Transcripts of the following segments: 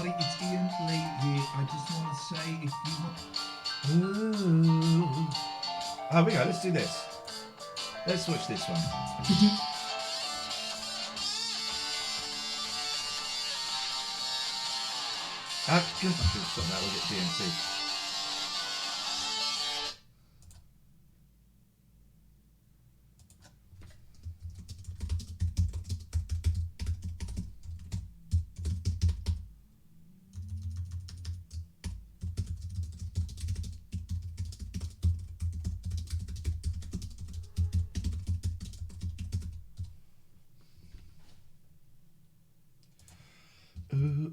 everybody. It's Iain Lee here. I just want to say if you want... Oh, we go. Let's do this. Let's watch this one. Stop that. We'll get DMC.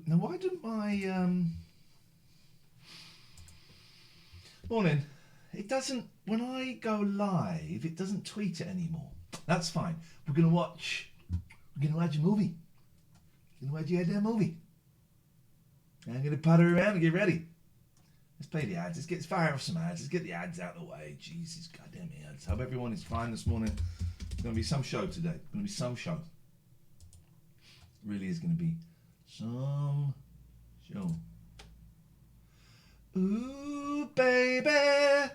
Now, why didn't my morning? It doesn't. When I go live, it doesn't tweet it anymore. That's fine. We're gonna watch. We're gonna watch a movie. We're gonna watch a goddamn movie. I'm gonna putter around and get ready. Let's play the ads. Let's fire off some ads. Let's get the ads out of the way. Jesus, goddamn ads. Hope everyone is fine this morning. It's gonna be some show today. It's gonna be some show. It really is gonna be. Some show. Ooh, baby.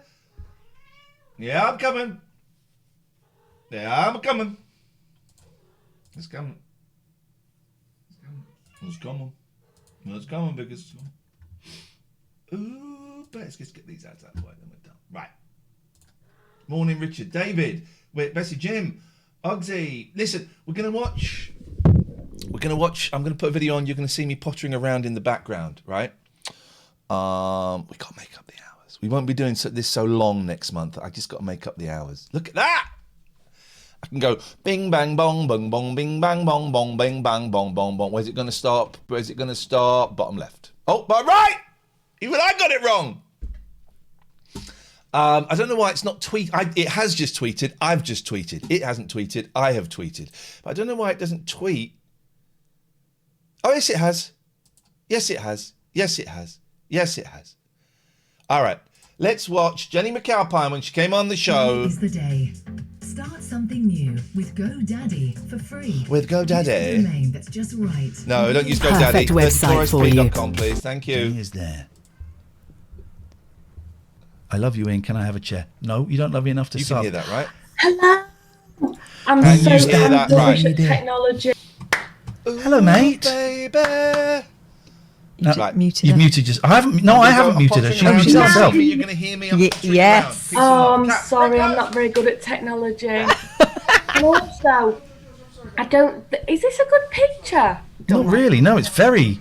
Yeah, I'm coming. Yeah, I'm coming. It's coming. It's coming. It's coming because. Ooh, but let's just get these ads out of the way, then we're done. Right. Morning, Richard. David. Wait, Bessie, Jim. Ogsy. Listen, we're going to watch. I'm going to put a video on. You're going to see me pottering around in the background, right? We got to make up the hours. We won't be doing this so long next month. I just got to make up the hours. Look at that. I can go bing, bang, bong, bong, bong, bing, bang, bong, bong, bing, bang, bong, bong, bong. Where's it going to stop? Where's it going to start? Bottom left. Oh, but right. Even I got it wrong. I don't know why it's not tweet. It has just tweeted. I've just tweeted. It hasn't tweeted. I have tweeted. But I don't know why it doesn't tweet. Oh, yes, it has. Yes, it has. Yes, it has. Yes, it has. All right. Let's watch Jenny McAlpine when she came on the show. Today is the day. Start something new with GoDaddy for free. With GoDaddy. Domain that's just right. No, don't use GoDaddy. Perfect website for you. Please. Thank you. He is there. I love you, Iain. Can I have a chair? No, you don't love me enough to You sub. can hear that, right? Hello. I'm Can so you hear that rubbish right? at technology. Hello, mate. Baby. No, Right. Muted You've her. muted just. I haven't. No, I haven't muted her. She muted she's not. herself. You're going to hear me. I'm yes. Oh, I'm sorry, I'm not very good at technology. And also, I don't. Is this a good picture? Not really. No, it's very.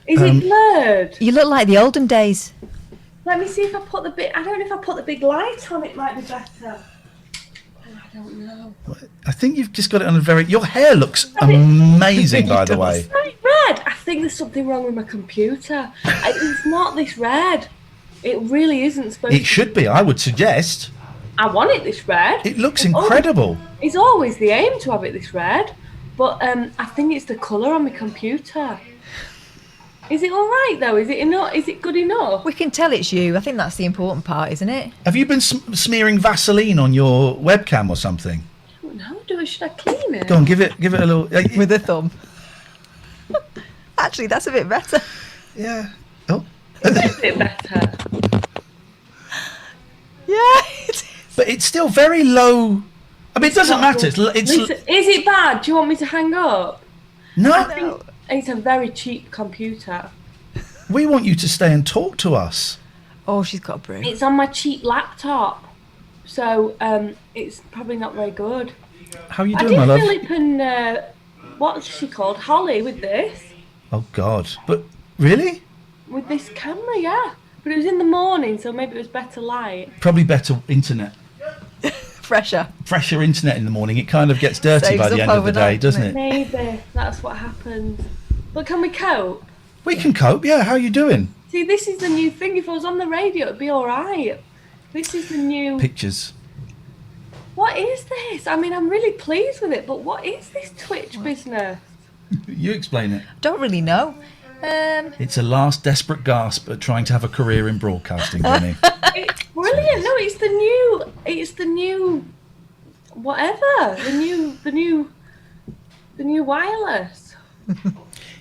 Is it blurred? You look like the olden days. Let me see if I put the bit. I don't know if I put the big light on. It might be better. I don't know. I think you've just got it on a very. Your hair looks amazing, by the way. It's very red. I think there's something wrong with my computer. It's not this red. It really isn't supposed to. It should be. I would suggest. I want it this red. It looks incredible. It's always the aim to have it this red, but I think it's the colour on my computer. Is it all right though? Is it enough? Is it good enough? We can tell it's you. I think that's the important part, isn't it? Have you been smearing Vaseline on your webcam or something? I don't know. Should I clean it? Go on, give it a little. With a thumb. Actually, that's a bit better. Yeah. Oh. It's a bit better. Yeah, it is. But it's still very low. I mean, it doesn't matter. It's Listen, is it bad? Do you want me to hang up? no. It's a very cheap computer. We want you to stay and talk to us. Oh, she's got a brew. It's on my cheap laptop, so it's probably not very good. How are you I doing, did my love? Philip and what's she called? Holly with this. Oh God! But really? With this camera, yeah. But it was in the morning, so maybe it was better light. Probably better internet. Fresher. Fresher internet in the morning. It kind of gets dirty Saves by the up end of the day, overnight, doesn't doesn't it? Maybe that's what happens. But can we cope? We can cope. Yeah. How are you doing? See, this is the new thing. If I was on the radio, it'd be all right. This is the new... Pictures. What is this? I mean, I'm really pleased with it, but what is this Twitch business? You explain it. Don't really know. It's a last desperate gasp at trying to have a career in broadcasting, Jenny. It's brilliant. No, it's the new whatever. The new wireless.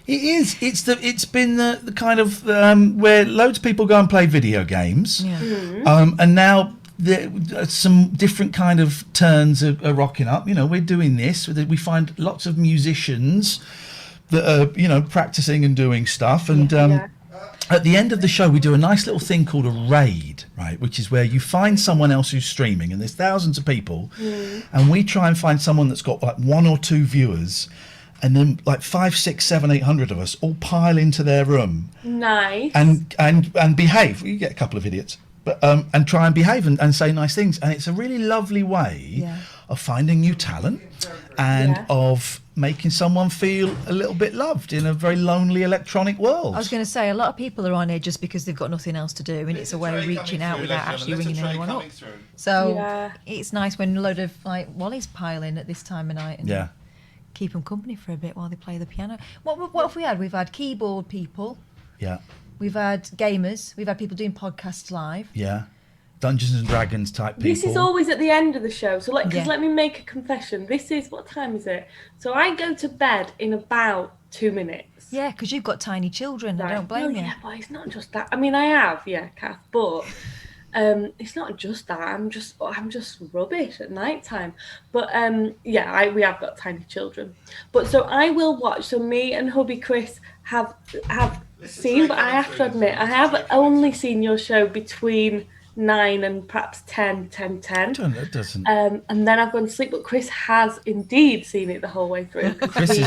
It is. It's been the kind of where loads of people go and play video games, and now some different kind of turns are rocking up. We're doing this. We find lots of musicians that are practicing and doing stuff, and at the end of the show we do a nice little thing called a raid, right, which is where you find someone else who's streaming, and there's thousands of people, and we try and find someone that's got like 1 or 2 viewers. And then like 5, 6, 7, 800 of us all pile into their room. Nice. And behave. You get a couple of idiots, but and try and behave and say nice things. And it's a really lovely way of finding new talent and of making someone feel a little bit loved in a very lonely electronic world. I was going to say, a lot of people are on here just because they've got nothing else to do, and it's a way of reaching out without actually ringing anyone up. So it's nice when a load of like Wally's pile in at this time of night. And keep them company for a bit while they play the piano. What have we had? We've had keyboard people. Yeah. We've had gamers. We've had people doing podcasts live. Yeah. Dungeons and Dragons type people. This is always at the end of the show. So let me make a confession. This is, what time is it? So I go to bed in about 2 minutes. Yeah, because you've got tiny children. Right. I don't blame you. Yeah, but it's not just that. I mean, I have, Kath, but... it's not just that. I'm just rubbish at night time. But we have got tiny children. But so I will watch. So me and hubby Chris have seen, but I have to admit, I have only seen your show between 9 and perhaps 10. It doesn't. And then I've gone to sleep. But Chris has indeed seen it the whole way through. Chris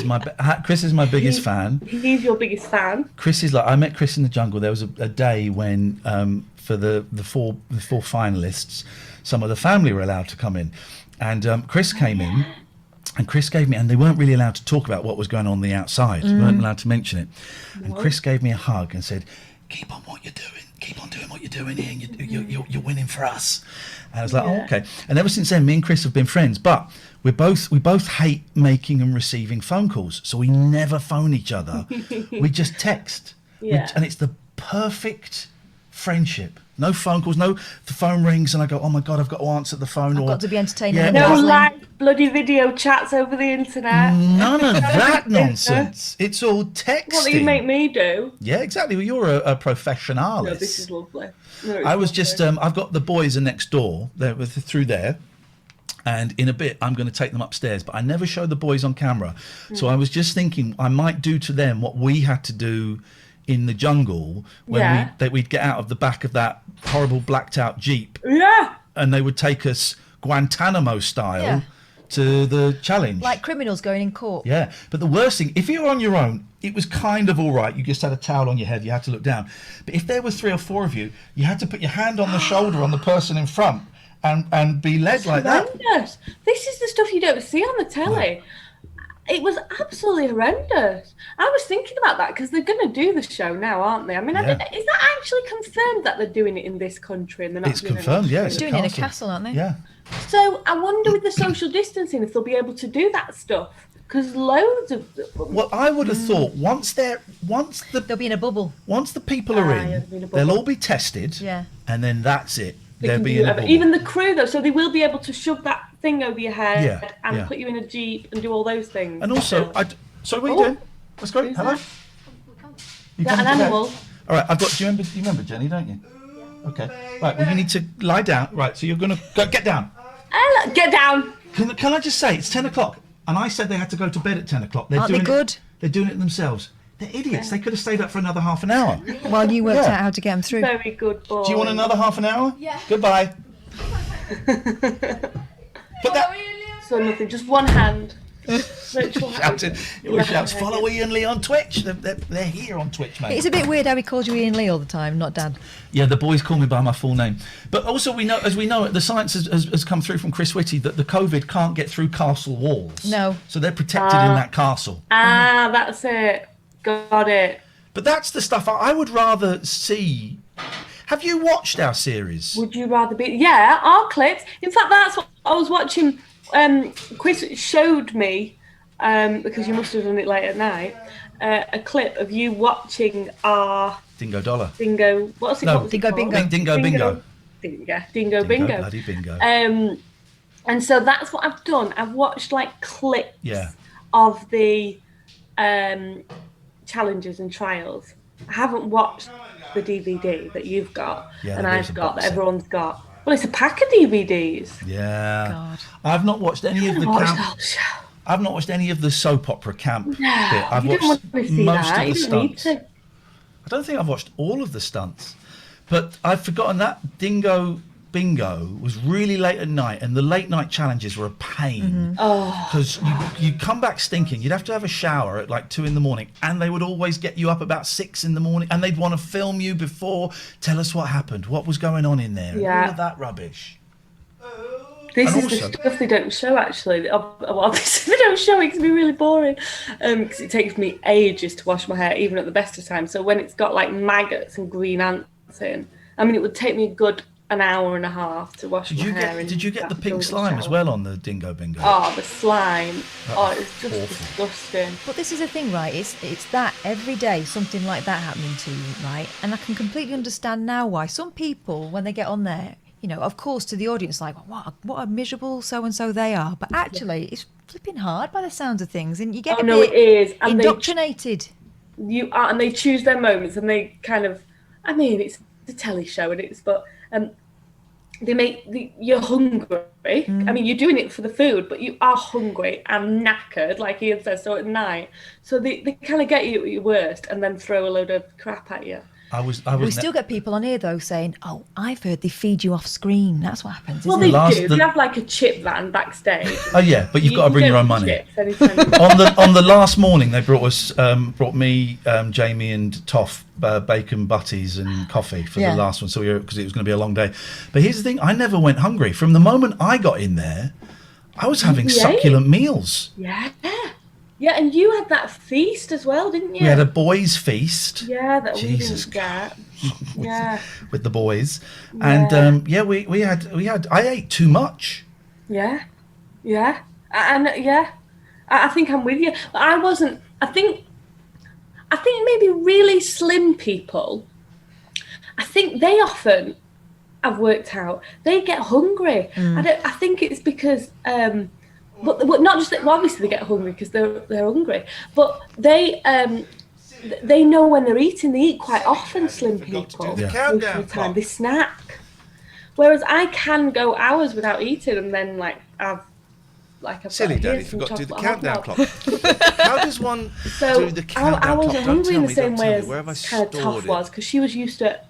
is my biggest fan. He's your biggest fan. Chris is like, I met Chris in the jungle. There was a day when for the four finalists, some of the family were allowed to come in, and Chris came in, and Chris gave me, and they weren't really allowed to talk about what was going on the outside. They weren't allowed to mention it. And Chris gave me a hug and said, "Keep on what you're doing. Keep on doing what you're doing here. And you're winning for us." And I was like, "Oh, okay." And ever since then, me and Chris have been friends. But we both hate making and receiving phone calls, so we never phone each other. We just text. And it's the perfect friendship. No phone calls. No, the phone rings and I go, "Oh my God, I've got to answer the phone." I've got to be entertaining. Yeah, no live bloody video chats over the internet. None of that nonsense. It's all texting. What do you make me do? Yeah, exactly. Well, you're a professionalis. No, this is lovely. No, I was just, I've got the boys are next door. They're through there. And in a bit, I'm going to take them upstairs. But I never show the boys on camera. So I was just thinking I might do to them what we had to do in the jungle when we'd get out of the back of that horrible blacked out Jeep. Yeah. And they would take us Guantanamo style to the challenge. Like criminals going in court. Yeah. But the worst thing, if you were on your own, it was kind of all right. You just had a towel on your head. You had to look down. But if there were 3 or 4 of you, you had to put your hand on the shoulder on the person in front and be led like that. This is the stuff you don't see on the telly. No. It was absolutely horrendous. I was thinking about that because they're going to do the show now, aren't they? I mean, is that actually confirmed that they're doing it in this country? And they're not it's confirmed, yeah. They're doing it in a castle, aren't they? Yeah. So I wonder with the social distancing if they'll be able to do that stuff. Because loads of them. Well, I would have thought they'll be in a bubble. Once the people are in, they'll all be tested. Yeah. And then that's it. They'll be in a bubble. Even the crew, though, so they will be able to shove that thing over your head and put you in a Jeep and do all those things. And also, so what are you doing? Let's go. Hello. Is that an animal? All right. Do you remember Jenny? Don't you? Yeah. Okay. Right. Well, you need to lie down. Right. So you're gonna get down. Get down. Can I just say it's 10 o'clock, and I said they had to go to bed at 10 o'clock. Aren't they good? They're doing it themselves. They're idiots. They could have stayed up for another half an hour. While you worked out how to get them through. Very good boy. Do you want another half an hour? Yeah. Goodbye. So nothing, just one hand. He always shouts, "Follow Iain Lee on Twitch." They're here on Twitch, mate. It's a bit weird how he calls you Iain Lee all the time, not Dad. Yeah, the boys call me by my full name. But also, as we know, the science has come through from Chris Whitty that the COVID can't get through castle walls. No. So they're protected in that castle. That's it. Got it. But that's the stuff I would rather see. Have you watched our series? Would you rather be? Yeah, our clips. In fact, that's what I was watching. Chris showed me, because you must have done it late at night, a clip of you watching our Dingo Dollar. Dingo. What's it called? Dingo Bingo. Dingo Bingo. Dingo Bingo. Bloody bingo. And so that's what I've done. I've watched like clips Yeah. of the challenges and trials. I haven't watched the DVD that you've got and I've got, that everyone's got. Well, it's a pack of DVDs. Yeah. God. I've not watched any of the camp. I've not watched any of the soap opera camp bit. I've watched most of the stunts. I don't think I've watched all of the stunts, but I've forgotten that Dingo Bingo was really late at night, and the late night challenges were a pain because you come back stinking. You'd have to have a shower at like 2 a.m, and they would always get you up about 6 a.m, and they'd want to film you before. Tell us what happened, what was going on in there, and all of that rubbish. This is the stuff they don't show, actually. They don't show it, it can be really boring. Because it takes me ages to wash my hair, even at the best of times. So when it's got like maggots and green ants in, I mean, it would take me a good an hour and a half to wash my hair. Did you get the pink slime as well on the Dingo Bingo? Oh, the slime. It's just disgusting. But this is the thing, right? It's that every day something like that happening to you, right? And I can completely understand now why some people, when they get on there, you know, of course, to the audience, like, what a miserable so-and-so they are. But actually, it's flipping hard by the sounds of things. And you get it is. And indoctrinated. You are, and they choose their moments, and they kind of, I mean, it's a telly show, and it's, but they make you're hungry. I mean, you're doing it for the food, but you are hungry and knackered, like Ian says, so at night. So they kind of get you at your worst and then throw a load of crap at you. We still get people on here, though, saying, oh, I've heard they feed you off screen. That's what happens, well, isn't they do. They have like a chip van backstage. Oh, yeah, but you've got to bring your own money. On the last morning, they brought me, Jamie and Toff, bacon butties and coffee for the last one, because it was going to be a long day. But here's the thing, I never went hungry. From the moment I got in there, I was having succulent meals. Yeah. Yeah, and you had that feast as well, didn't you? We had a boys' feast. Yeah, that Jesus we didn't get. with the boys, and we had. I ate too much. Yeah, and I think I'm with you. I wasn't. I think maybe really slim people. I think they often, I've worked out, they get hungry. I think it's because. But not just that. Well, obviously they get hungry because they're hungry, but they know when they're eating. They eat quite often. Slim people, they snack. Whereas I can go hours without eating and then have silly daddy forgot to do the countdown clock. How does one do the countdown clock? I wasn't hungry in the same way as kind of Toff was, because she was used to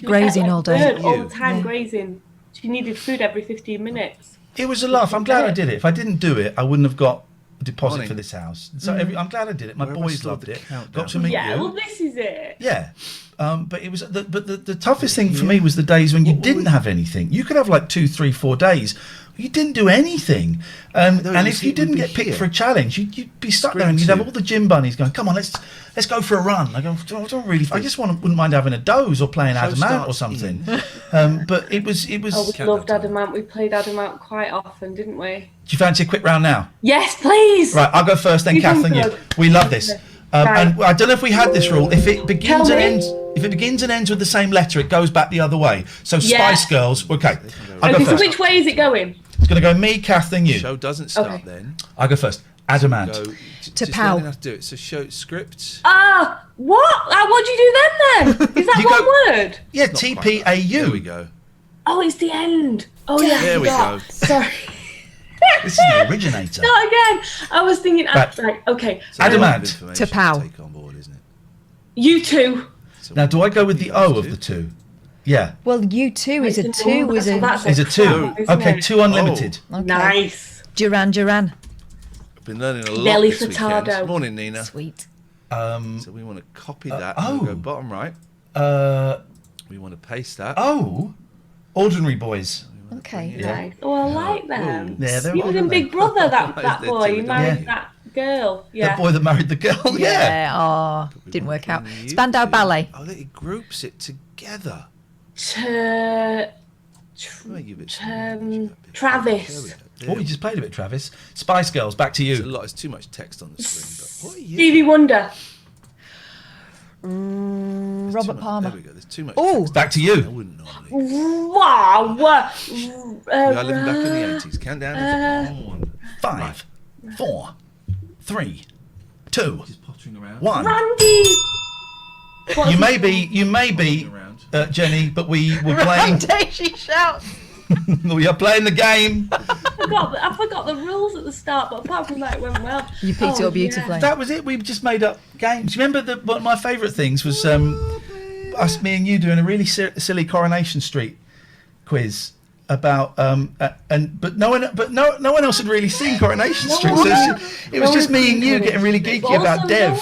grazing all day, all the time grazing. She needed food every 15 minutes. It was a laugh. I'm glad I did it. If I didn't do it, I wouldn't have got a deposit for this house. So I'm glad I did it. My boys loved it. Got to meet you. Yeah, well, this is it. Yeah. But it was the toughest thing for me was the days when you didn't have anything. You could have like 2, 3, 4 days. You didn't do anything, and if you didn't get picked for a challenge, you'd be stuck there, and you'd have all the gym bunnies going, "Come on, let's go for a run." I go, I don't really. I just wouldn't mind having a doze or playing Adamant or something. But it was. Oh, we loved Adamant. We played Adamant quite often, didn't we? Do you fancy a quick round now? Yes, please. Right, I'll go first, then Kath, then you. We love this. And I don't know if we had this rule. If it begins and ends with the same letter, it goes back the other way. So Spice Girls. Okay. So which way is it going? It's going to go me, Kath, then you. The show doesn't start then. I'll go first. Adamant. To Pow. Have to do it. So show script. What? What do you do then? Is that one word? Yeah, TPAU. There we go. Oh, it's the end. Oh yeah. There we go. Sorry. This is the originator. Not again. I was thinking. Right. Okay. So Adamant. To Pow. Take on board, isn't it? You two. So now, do I go with the O of the two? Yeah. Well, you two is a 2. Is a 2. Okay, 2 unlimited. Okay. Nice. Duran. I've been learning a lot Nelly this Furtado. weekend. Morning, Nina. Sweet. So we want to copy that. And we'll go bottom right. We want to paste that. Ordinary Boys. Okay. Nice. Oh, I like them. Yeah, they're you were in Big Brother, that boy. You married that girl. Yeah. The boy that married the girl. Yeah. Oh, didn't work out. Spandau Ballet. Oh, it groups it together. Travis. Oh, you just played a bit, Travis. Spice Girls, back to you. It's too much text on the screen. But what are you? Stevie Wonder. Robert Palmer. There we go. There's too much. Oh, back to you. I wouldn't normally. Wow. We are living back in the 80s. Countdown. 5, 4, 3, 2, Just pottering around. 1. Randy. You may be, Jenny, but we were playing. Randy, she shouts. We are playing the game. I forgot the rules at the start, but apart from that, it went well. You picked it up beautifully. That was it. We just made up games. Remember, one of my favourite things was me and you doing a really silly Coronation Street quiz about but no one else had really seen Coronation Street. So it was just me and you getting really geeky about Dev.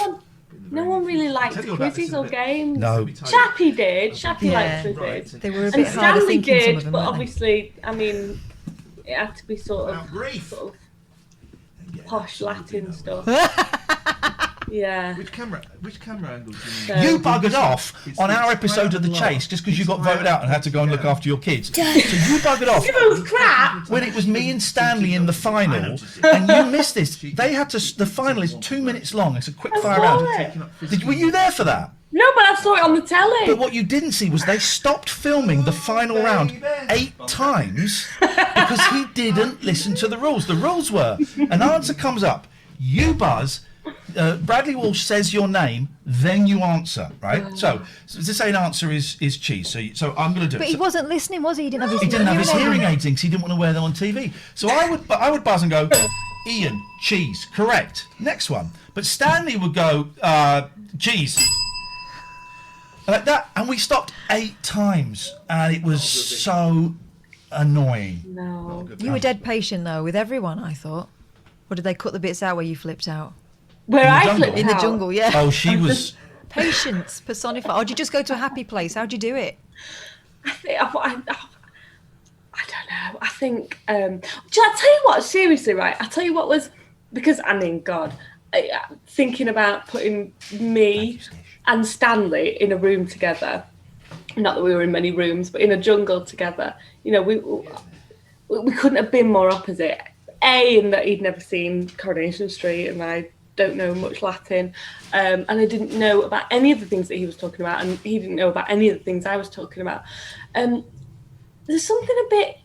No one really liked quizzes or games. No. Chappie did. Chappie liked quizzes. They were a And bit harder Stanley thinking, some did, of them, but weren't they? obviously, I mean, it had to be sort of posh Latin stuff. Yeah. Which camera angle do you mean? You buggered off on our episode of The Chase just because you got voted out and had to go and look after your kids. So you buggered off. It was crap. When it was me and Stanley in the final, and you missed this. They had to. The final is 2 minutes long. It's a quick fire round. Were you there for that? No, but I saw it on the telly. But what you didn't see was they stopped filming the final round 8 times because he didn't listen to the rules. The rules were: an answer comes up, you buzz. Bradley Walsh says your name, then you answer, right? So to say an answer is cheese. So I'm going to do it. But he wasn't listening, was he? He didn't have his, He didn't have his hearing aids in because he didn't want to wear them on TV. So I would buzz and go, Iain, cheese, correct. Next one. But Stanley would go, cheese. Like that, and we stopped 8 times, and it was so annoying. No. You were dead patient though with everyone, I thought. Or did they cut the bits out where you flipped out? Where the I jungle? flipped In the out. jungle, yeah. Oh, she was. Patience personified. Or did you just go to a happy place? How'd you do it? I don't know. I think. Do I tell you what? Seriously, right? I tell you what was because I mean, God, thinking about putting me and Stanley in a room together. Not that we were in many rooms, but in a jungle together. You know, we couldn't have been more opposite. In that he'd never seen Coronation Street, and I don't know much Latin, and I didn't know about any of the things that he was talking about, and he didn't know about any of the things I was talking about. There's something a bit,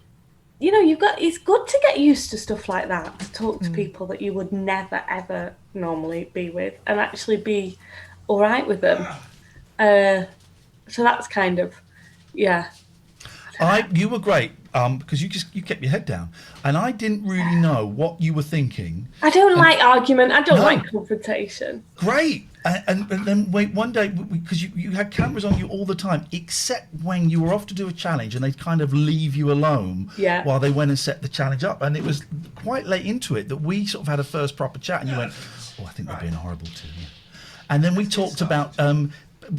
you know, it's good to get used to stuff like that, to talk to people that you would never ever normally be with, and actually be all right with them. So that's kind of, yeah. You were great because you kept your head down, and I didn't really know what you were thinking. I don't like argument. I don't like confrontation. Great, and then one day because you had cameras on you all the time, except when you were off to do a challenge, and they'd kind of leave you alone while they went and set the challenge up, and it was quite late into it that we sort of had a first proper chat, and you went, "Oh, I think they're being horrible to you," and then we talked about.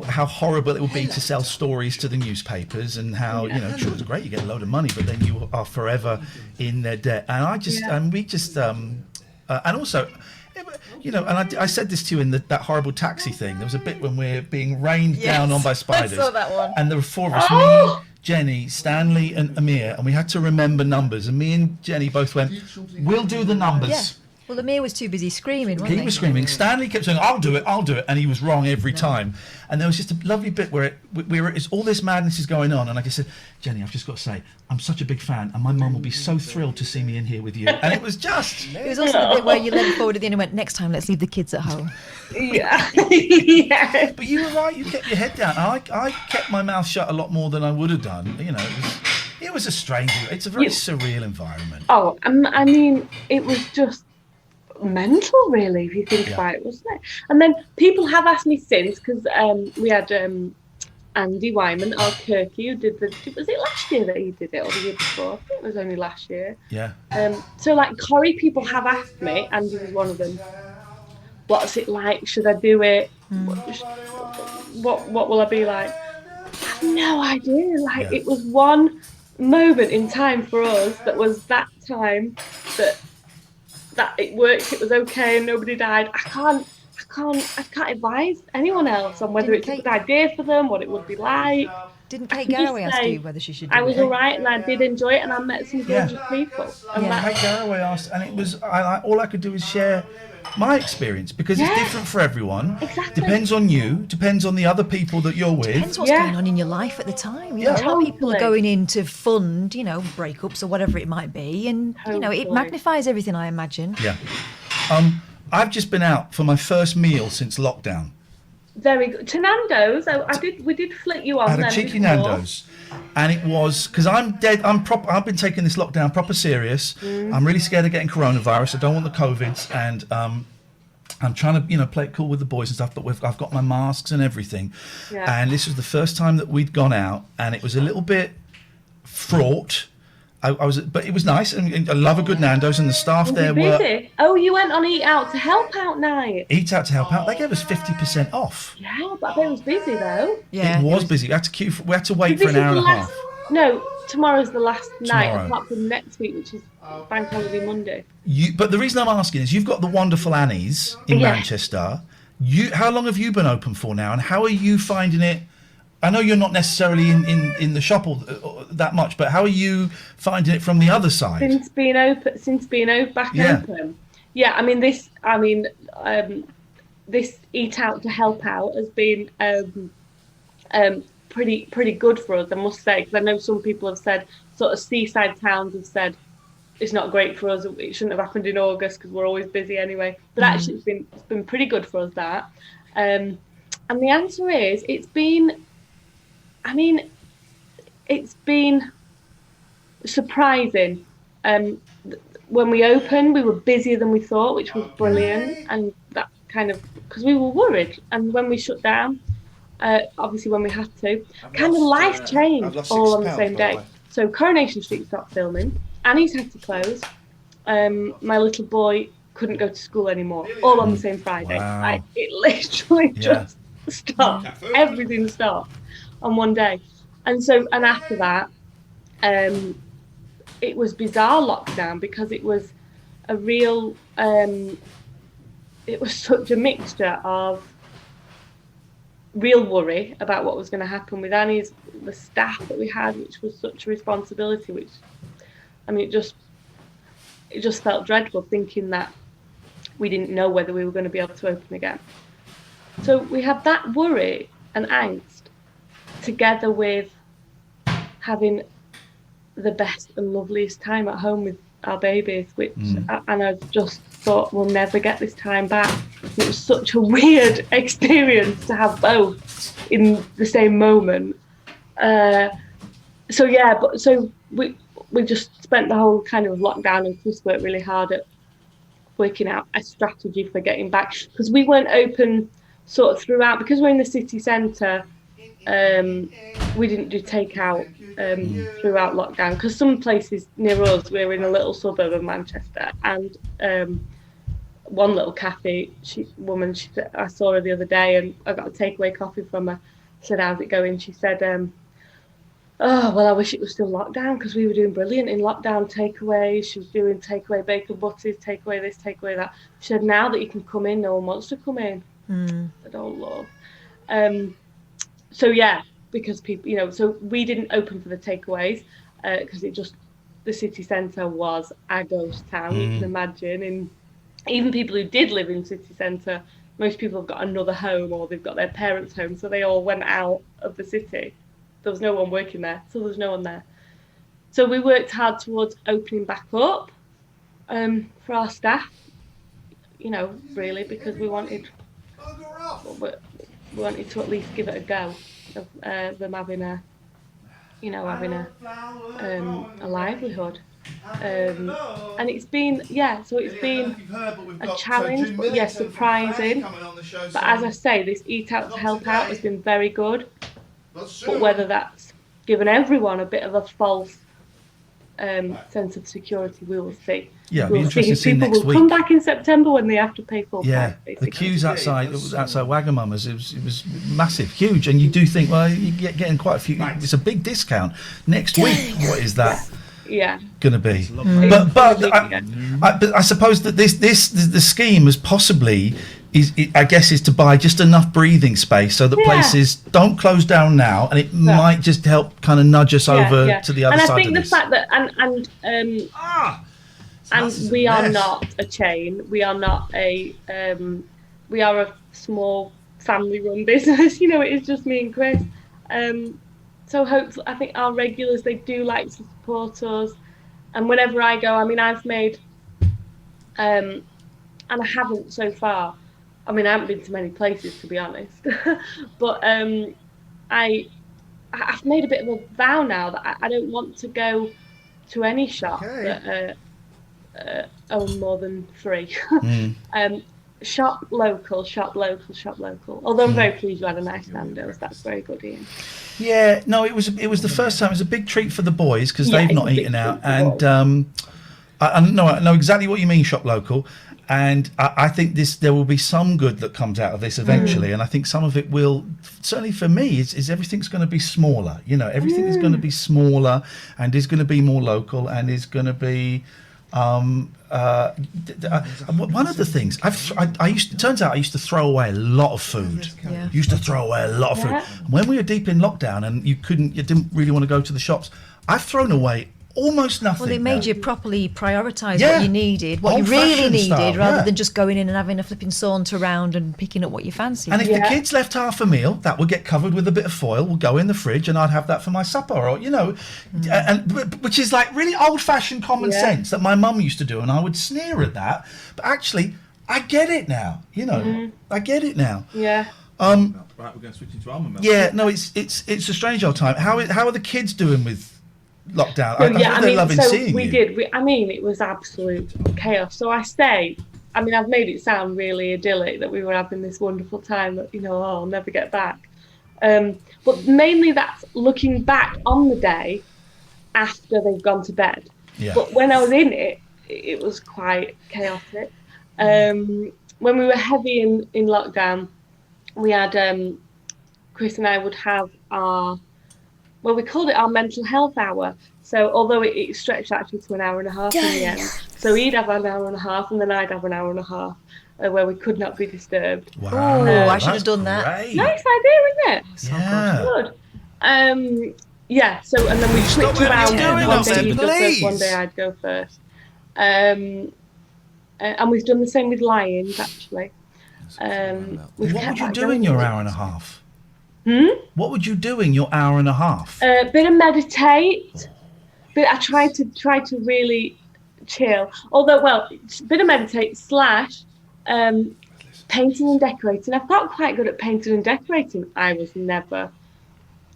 How horrible it would be to sell stories to the newspapers, and how you know, sure, it's great, you get a load of money, but then you are forever in their debt. And we just and also, you know, and I said this to you in that horrible taxi thing. There was a bit when we're being rained down on by spiders. I saw that one. And there were 4 of us: me, Jenny, Stanley, and Amir, and we had to remember numbers. And me and Jenny both went, "We'll do the numbers." Yeah. Well, Amir was too busy screaming, wasn't he? He was screaming. Stanley kept saying, I'll do it, and he was wrong every time. And there was just a lovely bit where it's all this madness is going on, and like I said, Jenny, I've just got to say, I'm such a big fan, and my mum will be so thrilled to see me in here with you. And it was just... It was also the bit where you leant forward at the end and went, next time, let's leave the kids at home. Yeah. Yeah. But you were right, you kept your head down. I kept my mouth shut a lot more than I would have done. You know, it was a strange... It's a very surreal environment. Oh, I mean, it was just mental, really, if you think about it, wasn't it? And then people have asked me since, because we had Andy Wyman, our Kirky, who did was it last year that he did it, or the year before? I think it was only last year. Yeah. So like Corrie, people have asked me, Andy was one of them, what's it like? Should I do it? What will I be like? I have no idea. Like it was one moment in time for us that was that time that it worked, it was okay, and nobody died. I can't advise anyone else on whether it's a good idea for them, what it would be like. Didn't Kate Garraway ask you whether she should do it? I was all right, and I did enjoy it, and I met some gorgeous people. And Kate Garraway asked, and it was all I could do is share my experience, because it's different for everyone. Exactly. Depends on you, depends on the other people that you're with. Depends what's going on in your life at the time. You know, a lot of people are going in to fund, you know, breakups or whatever it might be, and you know, it magnifies everything, I imagine. Yeah. I've just been out for my first meal since lockdown. Very good. To Nando's, we did flick you on. I had a cheeky Nando's, and it was because I'm dead. I've been taking this lockdown proper serious. I'm really scared of getting coronavirus. I don't want the COVIDs, and I'm trying to play it cool with the boys and stuff. But I've got my masks and everything, and this was the first time that we'd gone out, and it was a little bit fraught. But it was nice, and I love a good Nando's, and the staff there were. Oh, you went on Eat Out to Help Out night. Eat Out to Help Out. They gave us 50% off. Yeah, but it was busy though. Yeah, it was busy. We had to wait for an hour and a half. No, tomorrow's the last night, apart from next week, which is Bank Holiday Monday. But the reason I'm asking is you've got the wonderful Annie's in Manchester. How long have you been open for now, and how are you finding it? I know you're not necessarily in the shop or that much, but how are you finding it from the other side? Since being open. Yeah, I mean this Eat Out to Help Out has been pretty good for us, I must say, because I know some people have said, sort of seaside towns have said it's not great for us. It shouldn't have happened in August because we're always busy anyway. But actually, it's been pretty good for us that. And the answer is it's been surprising. When we opened, we were busier than we thought, which was brilliant, and that kind of because we were worried. And when we shut down, obviously when we had to, life changed all on the same day. So Coronation Street stopped filming. Annie's had to close. My little boy couldn't go to school anymore, all on the same Friday. Wow. It literally just stopped. Everything stopped on one day. And after that, it was bizarre lockdown because it was a real, it was such a mixture of real worry about what was going to happen with Annie's, the staff that we had, which was such a responsibility, which, I mean, it just felt dreadful thinking that we didn't know whether we were going to be able to open again. So we had that worry and angst together with having the best and loveliest time at home with our babies, which and I just thought we'll never get this time back. It was such a weird experience to have both in the same moment. So we just spent the whole kind of lockdown, and Chris worked really hard at working out a strategy for getting back, because we weren't open sort of throughout, because we're in the city centre. We didn't do takeout throughout lockdown, because some places near us, we're in a little suburb of Manchester, and one little cafe I saw her the other day, and I got a takeaway coffee from her. I said, how's it going? She said, oh, well, I wish it was still lockdown, because we were doing brilliant in lockdown takeaways. She was doing takeaway bacon butties, takeaway this, takeaway that. She said, now that you can come in, no one wants to come in. I said, oh, Lord. So, yeah, because people, so we didn't open for the takeaways because the city centre was a ghost town, you can imagine. And even people who did live in city centre, most people have got another home, or they've got their parents' home, so they all went out of the city. There was no one working there, so there was no one there. So we worked hard towards opening back up for our staff, really, because we wanted to at least give it a go of them having a livelihood. And it's been, a challenge, but surprising. But as I say, this Eat Out to Help Out has been very good. But whether that's given everyone a bit of a false sense of security, we will see. Yeah, we'll see if people will come back in September when they have to pay full price. The queues outside Wagamama's, it was massive, huge, and you do think, well, you're getting quite a few. It's a big discount next week. What is that? Going to be? But I suppose that the scheme is possibly. I guess is to buy just enough breathing space so that places don't close down now, and it might just help kind of nudge us over to the other side of this. And I think the fact that and we are not a chain. We are not we are a small family-run business. It is just me and Chris. So hopefully, I think our regulars, they do like to support us. And whenever I go, I mean, I've made and I haven't so far. I mean, I haven't been to many places, to be honest. But I've made a bit of a vow now that I don't want to go to any shop that own more than 3. Shop local, shop local, shop local. Although I'm very pleased you had a nice Nando's. That's very good, Ian. Yeah, no, it was the first time. It was a big treat for the boys because they've not eaten out, and I know exactly what you mean, shop local, and I think there will be some good that comes out of this eventually, and I think some of it will. Certainly for me, is everything's going to be smaller. You know, everything is going to be smaller and is going to be more local and is going to be. One of the things turns out I used to throw away a lot of food. Yeah. Used to throw away a lot of food. When we were deep in lockdown and you didn't really want to go to the shops, I've thrown away almost nothing. Well, it made you properly prioritise what you needed, what you really needed, style, rather than just going in and having a flipping saunter around and picking up what you fancy. And if the kids left half a meal, that would get covered with a bit of foil, would go in the fridge, and I'd have that for my supper, or which is like really old-fashioned common sense that my mum used to do, and I would sneer at that. But actually, I get it now. I get it now. Yeah. Right, we're going to switch into almond milk. Yeah, no, it's a strange old time. How are the kids doing with lockdown? They're loving seeing you. It was absolute chaos. So I've made it sound really idyllic that we were having this wonderful time that, I'll never get back. But mainly that's looking back on the day after they've gone to bed. Yeah. But when I was in it, it was quite chaotic. When we were heavy in lockdown, we had, Chris and I would have we called it our mental health hour. So although it stretched actually to an hour and a half in the end. So he'd have an hour and a half and then I'd have an hour and a half where we could not be disturbed. Wow. I should have done that. Great. Nice idea, isn't it? Yeah. Good. So and then we switch around. One day you'd go first, one day I'd go first. And we've done the same with lions, actually. What would you do in your hour and a half? What would you do in your hour and a half? Bit of meditate. But I try to really chill. Although, bit of meditate / painting and decorating. I've got quite good at painting and decorating. I was never.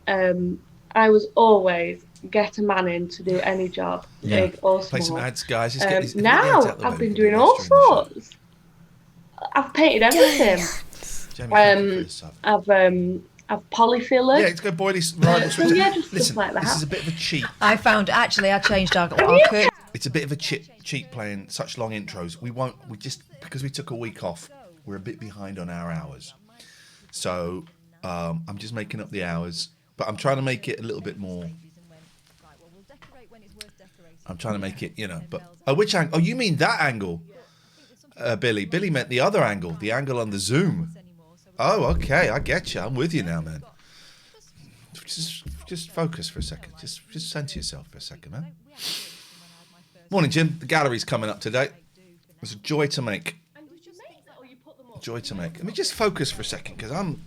I was always get a man in to do any job, big or small. Play some ads, guys. Now I've been doing all sorts. I've painted everything. I've polyfilled. Yeah, let's go Boylie's rival. Just stuff like that. This is a bit of a cheat. I changed our curtain. It's a bit of a cheat playing such long intros. Because we took a week off, we're a bit behind on our hours. So I'm just making up the hours, but I'm trying to make it a little bit more. I'm trying to make it, but which angle? Oh, you mean that angle? Billy. Billy meant the other angle, the angle on the Zoom. Oh, okay, I get you. I'm with you now, man. Just focus for a second. Just center yourself for a second, man. Morning, Jim. The gallery's coming up today. It's a joy to make. Joy to make. Let me just focus for a second, because I'm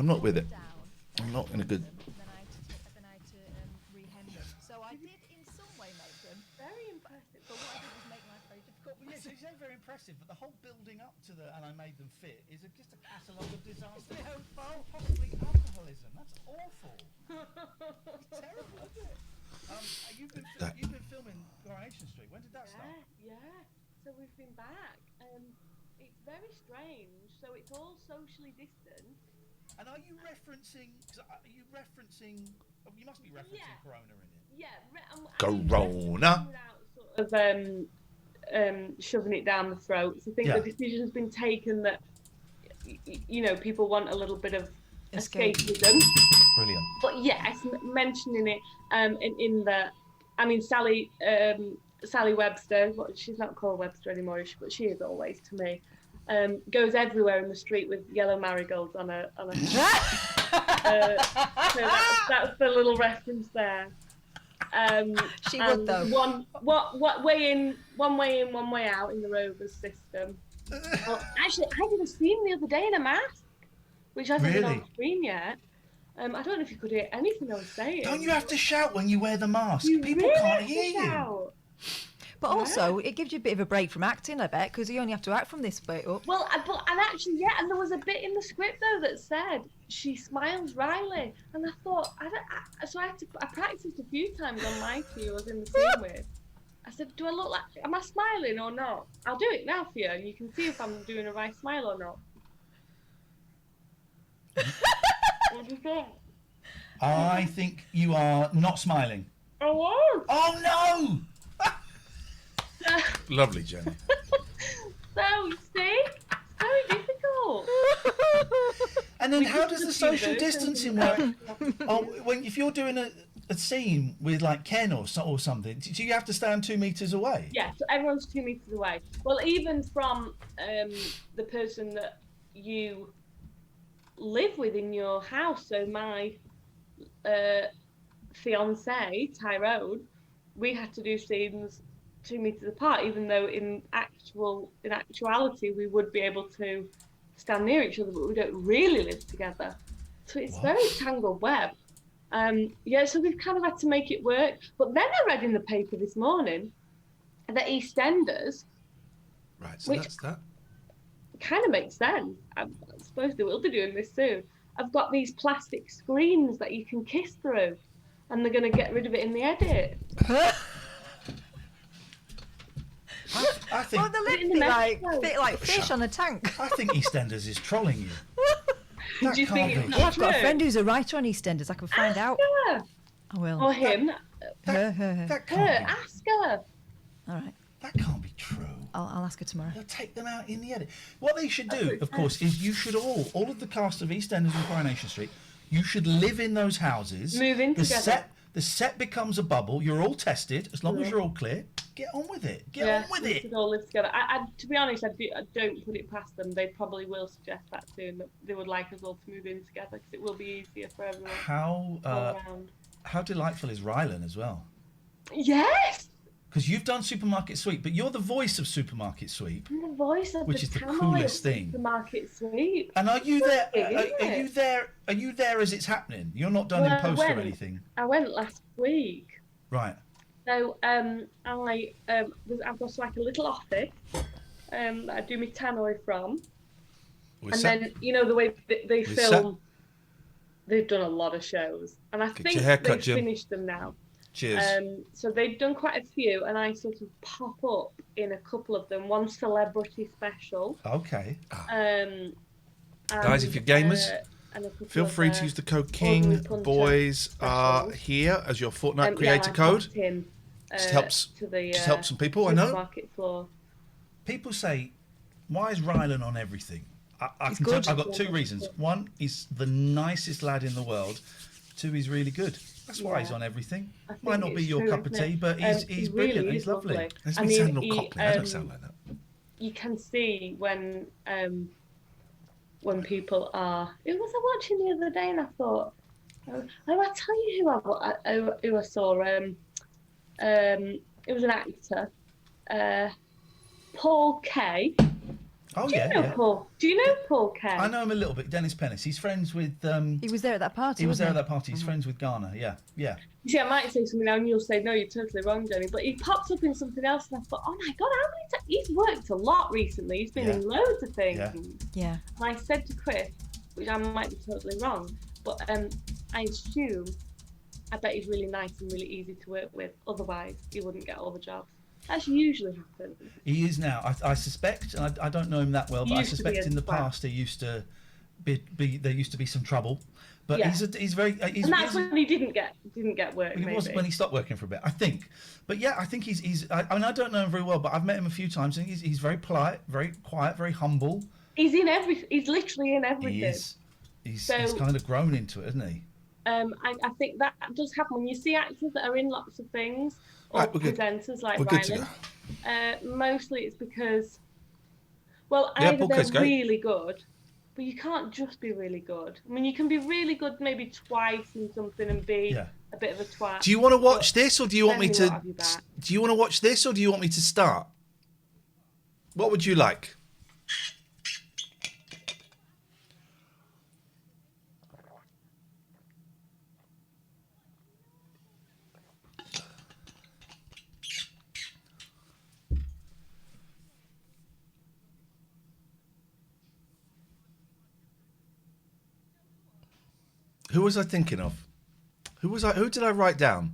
not with it. I'm not in a good. Very impressive, but the whole building up to and I made them fit is just a catalogue of disaster. Possibly alcoholism. That's awful. It's terrible, isn't it? You've been filming Coronation Street. When did that start? Yeah. So we've been back. It's very strange. So it's all socially distant. And are you referencing? You must be referencing Corona in it. Yeah. Corona. Sort of. Shoving it down the throats. I think the decision's been taken that people want a little bit of escapism. Brilliant. But yes, mentioning it in the, Sally Webster. She's not called Webster anymore, but she is always to me. Goes everywhere in the street with yellow marigolds on a. So that's the little reference there. She would though. One way in, one way out in the Rovers system. Well, actually, I did a scene the other day in a mask, which hasn't been on screen yet. I don't know if you could hear anything I was saying. Don't you have to shout when you wear the mask? People can't hear you. But also, it gives you a bit of a break from acting, I bet, because you only have to act from this bit up. Well, and there was a bit in the script though that said she smiles Riley, and I thought, I practiced a few times on Mikey, who I was in the scene with. I said, do I look like, am I smiling or not? I'll do it now for you, and you can see if I'm doing a right smile or not. What do you think? I think you are not smiling. I was. Oh no! Lovely, Jenny. So, you see? It's very difficult. And then how does the social distancing work? If you're doing a scene with like Ken or something, do you have to stand 2 meters away? Yeah, so everyone's 2 meters away. Well, even from the person that you live with in your house. So my fiance, Tyrone, we had to do scenes 2 meters apart, even though in actuality we would be able to stand near each other, but we don't really live together. So it's very tangled web. So we've kind of had to make it work. But then I read in the paper this morning that EastEnders, right, so that's that. Kind of makes sense. I suppose they will be doing this soon. I've got these plastic screens that you can kiss through, and they're going to get rid of it in the edit. I think. Well, the lip fit like fish on a tank. I think EastEnders is trolling you. Do you think it's not I've got a true? friend who's a writer on EastEnders. I can find out. Her. I will. Or him. That can't be. Ask her. All right. That can't be true. I'll ask her tomorrow. They'll take them out in the edit. What they should do, of course, is you should all of the cast of EastEnders and Coronation Street, you should live in those houses. Move in together. The set becomes a bubble. You're all tested. As long as you're all clear, get on with it. Get on with we it. should all live together. To be honest, I don't put it past them. They probably will suggest that soon. That they would like us all to move in together because it will be easier for everyone. How around. How delightful is Rylan as well? Yes. Because you've done Supermarket Sweep, but you're the voice of Supermarket Sweep. I'm the voice of which is the Tamil coolest thing. Supermarket Sweep. And are you there? Lovely, Are you there? Are you there as it's happening? You're not done in post or anything. I went last week. Right. So I've got like a little office that I do my tannoy from, then you know the way they film. They've done a lot of shows, and I think they've finished them now. Cheers. So they've done quite a few, and I sort of pop up in a couple of them. One celebrity special. Okay. Guys, if you're gamers, feel free to use the code King. Boys are here as your Fortnite creator code. Just helps some people. I know. Floor. People say, "Why is Rylan on everything?" I've got two reasons. One, he's the nicest lad in the world. Two, he's really good. That's why he's on everything. Might not be your cup of tea, but he's brilliant. Really he's lovely. That's me sounding all cockney. I don't sound like that. You can see when people are. Who was I watching the other day? And I thought, I tell you who I saw. It was an actor, Paul Kay. Oh, Do you know Paul Kay? I know him a little bit. Dennis Pennis. He's friends with. He was there at that party. He was there at that party. He's friends with Garner. Yeah. You see, I might say something now, and you'll say, "No, you're totally wrong, Jenny." But he pops up in something else, and I thought, "Oh my god, how many times he's worked a lot recently? He's been in loads of things." Yeah. And I said to Chris, which I might be totally wrong, but I assume, I bet he's really nice and really easy to work with. Otherwise, he wouldn't get all the jobs. That usually happens. He is now. I suspect, and I don't know him that well, but I suspect in the past there used to be some trouble. But he's very. And that's when he didn't get work. It was when he stopped working for a bit, I think. But yeah, I think he's. I mean, I don't know him very well, but I've met him a few times, and he's very polite, very quiet, very humble. He's in everything. He's literally in everything. He is. He's kind of grown into it, isn't he? I think that does happen when you see actors that are in lots of things, or presenters like Rylan. Mostly it's because, either they're really good, but you can't just be really good. I mean, you can be really good maybe twice in something and be a bit of a twat. Do you want to watch this, or do you want me to? Do you want to watch this, or do you want me to start? What would you like? Who was I thinking of? Who did I write down?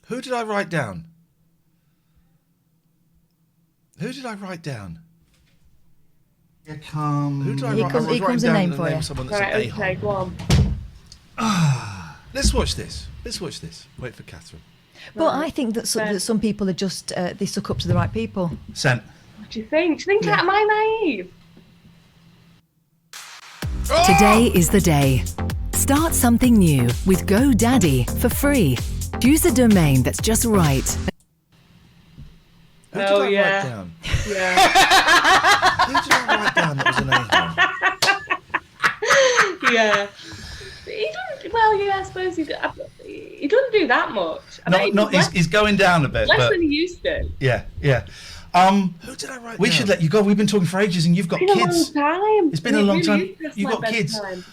Who did I write down? Who did I write down? Here comes. Who did I Here write? comes- I was here writing comes a down name the for name you. of someone that's Right, an okay, a-hole. go on. Let's watch this. Let's watch this. Wait for Catherine. But I think that some people are just they suck up to the right people. Sent. What do you think? Do you think am I naive? Today is the day. Start something new with GoDaddy for free. Choose a domain that's just right. Who did Oh, I yeah. write down? Yeah. Who did I write down that was an a-hole? Yeah. He doesn't. Well, yeah, I suppose he doesn't do that much. I bet He's going down a bit. less But than he used to. yeah. Who did I write down? We should let you go. We've been talking for ages, and you've got It's been kids. a long time. It's been a It long really time. is past You've my got kids. bedtime.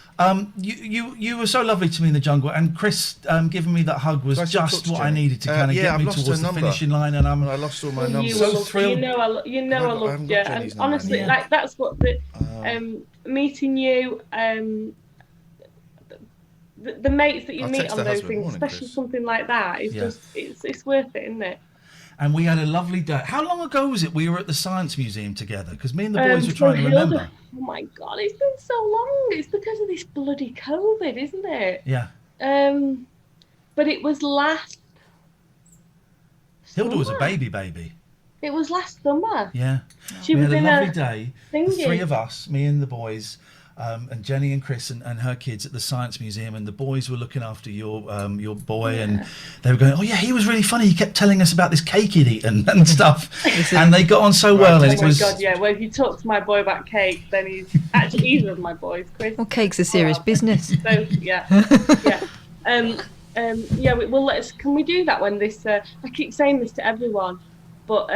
You were so lovely to me in the jungle, and Chris giving me that hug was I still talk just to what I Jenny. needed to kind of yeah, get I've me lost towards her the number. finishing line, and I lost all my numbers. so thrilled. You know I I haven't loved you. got And Jenny's number honestly, anymore. like that's what meeting you, the mates that you I'll meet text on her those husband. things, Morning, especially Chris. something like that, it's Yeah. just it's worth it, isn't it? And we had a lovely day. How long ago was it we were at the Science Museum together? Because me and the boys were So trying to Hilda- remember. Oh my God, it's been so long. It's because of this bloody COVID, isn't it? Yeah. But it was last. Hilda was a summer. baby. It was last summer. Yeah. She we was had a in lovely a day. The thingy. three of us, me and the boys, and Jenny and Chris and her kids at the Science Museum, and the boys were looking after your boy, and they were going, oh yeah, he was really funny. He kept telling us about this cake he'd eaten and stuff, and they got on so well. And Oh it my was God, yeah. Well, if you talk to my boy about cake, then he's actually either of my boys, Chris. Well, cake's a serious business. So yeah, yeah. Yeah. Well, let's. Can we do that when this? I keep saying this to everyone, but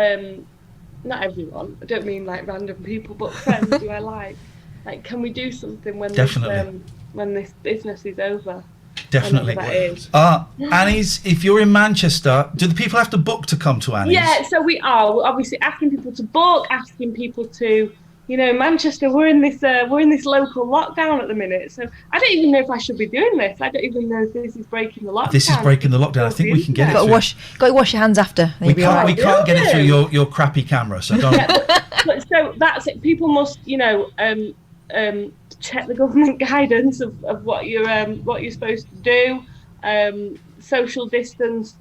not everyone. I don't mean like random people, but friends who I like. Like, can we do something when Definitely. When this business is over? definitely. Whenever that is. Annie's, if you're in Manchester, do the people have to book to come to Annie's? Yeah, so we are. We're obviously asking people to book, asking people to, Manchester. We're in this local lockdown at the minute. So I don't even know if I should be doing this. I don't even know if this is breaking the lockdown. This is breaking the lockdown. I think we can get it. Got to wash your hands after. Then We you'll be all can't. We right. can't get it through your crappy camera. So don't. But so that's it. People must, check the government guidance of what you're supposed to do. Social distance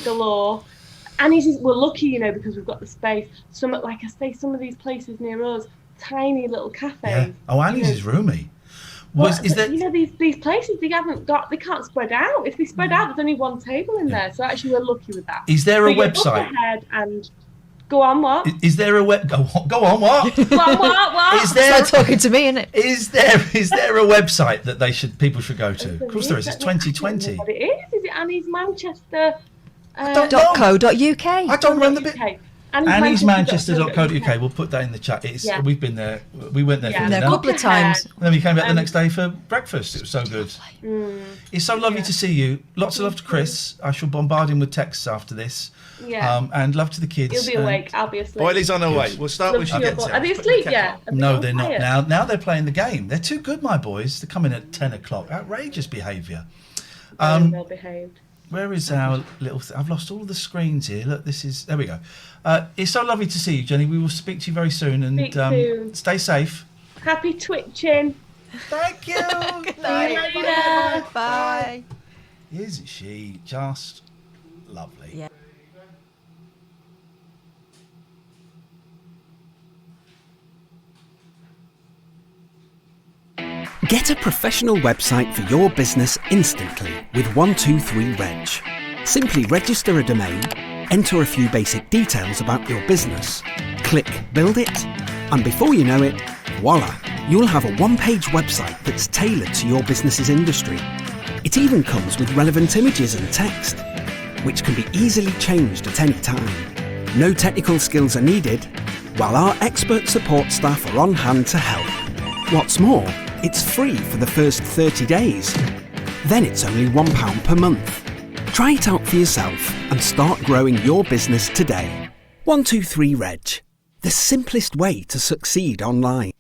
galore. And we're lucky, because we've got the space. Some of these places near us, tiny little cafes. Yeah. Oh, Annie's is roomy. Is there? These places they can't spread out. If they spread out, there's only one table in there. So actually, we're lucky with that. Is there a So you look website? ahead and go on. What? Is there a web? Go on. What? What? Is there? Start talking to me, innit? Is there a website that people should go to? Of course there is. It's 2020. What it is? Is it Annie's Manchester? .co.uk. I don't remember the bit. UK. AnniesManchester.co.uk. We'll put that in the chat. We've been there. We went there for Yeah. There dinner. a couple of times. Then we came back the next day for breakfast. It was so good. It's so lovely to see you. Lots of love to Chris. I shall bombard him with texts after this. Yeah. And love to the kids. He'll be awake. I'll be asleep. Boyley's on her way. We'll start with. Are they asleep yet? No, they're not now. Now they're playing the game. They're too good, my boys. They're coming at 10 o'clock. Outrageous behaviour. Well behaved. Where is our little... I've lost all the screens here. Look, there we go. It's so lovely to see you, Jenny. We will speak to you very soon. And Speak soon. Stay safe. Happy twitching. Thank you. Good See you later. Bye. Isn't she just lovely? Yeah. Get a professional website for your business instantly with 123reg. Simply register a domain, enter a few basic details about your business, click Build It, and before you know it, voila, you'll have a one-page website that's tailored to your business's industry. It even comes with relevant images and text, which can be easily changed at any time. No technical skills are needed, while our expert support staff are on hand to help. What's more, it's free for the first 30 days. Then it's only £1 per month. Try it out for yourself and start growing your business today. 123reg, the simplest way to succeed online.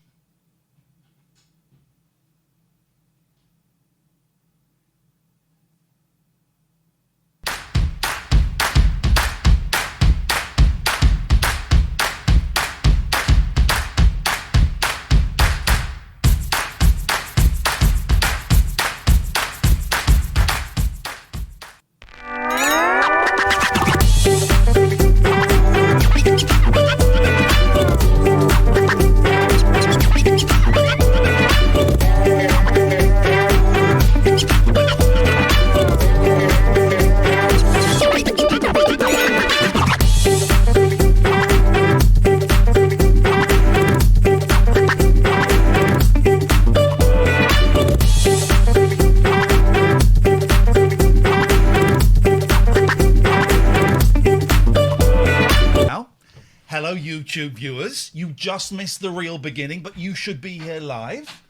YouTube viewers. You just missed the real beginning, but you should be here live.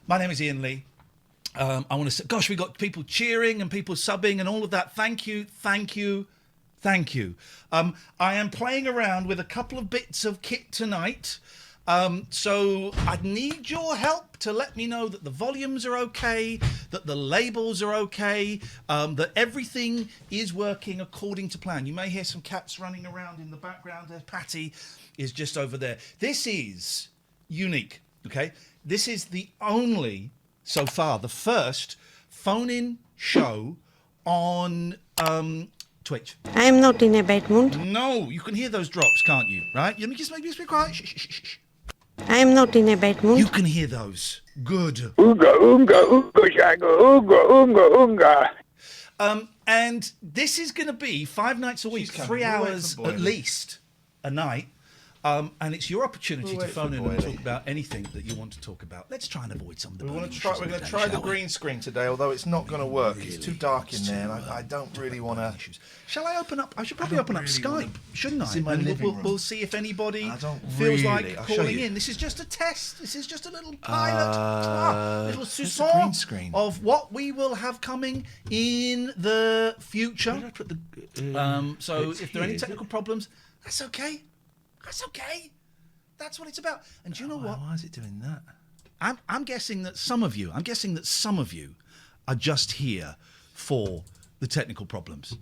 My name is Iain Lee. I want to say, gosh, we got people cheering and people subbing and all of that. Thank you. I am playing around with a couple of bits of kit tonight. So I need your help to let me know that the volumes are okay, that the labels are okay, that everything is working according to plan. You may hear some cats running around in the background. Patty is just over there. This is unique, okay? This is the only, so far, the first phone-in show on Twitch. I'm not in a bad mood. No, you can hear those drops, can't you? Right? Let me just be quiet. Shh. I'm not in a bad mood. You can hear those. Good. Oonga, shaga, oonga. And this is going to be 5 nights a week, 3 hours at least a night. And it's your opportunity to phone in and talk about anything that you want to talk about. Let's try and avoid some of the. We're going to try the green screen today, although it's not going to work. It's too dark in there, and I don't really want to. Shall I open up? I should probably open up Skype, shouldn't I? It's in my living room. We'll see if anybody really. feels like calling in. This is just a test. This is just a little pilot, little soupçon of what we will have coming in the future. Where did I put the, so if there are any technical problems, that's okay. That's okay. That's what it's about. And do you know what? Why is it doing that? I'm guessing that some of you are just here for the technical problems.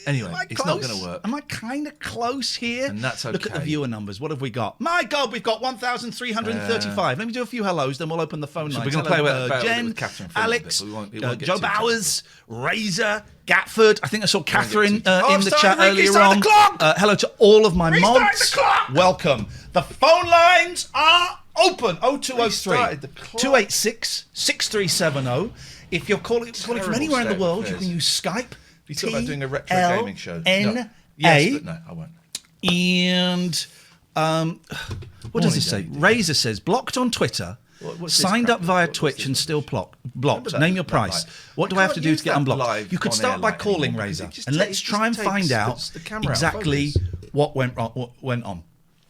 Anyway, it's not going to work. Am I kind of close here? And that's okay. Look at the viewer numbers. What have we got? My God, we've got 1,335. Let me do a few hellos, then we'll open the phone lines. We're going to play with Jen, Catherine Alex, it won't get Joe too Bowers, Razor, Gatford. I think I saw Catherine in the chat Ricky, earlier start on. the clock! Hello to all of my Restart mods. the clock! Welcome. The phone lines are open. 0203 Restarted the clock. 286 6370. If you're calling from anywhere in the world, you can use Skype. You thought about doing a retro gaming show? N-A. Yes, but no, I won't. And what does it say? Razor says blocked on Twitter, signed up via Twitch and still blocked. Name your price. What do I have to do to get unblocked? You could start by calling Razor, and let's try and find out exactly what went on.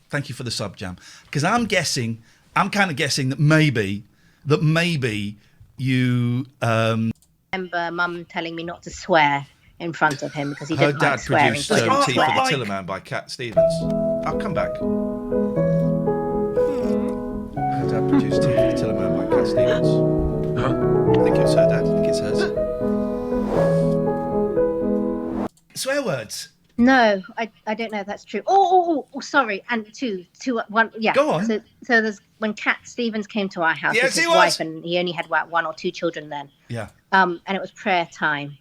Thank you for the sub, Jam. Because I'm kind of guessing that maybe you. Remember Mum telling me not to swear in front of him because he didn't like Her dad swearing. produced so he didn't Tea for swear. the Tillerman by Cat Stevens. I'll come back. Her dad produced Tea for the Tillerman by Cat Stevens. I think it was her dad. I think it's hers. Swear words. No, I don't know if that's true. Oh, sorry. And one. Yeah. Go on. So there's when Cat Stevens came to our house Yes, with his he was. wife, and he only had about 1 or 2 children then. Yeah. And it was prayer time,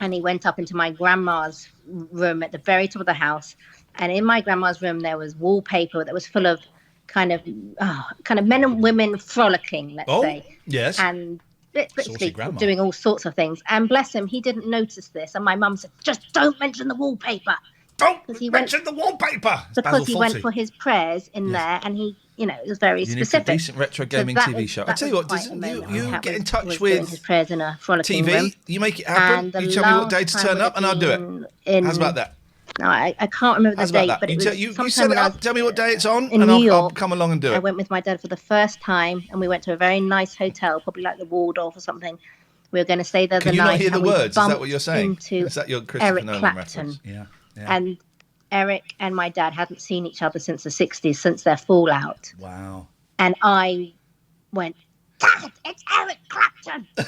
and he went up into my grandma's room at the very top of the house, and in my grandma's room there was wallpaper that was full of kind of men and women frolicking, let's say. Yes. And Saucy literally grandma. doing all sorts of things. And bless him, he didn't notice this. And my mum said, just don't mention the wallpaper. Don't he mention the wallpaper. It's Because Basil he Fawlty. went for his prayers in there, and he, it was very You need a specific. decent retro gaming that TV was- show. I that tell you was what, quite doesn't a you moment. Cat get in was touch doing with his prayers in a frolicking room. TV? You make it happen. And You tell me what day to last turn time up, and I'll do it. would have been How's about that? No, I can't remember the How's about date, that? but it was You sometime set it when I up. was Tell me what day it's on, in and New I'll York. come along and do I it. went with my dad for the first time, and we went to a very nice hotel, probably like the Waldorf or something. We were going to stay there Can the you night. not hear the and we words? Is that bumped what you're saying? into Is that your Christopher Eric Nolan Clapton. reference? Yeah. And Eric and my dad hadn't seen each other since the 60s, since their fallout. Wow. And I went, Dad, it's Eric Clapton. And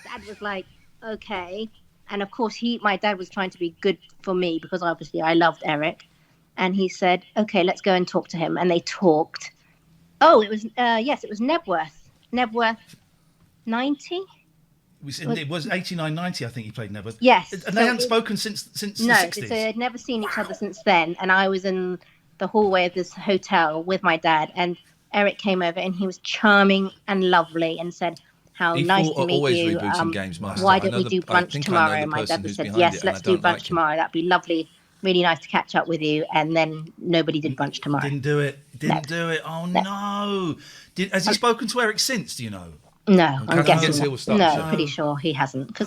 Dad was like, okay. And of course, my dad was trying to be good for me because obviously I loved Eric. And he said, okay, let's go and talk to him. And they talked. Oh, it was, yes, it was Nebworth. Nebworth 90? It was 89, 90, I think he played Nebworth. Yes. And they hadn't spoken since the 60s. So they'd never seen each other since then. And I was in the hallway of this hotel with my dad. And Eric came over and he was charming and lovely and said, how nice to meet always you. rebooting Games Master. Why I don't know we the- do I brunch think I know tomorrow? the And my person dad who's said, behind yes, it, and I let's do don't like brunch him. tomorrow. That'd be lovely. Really nice to catch up with you. And then nobody did brunch tomorrow. Didn't do it. Oh, no. Has he spoken to Eric since, do you know? No, I'm Catherine guessing. gets ill, No, starts. pretty sure he hasn't.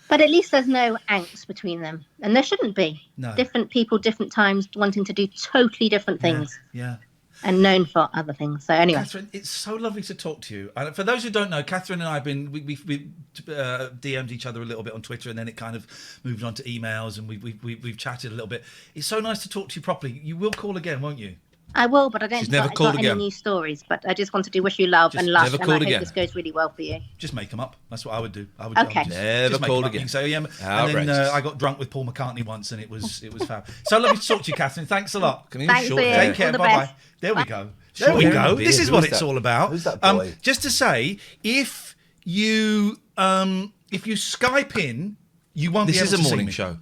But But at least there's no angst between them. And there shouldn't be. No. Different people, different times, wanting to do totally different things. Yeah. And known for other things. So anyway. Catherine, it's so lovely to talk to you. And for those who don't know, Catherine and I have been, we've DM'd each other a little bit on Twitter, and then it kind of moved on to emails, and we've chatted a little bit. It's so nice to talk to you properly. You will call again, won't you? I will, but I don't She's think never I've called got again. any new stories. But I just wanted to wish you love Just and luck, never and I called hope again. this goes really well for you. Just make them up. That's what I would do. I would Okay. Never make called them up. again. You can say, and then Outrageous. I got drunk with Paul McCartney once, and it was fab. So lovely to talk to you, Catherine. Thanks a lot. Come here, Thanks, short Ian. hair. Take care. All the Bye bye. best. There we Bye. go. Short There we hair go. and This beard. is Who what is it's that? all about. Who's that boy? Just to say, if you Skype in, you won't This be able is to a morning see me.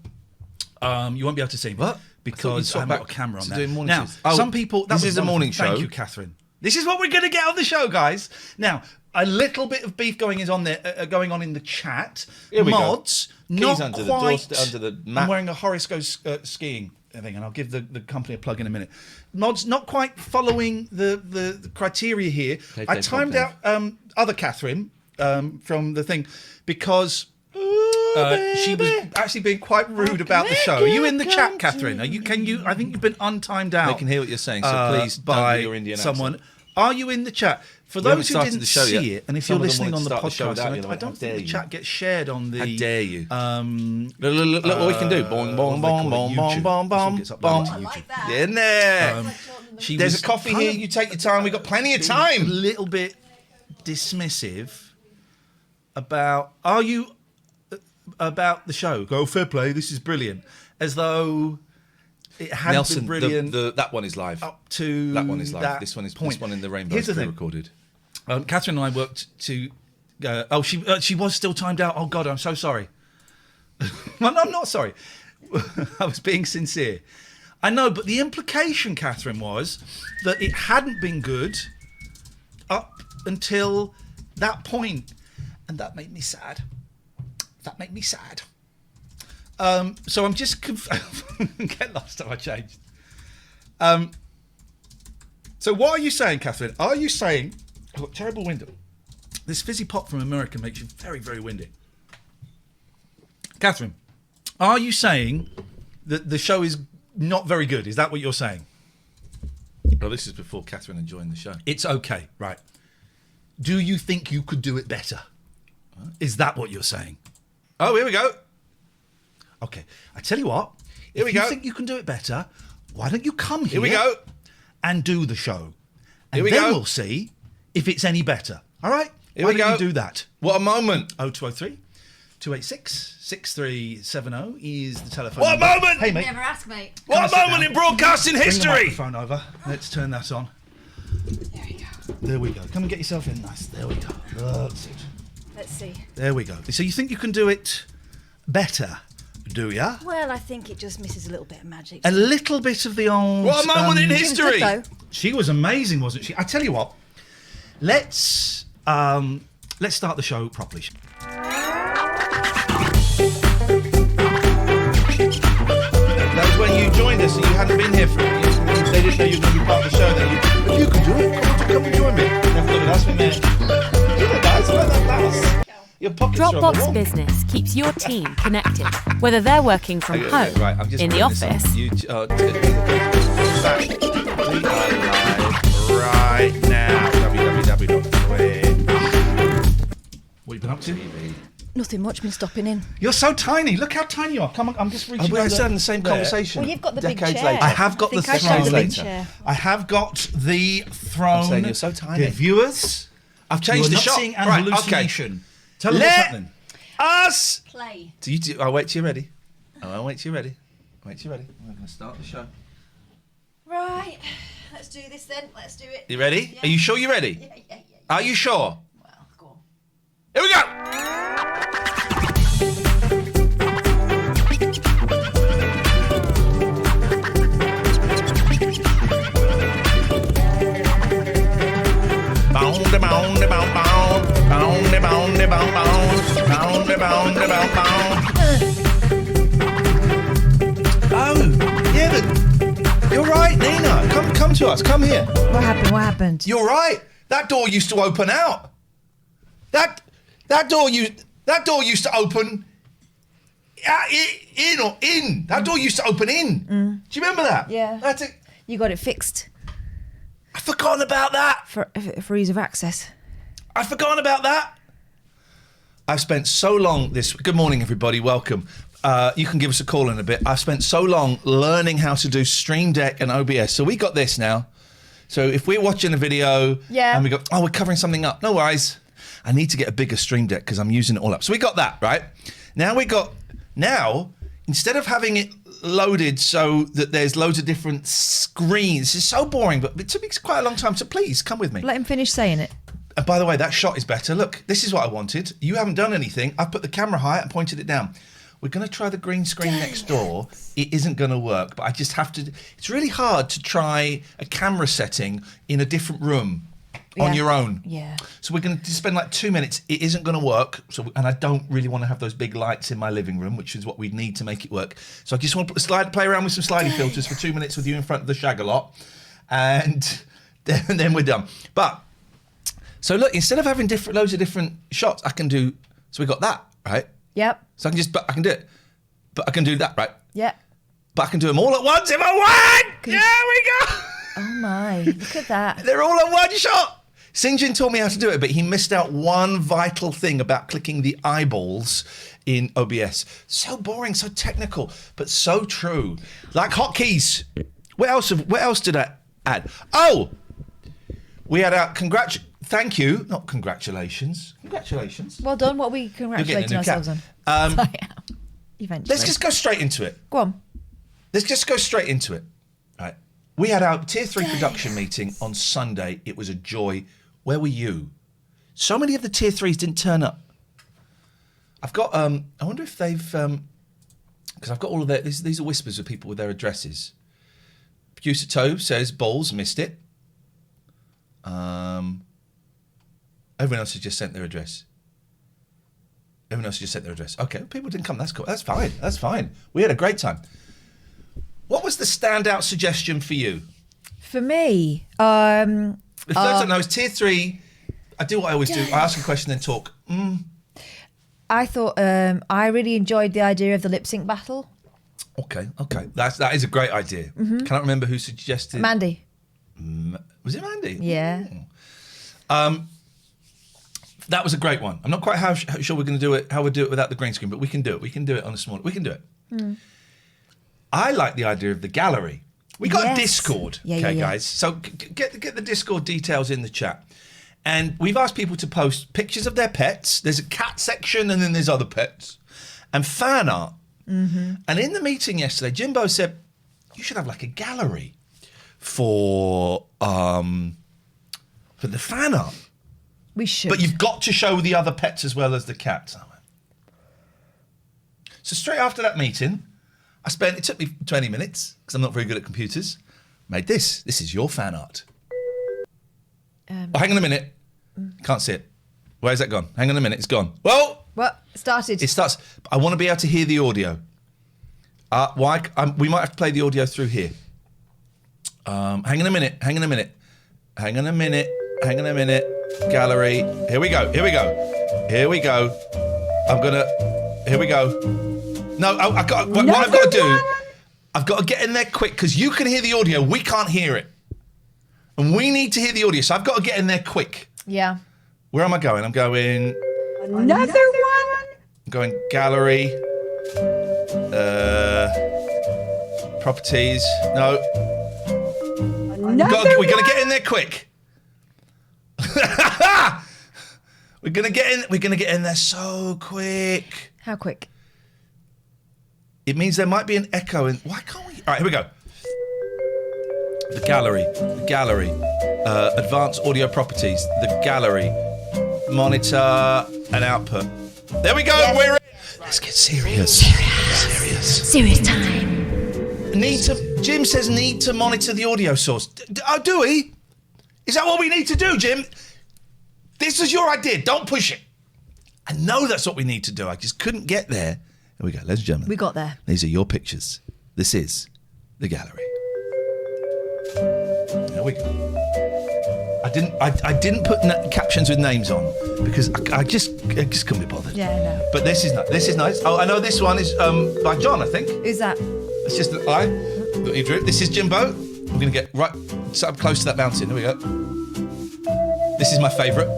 show. You won't be able to see me. What? Because I haven't got a camera on to there. doing morning Now, shows. Oh, some people... this is a morning wonderful. show. Thank you, Catherine. This is what we're going to get on the show, guys. Now, a little bit of beef going on in the chat. Here we go. Mods, Keys not under the quite... doorstep, under the mat. I'm wearing a Horace Goes skiing thing, and I'll give the company a plug in a minute. Mods, not quite following the criteria here. Play, I timed play. out other Catherine from the thing because... she was actually being quite rude about the show. Are you in the chat, Catherine? Can you? I think you've been untimed out. They can hear what you're saying, so please don't by do your Indian someone. accent. Are you in the chat? For We haven't those who started didn't the show see yet. it, and if Some you're of them listening on wanted the to start the show podcast, without you, and they I went, don't "How think dare the you." chat gets shared on the. How dare you? Look Look what we can do. Boom, boom, boom, boom, boom, boom, boom, boom. Get in there. There's a coffee here. You take your time. We've got plenty of A time. little bit dismissive about the show. Go fair play. This is brilliant. As though it had Nelson, been brilliant. that one is live. Up to That one is live. that This one is point. this one in the rainbow Here's is the thing. pre-recorded. Catherine and I worked to. She was still timed out. Oh God, I'm so sorry. Well, no, I'm not sorry. I was being sincere. I know, but the implication, Catherine, was that it hadn't been good up until that point, and that made me sad. So I'm just get lost if I changed. So what are you saying, Catherine? Are you saying I've got terrible window? This fizzy pop from America makes you very, very windy. Catherine, are you saying that the show is not very good? Is that what you're saying? Well, this is before Catherine had joined the show. It's okay, right. Do you think you could do it better? Is that what you're saying? Oh, here we go. Okay, I tell you what. Here if we you go. think you can do it better, why don't you come here? Here we go. And do the show, and Here we then go. we'll see if it's any better. All right? Here why we don't go. you do that? What a moment. 0203 286 6370 is the telephone. What a number. moment! Hey, mate. Never ask, mate. What Come a and sit moment down. in broadcasting Bring the history. microphone over. Let's turn that on. There we go. There we go. Come and get yourself in. Nice. There we go. That's it. Let's see. There we go. So you think you can do it better, do ya? Well, I think it just misses a little bit of magic. A little bit of the old... What a moment in She was history. good, though. She was amazing, wasn't she? I tell you what. Let's start the show properly. That was when you joined us and you hadn't been here for they didn't know you were going to be part of the show. Then you can do it. Come and join me. That's me, man. Yeah, guys, I like that bass. Your pockets are on the Dropbox wall. Business keeps your team connected, whether they're working from Okay, home, right, I'm just in the putting this on. office, We are live right now. www.twitch.tv. What have you been up to? Nothing much, been stopping in. You're so tiny. Look how tiny you are. Come on, I'm just reaching We're over still having the same there. conversation. Well, you've got the big decades chair. later. I have got I think the I showed the throne. big chair. I have got the throne. I'm saying you're so tiny. The viewers, I've changed you are the not shot. seeing an Right, hallucination. Tell them Let- what's happening. Us. Play. I'll wait till you're ready. I'll wait till you're ready. Wait till you're ready. We're going to start the show. Right. Let's do this then. Let's do it. You ready? Yeah. Are you sure you're ready? Yeah. Are you sure? Well, go on. Here we go. Bound, bound, bound, bound, bound, bound, bound, bound, bound, bound, bound. Oh, yeah, but you're right, Nina. Come to us. Come here. What happened? You're right. That door used to open out. That door used to open In or in. That door used to open in. Do you remember that? Yeah. That's it. You got it fixed. I've forgotten about that. For ease of access. I've forgotten about that. I've spent so long Good morning, everybody. Welcome. You can give us a call in a bit. I've spent so long learning how to do Stream Deck and OBS. So we got this now. So if we're watching a video and we go, we're covering something up. No worries. I need to get a bigger Stream Deck because I'm using it all up. So we got that, right? Now, instead of having it loaded so that there's loads of different screens, it's so boring, but it took me quite a long time. So please, come with me. Let him finish saying it. And by the way, that shot is better. Look, this is what I wanted. You haven't done anything. I've put the camera high and pointed it down. We're going to try the green screen next door. It isn't going to work, but I just have to... It's really hard to try a camera setting in a different room on your own. Yeah. So we're going to spend like 2 minutes. It isn't going to work. And I don't really want to have those big lights in my living room, which is what we need to make it work. So I just want to play around with some sliding filters for 2 minutes with you in front of the shag-a-lot. And then we're done. But, so look, instead of having loads of different shots, I can do... So we got that, right? Yep. So I can do it. But I can do that, right? Yep. But I can do them all at once if I want! There we go! Oh my, look at that. They're all in one shot! Sinjin taught me how to do it, but he missed out one vital thing about clicking the eyeballs in OBS. So boring, so technical, but so true. Like hotkeys. What else did I add? Oh! We had our thank you, not congratulations. Congratulations. Well done. What are we congratulating ourselves on? Eventually. Let's just go straight into it. Go on. Let's just go straight into it. Right. We had our Tier 3 production meeting on Sunday. It was a joy. Where were you? So many of the Tier 3s didn't turn up. I've got, I wonder if they've, because I've got all of their, these are whispers of people with their addresses. Producer Tobe says, Balls, missed it. Everyone else has just sent their address. Okay, people didn't come. That's cool. That's fine. We had a great time. What was the standout suggestion for you? For me, the third time, no, it's Tier 3. I do what I always do. I ask a question, then talk. I thought I really enjoyed the idea of the lip sync battle. Okay. That is a great idea. Mm-hmm. Cannot remember who suggested. Mandy. Was it Mandy? Yeah. That was a great one. I'm not quite how sure we're going to do it, how we'll do it without the green screen, but we can do it. We can do it on a small... We can do it. I like the idea of the gallery. We got a Discord, guys? So get the Discord details in the chat. And we've asked people to post pictures of their pets. There's a cat section and then there's other pets. And fan art. Mm-hmm. And in the meeting yesterday, Jimbo said, you should have like a gallery for the fan art. We should. But you've got to show the other pets as well as the cats. So straight after that meeting, it took me 20 minutes, because I'm not very good at computers, made this. This is your fan art. Hang on a minute. Can't see it. Where's that gone? Hang on a minute, it's gone. Whoa! What? Started. It starts. I want to be able to hear the audio. We might have to play the audio through here. Hang on a minute. Gallery. Here we go. Here we go. No, what I've got to do, I've got to get in there quick, because you can hear the audio, we can't hear it. And we need to hear the audio, so I've got to get in there quick. Yeah. Where am I going? I'm going... Another one? I'm going gallery. Properties. No. We're going to get in there quick. We're gonna get in there so quick. How quick? It means there might be an echo. Why can't we? All right, here we go. The gallery. Advanced audio properties. The gallery. Monitor and output. There we go. Yes. We're in. Let's get serious. Serious time. Jim says need to monitor the audio source. Do we? Is that what we need to do, Jim? This is your idea. Don't push it. I know that's what we need to do. I just couldn't get there. Here we go, ladies and gentlemen. We got there. These are your pictures. This is the gallery. There we go. I I didn't put captions with names on because I just couldn't be bothered. Yeah, I know. But this is nice. Oh, I know this one is by John, I think. Who's that? It's just an eye that he drew. This is Jimbo. We're going to get right up close to that mountain. Here we go. This is my favourite.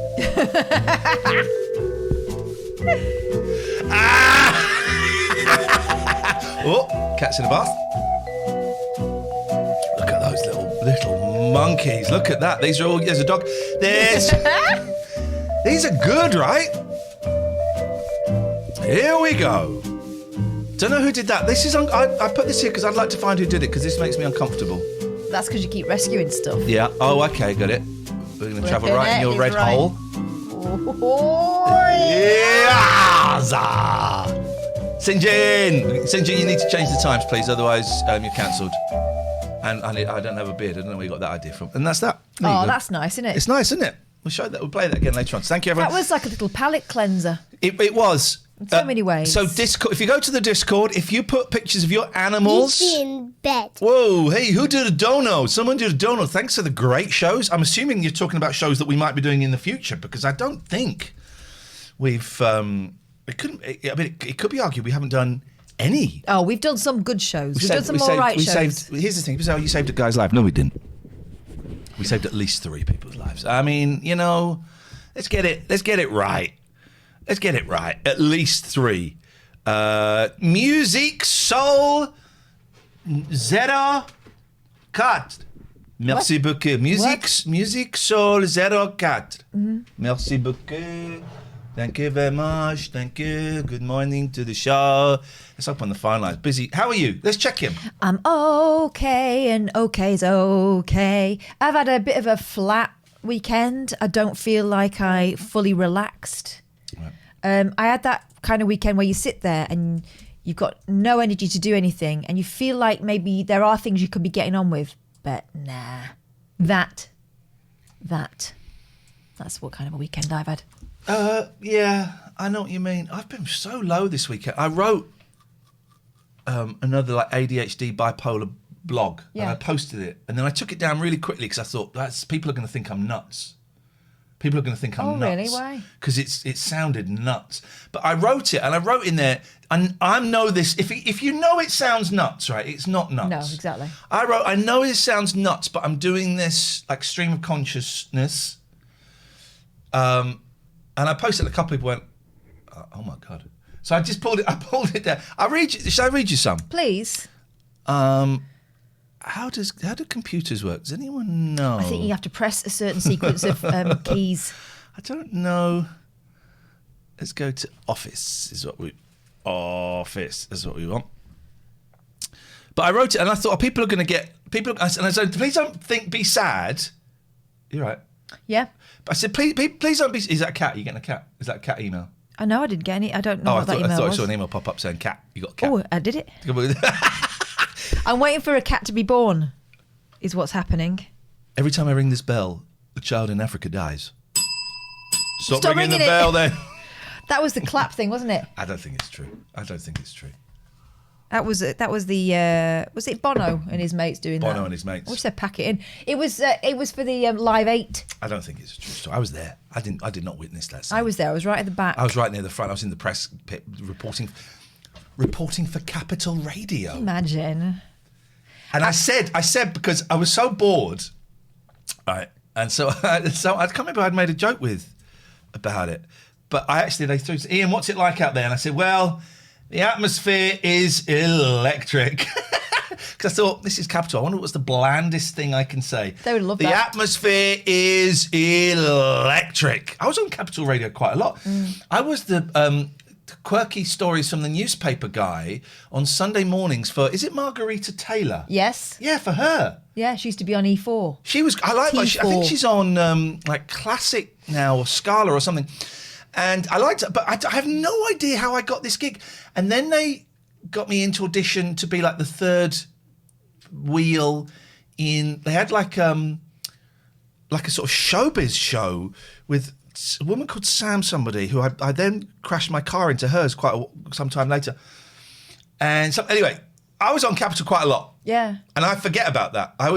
Oh, cat's in the bath. Look at those little monkeys. Look at that. These are all. There's a dog. These are good, right? Here we go. Don't know who did that. This is. I put this here because I'd like to find who did it because this makes me uncomfortable. That's because you keep rescuing stuff. Yeah. Oh, okay. Got it. We're going to travel right in your red hole. Yeah. Sinjin, you need to change the times, please. Otherwise, you're cancelled. And I don't have a beard. I don't know where you got that idea from. And that's that. Oh, that's nice, isn't it? It's nice, isn't it? We'll show that. We'll play that again later on. Thank you, everyone. That was like a little palate cleanser. It was. In so many ways. So Discord. If you go to the Discord, if you put pictures of your animals. In bed. Whoa! Hey, who did a dono? Someone did a dono. Thanks for the great shows. I'm assuming you're talking about shows that we might be doing in the future because I don't think we've. It couldn't. I mean, it could be argued we haven't done any. Oh, we've done some good shows. We've done some all right shows. Here's the thing. People say, you saved a guy's life. No, we didn't. We saved at least 3 people's lives. I mean, let's get it right. Let's get it right. At least 3. Musique Soul 04. Merci beaucoup. Musique Soul 04. Mm-hmm. Merci beaucoup. Thank you very much. Thank you. Good morning to the show. Let's open the phone lines. Busy. How are you? Let's check him. I'm okay, and okay's okay. I've had a bit of a flat weekend. I don't feel like I fully relaxed. Right. I had that kind of weekend where you sit there and you've got no energy to do anything, and you feel like maybe there are things you could be getting on with, but nah. That's what kind of a weekend I've had. Yeah, I know what you mean. I've been so low this weekend. I wrote another like ADHD bipolar blog, and I posted it, and then I took it down really quickly because I thought people are going to think I'm nuts. People are going to think I'm nuts. Oh, really? Why? Because it sounded nuts. But I wrote it, and I wrote in there, and I know this. If you know it sounds nuts, right? It's not nuts. No, exactly. I know it sounds nuts, but I'm doing this like stream of consciousness. And I posted it. A couple people went, "Oh my god!" So I just pulled it. I pulled it down. Shall I read you some? Please. How do computers work? Does anyone know? I think you have to press a certain sequence of keys. I don't know. Let's go to Office. Office is what we want. But I wrote it, and I thought people are going to get people. And I said, please don't be sad. You're right. Yeah. But I said, please don't be. Is that a cat? Are you getting a cat? Is that a cat email? I know I didn't get any. I don't know what that email was. I thought I saw an email pop up saying cat. You got a cat. Oh, I did it. I'm waiting for a cat to be born, is what's happening. Every time I ring this bell, a child in Africa dies. Stop ringing the bell then. That was the clap thing, wasn't it? I don't think it's true. That was the was it Bono and his mates doing that? Bono and his mates. I wish they'd pack it in. It was for the Live 8. I don't think it's a true story. I was there. I did not witness that scene. I was there. I was right at the back. I was right near the front. I was in the press pit reporting for Capital Radio. Imagine. And I said because I was so bored, right? And so I can't remember who I'd made a joke with about it, but they threw Ian, what's it like out there? And I said, well, the atmosphere is electric. Because I thought, this is Capital. I wonder what's the blandest thing I can say. They would love that. The atmosphere is electric. I was on Capital Radio quite a lot. I was the quirky stories from the newspaper guy on Sunday mornings for, is it Margarita Taylor? Yes. Yeah, for her. Yeah, she used to be on E4. She was, I think she's on like Classic now or Scala or something. And I liked it, but I have no idea how I got this gig. And then they got me into audition to be like the third wheel in, they had like a sort of showbiz show with a woman called Sam somebody who I then crashed my car into hers some time later. And so anyway, I was on Capital quite a lot. Yeah. And I forget about that. I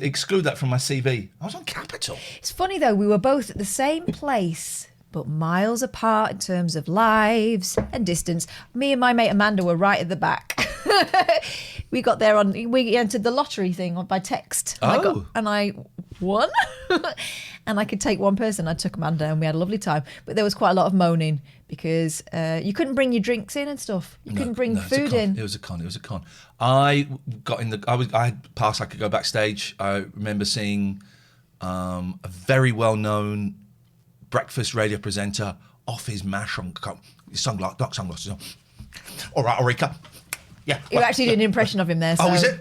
exclude that from my CV. I was on Capital. It's funny though, we were both at the same place, but miles apart in terms of lives and distance. Me and my mate Amanda were right at the back. We got there we entered the lottery thing by text. And I won. And I could take one person. I took Amanda and we had a lovely time. But there was quite a lot of moaning because you couldn't bring your drinks in and stuff. You couldn't bring food in. It was a con. I had passed, I could go backstage. I remember seeing a very well-known breakfast radio presenter off his mash on his sunglasses on. All right, Ulrika. Yeah. You actually did an impression of him there. So. Oh, is it?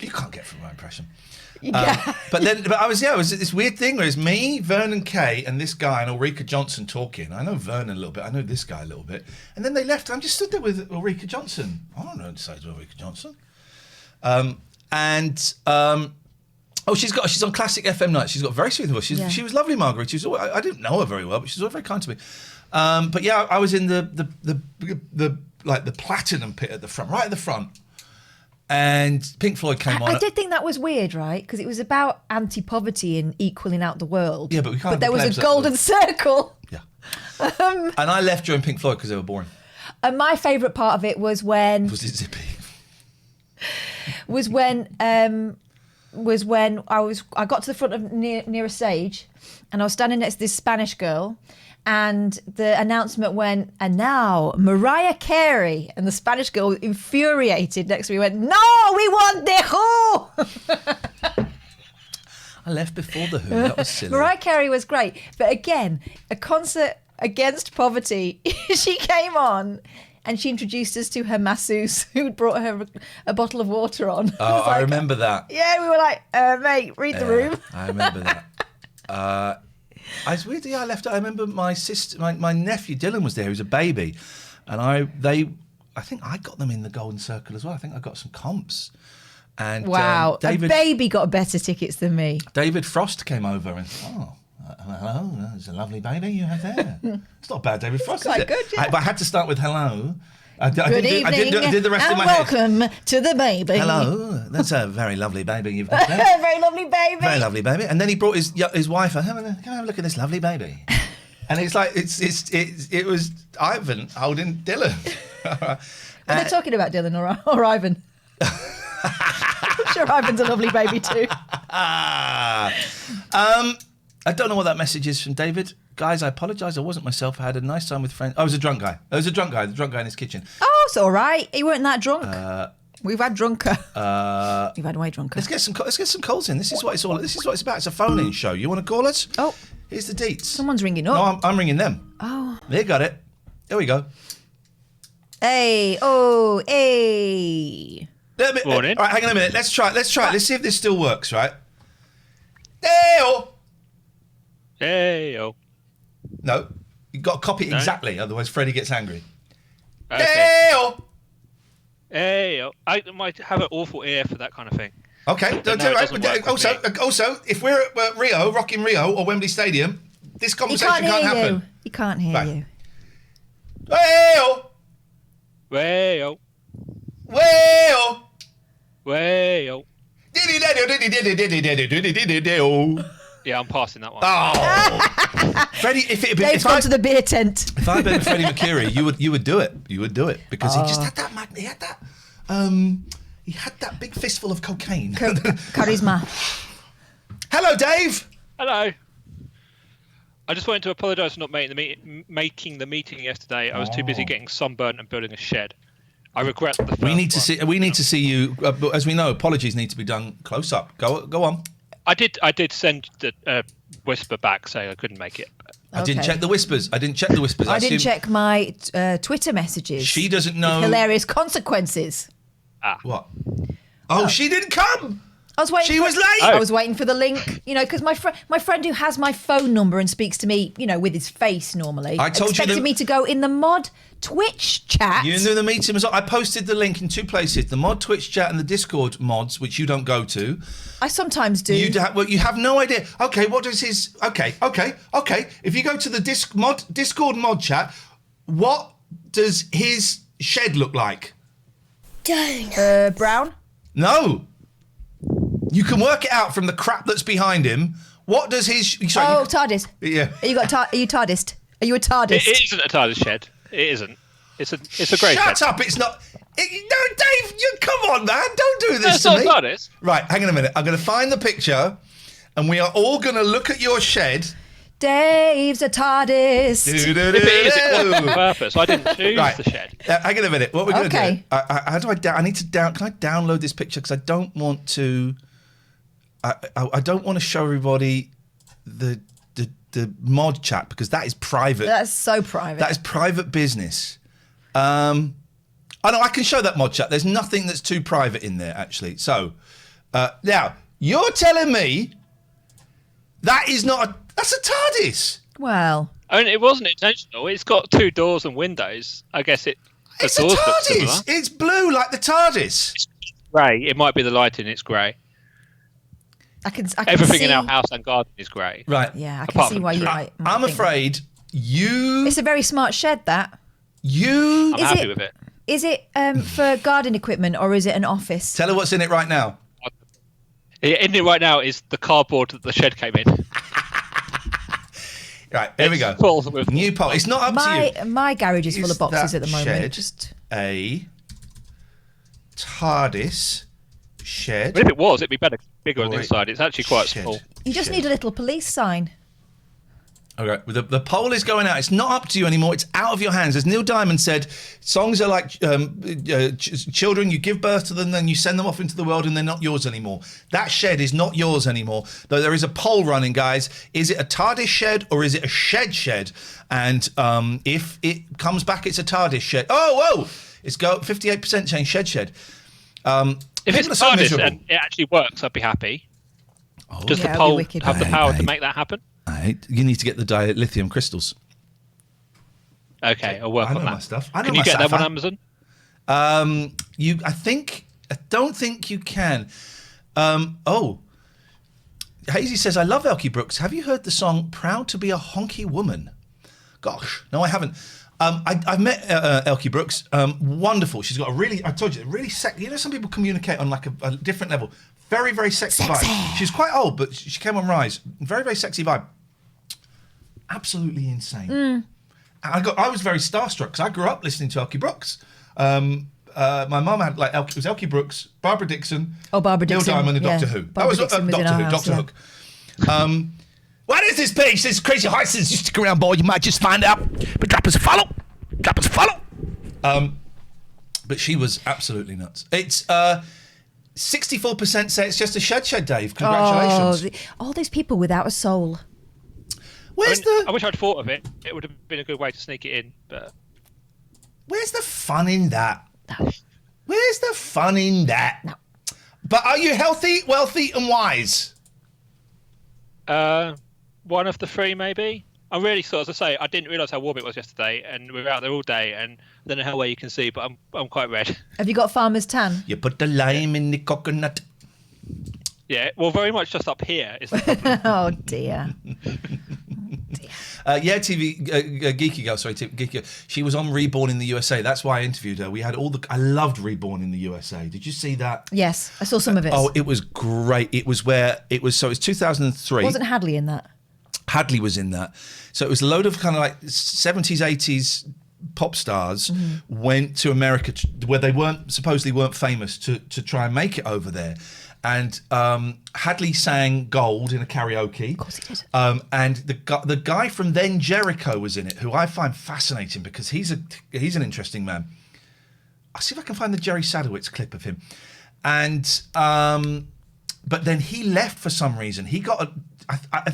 You can't get from my impression. Yeah. But it was this weird thing where it's me, Vernon Kay, and this guy and Ulrika Johnson talking. I know Vernon a little bit. I know this guy a little bit. And then they left. I'm just stood there with Ulrika Johnson. I don't know what to say to Ulrika Johnson. She's on Classic FM night. She's got a very soothing voice. She was lovely, Margaret. I didn't know her very well, but she was always very kind to me. But yeah, I was in the platinum pit at the front, right at the front. And Pink Floyd came on. I did think that was weird, right? Because it was about anti-poverty and equaling out the world. Yeah, but we can't. But there was a golden circle. Yeah. And I left during Pink Floyd because they were boring. And my favourite part of it was when. Was it Zippy? Was when I got to the front of near a stage, and I was standing next to this Spanish girl. And the announcement went, and now Mariah Carey. And the Spanish girl, infuriated next to me, went, no, we want The Who. I left before The Who. That was silly. Mariah Carey was great. But again, a concert against poverty. She came on and she introduced us to her masseuse who brought her a bottle of water on. Oh, I remember that. Yeah, we were like, mate, read the room. I remember that. I left. I remember my sister, my nephew Dylan was there. He was a baby, and I think I got them in the Golden Circle as well. I think I got some comps. And wow, a baby got better tickets than me. David Frost came over and hello, there's a lovely baby you have there. It's not bad, David Frost. Quite good, yeah. But I had to start with hello. Good evening, I did the rest and in my welcome head. to the baby. Hello, that's a very lovely baby you've got there. Very lovely baby. Very lovely baby. And then he brought his wife. Come and have a look at this lovely baby. And it's like it was Ivan holding Dylan. Are they talking about Dylan or Ivan? I'm sure Ivan's a lovely baby too. I don't know what that message is from David. Guys, I apologise. I wasn't myself. I had a nice time with friends. I was a drunk guy. The drunk guy in his kitchen. Oh, it's all right. You weren't that drunk. We've had drunker. You've had way drunker. Let's get some calls in. This is what it's about. It's a phone-in show. You want to call us? Oh, here's the deets. Someone's ringing up. No, I'm ringing them. Oh, they got it. There we go. Hey. Morning. All right, hang on a minute. Let's try it. Let's see if this still works. Right. Hey-o. No, you've got to copy it exactly, otherwise Freddie gets angry. Okay. Hey-o. I might have an awful ear for that kind of thing. Okay, right. Also, if we're at Rio, Rocking Rio, or Wembley Stadium, this conversation can't happen. He can't hear you. Hey-o. Way-o. Way-o. Way-o. Yeah, I'm passing that one. Oh, Freddie! Dave's gone to the beer tent. If I'd been Freddie Mercury, you would do it. You would do it because he just had that. He had that big fistful of cocaine. Charisma. Hello, Dave. Hello. I just wanted to apologise for not making the meeting yesterday. I was too busy getting sunburnt and building a shed. I regret the first We need to see you. As we know, apologies need to be done close up. Go on. I did send the whisper back saying I couldn't make it. I didn't check the whispers. I didn't check my Twitter messages. She doesn't know. Hilarious consequences. What? Oh, she didn't come. I was waiting. She was late. I was waiting for the link, because my friend who has my phone number and speaks to me, with his face normally. I told you expected me to go in the mod Twitch chat. You knew the meeting was. I posted the link in two places: the mod Twitch chat and the Discord mods, which you don't go to. I sometimes do. You have no idea. Okay, what does his? Okay. If you go to the Discord mod chat, what does his shed look like? Brown? No. You can work it out from the crap that's behind him. What does his... Sorry, TARDIS. Yeah. Are you TARDIS? Are you a TARDIS? It isn't a TARDIS shed. It isn't. It's a grey shed. Shut up! It's not... no, Dave, come on, man. Don't do this No, to it's me. not a TARDIS. Right, hang on a minute. I'm going to find the picture, and we are all going to look at your shed. Dave's a TARDIS. If it is, it was on purpose. I didn't choose the shed. Hang on a minute. What we're going to Okay. do... how do I need to down... Can I download this picture? Because I don't want to... I don't want to show everybody the mod chat, because that is private. That's so private. That is private business. I know I can show that mod chat. There's nothing that's too private in there, actually. So, now, you're telling me that is not that's a TARDIS. Well, I mean, it wasn't intentional. It's got 2 doors and windows. I guess it's a TARDIS. It's blue like the TARDIS. It's grey. It might be the lighting. It's grey. I can Everything see... in our house and garden is grey. Right. Yeah, I can see why you might I'm think afraid you... It's a very smart shed, that. You... I'm happy with it. Is it for garden equipment, or is it an office? Tell her what's in it right now. In it right now is the cardboard that the shed came in. Right, here we go. New poll. It's not up to you. My garage is full of boxes at the moment. Shed Just a TARDIS shed. But if it was, it'd be bigger on the inside. It's actually quite small. You just need a little police sign. Okay, the poll is going out. It's not up to you anymore. It's out of your hands. As Neil Diamond said, songs are like children. You give birth to them, then you send them off into the world, and they're not yours anymore. That shed is not yours anymore. Though there is a poll running, guys. Is it a TARDIS shed or is it a shed? And if it comes back, it's a TARDIS shed. Oh, whoa! It's 58% saying shed. If it's a TARDIS and it actually works, I'd be happy. Does the poll have the power to make that happen? You need to get the dilithium crystals. Okay, I'll work on that. My stuff. Can you get them on Amazon? I don't think you can. Hazy says, I love Elkie Brooks. Have you heard the song Proud to be a Honky Woman? Gosh, no, I haven't. I've met Elkie Brooks. Wonderful. She's got I told you, really sexy. You know, some people communicate on like a different level. Very, very sexy vibe. She's quite old, but she came on Rise. Very, very sexy vibe. Absolutely insane. I was very starstruck because I grew up listening to Elkie Brooks. My mum had it was Elkie Brooks, Barbara Dixon, Neil Diamond, and Doctor Who. That was Doctor Who. Doctor Hook. What is this page? This crazy hearts. You stick around, boy. You might just find out. But drop us a follow. But she was absolutely nuts. It's 64% say it's just a shed, Dave. Congratulations. All those people without a soul. I wish I'd thought of it. It would have been a good way to sneak it in, but where's the fun in that? Where's the fun in that? No. But are you healthy, wealthy, and wise? One of the 3, maybe. I'm really as I say, I didn't realise how warm it was yesterday, and we were out there all day, and I don't know how well you can see, but I'm quite red. Have you got farmer's tan? You put the lime in the coconut. Yeah, well, very much just up here is the problem. Oh dear. TV Geeky Girl, sorry, Geeky Girl. She was on Reborn in the USA. That's why I interviewed her. We had I loved Reborn in the USA. Did you see that? Yes, I saw some of it. Oh, it was great. It was 2003. Wasn't Hadley in that? Hadley was in that. So it was a load of kind of like 70s, 80s pop stars went to America where they supposedly weren't famous to try and make it over there. And Hadley sang Gold in a karaoke. Of course he did. And the guy from Then Jericho was in it, who I find fascinating because he's an interesting man. I'll see if I can find the Jerry Sadowitz clip of him. And but then he left for some reason. He got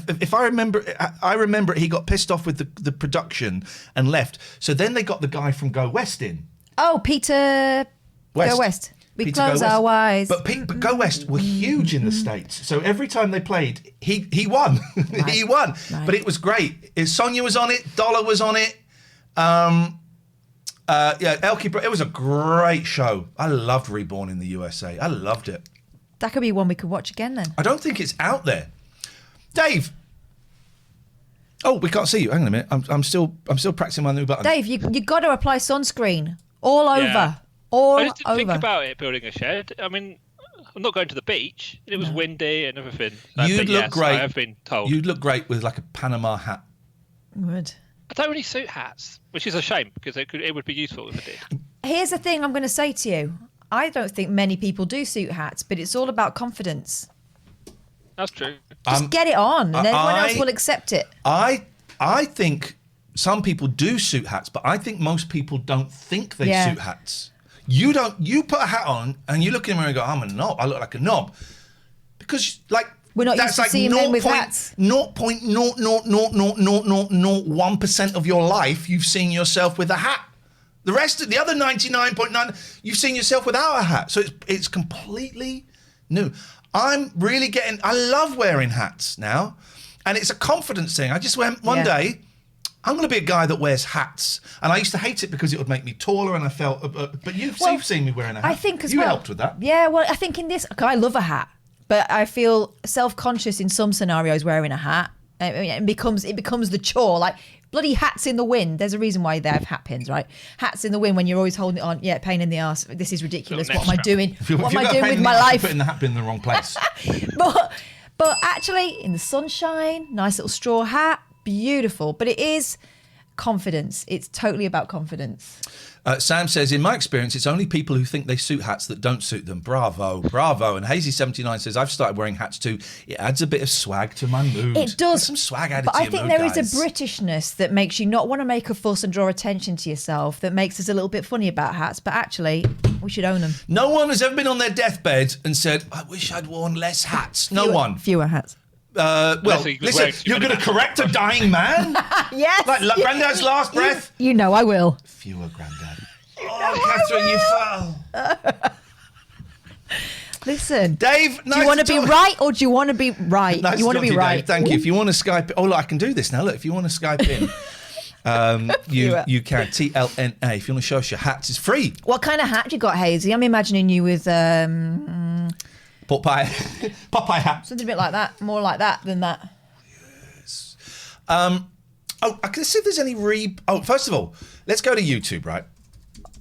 if I remember, he got pissed off with the production and left. So then they got the guy from Go West in. Oh, Peter Go West. We close our eyes. But Go West were huge in the States. So every time they played, he won. Right. He won. Right. But it was great. Sonia was on it. Dollar was on it. Elkie, it was a great show. I loved Reborn in the USA. I loved it. That could be one we could watch again then. I don't think it's out there. Dave. Oh, we can't see you. Hang on a minute. I'm still practicing my new button. Dave, you got to apply sunscreen. All over. Yeah. All I just didn't over. think about it building a shed. I mean, I'm not going to the beach. It was windy and everything. You'd But look yes, great. I have been told. You'd look great with like a Panama hat. Would. I don't really suit hats, which is a shame because it would be useful if I did. Here's the thing I'm going to say to you. I don't think many people do suit hats, but it's all about confidence. That's true. Just get it on, and everyone else will accept it. I think some people do suit hats, but I think most people don't think they suit hats. You don't. You put a hat on, and you look in the mirror and go, "I'm a knob. I look like a knob," because like we're not used to seeing men with hats. 0.0000001% of your life, you've seen yourself with a hat. The rest of the other 99.9, you've seen yourself without a hat. So it's completely new. I'm really getting. I love wearing hats now, and it's a confidence thing. I just went one day. I'm going to be a guy that wears hats, and I used to hate it because it would make me taller, and I felt. But you've seen me wearing a hat. I think as you well. helped with that. Yeah, well, I think in this, I love a hat, but I feel self-conscious in some scenarios wearing a hat. It becomes the chore, like bloody hats in the wind. There's a reason why they have hat pins, right? Hats in the wind when you're always holding it on. Yeah, pain in the arse. This is ridiculous. What am I doing? What am I doing with my life? Putting the hat pin in the wrong place. But actually, in the sunshine, nice little straw hat, beautiful. But it is confidence. It's totally about confidence. Sam says, in my experience, it's only people who think they suit hats that don't suit them. Bravo, bravo. And Hazy79 says, I've started wearing hats too. It adds a bit of swag to my mood. It does. There's some swag added but to I your think mood, there is guys. a Britishness that makes you not want to make a fuss and draw attention to yourself, that makes us a little bit funny about hats. But actually, we should own them. No one has ever been on their deathbed and said, I wish I'd worn less hats. No one. Fewer hats. Well, listen, you're going to correct a dying man? Yes. Like Granddad's last breath? You know I will. Fewer, Granddad. Oh, Catherine, you fell. Listen, Dave, do you want to be right or do you want to be right? Nice You want to be right. Dave. Thank you. If you want to Skype, look, I can do this now. Look, if you want to Skype in, you can. TLNA. If you want to show us your hats, it's free. What kind of hat you got, Hazy? I'm imagining you with Popeye hat. Something a bit like that, more like that than that. Yes. I can see if there's any first of all, let's go to YouTube, right?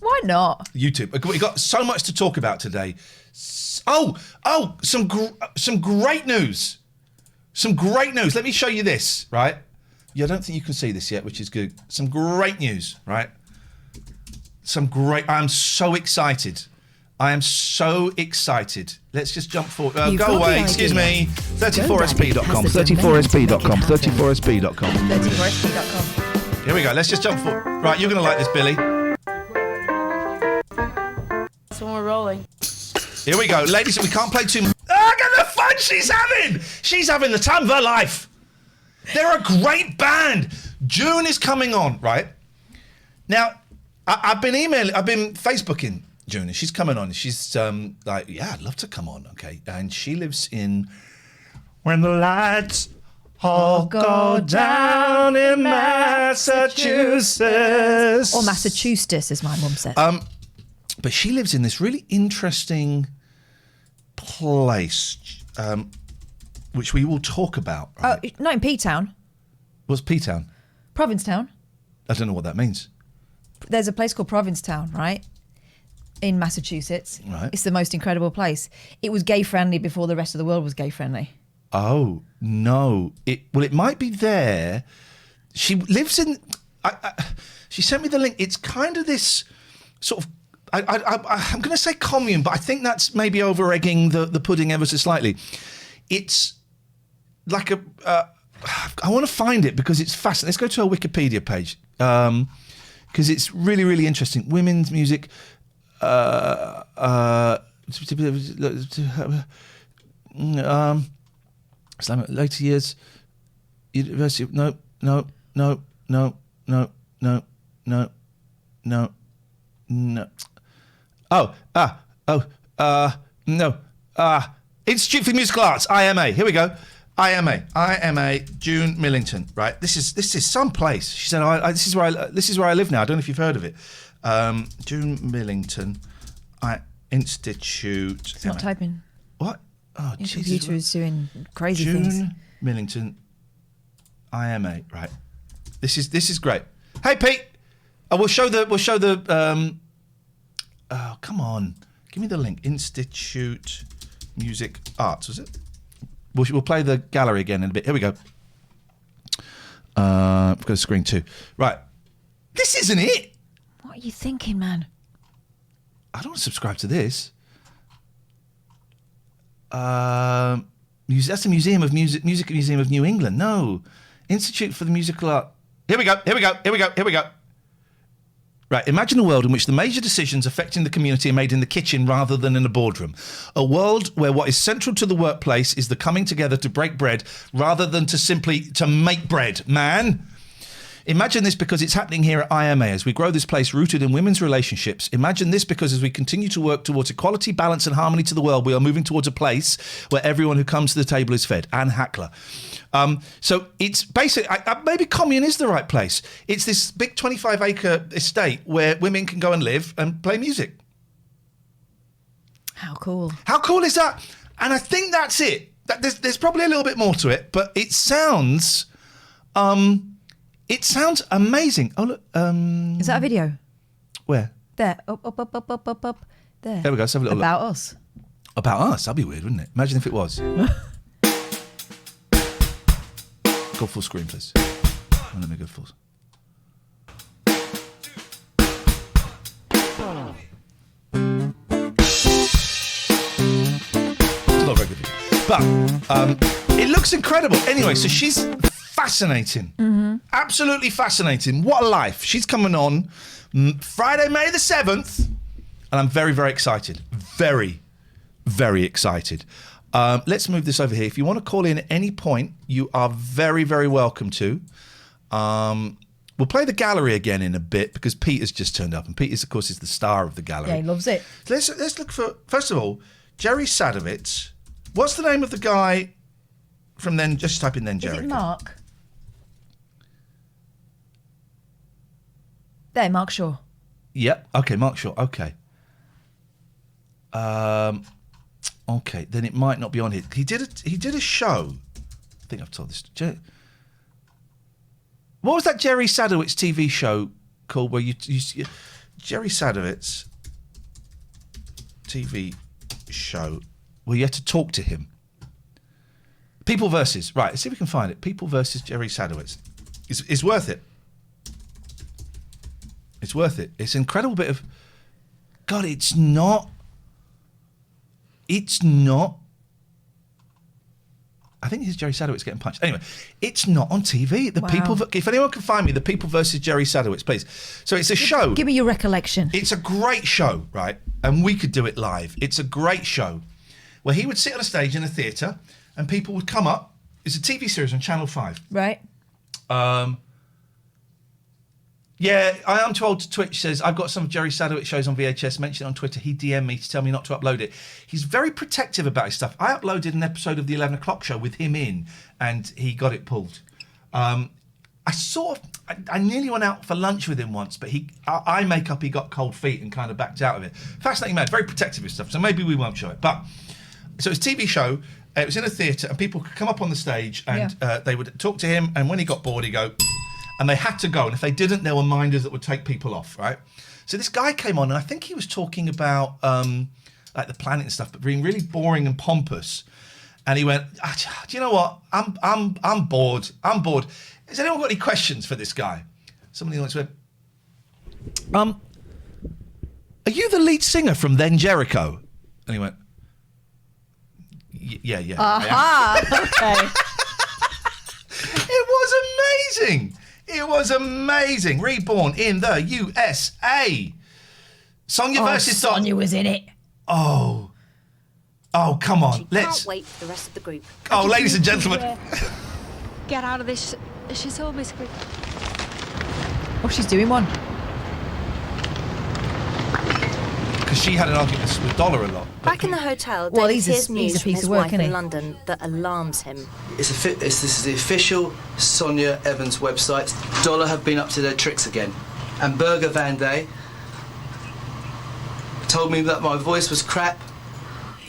Why not? YouTube. We've got so much to talk about today. Some great news. Some great news. Let me show you this, right? Yeah, I don't think you can see this yet, which is good. Some great news, right? I'm so excited. I am so excited. Let's just jump forward. Go away. Excuse me. 34sp.com. 34sp.com. 34sp.com. 34sp.com. Here we go. Let's just jump forward. Right, you're going to like this, Billy. That's when we're rolling. Here we go. Ladies, we can't play too much. Look at the fun she's having. She's having the time of her life. They're a great band. June is coming on, right? Now, I've been Facebooking June, and she's coming on. She's like, yeah, I'd love to come on, okay? And she lives in When the Lights All Go Down in Massachusetts. Or Massachusetts, as my mum said. But she lives in this really interesting place, which we will talk about. Right? Oh, not in P-Town. What's P-Town? Provincetown. I don't know what that means. There's a place called Provincetown, right? In Massachusetts. Right. It's the most incredible place. It was gay friendly before the rest of the world was gay friendly. Oh, no. It might be there. She lives in... she sent me the link. It's kind of this sort of... I'm going to say commune, but I think that's maybe over-egging the pudding ever so slightly. It's like a... I want to find it because it's fascinating. Let's go to our Wikipedia page because it's really, really interesting. Women's music... later years... University... No. No. Institute for Musical Arts, IMA. Here we go. IMA, June Millington. Right. This is some place. She said, this is where I live now. I don't know if you've heard of it. June Millington, Institute. It's not typing. What? Oh, Your Jesus. computer is doing crazy June things. Millington, IMA. Right. This is great. Hey, Pete. We'll show the Oh, come on. Give me the link. Institute Music Arts, was it? We'll play the gallery again in a bit. Here we go. I've got a screen too. Right. This isn't it. What are you thinking, man? I don't want to subscribe to this. That's the Museum of Music Museum of New England. No. Institute for the Musical Art. Here we go. Right, imagine a world in which the major decisions affecting the community are made in the kitchen rather than in a boardroom. A world where what is central to the workplace is the coming together to break bread rather than to make bread, man. Imagine this because it's happening here at IMA as we grow this place rooted in women's relationships. Imagine this because as we continue to work towards equality, balance and harmony to the world, we are moving towards a place where everyone who comes to the table is fed. Anne Hackler. So it's basically, maybe commune is the right place. It's this big 25-acre estate where women can go and live and play music. How cool. How cool is that? And I think that's it. There's probably a little bit more to it, but it sounds... It sounds amazing. Oh, look. Is that a video? Where? There. Up. There. There we go. Let's have a little About look. us. About us? That'd be weird, wouldn't it? Imagine if it was. Go full screen, please. Oh, let me go full. It's not very good. But it looks incredible. Anyway, so she's... fascinating. Mm-hmm. Absolutely fascinating. What a life. She's coming on Friday, May the 7th. And I'm very, very excited. Very, very excited. Let's move this over here. If you want to call in at any point, you are very, very welcome to. We'll play the gallery again in a bit because Peter's just turned up. And Peter's, of course, is the star of the gallery. Yeah, he loves it. Let's look for, first of all, Jerry Sadowitz. What's the name of the guy from then? Just type in then Jerry. Is it Mark? There, Mark Shaw. Yep. Okay, Mark Shaw. Okay. Okay, then it might not be on here. He did a show. I think I've told this. What was that Jerry Sadowitz TV show called? Where you Jerry Sadowitz TV show where you had to talk to him. People versus. Right. Let's see if we can find it. People versus Jerry Sadowitz. It's worth it. It's worth it. It's an incredible bit of... God, it's not... I think it's Jerry Sadowitz getting punched. Anyway, it's not on TV. The People... If anyone can find me, The People versus Jerry Sadowitz, please. So it's a show. Give me your recollection. It's a great show, right? And we could do it live. It's a great show where he would sit on a stage in a theatre and people would come up. It's a TV series on Channel 5. Right. Yeah, I am too old to Twitch says, I've got some of Jerry Sadowitz shows on VHS, mentioned on Twitter. He DM'd me to tell me not to upload it. He's very protective about his stuff. I uploaded an episode of the 11 o'clock show with him in, and he got it pulled. I nearly went out for lunch with him once, but I make up he got cold feet and kind of backed out of it. Fascinating man, very protective of stuff, so maybe we won't show it. But, so it's a TV show, it was in a theatre, and people could come up on the stage, and they would talk to him, and when he got bored, he'd go... And they had to go. And if they didn't, there were minders that would take people off, right? So this guy came on, and I think he was talking about like the planet and stuff, but being really boring and pompous. And he went, do you know what? I'm bored. I'm bored. Has anyone got any questions for this guy? Somebody went, are you the lead singer from Then Jericho? And he went, yeah. Okay. It was amazing. It was amazing. Reborn in the USA. Sonia versus... Sonia was in it. Oh, come on. Can't wait for the rest of the group. Oh, ladies and gentlemen. Get out of this. She's all basically... Oh, she's doing one. Because she had an argument with Dollar a lot. Back in the hotel, well, Dave hears news from his wife in he? London that alarms him. This is the official Sonia Evans website. Dollar have been up to their tricks again. And Burger Van Day told me that my voice was crap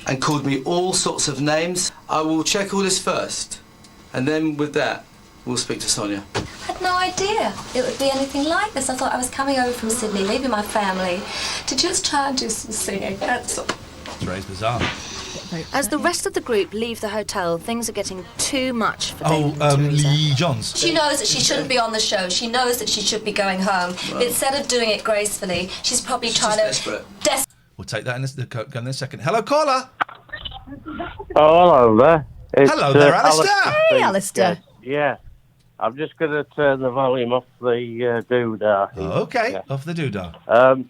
and called me all sorts of names. I will check all this first, and then with that, we'll speak to Sonia. No, I idea it would be anything like this. I thought I was coming over from Sydney, leaving my family, to just try and do some singing. That's all. It's very bizarre. As the rest of the group leave the hotel, things are getting too much for David and Teresa. Lee Johns. She knows that she shouldn't be on the show. She knows that she should be going home. Well, instead of doing it gracefully, she's probably trying to... We'll take that in a second. Hello, caller. Oh, hello there. Hello there, Alistair. Hey, Alistair. Yeah. I'm just going to turn the volume off the doodah. Okay, yeah. Off the doodah.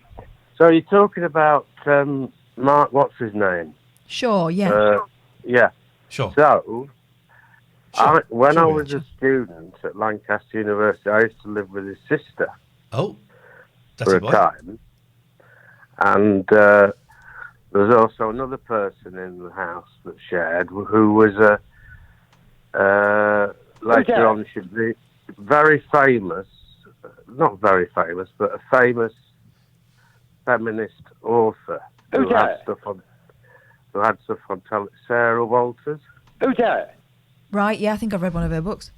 So you're talking about Mark, what's his name? Sure, yeah. Yeah. Sure. So, when I was a student at Lancaster University, I used to live with his sister. Oh, for a time. And there was also another person in the house that shared who was later on should be very famous, not very famous, but a famous feminist author who had stuff on Sarah Walters. Who's that? Right, yeah, I think I've read one of her books.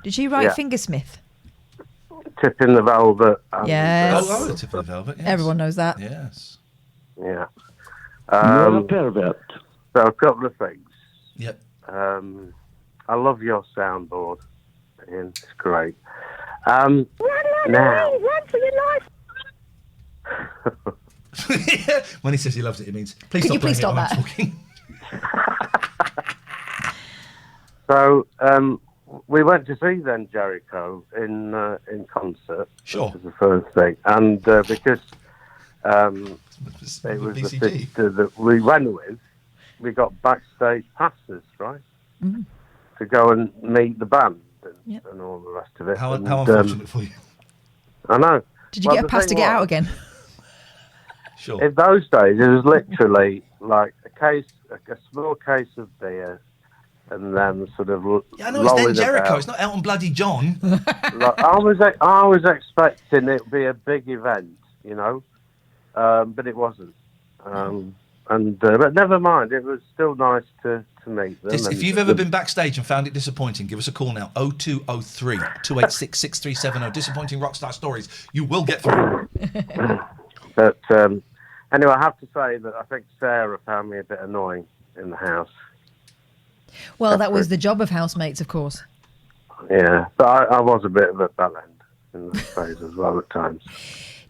Did she write Fingersmith? Tip in the Velvet. Yes. Tip in the Velvet, yes. Everyone knows that. Yes. Yeah. No, about. So a couple of things. Yep. I love your soundboard, Ian. It's great. Now. Run for your life. When he says he loves it, it means Could you please stop that? Talking. So we went to see then Jericho in concert. Sure. Which was the first thing, and because it was the sister that we went with, we got backstage passes, right, to go and meet the band and all the rest of it. How unfortunate for you. I know. Did you get a pass to get out again? Sure. In those days, it was literally like a small case of beer, and then sort of I know it's then Jericho. It's not Elton Bloody John. Like, I was expecting it to be a big event, you know, but it wasn't. But never mind. It was still nice to meet them. If you've ever been backstage and found it disappointing, give us a call now. 0203 286 6370. Disappointing rockstar stories. You will get through. But anyway, I have to say that I think Sarah found me a bit annoying in the house. Well, that was the job of housemates, of course. Yeah, but I was a bit of a bellend in the phase as well at times.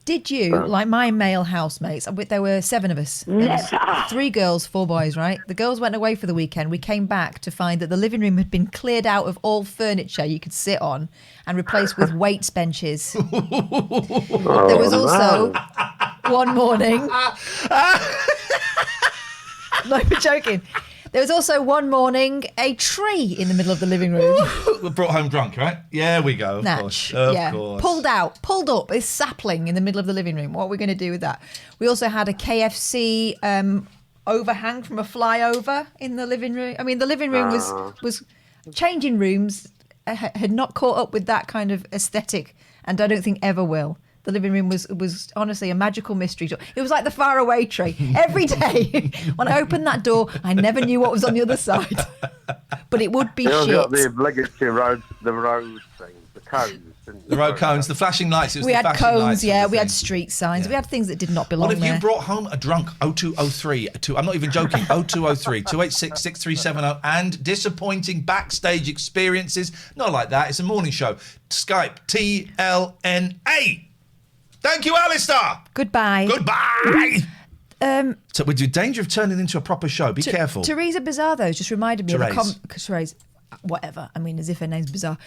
Did you, like my male housemates, there were 7 of us. There was 3 girls, 4 boys, right? The girls went away for the weekend. We came back to find that the living room had been cleared out of all furniture you could sit on and replaced with weights benches. There was also one morning... No, I'm joking. There was also one morning a tree in the middle of the living room. Brought home drunk, right? Yeah, we go. Of course. Of course. Pulled up this sapling in the middle of the living room. What are we going to do with that? We also had a KFC overhang from a flyover in the living room. I mean, the living room was changing rooms had not caught up with that kind of aesthetic, and I don't think ever will. The living room was honestly a magical mystery. It was like the faraway tree. Every day when I opened that door, I never knew what was on the other side. But it would be shit. Got the obligatory road thing, the cones. The road cones, the flashing lights. We had cones, we had street signs. We had things that did not belong there. What if you brought home a drunk 0203, I'm not even joking, 0203 286 6370, and disappointing backstage experiences? Not like that. It's a morning show. Skype TLNA. Thank you, Alistair. Goodbye. So we're in danger of turning into a proper show. Be careful. Teresa Bizarre, though, just reminded me of Therese, whatever. I mean, as if her name's Bizarre.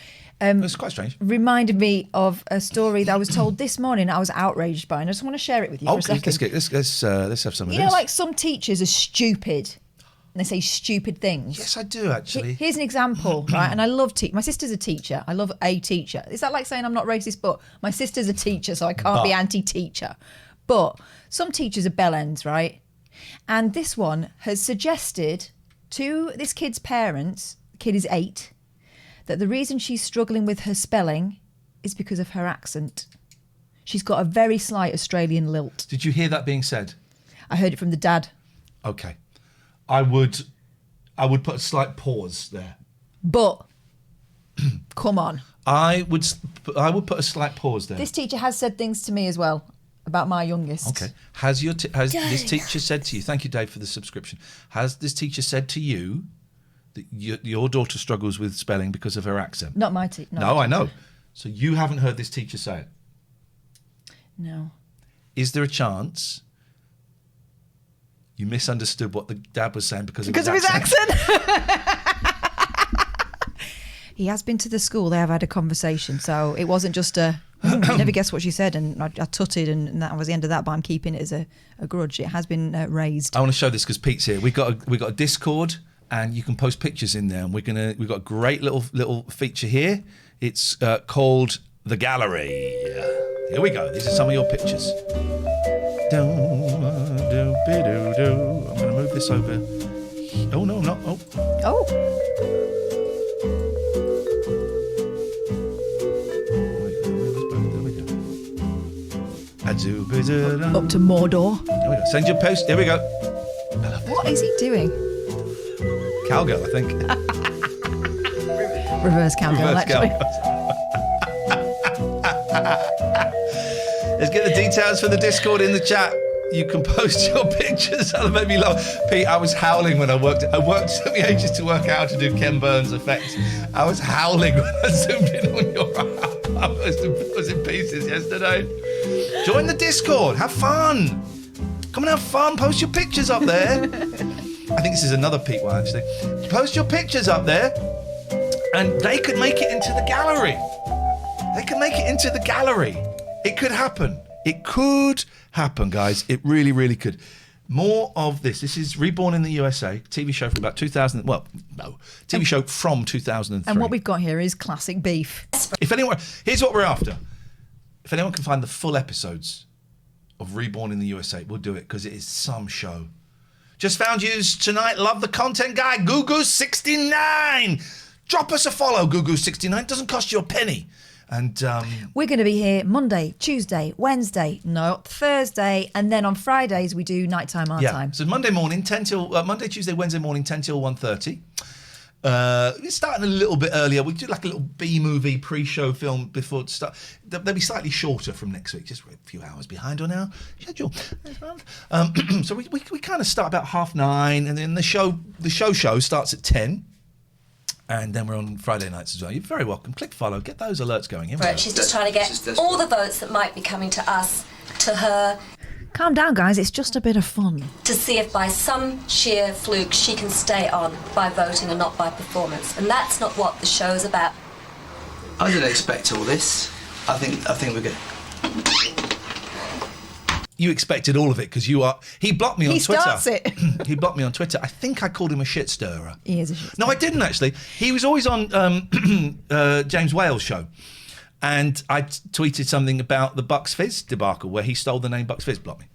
It's quite strange. Reminded me of a story that I was told this morning. I was outraged by, and I just want to share it with you for a second. Let's have some of this. You know, like some teachers are stupid. And they say stupid things. Yes, I do, actually. Here's an example, right? And I love my sister's a teacher. I love a teacher. Is that like saying I'm not racist? But my sister's a teacher, so I can't be anti-teacher. But some teachers are bellends, right? And this one has suggested to this kid's parents, the kid is 8, that the reason she's struggling with her spelling is because of her accent. She's got a very slight Australian lilt. Did you hear that being said? I heard it from the dad. Okay. I would put a slight pause there. But, come on. I would put a slight pause there. This teacher has said things to me as well about my youngest. Okay. Has this teacher said to you? Thank you, Dave, for the subscription. Has this teacher said to you that your daughter struggles with spelling because of her accent? Not my teacher. No, I know. So you haven't heard this teacher say it? No. Is there a chance you misunderstood what the dad was saying because of his accent? He has been to the school. They have had a conversation. So it wasn't just you never guess what she said. And I tutted and that was the end of that, but I'm keeping it as a grudge. It has been raised. I want to show this because Pete's here. We got a Discord and you can post pictures in there. And we've got a great little feature here. It's called The Gallery. Here we go. These are some of your pictures. I'm going to move this over. Oh, no, not. Oh. Up to Mordor. There we go. Send your post. Here we go. What is he doing? Cowgirl, I think. Reverse cowgirl, actually. Let's get the details for the Discord in the chat. You can post your pictures. That'll make me laugh. Pete, I was howling when I worked. It took me ages to work out how to do Ken Burns effects. I was howling when I zoomed in on your app. I was in pieces yesterday. Join the Discord. Have fun. Come and have fun. Post your pictures up there. I think this is another Pete one, actually. Post your pictures up there, and they could make it into the gallery. They could make it into the gallery. It could happen. It could happen, guys. It really, really could. More of this. This is Reborn in the USA, TV show from about 2000. Well, no, TV show from 2003. And what we've got here is classic beef. If anyone, here's what we're after. If anyone can find the full episodes of Reborn in the USA, we'll do it because it is some show. Just found yous tonight. Love the content guy, Gugu69. Drop us a follow, Gugu69. Doesn't cost you a penny. And we're going to be here Monday, Tuesday, Wednesday, Thursday, and then on Fridays we do nighttime our time. So Monday morning, 10 till Monday, Tuesday, Wednesday morning, 10 till 1:30. We're starting a little bit earlier. We do like a little B-movie pre-show film before it start. They'll be slightly shorter from next week, just a few hours behind on our schedule. So we kind of start about 9:30, and then the show starts at 10. And then we're on Friday nights as well. You're very welcome. Click follow. Get those alerts going. Right, she's just trying to get all the votes that might be coming to us, to her. Calm down, guys. It's just a bit of fun. To see if by some sheer fluke she can stay on by voting and not by performance. And that's not what the show's about. I didn't expect all this. I think we're good. You expected all of it because you are. He blocked me on Twitter. He starts it. He blocked me on Twitter. I think I called him a shit stirrer. He is a shit stirrer. No, I didn't actually. He was always on James Whale's show, and I tweeted something about the Bucks Fizz debacle where he stole the name Bucks Fizz. Block me,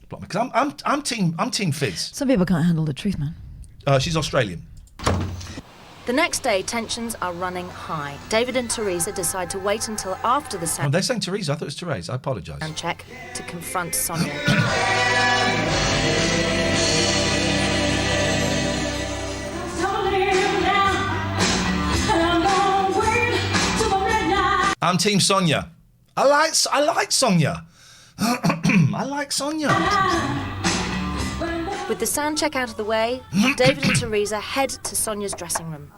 because I'm team Fizz. Some people can't handle the truth, man. She's Australian. The next day, tensions are running high. David and Teresa decide to wait until after the Oh, they're saying Teresa. I thought it was Therese. I apologise. sound check to confront Sonia. I'm Team Sonia. I like Sonia. I like Sonia. With the sound check out of the way, David and Teresa head to Sonia's dressing room.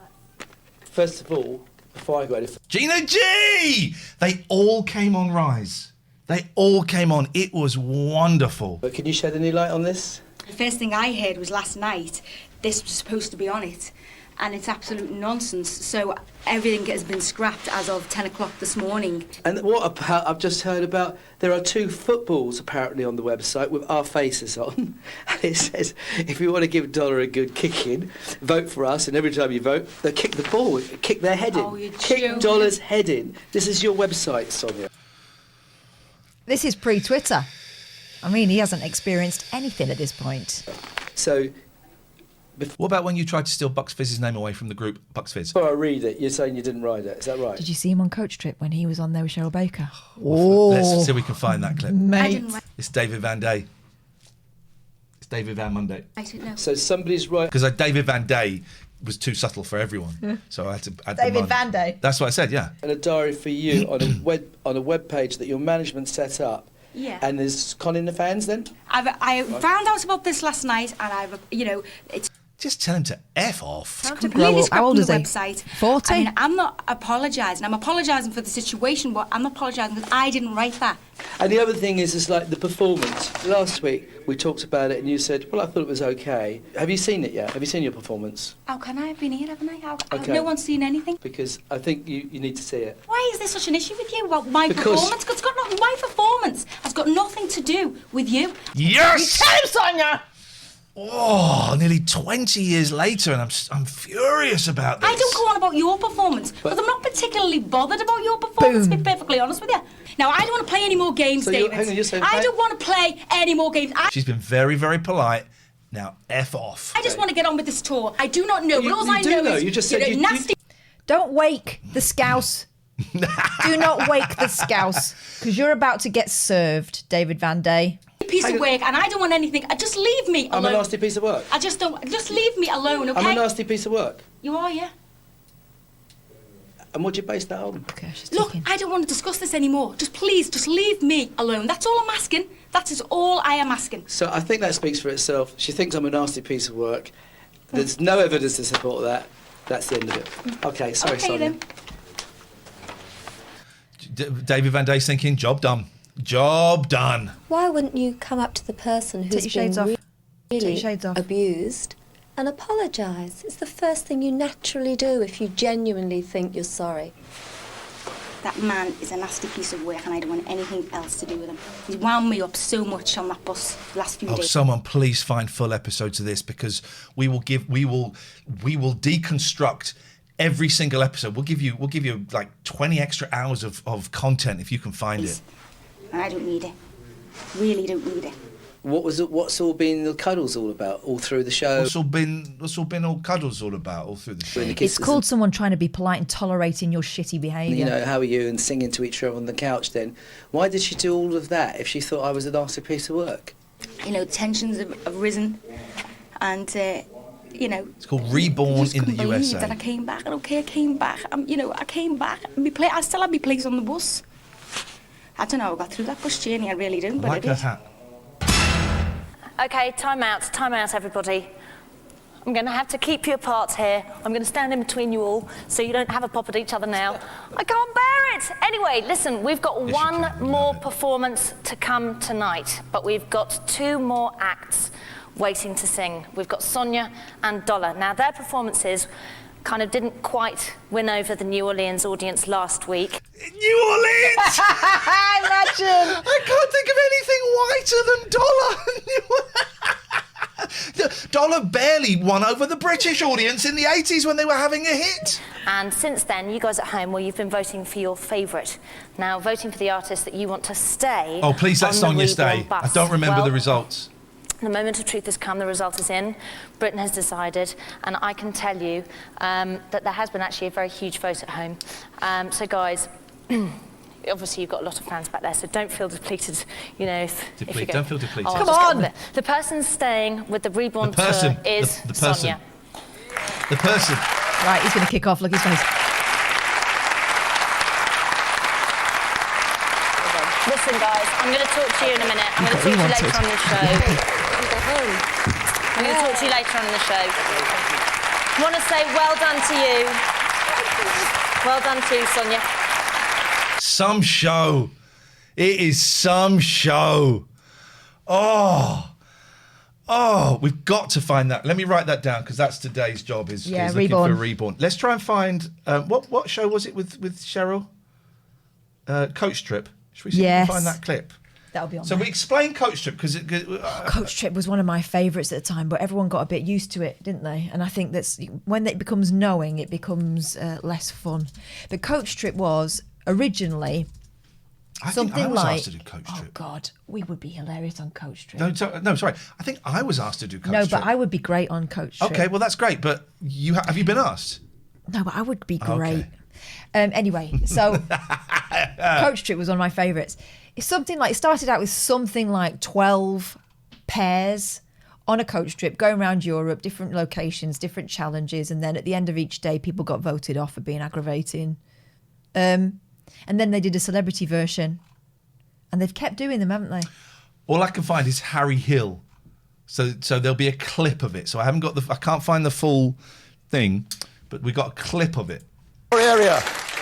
First of all, before I go any Gina G! They all came on Rise. They all came on. It was wonderful. But can you shed any light on this? The first thing I heard was last night this was supposed to be on it, and it's absolute nonsense. So everything has been scrapped as of 10 o'clock this morning. And what about, I've just heard about, there are 2 footballs apparently on the website with our faces on. And it says, if you want to give Dollar a good kicking, vote for us. And every time you vote, they'll kick the ball, kick their head in. Oh, you're kick joking. Dollar's head in. This is your website, Sonia. This is pre-Twitter. I mean, he hasn't experienced anything at this point. So... What about when you tried to steal Bucks Fizz's name away from the group Bucks Fizz? Before I read it, you're saying you didn't write it. Is that right? Did you see him on Coach Trip when he was on there with Cheryl Baker? Let's see if we can find that clip. Mate. It's David Van Day. It's David Van Monday. I don't know. So somebody's right. Because David Van Day was too subtle for everyone. So I had to add David Van Day. That's what I said, yeah. And a diary for you on a web page that your management set up. Yeah. And there's conning the fans then? I found out about this last night, and it's Just tell him to F off. completely scrapped How old from is the he? website. 40? I mean, I'm not apologising. I'm apologising for the situation, but I'm not apologising because I didn't write that. And the other thing is like the performance. Last week we talked about it and you said, well, I thought it was okay. Have you seen it yet? Have you seen your performance? How can I have been here, haven't I? Okay. No one's seen anything. Because I think you need to see it. Why is there such an issue with you about my Because- performance? 'Cause it's got nothing. My performance has got nothing to do with you. Yes! Tell him, Sonia! Oh, nearly 20 years later, and I'm furious about this. I don't go on about your performance because I'm not particularly bothered about your performance, to be perfectly honest with you. Now, I don't want to play any more games, So David. hang on, you're saying I don't want to play any more games. She's been very, very polite. Now, F off. I just want to get on with this tour. I do not know, but all I know is You just you're said a you- nasty Don't wake the scouse. Do not wake the scouse, because you're about to get served, David Van Day. piece of work, and I don't want anything. Just leave me alone. I'm a nasty piece of work. I just don't. Just leave me alone, okay? I'm a nasty piece of work. You are, yeah. And what do you base that on? Look, I don't want to discuss this anymore. Just please, just leave me alone. That's all I'm asking. That is all I am asking. So I think that speaks for itself. She thinks I'm a nasty piece of work. There's no evidence to support that. That's the end of it. Okay, sorry, Okay, Sonia. then. David Van Day's thinking, job done. Job done. Why wouldn't you come up to the person Take who's your shades been off. Take your really shades off. abused and apologise? It's the first thing you naturally do if you genuinely think you're sorry. That man is a nasty piece of work, and I don't want anything else to do with him. He's wound me up so much on that bus the last few Oh, days. someone please find full episodes of this, because we will deconstruct every single episode. We'll give you like 20 extra hours of content if you can find it. And I don't need it. Really don't need it. What's all been the cuddles all about all through the show? What's all been all cuddles all about all through the show? It's called someone trying to be polite and tolerating your shitty behaviour. You know, how are you, and singing to each other on the couch then. Why did she do all of that if she thought I was a nasty piece of work? You know, tensions have risen, and you know. It's called Reborn just in the couldn't believe USA. that I came back. I came back. I came back. I still had my place on the bus. I don't know how I got through that bus journey. I really don't, but I Like her did. hat. Okay, time out, everybody. I'm going to have to keep you apart here. I'm going to stand in between you all so you don't have a pop at each other now. I can't bear it. Anyway, listen, we've got one more performance to come tonight, but we've got two more acts waiting to sing. We've got Sonia and Dollar. Now, their performances kind of didn't quite win over the New Orleans audience last week. New Orleans! Imagine! I can't think of anything whiter than Dollar. Dollar barely won over the British audience in the 80s when they were having a hit. And since then, you guys at home, well, you've been voting for your favourite. Now, voting for the artist that you want to stay. Oh, please let on the Sonia Reborn stay. bus. I don't remember Well, the results. The moment of truth has come, the result is in. Britain has decided, and I can tell you that there has been actually a very huge vote at home. So, guys, obviously you've got a lot of fans back there, so don't feel depleted, you know, if you go. Don't feel depleted. Oh, Come just get on. with it. The person staying with the Reborn The person. tour is The person. Sonia. The person. Right, he's going to kick off. Look at his face. Listen, guys, I'm going to talk to you in a minute. I'm going to talk to you later on in the show. I'm going to talk to you later on in the show. I want to say well done to you. Well done to you, Sonia. Some show. It is some show. Oh, we've got to find that. Let me write that down, because that's today's job, is looking Reborn. for Reborn. Let's try and find, what show was it with Cheryl? Coach Trip. Should we see if we Yes. can find that clip? That'll be on So there. we explained Coach Trip, because Coach Trip was one of my favourites at the time, but everyone got a bit used to it, didn't they? And I think that's when it becomes knowing, it becomes less fun. But Coach Trip was originally I something think I was like, asked to do Coach oh Trip. God, we would be hilarious on Coach Trip. No, sorry. I think I was asked to do Coach No, Trip. but I would be great on Coach Trip. Okay, well that's great. But have you been asked? No, but I would be Okay. great. Anyway, so Coach Trip was one of my favourites. It's something like, it started out with something like 12 pairs on a coach trip, going around Europe, different locations, different challenges, and then at the end of each day, people got voted off for being aggravating. And then they did a celebrity version, and they've kept doing them, haven't they? All I can find is Harry Hill. So there'll be a clip of it. So I can't find the full thing, but we got a clip of it. Area.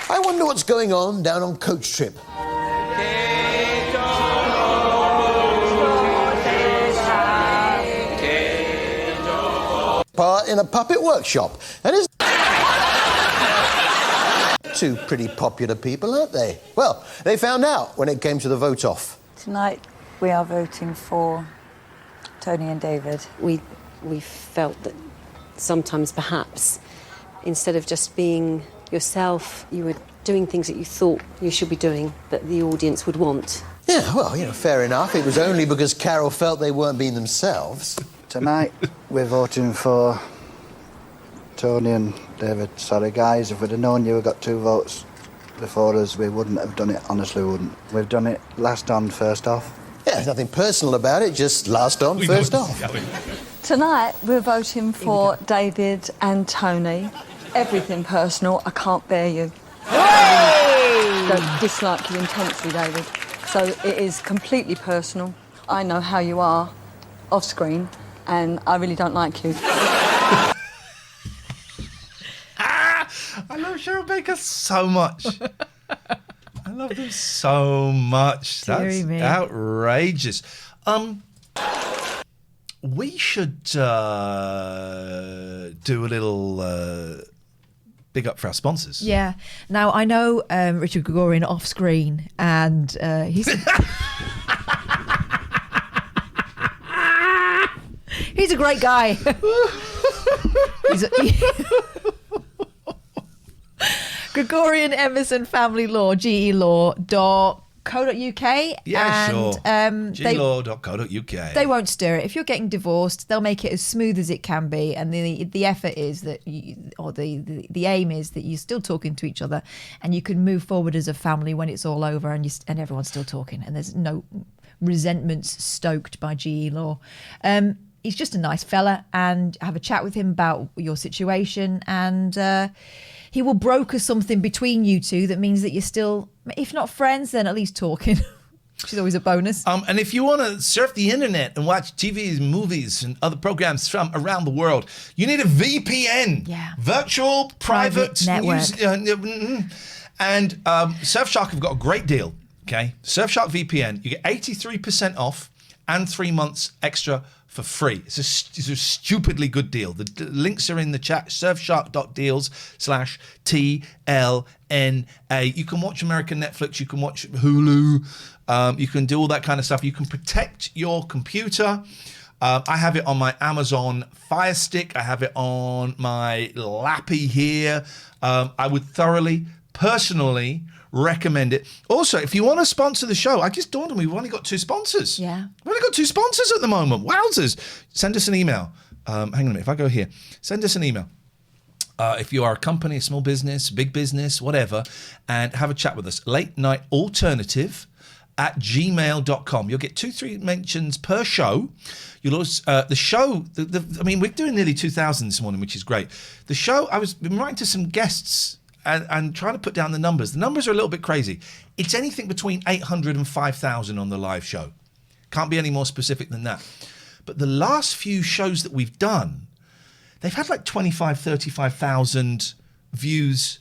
I wonder what's going on down on Coach Trip. Part in a puppet workshop, and it's two pretty popular people, aren't they? Well, they found out when it came to the vote off. Tonight we are voting for Tony and David. We felt that sometimes perhaps instead of just being yourself, you were doing things that you thought you should be doing that the audience would want. Yeah, well, fair enough. It was only because Carol felt they weren't being themselves. Tonight, we're voting for Tony and David. Sorry, guys, if we'd have known you had got 2 votes before us, we wouldn't have done it, honestly, we wouldn't. We've done it last on, first off. Yeah, there's nothing personal about it, just last on, first off. Tonight, we're voting for David and Tony. Everything personal, I can't bear you. Don't dislike you intensely, David. So it is completely personal. I know how you are off screen, and I really don't like you. I love Cheryl Baker so much. I love them so much. That's outrageous. We should do a little big up for our sponsors. Yeah. Now, I know Richard Gregorian off screen, and he's... He's a great guy. Gregorian Emerson Family Law, GELaw.co.uk. Yeah, and, sure. GELaw.co.uk. They won't stir it. If you're getting divorced, they'll make it as smooth as it can be. And the effort is that, the aim is that you're still talking to each other, and you can move forward as a family when it's all over, and everyone's still talking, and there's no resentments stoked by GE Law. He's just a nice fella, and have a chat with him about your situation, and he will broker something between you two that means that you're still, if not friends, then at least talking, which is always a bonus. And if you want to surf the internet and watch TVs, movies, and other programs from around the world, you need a VPN. Yeah. Virtual Private Network. And Surfshark have got a great deal, okay? Surfshark VPN, you get 83% off and 3 months extra for free. It's a stupidly good deal. The links are in the chat, surfshark.deals/TLNA. You can watch American Netflix, you can watch Hulu, you can do all that kind of stuff. You can protect your computer. I have it on my Amazon Fire Stick. I have it on my Lappy here. I would thoroughly, personally recommend it. Also, if you want to sponsor the show, I just dawned on me, we've only got 2 sponsors. Yeah. We've only got 2 sponsors at the moment. Wowzers. Send us an email. Hang on a minute. If I go here, send us an email. If you are a company, a small business, big business, whatever, and have a chat with us. latenightalternative@gmail.com. You'll get 2-3 mentions per show. You'll also, the show, I mean, we're doing nearly 2,000 this morning, which is great. The show, been writing to some guests and trying to put down the numbers. The numbers are a little bit crazy. It's anything between 800 and 5,000 on the live show. Can't be any more specific than that. But the last few shows that we've done, they've had like 25, 35,000 views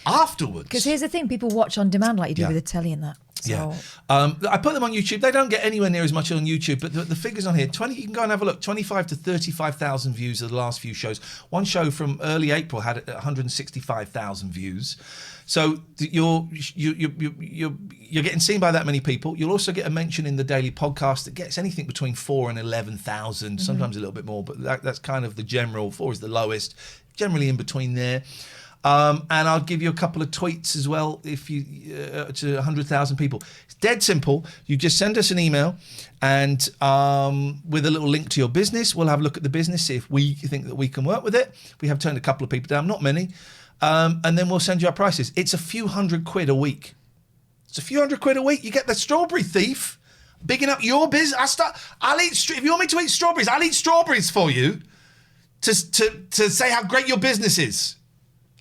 afterwards. Because here's the thing, people watch on demand like you do with the telly and that. So. Yeah. I put them on YouTube. They don't get anywhere near as much on YouTube, but the figures on here, you can go and have a look, 25 to 35,000 views of the last few shows. One show from early April had 165,000 views. So you're getting seen by that many people. You'll also get a mention in the daily podcast that gets anything between 4,000 and 11,000, sometimes a little bit more, but that's kind of the general. 4 is the lowest, generally in between there. And I'll give you a couple of tweets as well if you to 100,000 people. It's dead simple. You just send us an email, and with a little link to your business, we'll have a look at the business, see if we think that we can work with it. We have turned a couple of people down, not many, and then we'll send you our prices. It's a few £100 a week. It's a few £100 a week. You get the Strawberry Thief bigging up your business. I'll eat. If you want me to eat strawberries, I'll eat strawberries for you. To say how great your business is,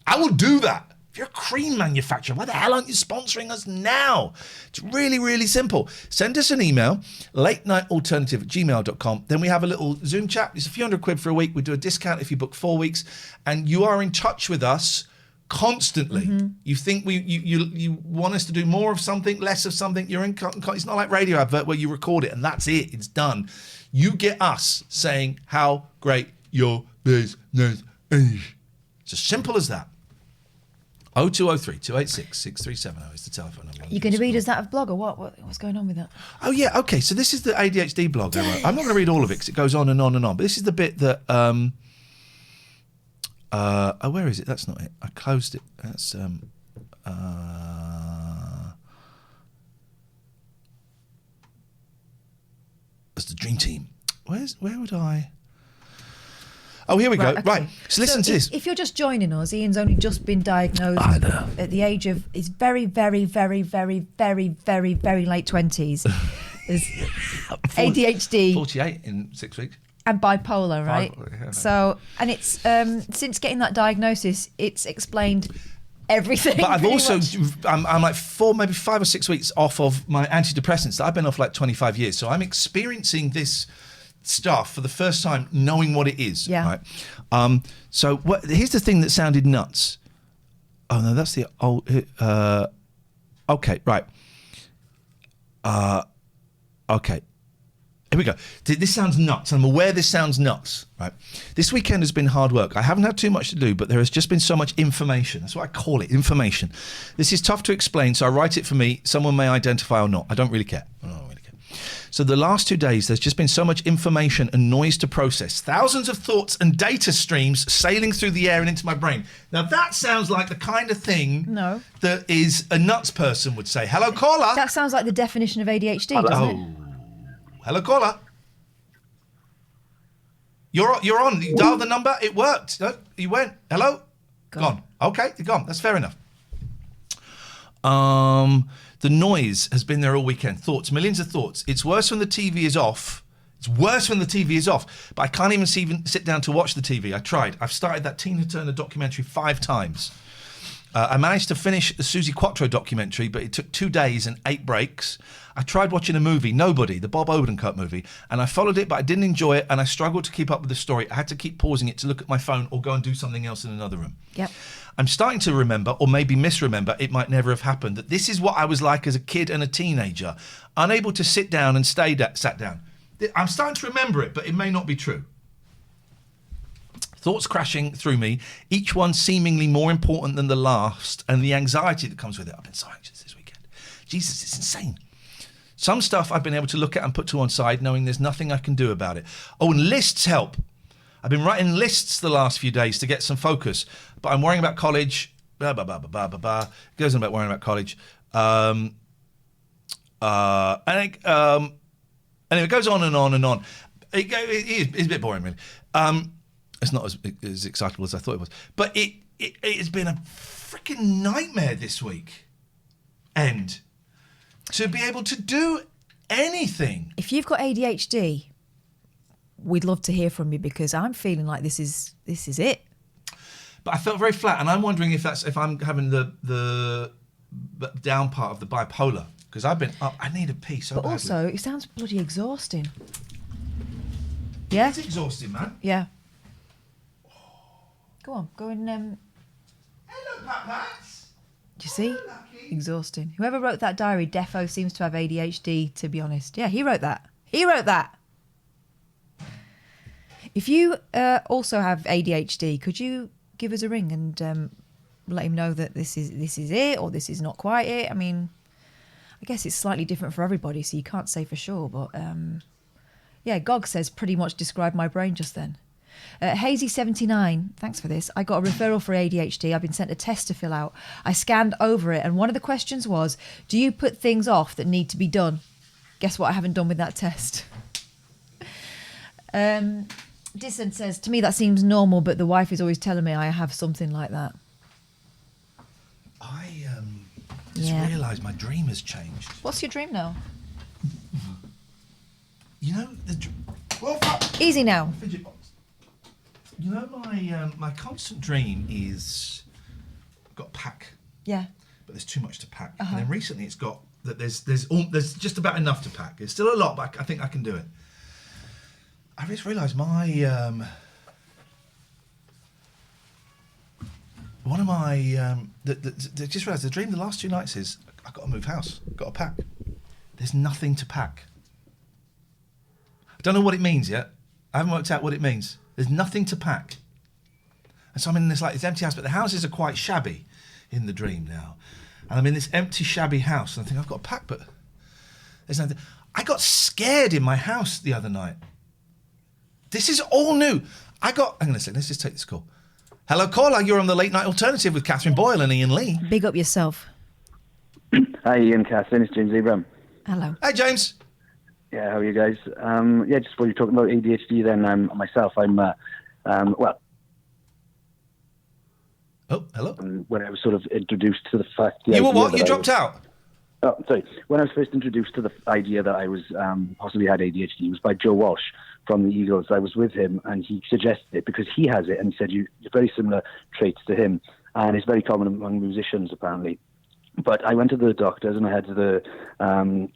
I will do that. If you're a cream manufacturer, why the hell aren't you sponsoring us now? It's really, really simple. Send us an email, latenightalternative@gmail.com. Then we have a little Zoom chat. It's a few £100 for a week. We do a discount if you book 4 weeks. And you are in touch with us constantly. You think you want us to do more of something, less of something. You're in. It's not like radio advert where you record it and that's it. It's done. You get us saying how great your business is. It's as simple as that. 0203 286 6370 is the telephone number. You're going to read us that blog or what? What's going on with that? Oh, yeah, okay. So this is the ADHD blog I wrote. I'm not going to read all of it because it goes on and on and on. But this is the bit that... where is it? That's not it. I closed it. That's... that's the Dream Team. Where would I... Oh, here we go. Okay. Right. So listen to this. If you're just joining us, Ian's only just been diagnosed at the age of his very, very, very, very, very, very, very late 20s. As ADHD. 48 in 6 weeks. And bipolar, right? Yeah. So, and it's since getting that diagnosis, it's explained everything. But I've also, I'm like 4, maybe 5 or 6 weeks off of my antidepressants that I've been off like 25 years. So I'm experiencing this stuff for the first time, knowing what it is. Yeah. Right. So here's the thing that sounded nuts. Oh no, that's the old. Okay. Right. Okay. Here we go. This sounds nuts. I'm aware this sounds nuts, right? This weekend has been hard work. I haven't had too much to do, but there has just been so much information. That's what I call it, information. This is tough to explain, so I write it for me. Someone may identify or not. I don't really care. So the last 2 days, there's just been so much information and noise to process. Thousands of thoughts and data streams sailing through the air and into my brain. Now, that sounds like the kind of thing that is a nuts person would say. Hello, caller. That sounds like the definition of ADHD, doesn't it? Hello, caller. You're on. You dialed the number. It worked. No, you went. Hello? Gone. Okay, you're gone. That's fair enough. The noise has been there all weekend. Thoughts, millions of thoughts. It's worse when the TV is off. But I can't even sit down to watch the TV. I tried. I've started that Tina Turner documentary 5 times. I managed to finish the Susie Quattro documentary, but it took 2 days and 8 breaks. I tried watching a movie, Nobody, the Bob Odenkirk movie, and I followed it, but I didn't enjoy it, and I struggled to keep up with the story. I had to keep pausing it to look at my phone or go and do something else in another room. Yep. I'm starting to remember, or maybe misremember, it might never have happened, that this is what I was like as a kid and a teenager, unable to sit down and sat down. I'm starting to remember it, but it may not be true. Thoughts crashing through me, each one seemingly more important than the last, and the anxiety that comes with it. I've been so anxious this weekend. Jesus, it's insane. Some stuff I've been able to look at and put to one side, knowing there's nothing I can do about it. Oh, and lists help. I've been writing lists the last few days to get some focus, but I'm worrying about college. Blah, blah, blah, blah, blah, blah. It goes on about worrying about college. And it goes on and on and on. It's a bit boring, really. It's not as excitable as I thought it was. But it has been a freaking nightmare this week. And to be able to do anything. If you've got ADHD, we'd love to hear from you, because I'm feeling like this is it. But I felt very flat, and I'm wondering if I'm having the down part of the bipolar, because I've been up. I need a pee so badly. But also, it sounds bloody exhausting. Yeah? It's exhausting, man. Yeah. Go on, go and... Hello, Pat-Pats. Do you see? Exhausting. Whoever wrote that diary, defo seems to have ADHD, to be honest. Yeah, he wrote that. If you also have ADHD, could you give us a ring and let him know that this is it, or this is not quite it? I mean, I guess it's slightly different for everybody, so you can't say for sure. But yeah, Gog says pretty much described my brain just then. Hazy79, thanks for this. I got a referral for ADHD. I've been sent a test to fill out. I scanned over it, and one of the questions was, do you put things off that need to be done? Guess what I haven't done with that test? Disson says, to me that seems normal, but the wife is always telling me I have something like that. I just realised my dream has changed. What's your dream now? Easy now. Fidget box. You know, my constant dream is I've got a pack. Yeah. But there's too much to pack. Uh-huh. And then recently it's got that there's just about enough to pack. It's still a lot, but I think I can do it. I just realised my one of my just realised the dream the last 2 nights is I've got to move house, got to pack. There's nothing to pack. I don't know what it means yet. I haven't worked out what it means. There's nothing to pack. And so I'm in this empty house, but the houses are quite shabby in the dream now. And I'm in this empty, shabby house, and I think I've got a pack, but there's nothing. I got scared in my house the other night. This is all new. Hang on a second, let's just take this call. Hello, caller, you're on the Late Night Alternative with Catherine Boyle and Iain Lee. Big up yourself. Hi, Ian, Catherine, it's James Abram. Hello. Hi, James. Yeah, how are you guys? Just while you're talking about ADHD, then myself, I'm, well... Oh, hello? When I was sort of introduced to the fact... You were what? You dropped out? Oh, sorry. When I was first introduced to the idea that I was possibly had ADHD, it was by Joe Walsh from the Eagles. I was with him, and he suggested it because he has it, and he said you're very similar traits to him, and it's very common among musicians, apparently. But I went to the doctors, and I had the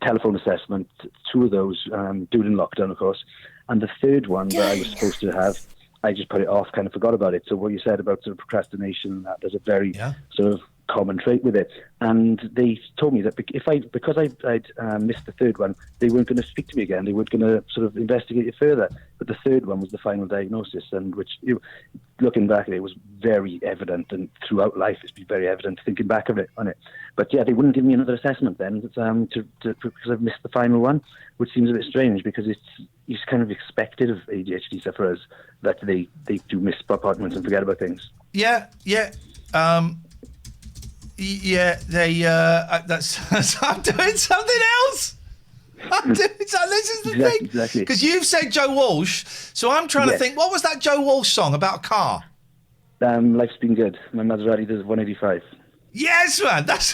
telephone assessment, 2 of those, during lockdown, of course, and the third one that I was supposed to have, I just put it off, kind of forgot about it. So what you said about sort of procrastination, that there's a very sort of common trait with it. And they told me that because I'd missed the third one, they weren't going to speak to me again. They weren't going to sort of investigate it further. But the third one was the final diagnosis, and which, looking back at it, was very evident, and throughout life it's been very evident thinking back on it. But yeah, they wouldn't give me another assessment then because I've missed the final one, which seems a bit strange because it's kind of expected of ADHD sufferers that they do miss appointments and forget about things. Yeah. That's I'm doing something else. This is the thing. Exactly. Because you've said Joe Walsh, so I'm trying to think, what was that Joe Walsh song about a car? Life's Been Good. My Maserati does 185. Yes, man. That's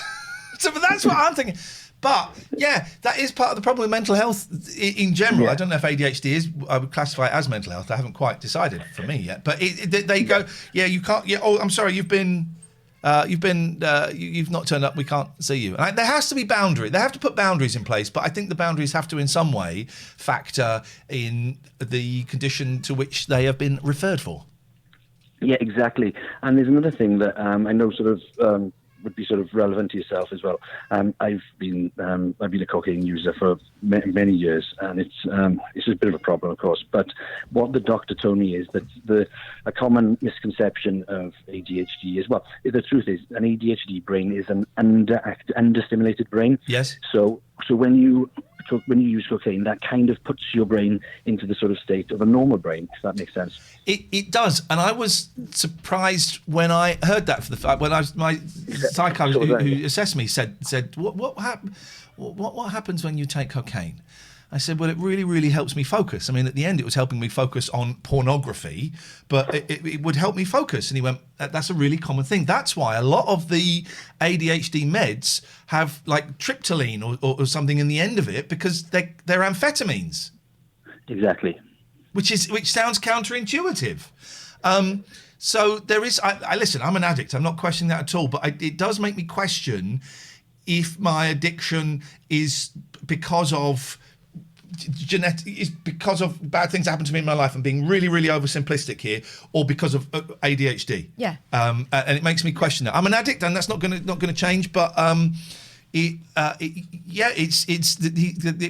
what I'm thinking. But yeah, that is part of the problem with mental health in general. I don't know if ADHD is. I would classify it as mental health. I haven't quite decided for me yet. But they go, you can't. Yeah. Oh, I'm sorry. You've not turned up. We can't see you. And there has to be boundary. They have to put boundaries in place. But I think the boundaries have to, in some way, factor in the condition to which they have been referred for. Yeah, exactly. And there's another thing that I know sort of would be sort of relevant to yourself as well. I've been a cocaine user for many years, and it's a bit of a problem, of course. But what the doctor told me is that a common misconception of ADHD is, well, the truth is an ADHD brain is an understimulated brain. Yes. So when you use cocaine, that kind of puts your brain into the sort of state of a normal brain, if that makes sense. It does, and I was surprised when I heard that for the fact when my psychiatrist who assessed me said what happens when you take cocaine? I said, well, it really, really helps me focus. I mean, at the end, it was helping me focus on pornography, but it would help me focus. And he went, that's a really common thing. That's why a lot of the ADHD meds have like triptyline or something in the end of it, because they're amphetamines. Exactly. Which sounds counterintuitive. So there is, I listen, I'm an addict. I'm not questioning that at all, but it does make me question if my addiction is because of is because of bad things that happen to me in my life. I'm being really, really oversimplistic here, or because of ADHD. Yeah. And it makes me question that. I'm an addict, and that's not going to change. But it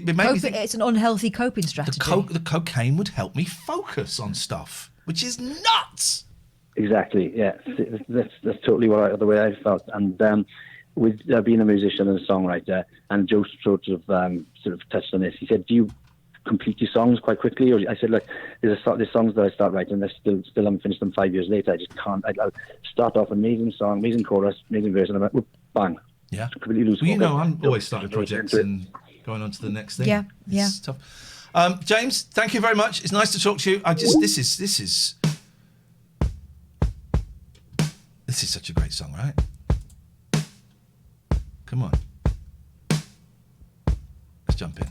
made me think it's an unhealthy coping strategy. The cocaine would help me focus on stuff, which is nuts. Exactly. Yeah, that's totally the way I felt, and. With being a musician and a songwriter, and Joe sort of touched on this. He said, "Do you complete your songs quite quickly?" Or I said, "Look, there's songs that I start writing, and I still haven't finished them 5 years later. I just can't. I'll start off amazing song, amazing chorus, amazing verse, and I'm like, whoop, bang, yeah, completely lose. Well, I'm always starting projects and going on to the next thing. Yeah, it's tough. James, thank you very much. It's nice to talk to you. This is such a great song, right? Come on. Let's jump in.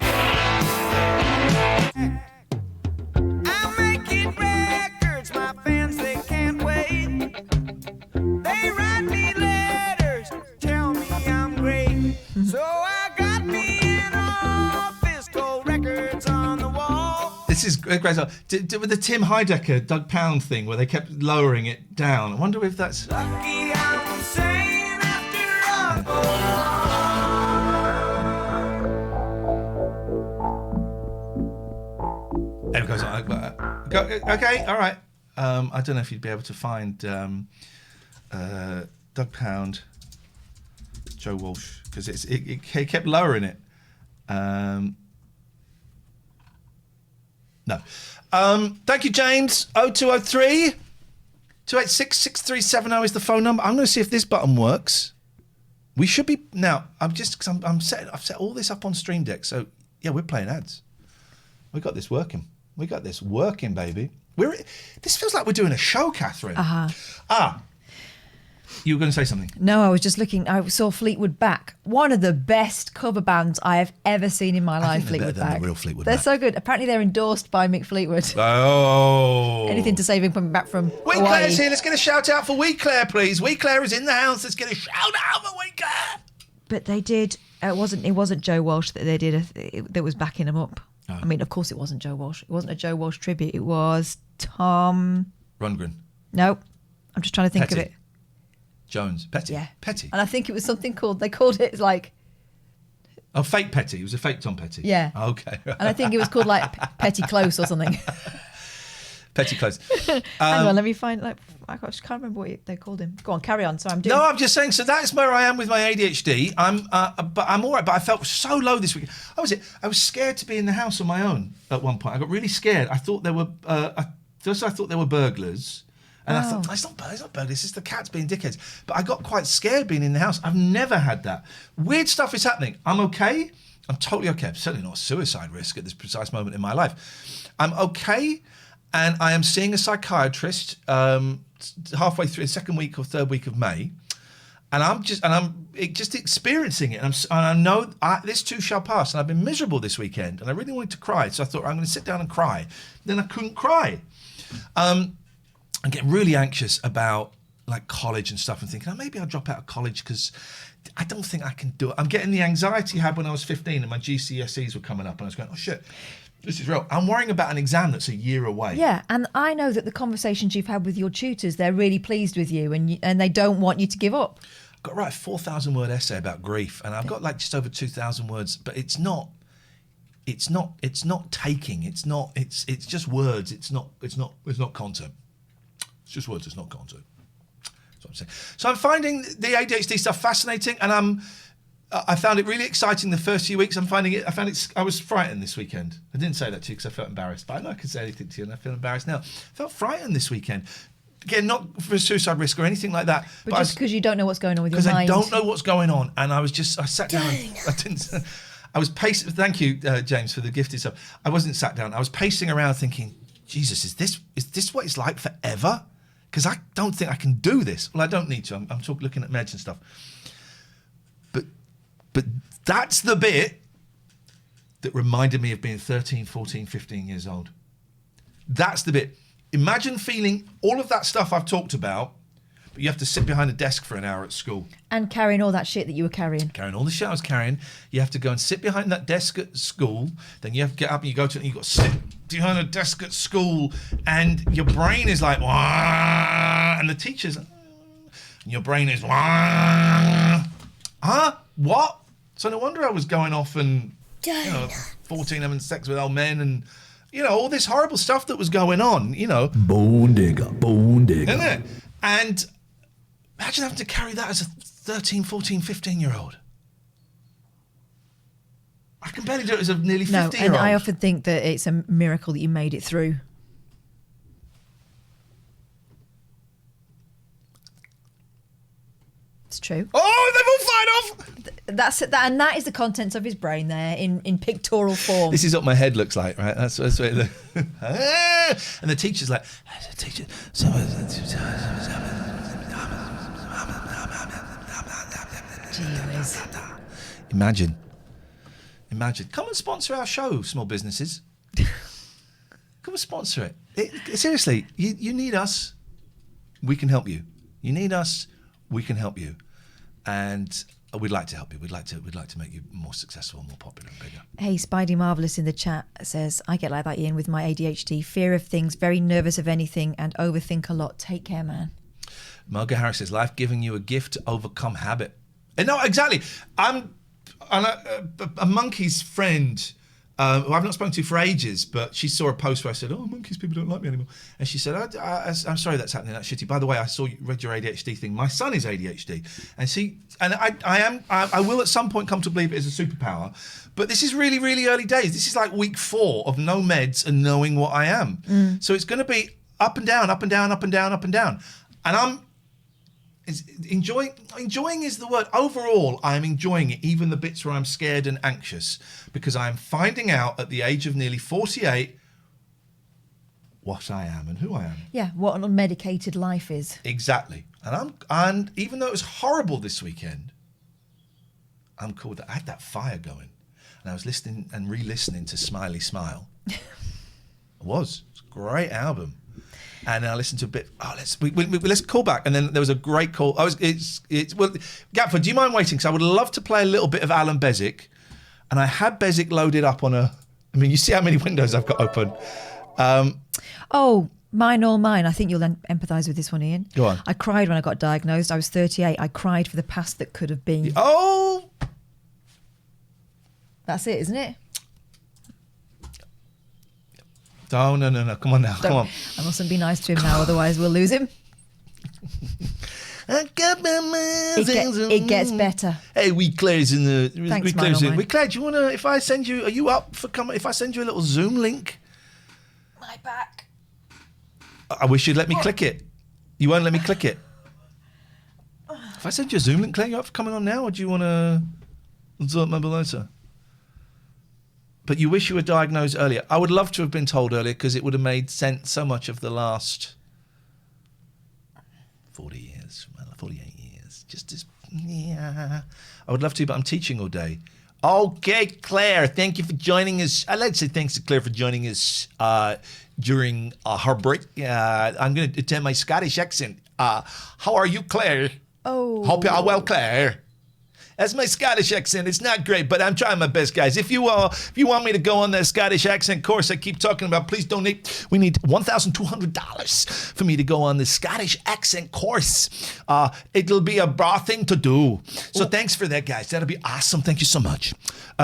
This is great. With the Tim Heidecker, Doug Pound thing where they kept lowering it down. I wonder if that's... It goes on. Okay, all right. I don't know if you'd be able to find Doug Pound, Joe Walsh, because it kept lowering it. No. Thank you, James. 0203 286 6370 is the phone number. I'm going to see if this button works. We should be now. I've set all this up on Stream Deck, so yeah, we're playing ads. We got this working. We got this working, baby. This feels like we're doing a show, Catherine. You were going to say something? No, I was just looking. I saw Fleetwood Mac, one of the best cover bands I have ever seen in my life. Fleetwood Mac. The real Fleetwood They're Mac. so good. Apparently, they're endorsed by Mick Fleetwood. Oh. Anything to save him coming back from Wheat Hawaii. Claire's here. Let's get a shout out for Wheat Claire, please. Wheat Claire is in the house. Let's get a shout out for Wheat Claire. But they did. It wasn't Joe Walsh that they did. That was backing him up. Oh. I mean, of course, it wasn't Joe Walsh. It wasn't a Joe Walsh tribute. It was Tom Rundgren. No, I'm just trying to think of it. Jones. Petty. Yeah. Petty. And I think it was something called. They called it like. Oh, fake Petty. It was a fake Tom Petty. Yeah. Okay. And I think it was called like Petty Close or something. Petty Close. Hang on, let me find. I just can't remember what they called him. Go on, carry on. So I'm doing. No, I'm just saying. So that's where I am with my ADHD. But I'm all right. But I felt so low this week. I was scared to be in the house on my own at one point. I got really scared. I thought there were. First, I thought there were burglars. And I thought, it's not burglars, it's just the cats being dickheads. But I got quite scared being in the house. I've never had that. Weird stuff is happening. I'm okay. I'm totally okay. I'm certainly not a suicide risk at this precise moment in my life. I'm okay, and I am seeing a psychiatrist halfway through the second week or third week of May. And I'm just experiencing it. And I know this too shall pass. And I've been miserable this weekend, and I really wanted to cry. So I thought, I'm going to sit down and cry. Then I couldn't cry. I'm getting really anxious about like college and stuff and thinking, maybe I'll drop out of college because I don't think I can do it. I'm getting the anxiety I had when I was 15 and my GCSEs were coming up and I was going, oh shit, this is real. I'm worrying about an exam that's a year away. Yeah, and I know that the conversations you've had with your tutors, they're really pleased with you and they don't want you to give up. I've got to write a 4,000 word essay about grief and I've got like just over 2,000 words, but it's not taking, it's just words. It's not content. It's just words, it's not content. That's what I'm saying. So I'm finding the ADHD stuff fascinating, and I found it really exciting the first few weeks. I was frightened this weekend. I didn't say that to you because I felt embarrassed, but I know I can say anything to you, and I feel embarrassed now. I felt frightened this weekend. Again, not for suicide risk or anything like that. But just because you don't know what's going on with your mind. Because I don't know what's going on, and I sat down. I was pacing. Thank you, James, for the gifted stuff. I wasn't sat down. I was pacing around thinking, Jesus, is this what it's like forever? Because I don't think I can do this. Well, I don't need to. I'm looking at meds and stuff. But that's the bit that reminded me of being 13, 14, 15 years old. That's the bit. Imagine feeling all of that stuff I've talked about, but you have to sit behind a desk for an hour at school. And carrying all that shit that you were carrying. Carrying all the shit I was carrying. You have to go and sit behind that desk at school. Then you have to get up and you go to it and you've got to sit behind a desk at school and your brain is like, wah, and the teacher's, and your brain is, wah. Huh? What? So no wonder I was going off and, 14 having sex with old men and, all this horrible stuff that was going on, Bone digger. Isn't it? And imagine having to carry that as a 13, 14, 15-year-old. I can barely do it as a nearly 50-year-old. No, and I often think that it's a miracle that you made it through. It's true. Oh, they've all fired off! And that is the contents of his brain there in pictorial form. This is what my head looks like, right? That's what it looks. And the teacher's like, teacher. Imagine. Come and sponsor our show, small businesses. Come and sponsor it. Seriously, you need us. We can help you. You need us. We can help you. And we'd like to help you. We'd like to make you more successful, more popular and bigger. Hey, Spidey Marvelous in the chat says, I get like that, Ian, with my ADHD. Fear of things, very nervous of anything, and overthink a lot. Take care, man. Margaret Harris says, life giving you a gift to overcome habit. And no, exactly. I'm a monkey's friend who I've not spoken to for ages, but she saw a post where I said, monkeys, people don't like me anymore. And she said, I'm sorry that's happening, that's shitty. By the way, I read your ADHD thing. My son is ADHD. And I will at some point come to believe it is a superpower, but this is really, really early days. This is like week 4 of no meds and knowing what I am. So it's going to be up and down, up and down, up and down, up and down. And I'm enjoying is the word. Overall, I'm enjoying it, even the bits where I'm scared and anxious, because I'm finding out at the age of nearly 48 what I am and who I am. Yeah, what an unmedicated life is. Exactly. And even though it was horrible this weekend, I'm cool with that. I had that fire going, and I was listening and re-listening to Smiley Smile. It was. It's a great album. And I listened to a bit. Let's call back. And then there was a great call. Well, Gatford, do you mind waiting? Because I would love to play a little bit of Alan Bezic. And I had Bezic loaded up on you see how many windows I've got open. Mine, all mine. I think you'll empathise with this one, Ian. Go on. I cried when I got diagnosed. I was 38. I cried for the past that could have been. Oh! That's it, isn't it? Oh, no. Come on now. Come on. I mustn't be nice to him now, otherwise we'll lose him. I got my mind. It gets better. Hey, Claire's in the... Thanks, mine. Claire, do you want to... If I send you... Are you up for coming... If I send you a little Zoom link? My back. I wish you'd let me click it. You won't let me click it. If I send you a Zoom link, Claire, you up for coming on now, or do you want to... Maybe later? But you wish you were diagnosed earlier. I would love to have been told earlier, because it would have made sense so much of the last 40 years, 48 years. I would love to, but I'm teaching all day. Okay, Claire, thank you for joining us. I'd like to say thanks to Claire for joining us during her break. I'm going to attempt my Scottish accent. How are you, Claire? Hope you are well, Claire. That's my Scottish accent. It's not great, but I'm trying my best, guys. If you want me to go on the Scottish accent course I keep talking about, please donate. We need $1,200 for me to go on the Scottish accent course. It'll be a bra thing to do. So thanks for that, guys. That'll be awesome. Thank you so much.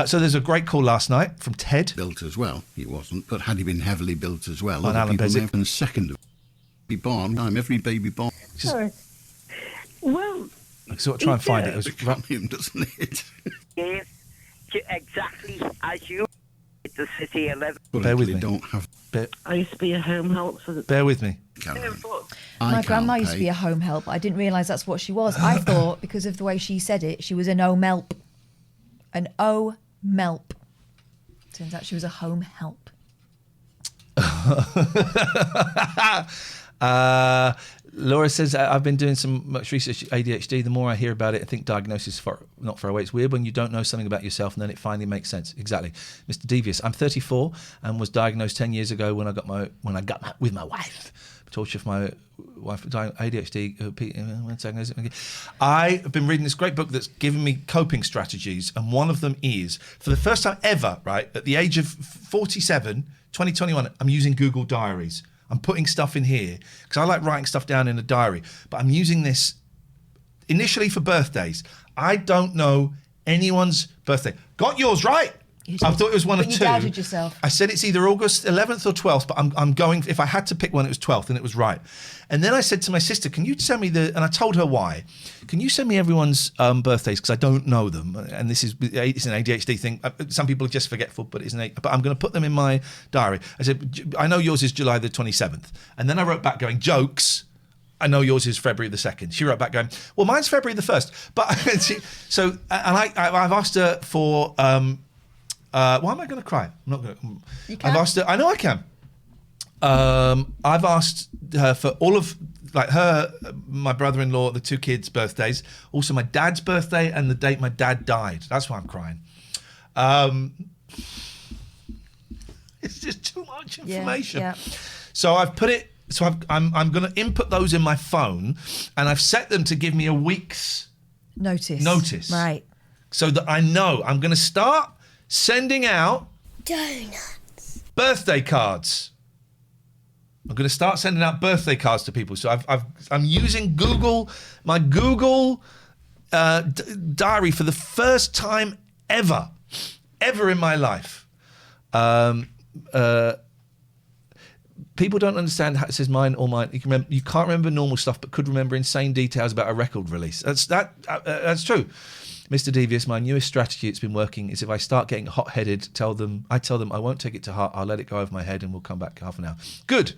So there's a great call last night from Ted. Built as well. He wasn't, but had he been heavily built as well, on other Alan people may Bezic. have been second be born. Every baby born. Sorry. Well... I sort of try and find it. It was doesn't it? Yes, exactly as you at the City 11. Bear with me. Don't have. I used to be a home help for the... Bear with me. My grandma used to be a home help. I didn't realise that's what she was. I thought, because of the way she said it, she was an O-melp. An O-melp. Turns out she was a home help. Laura says, I've been doing some much research at ADHD. The more I hear about it, I think diagnosis not far away. It's weird when you don't know something about yourself and then it finally makes sense. Exactly. Mr. Devious, I'm 34 and was diagnosed 10 years ago when I got with my wife. Torture for my wife with ADHD. I've been reading this great book that's given me coping strategies, and one of them is, for the first time ever, right, at the age of 47, 2021, I'm using Google Diaries. I'm putting stuff in here because I like writing stuff down in a diary, but I'm using this initially for birthdays. I don't know anyone's birthday. Got yours right. I thought it was one of two. You doubted yourself. I said it's either August 11th or 12th, but I'm going, if I had to pick one, it was 12th, and it was right. And then I said to my sister, can you send me and I told her why. Can you send me everyone's birthdays, because I don't know them, and it's an ADHD thing. Some people are just forgetful, but but I'm going to put them in my diary. I said, I know yours is July the 27th. And then I wrote back going, jokes. I know yours is February the 2nd. She wrote back going, well, mine's February the 1st. But I've asked her for... why am I going to cry? I'm not going to. You can. I've asked her. I know I can. I've asked her for all of her, my brother-in-law, the two kids' birthdays, also my dad's birthday and the date my dad died. That's why I'm crying. It's just too much information. Yeah. So I've put it. So I'm going to input those in my phone, and I've set them to give me a week's Notice. Right. So that I know I'm going to start sending out donuts, birthday cards. I'm going to start sending out birthday cards to people. So I'm using my Google diary for the first time ever in my life. People don't understand how it says mine or mine. You can't remember normal stuff, but could remember insane details about a record release. That's true. Mr. Devious, my newest strategy, it's been working, is if I start getting hot-headed, I tell them I won't take it to heart, I'll let it go over my head and we'll come back half an hour. Good.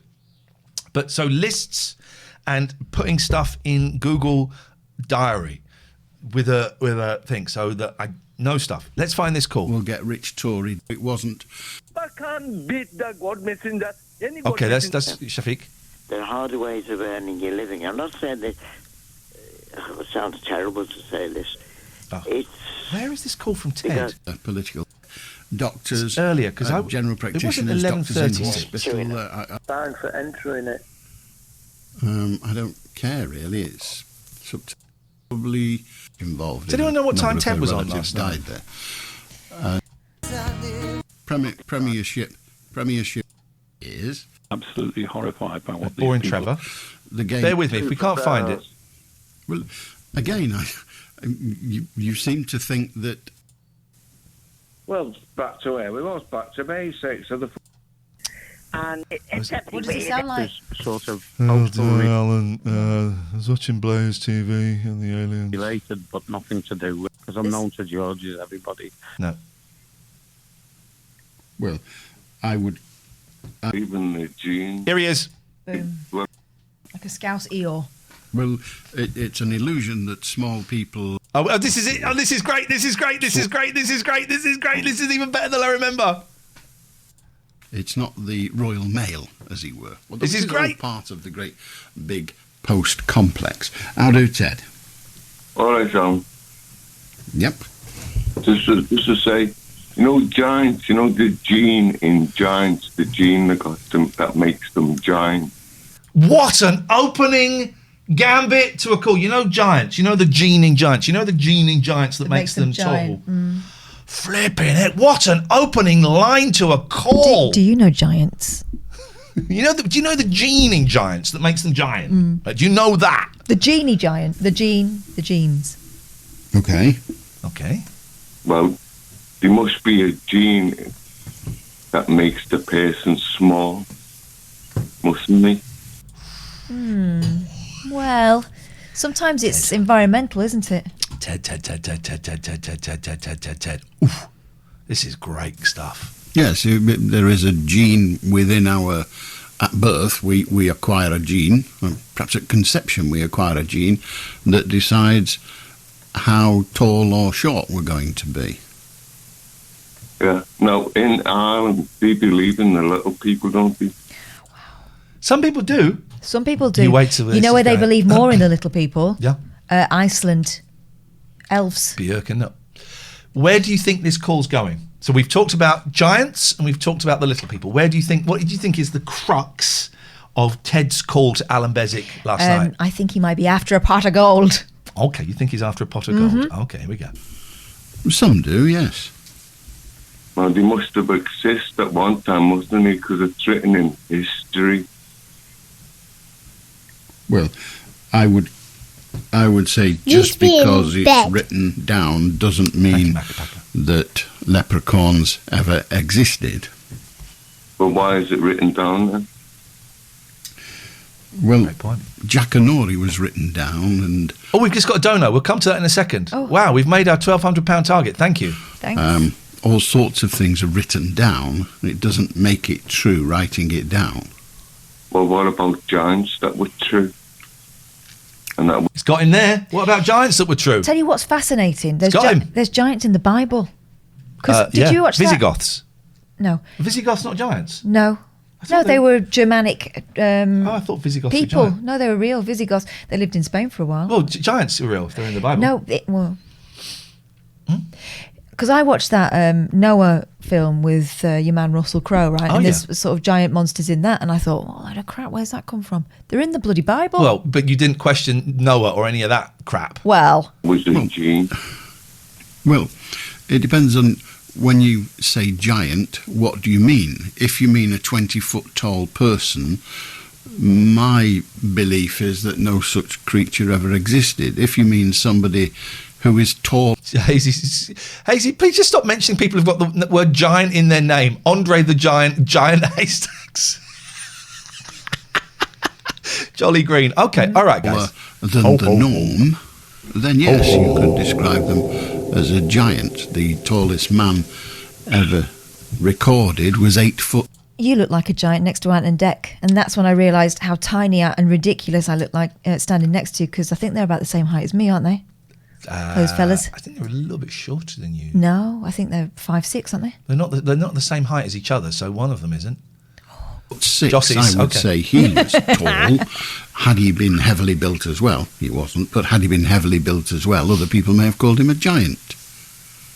But so lists and putting stuff in Google Diary with a thing so that I know stuff. Let's find this call. We'll get rich Tory. It wasn't. I can't beat the God messenger. Okay, that's Shafiq. There are harder ways of earning your living. I'm not saying that it sounds terrible to say this. Oh. Where is this call from Ted? Political doctors, it's earlier because general practitioners, it wasn't doctors in hospital. Thanks for entering it. I don't care really. It's probably involved. Does anyone know what time Ted was on last night? Died there. Premiership is absolutely horrified by what boring these Trevor. The game. Bear with me if we can't find it. Well, again, you seem to think that. Well, back to where we was, back to basics of the. And what does it sound like? Sort of. Alan, I was watching Blaze TV and the aliens. Related, but nothing to do with, because I'm known to George as everybody. No. Well, I would. Even the gene. Here he is. Boom. Like a Scouse Eeyore. Well, it's an illusion that small people. Oh, this is it. Oh, this is great. This is great. This is great. This is great. This is great. This is even better than I remember. It's not the Royal Mail, as it were. Well, this is great. All part of the great big post complex. How do, Ted? All right, John. Yep. Just to say, giants. The gene in giants. The gene that makes them giant. What an opening gambit to a call. Giants. The gene in giants. The gene in giants that makes them tall. Flipping it. What an opening line to a call. Do you know giants? Do you know the gene in giants that makes them giant? Do you know that? The genie giant. The genes. Okay. Well, there must be a gene that makes the person small, mustn't there? Well, sometimes it's environmental, isn't it? Ted. Oof. This is great stuff. Yes, there is a gene within our. At birth, we acquire a gene, perhaps at conception we acquire a gene that decides how tall or short we're going to be. Yeah. No, in Ireland, they believe in the little people, don't they? Some people do. Some people do. You wait till you know where they believe more in the little people? Yeah. Iceland. Elves. Björken, no. Where do you think this call's going? So we've talked about giants and we've talked about the little people. What do you think is the crux of Ted's call to Alan Bezic last night? I think he might be after a pot of gold. Okay, you think he's after a pot of gold? Okay, here we go. Some do, yes. Well, they must have existed at one time, mustn't they? Because it's written in history. Well, I would say just because it's written down doesn't mean that leprechauns ever existed. But why is it written down then? Well, Jackanory was written down and... Oh, we've just got a dono. We'll come to that in a second. Oh. Wow, we've made our £1,200 target. Thank you. Thanks. All sorts of things are written down. It doesn't make it true writing it down. Well, what about giants that were true? It's got in there. What about giants that were true? Tell you what's fascinating. There's giants in the Bible. Did you watch Visigoths? No. Visigoths not giants? No. No, they were Germanic I thought Visigoths people. were giants. No, they were real Visigoths. They lived in Spain for a while. Well, giants are real if they're in the Bible. No, Because I watched that Noah film with your man Russell Crowe, right? And there's sort of giant monsters in that, and I thought, oh, load of crap, where's that come from? They're in the bloody Bible. Well, but you didn't question Noah or any of that crap. Well, Was it Gene? Well, it depends on when you say giant, what do you mean? If you mean a 20-foot tall person, my belief is that no such creature ever existed. If you mean somebody who is tall... Hazy, please just stop mentioning people who've got the word giant in their name. Andre the Giant, Giant Haystacks. Jolly Green. Okay, all right, guys. Than the norm, then yes, you could describe them as a giant. The tallest man ever recorded was 8 foot. you look like a giant next to Ant and Dec, and that's when I realised how tiny and ridiculous I look like standing next to you, because I think they're about the same height as me, aren't they? Those fellas. I think they're a little bit shorter than you. No, I think they're 5'6", aren't they? They're not the same height as each other, so one of them isn't. 6, Jossies, I would say he was tall. Had he been heavily built as well, he wasn't, but had he been heavily built as well, other people may have called him a giant.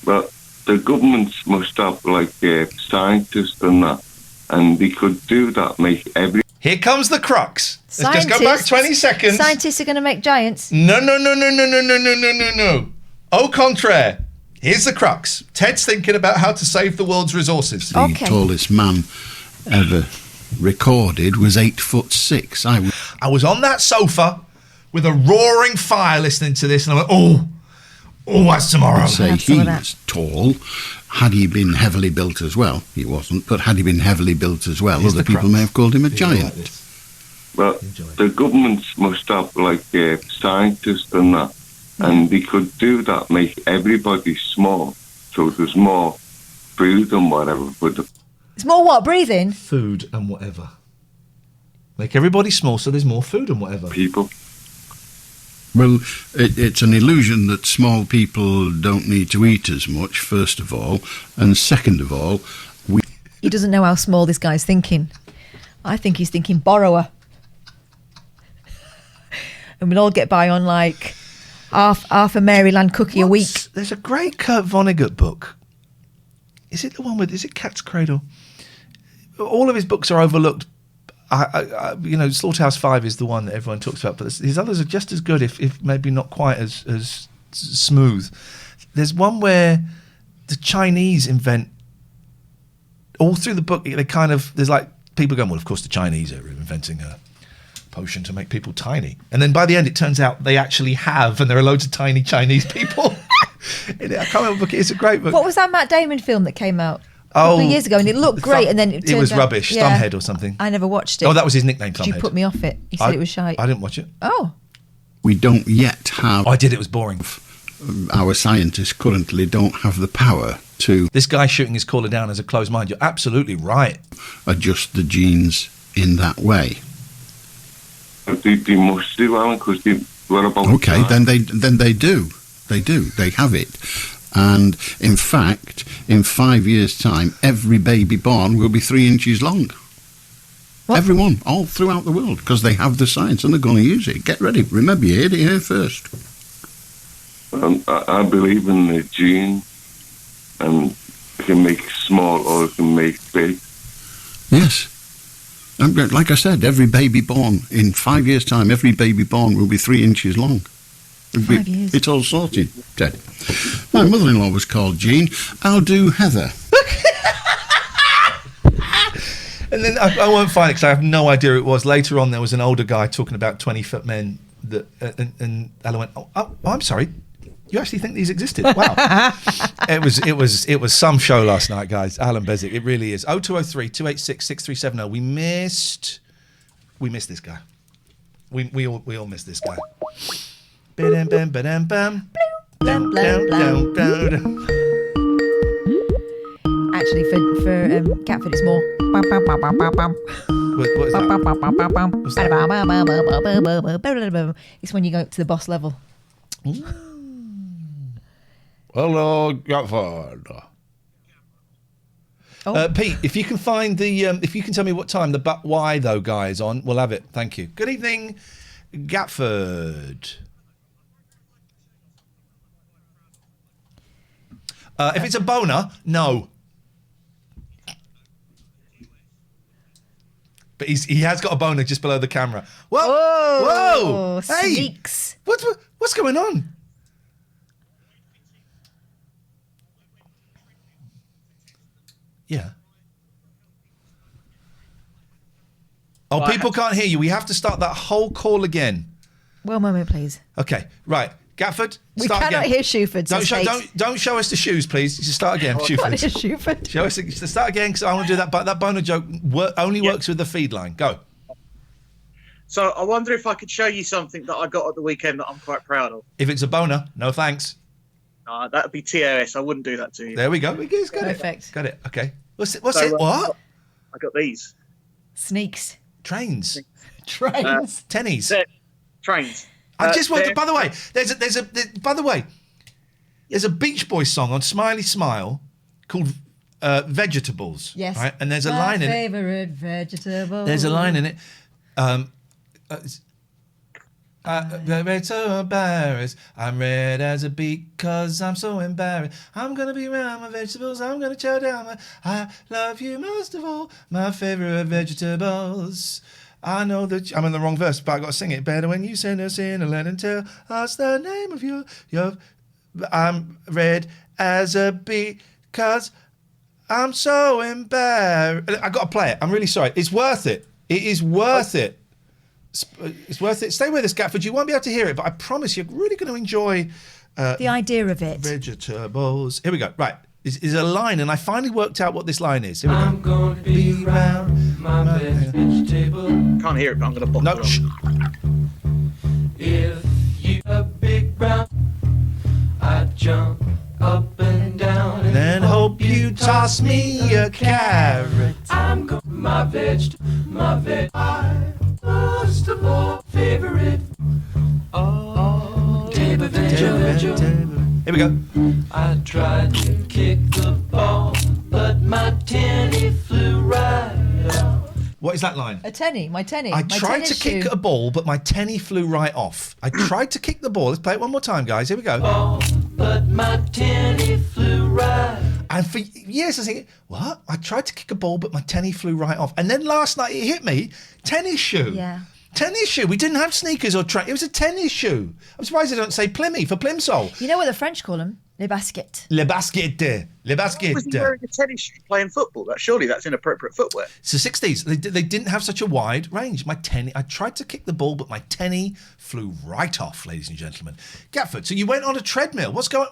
But the governments must have, like, scientists and that, and they could do that, make every... Here comes the crux. Let's just go back 20 seconds. Scientists are going to make giants. No. Au contraire. Here's the crux. Ted's thinking about how to save the world's resources. The tallest man ever recorded was 8'6". I was on that sofa with a roaring fire listening to this, and I went, oh, that's tomorrow. I'd say he was tall. Had he been heavily built as well, he wasn't, but had he been heavily built as well, other people may have called him a giant. But the governments must have, like, scientists and that, and they could do that, make everybody small, so there's more food and whatever. But it's more what? Breathing? Food and whatever. Make everybody small so there's more food and whatever. People. Well, it's an illusion that small people don't need to eat as much, first of all, and second of all, He doesn't know how small this guy's thinking. I think he's thinking borrower. And we'll all get by on, like, half a Maryland cookie a week. There's a great Kurt Vonnegut book. Is it the one with... Is it Cat's Cradle? All of his books are overlooked. Slaughterhouse 5 is the one that everyone talks about, but his others are just as good, if maybe not quite as smooth. There's one where the Chinese invent, all through the book, they kind of, there's like people going, well, of course the Chinese are inventing a potion to make people tiny. And then by the end, it turns out they actually have, and there are loads of tiny Chinese people. I can't remember the book. It's a great book. What was that Matt Damon film that came out a couple of years ago, and it looked great, and then it was out, rubbish. Thumbhead or something. I never watched it. Oh, that was his nickname, Thumbhead. You put me off it. He said it was shite. I didn't watch it. Oh. we don't yet have... I did, it was boring. Our scientists currently don't have the power to... This guy shooting his caller down as a closed mind. You're absolutely right. ...adjust the genes in that way. They must do, Alan, because what about... Okay, then they do. They do. They have it. And, in fact, in 5 years' time, every baby born will be 3 inches long. What? Everyone, all throughout the world, because they have the science and they're going to use it. Get ready. Remember, you heard it here first. I believe in the gene, and it can make small or it can make big. Yes. And like I said, every baby born, in 5 years' time, every baby born will be 3 inches long. 5 years. It's all sorted, Ted. My mother-in-law was called Jean. I'll do Heather. And then I won't find it because I have no idea who it was. Later on, there was an older guy talking about 20-foot men that, and Alan went, oh, I'm sorry. You actually think these existed? Wow. It was some show last night, guys. Alan Bezic, it really is. 0203 286 6370. We missed this guy. We all missed this guy. Ba-dam, bam, ba-dam, bam. Down, down, down, down. Actually, for Catford, it's more. What is that? It's when you go to the boss level. Hello, Catford. Pete, if you can find the, if you can tell me what time the But Why Though guy is on, we'll have it. Thank you. Good evening, Gatford. If it's a boner, no. But he has got a boner just below the camera. Whoa! Oh, Whoa! Hey! sneaks. What's going on? Yeah. Oh, Right. people can't hear you. We have to start that whole call again. One moment, please. Okay, right. Gafford, We start cannot again. hear Shoeford. Don't show us the shoes, please. Just start again, What Shoeford. is Shoeford? Show us. Start again because I want to do that. But that boner joke only works with the feed line. Go. So I wonder if I could show you something that I got at the weekend that I'm quite proud of. If it's a boner, no thanks. That'd be TOS. I wouldn't do that to you. There we go. We got Perfect. it. Got it. Okay. What's it? What? I got these. Sneaks. Trains. Trains. Tennies. Trains. I just want to. By the way, there's a Beach Boys song on Smiley Smile called Vegetables. Yes. Right. And there's a My line in it. favorite vegetable. There's a line in it. Red so embarrassed. I'm red as a beet cause I'm so embarrassed. I'm gonna be around my vegetables. I'm gonna chow down I love you most of all. My favorite vegetables. I know that I'm in the wrong verse, but I got to sing it. Better when you send us in and let and tell us the name of your. I'm red as a beet cause I'm so embarrassed. I got to play it. I'm really sorry. It's worth it. It is worth it. It's worth it. Stay with us, Gatford. You won't be able to hear it, but I promise you're really going to enjoy the idea of it. Vegetables. Here we go. Right. Is a line, and I finally worked out what this line is. Here we go. I'm going to be round my vegetable. Can't hear it, but I'm going to bop it on. If you a big brown, I'd jump up and down and then hope you toss me a carrot. I'm going my veg, most of all favorite. Oh, Here we go. I tried to kick the ball, but my tenny flew right off. What is that line? A tenny, my tenny. I my tried to tennis kick shoe. a ball, but my tenny flew right off. I tried to kick the ball. Let's play it one more time, guys. Here we go. But my tenny flew right. And for years I was thinking, what? I tried to kick a ball, but my tenny flew right off. And then last night it hit me. Tennis shoe. Yeah. Tennis shoe. We didn't have sneakers or track. It was a tennis shoe. I'm surprised they don't say Plimmy for Plimsoll. You know what the French call them? Les baskets. Le basket. Le basket. Was he wearing a tennis shoe playing football? Surely that's inappropriate footwear. It's the 60s. They didn't have such a wide range. I tried to kick the ball, but my tenny flew right off, ladies and gentlemen. Gatford, so you went on a treadmill. What's going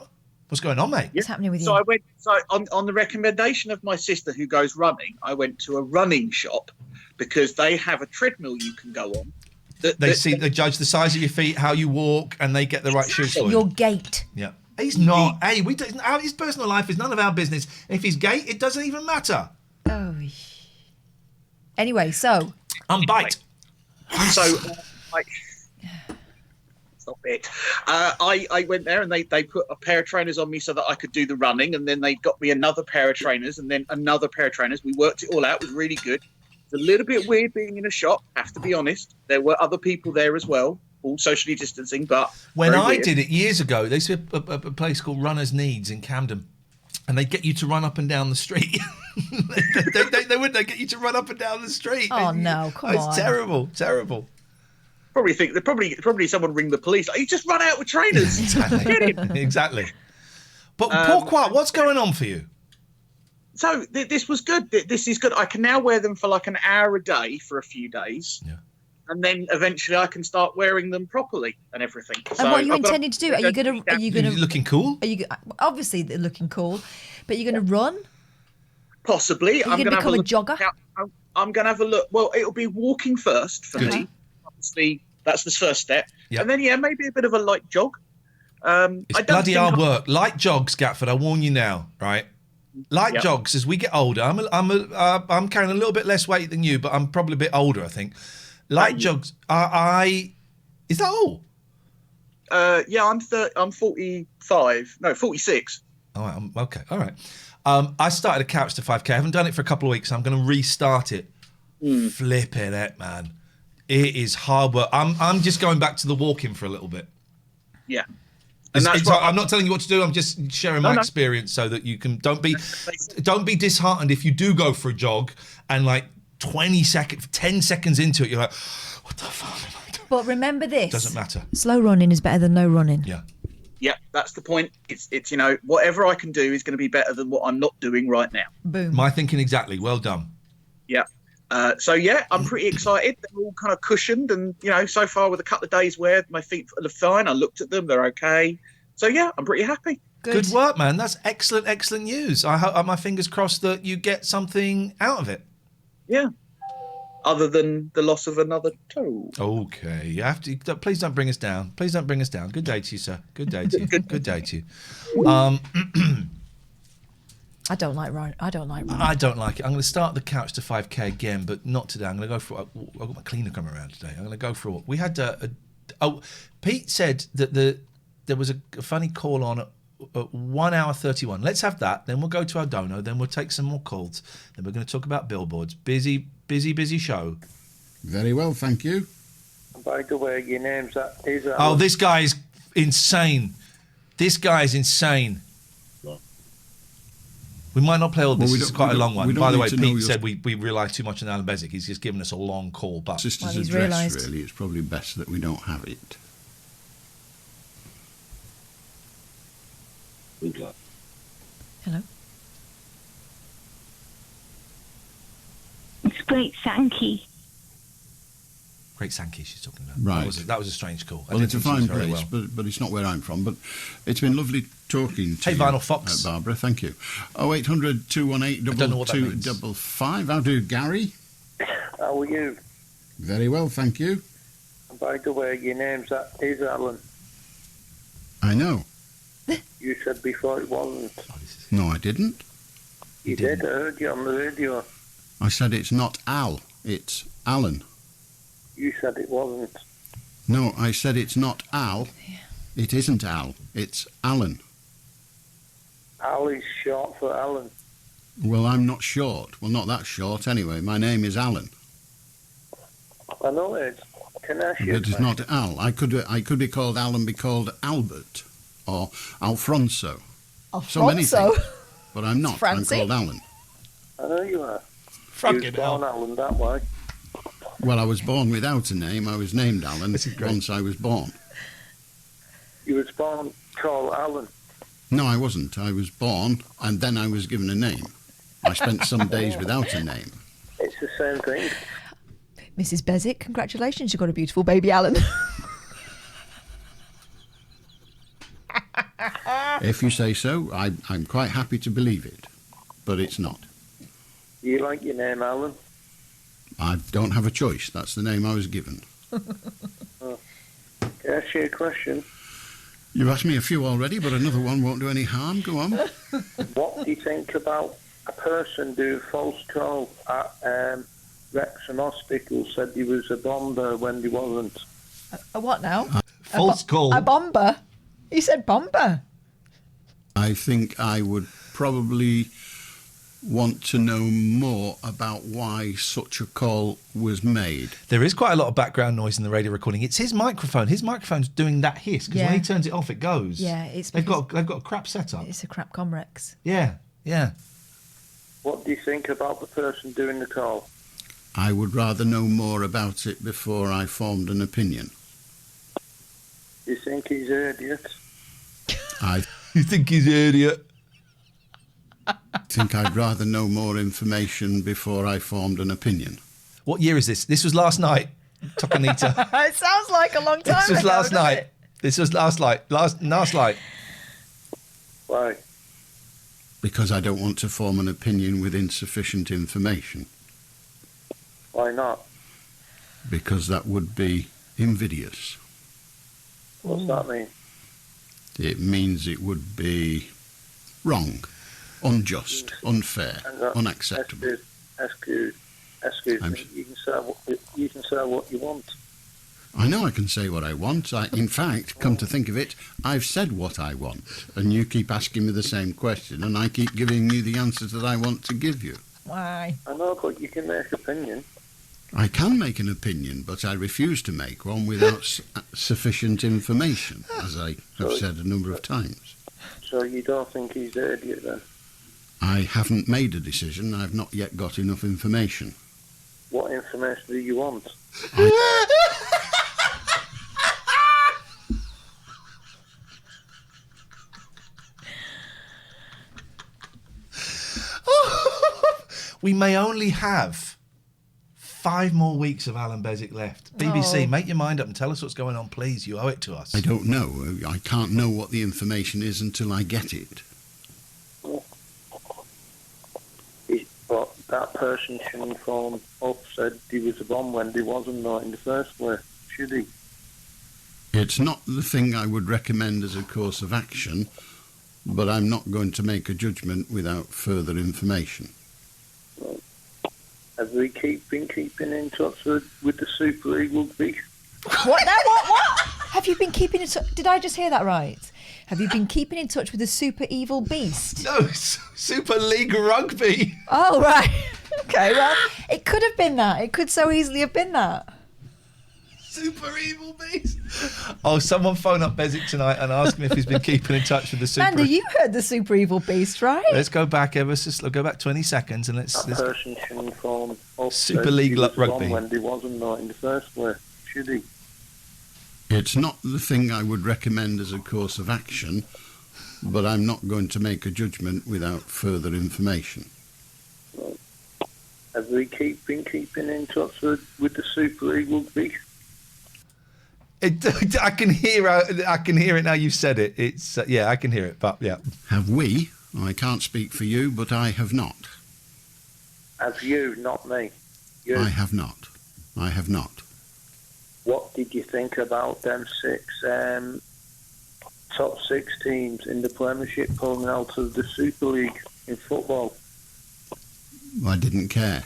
on, mate? What's happening with you? So I went. So on the recommendation of my sister who goes running, I went to a running shop because they have a treadmill you can go on. They judge the size of your feet, how you walk, and they get the right shoes for you. Your gait. Yeah. He's not. Hey, his personal life is none of our business. If he's gay, it doesn't even matter. Oh. Anyway, so. Unbite. So, stop it. I went there and they put a pair of trainers on me so that I could do the running, and then they got me another pair of trainers and then another pair of trainers. We worked it all out. It was really good. It's a little bit weird being in a shop, have to be honest. There were other people there as well, all socially distancing, but when I weird. did it years ago, they used to have a place called Runners Needs in Camden, and they get you to run up and down the street. they get you to run up and down the street. Oh no, come on! It's terrible. Probably someone ring the police. You just run out with trainers. Exactly. But pourquoi? What's going on for you? So this was good. This is good. I can now wear them for like an hour a day for a few days. Yeah. And then eventually I can start wearing them properly and everything. And what are you intending to do? Are you going to looking cool? Obviously they're looking cool, but you're going to run? Possibly. I'm going to become a jogger. I'm going to have a look. Well, it'll be walking first for me. Obviously, that's the first step. Yep. And then maybe a bit of a light jog. It's bloody hard work. Light jogs, Gatford. I warn you now, right? Light jogs as we get older. I'm carrying a little bit less weight than you, but I'm probably a bit older, I think. Light jogs. Is that all? Yeah, I'm 45. No, 46. All right. Okay. All right. I started a couch to 5K. I haven't done it for a couple of weeks. So I'm going to restart it. Flip it out, man. It is hard work. I'm just going back to the walking for a little bit. Yeah. I'm not telling you what to do. I'm just sharing my experience so that you can don't be disheartened if you do go for a jog and like 10 seconds into it, you're like, what the fuck am I doing? But remember this. Doesn't matter. Slow running is better than no running. Yeah. Yeah, that's the point. It's whatever I can do is going to be better than what I'm not doing right now. Boom. My thinking exactly. Well done. Yeah. I'm pretty excited. They're all kind of cushioned, and so far with a couple of days wear, my feet are fine. I looked at them; they're okay. So yeah, I'm pretty happy. Good work, man. That's excellent news. I hope my fingers crossed that you get something out of it. Yeah. Other than the loss of another toe. Okay, you have to. Please don't bring us down. Please don't bring us down. Good day to you, sir. Good day to you. Good day to you. I don't like running. I don't like it. I'm going to start the couch to 5k again, but not today. I'm going to go for. I've got my cleaner coming around today. I'm going to go for a walk. We had Pete said that there was a funny call on at 1 hour 31. Let's have that. Then we'll go to our dono. Then we'll take some more calls. Then we're going to talk about billboards. Busy show. Very well, thank you. By the way, your name's is Alan. Oh, this guy is insane. This guy is insane. We might not play all this. It's quite a long one. By the way, Pete said we rely too much on Alan Bezic. He's just given us a long call. But sister's address, really, it's probably best that we don't have it. Hello. It's Great Sankey. Great Sankey she's talking about. Right. That was a strange call. Well, it's a fine place, but it's not where I'm from. But it's been lovely talking to you. Hey, Vinyl Fox. Barbara, thank you. 0800 218 2255. How do Gary? How are you? Very well, thank you. By the way, your name's is Alan. I know. You said before it wasn't. No, I didn't. You did. I heard you on the radio. I said it's not Al, it's Alan. You said it wasn't. No, I said it's not Al. It isn't Al, it's Alan. Al is short for Alan. Well, I'm not short. Well, not that short anyway. My name is Alan. I know it. Can I ask you? But it's not Al. I could be called Al and be called Albert or Alfonso. So many things. But I'm not. I'm called Alan. I know you are. Fucking hell. Alan that way. Well, I was born without a name. I was named Alan once I was born. You was born called Alan? No, I wasn't. I was born and then I was given a name. I spent some days without a name. It's the same thing. Mrs. Bezic, congratulations. You've got a beautiful baby, Alan. If you say so, I'm quite happy to believe it. But it's not. You like your name, Alan? I don't have a choice. That's the name I was given. Oh. Can I ask you a question? You've asked me a few already, but another one won't do any harm. Go on. What do you think about a person doing false call at Wrexham Hospital said he was a bomber when he wasn't? A what now? False call. A bomber? He said bomber. I think I would probably want to know more about why such a call was made. There is quite a lot of background noise in the radio recording. It's his microphone. His microphone's doing that hiss because when he turns it off, it goes. Yeah, they've got a crap setup. It's a crap Comrex. Yeah. What do you think about the person doing the call? I would rather know more about it before I formed an opinion. You think he's an idiot? You think he's an idiot? I think I'd rather know more information before I formed an opinion. What year is this? This was last night, Tokanita. It sounds like a long time ago. This was last night. This was last night. Why? Because I don't want to form an opinion with insufficient information. Why not? Because that would be invidious. What's that mean? It means it would be wrong, unjust, unfair, unacceptable. Excuse me. You can say what you want. I know I can say what I want. In fact, come to think of it, I've said what I want, and you keep asking me the same question, and I keep giving you the answers that I want to give you. Why? I know, but you can make opinion. I can make an opinion, but I refuse to make one without sufficient information, as I have said a number of times. So you don't think he's an idiot then? I haven't made a decision. I've not yet got enough information. What information do you want? We may only have 5 more weeks of Alan Bezic left. BBC, make your mind up and tell us what's going on, please. You owe it to us. I don't know. I can't know what the information is until I get it. But that person shouldn't phone up said he was a bomb when he wasn't not in the first place, should he? It's not the thing I would recommend as a course of action, but I'm not going to make a judgment without further information. Have we been keeping in touch with the Super League Rugby? What? No, what? Have you been keeping in touch? Did I just hear that right? Have you been keeping in touch with the super evil beast? No, Super League Rugby. Oh, right. Okay, well, it could have been that. It could so easily have been that. Super evil beast. Oh, someone phone up Bezic tonight and ask him if he's been keeping in touch with the super... Andy, you heard the super evil beast, right? Let's go back go back 20 seconds and let's... That person shouldn't phone up Super League Rugby. When he wasn't not in the first place, should he? It's not the thing I would recommend as a course of action, but I'm not going to make a judgment without further information. Have we been keeping in touch with the Super League Rugby? I can hear it now. You've said it. It's yeah, I can hear it. But yeah, have we? I can't speak for you, but I have not. Have you, not me? You. I have not. I have not. What did you think about them top 6 teams in the Premiership pulling out of the Super League in football? I didn't care.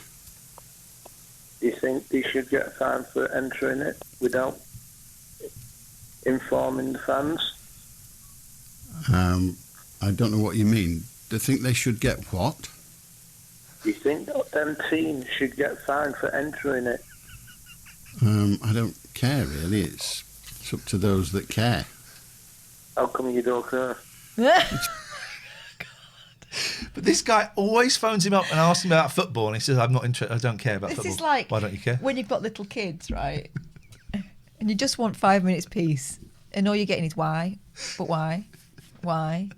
Do you think they should get fined for entering it without informing the fans? I don't know what you mean. Do you think they should get what? Do you think that them teams should get fined for entering it? I don't care, really. It's up to those that care. How come you don't care? But this guy always phones him up and asks him about football, and he says, "I'm not interested. I don't care about football." This is like, why don't you care? When you've got little kids, right? And you just want 5 minutes peace, and all you're getting is why? But why? Why?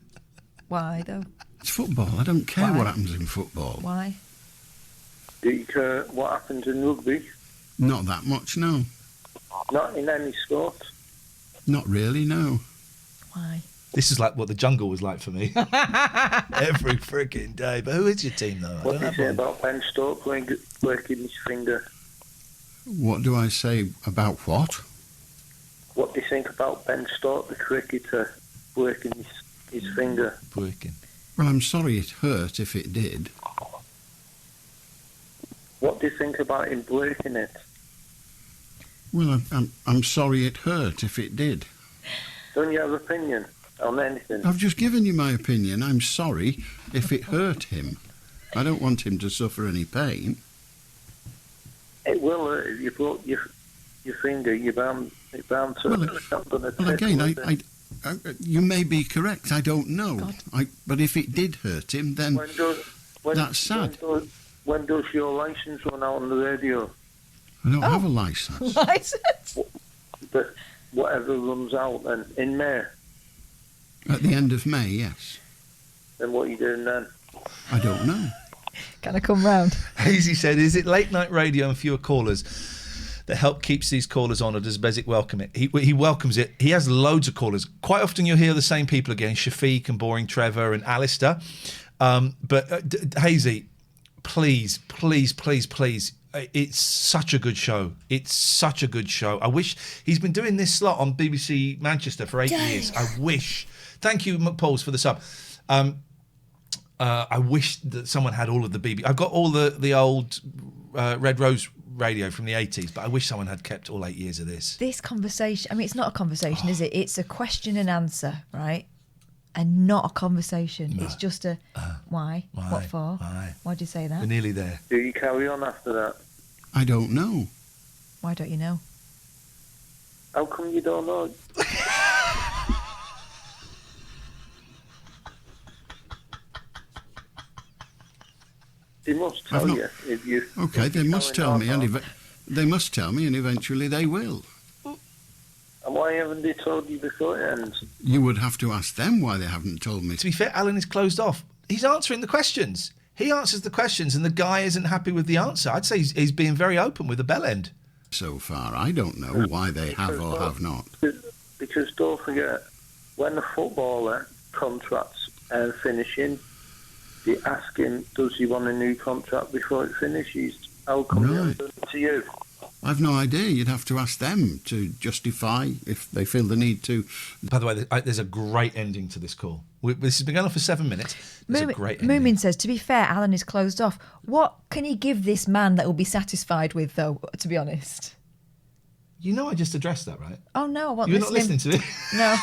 Why though? It's football. I don't care what happens in football. Why? Do you care what happens in rugby? Not that much, no. Not in any sport? Not really, no. Why? This is like what the jungle was like for me. Every freaking day. But who is your team, though? What do you say about Ben Stokes working his finger? What do I say about what? What do you think about Ben Stokes, the cricketer, working his finger? Working. Well, I'm sorry it hurt if it did. What do you think about him breaking it? Well, I'm sorry it hurt if it did. Don't you have an opinion on anything? I've just given you my opinion. I'm sorry if it hurt him. I don't want him to suffer any pain. It will hurt if you broke your finger. You're bound to... Well, again, you may be correct. I don't know. But if it did hurt him, then that's sad. When does your licence run out on the radio? I don't have a licence. Licence? But whatever runs out then, in May? At the end of May, yes. Then what are you doing then? I don't know. Can I come round? Hazy said, is it late night radio and fewer callers that help keeps these callers on, or does Bezic welcome it? He welcomes it. He has loads of callers. Quite often you'll hear the same people again, Shafiq and Boring Trevor and Alistair. Hazy, please, it's such a good show. It's such a good show. I wish he's been doing this slot on BBC Manchester for 8 years. I wish. Thank you, McPauls, for the sub. I wish that someone had all of the BBC. I've got all the old Red Rose radio from the 80s, but I wish someone had kept all 8 years of this. This conversation, I mean, it's not a conversation, is it? It's a question and answer, right? And not a conversation. It's just a why? What for? Why'd you say that? We're nearly there. Do you carry on after that? I don't know. Why don't you know? How come you don't know? They must tell you if you. Okay, they must tell me, they must tell me, and eventually they will. And why haven't they told you before it ends? You would have to ask them why they haven't told me. To be fair, Alan is closed off. He's answering the questions. He answers the questions, and the guy isn't happy with the answer. I'd say he's being very open with the bell end. So far, I don't know why they have or have not. Because don't forget, when a footballer contracts finishing, they ask him, does he want a new contract before it finishes? How come they haven't done it to you? I've no idea. You'd have to ask them to justify if they feel the need to. By the way, there's a great ending to this call. This has been going on for 7 minutes. There's a great ending. Moomin says, to be fair, Alan is closed off. What can he give this man that will be satisfied with, though, to be honest? You know I just addressed that, right? Oh, no, I wasn't You're not listening to it? No.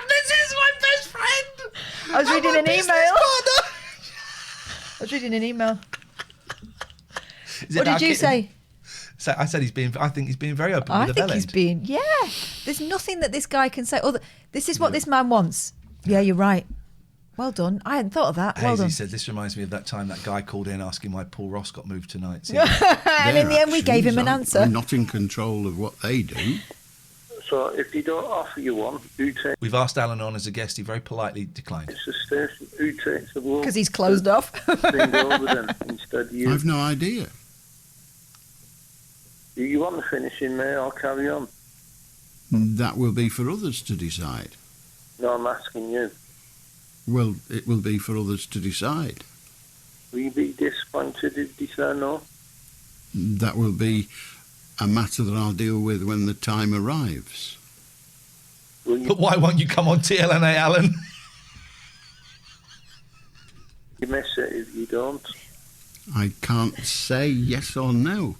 This is my best friend! I was reading an email. I was reading an email. What did you say? So I said I think he's being very open with the bell end. I think he's being, there's nothing that this guy can say. This is what this man wants. Yeah, you're right. Well done. I hadn't thought of that. Well Hazy done. said, this reminds me of that time that guy called in asking why Paul Ross got moved tonight. And in the end, we gave him an answer. I'm not in control of what they do. So if they don't offer you one, who takes... We've asked Alan on as a guest. He very politely declined. It's a station. Who takes the role? Because he's closed off. Over them instead of you. I've no idea. Do you want to finish in May or carry on? That will be for others to decide. No, I'm asking you. Well, it will be for others to decide. Will you be disappointed if they say no? That will be a matter that I'll deal with when the time arrives. But why won't you come on TLNA, Alan? You miss it if you don't. I can't say yes or no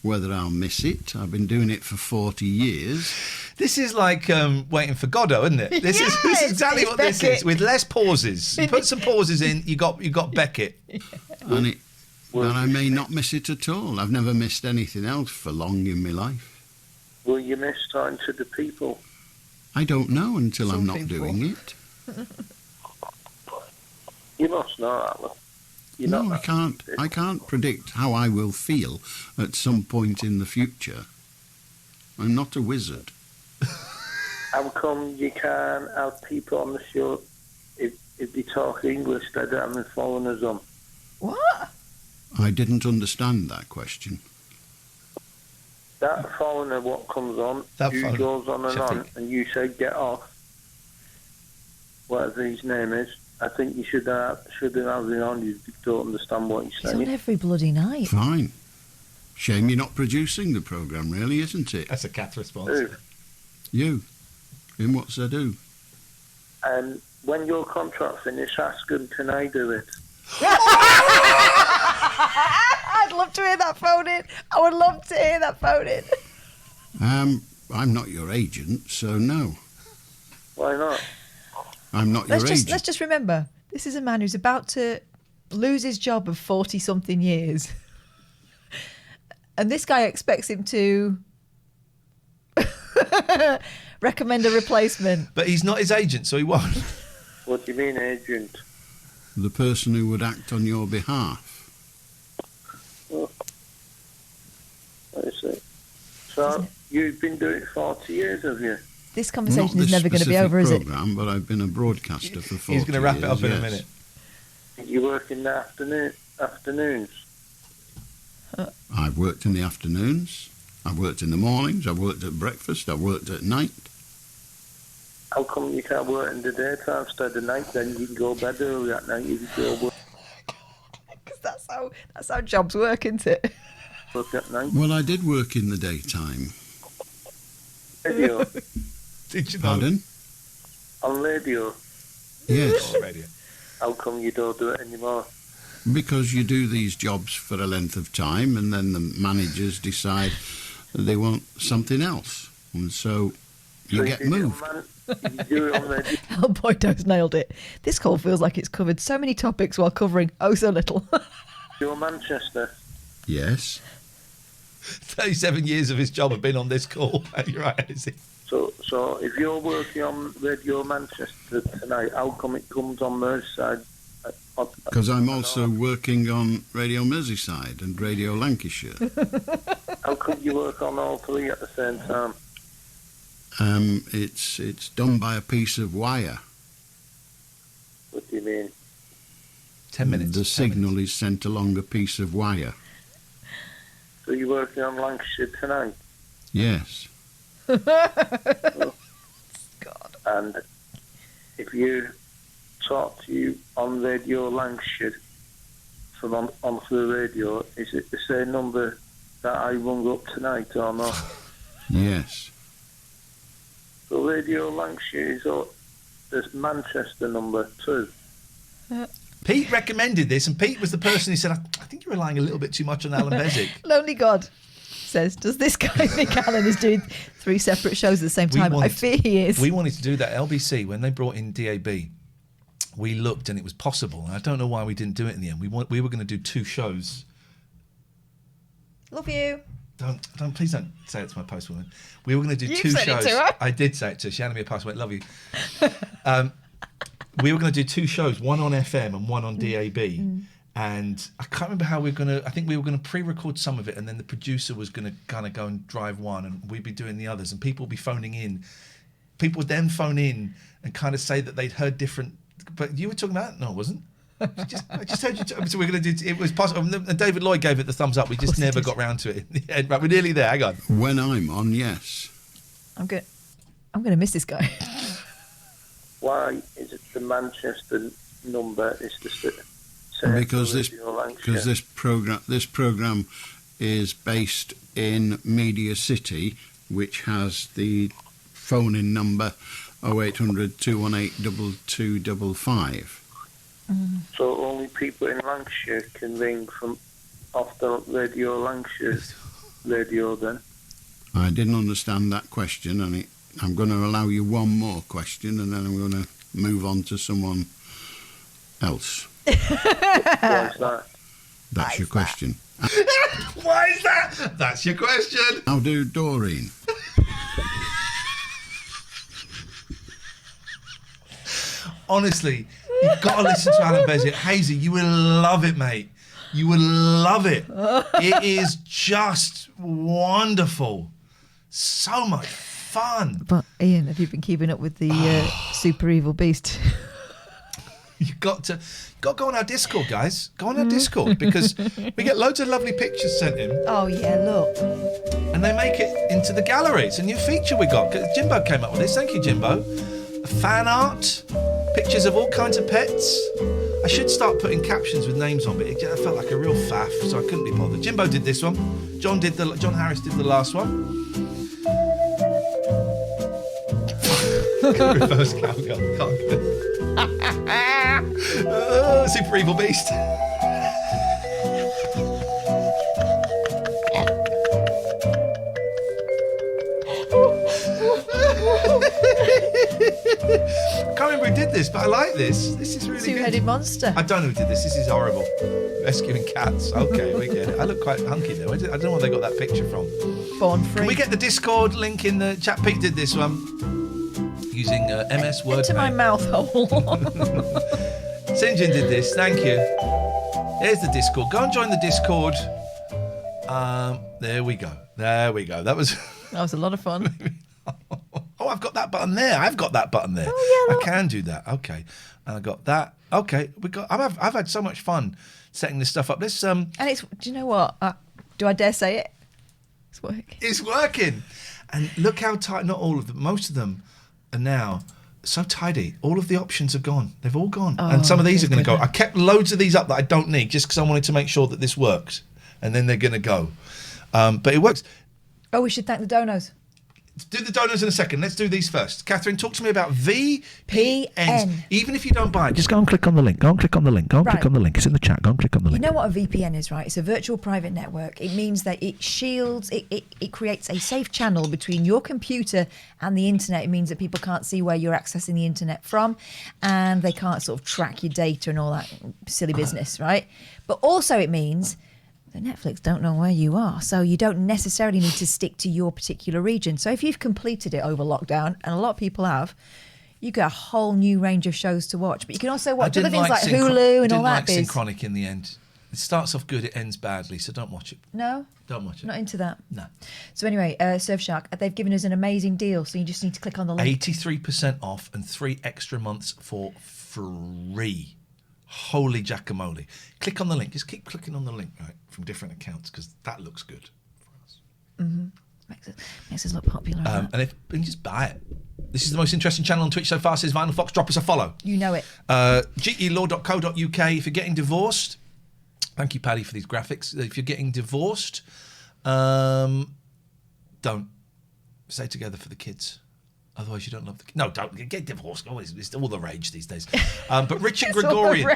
whether I'll miss it. I've been doing it for 40 years. This is like Waiting for Godot, isn't it? This is exactly what Beckett. this is, with less pauses. You put some pauses in, you got Beckett. And I may not miss it at all. I've never missed anything else for long in my life. Will you miss talking to the people? I don't know until I'm not people. doing it. You must know, Alan. No, I can't predict how I will feel at some point in the future. I'm not a wizard. How come you can't have people on the show if they talk English instead of having foreigners on? What? I didn't understand that question. That foreigner what comes on, who goes on and on, and you say get off, whatever his name is, I think you should have him on. You don't understand what he's He's saying. on every bloody night. Fine. Shame you're not producing the programme, really, isn't it? That's a cat response. Who? You. In what's I do? And when your contract finishes, ask him, can I do it? I'd love to hear that phone in. I would love to hear that phone in. I'm not your agent, so no. Why not? I'm not your agent. Let's just remember, this is a man who's about to lose his job of 40-something years. And this guy expects him to recommend a replacement. But he's not his agent, so he won't. What do you mean, agent? The person who would act on your behalf. Oh. I see. So you've been doing it 40 years, have you? This conversation is never going to be over, is it? Program, but I've been a broadcaster for 40 years. He's going to wrap it up in a minute. You work in the afternoons? I've worked in the afternoons. I've worked in the mornings. I've worked at breakfast. I've worked at night. How come you can't work in the daytime instead of night? Then you can go bed early at night. You can go work. Because that's how jobs work, isn't it? Work at night. Well, I did work in the daytime. Radio. Did you know? Pardon? On radio. Yes. Oh, radio. How come you don't do it anymore? Because you do these jobs for a length of time, and then the managers decide they want something else, and so you get moved. Alboydo's nailed it. This call feels like it's covered so many topics while covering oh so little. You're Manchester. Yes. 37 years of his job have been on this call. You're right, is it? So if you're working on Radio Manchester tonight, how come it comes on Merseyside? Because I'm also working on Radio Merseyside and Radio Lancashire. How could you work on all three at the same time? It's done by a piece of wire. What do you mean? 10 minutes. The signal is sent along a piece of wire. So you're working on Lancashire tonight? Yes. God. And if you talk to you on Radio Lancashire from onto the radio, is it the same number that I rung up tonight or not? Yes. So Radio Lancashire is there's Manchester number 2. Pete recommended this, and Pete was the person who said, I think you're relying a little bit too much on Alan Bezic. Lonely God says, does this guy think Alan is doing 3 separate shows at the same time? I fear he is. We wanted to do that. LBC, when they brought in DAB, we looked and it was possible. And I don't know why we didn't do it in the end. We were going to do 2 shows. Love you. Please don't say it to my postwoman. We were going to do You 2 said shows. it to her. I did say it to her. She handed me a password. Love you. We were going to do 2 shows, one on FM and one on DAB. And I can't remember how we were going to... I think we were going to pre-record some of it, and then the producer was going to kind of go and drive one, and we'd be doing the others, and people would be phoning in. People would then phone in and kind of say that they'd heard different... But you were talking about... No, it wasn't. I just heard you... So we're going to do... It was possible. And David Lloyd gave it the thumbs up. We just never got round to it in the end. Right, we're nearly there. Hang on. When I'm on, yes. I'm going to miss this guy. Why is it the Manchester number is the same? Because this program is based in Media City, which has the phone-in number 0800 218 2255. So only people in Lancashire can ring from off the Radio Lancashire radio then? I didn't understand that question, and I'm going to allow you one more question, and then I'm going to move on to someone else. Why is that? That's your question. Why is that? That's your question. How do Doreen? Honestly, you've got to listen to Alan Bezic. Hazy, you will love it, mate. You will love it. It is just wonderful. So much fun. But Ian, have you been keeping up with the super evil beast? You've got to go on our Discord, guys. Go on our Discord, because we get loads of lovely pictures sent in. Oh, yeah, look. And they make it into the gallery. It's a new feature we got. Jimbo came up with this. Thank you, Jimbo. Fan art, pictures of all kinds of pets. I should start putting captions with names on, but it felt like a real faff, so I couldn't be bothered. Jimbo did this one. John Harris did the last one. Reverse cowgirl. Super evil beast. I can't remember who did this, but I like this. This is really Two-headed good. monster. I don't know who did this. This is horrible. Rescuing cats. Okay, we get it. I look quite hunky though. I don't know where they got that picture from. Born free. Can we get the Discord link in the chat? Pete did this one using MS Word. Into my mouth hole. St. John did this. Thank you. There's the Discord. Go and join the Discord. There we go. There we go. That was a lot of fun. Oh, I've got that button there. I've got that button there. Oh, yeah, I can do that. Okay. And I got that. Okay. I've had so much fun setting this stuff up. This And it's, do you know what? Do I dare say it? It's working. It's working. And look how tight, not all of them, most of them are now so tidy. All of the options are gone. They've all gone. And some of these are going to go. I kept loads of these up that I don't need just because I wanted to make sure that this works. And then they're going to go. But it works. Oh, we should thank the donos. Do the donos in a second. Let's do these first. Catherine, talk to me about VPNs. Even if you don't buy it, just go and click on the link. Go and click on the link. Go and click on the link. It's in the chat. Go and click on the link. You know what a VPN is, right? It's a virtual private network. It means that it shields, it creates a safe channel between your computer and the internet. It means that people can't see where you're accessing the internet from, and they can't sort of track your data and all that silly business, right? But also it means the Netflix don't know where you are, so you don't necessarily need to stick to your particular region. So if you've completed it over lockdown, and a lot of people have, you get a whole new range of shows to watch. But you can also watch other things like Hulu and all that. I didn't like Synchronic in the end. It starts off good, it ends badly, so don't watch it. No? Don't watch it. Not into that? No. So anyway, Surfshark, they've given us an amazing deal, so you just need to click on the link. 83% off and 3 extra months for free. Holy jackamole. Click on the link. Just keep clicking on the link, right, from different accounts, because that looks good for us. Makes us look popular. And just buy it. This is the most interesting channel on Twitch so far, says Vinyl Fox. Drop us a follow. You know it. gelaw.co.uk. If you're getting divorced, thank you, Paddy, for these graphics. If you're getting divorced, don't. Stay together for the kids. Otherwise, you don't love the kids. No, don't get divorced. Oh, it's all the rage these days. But Richard Gregorian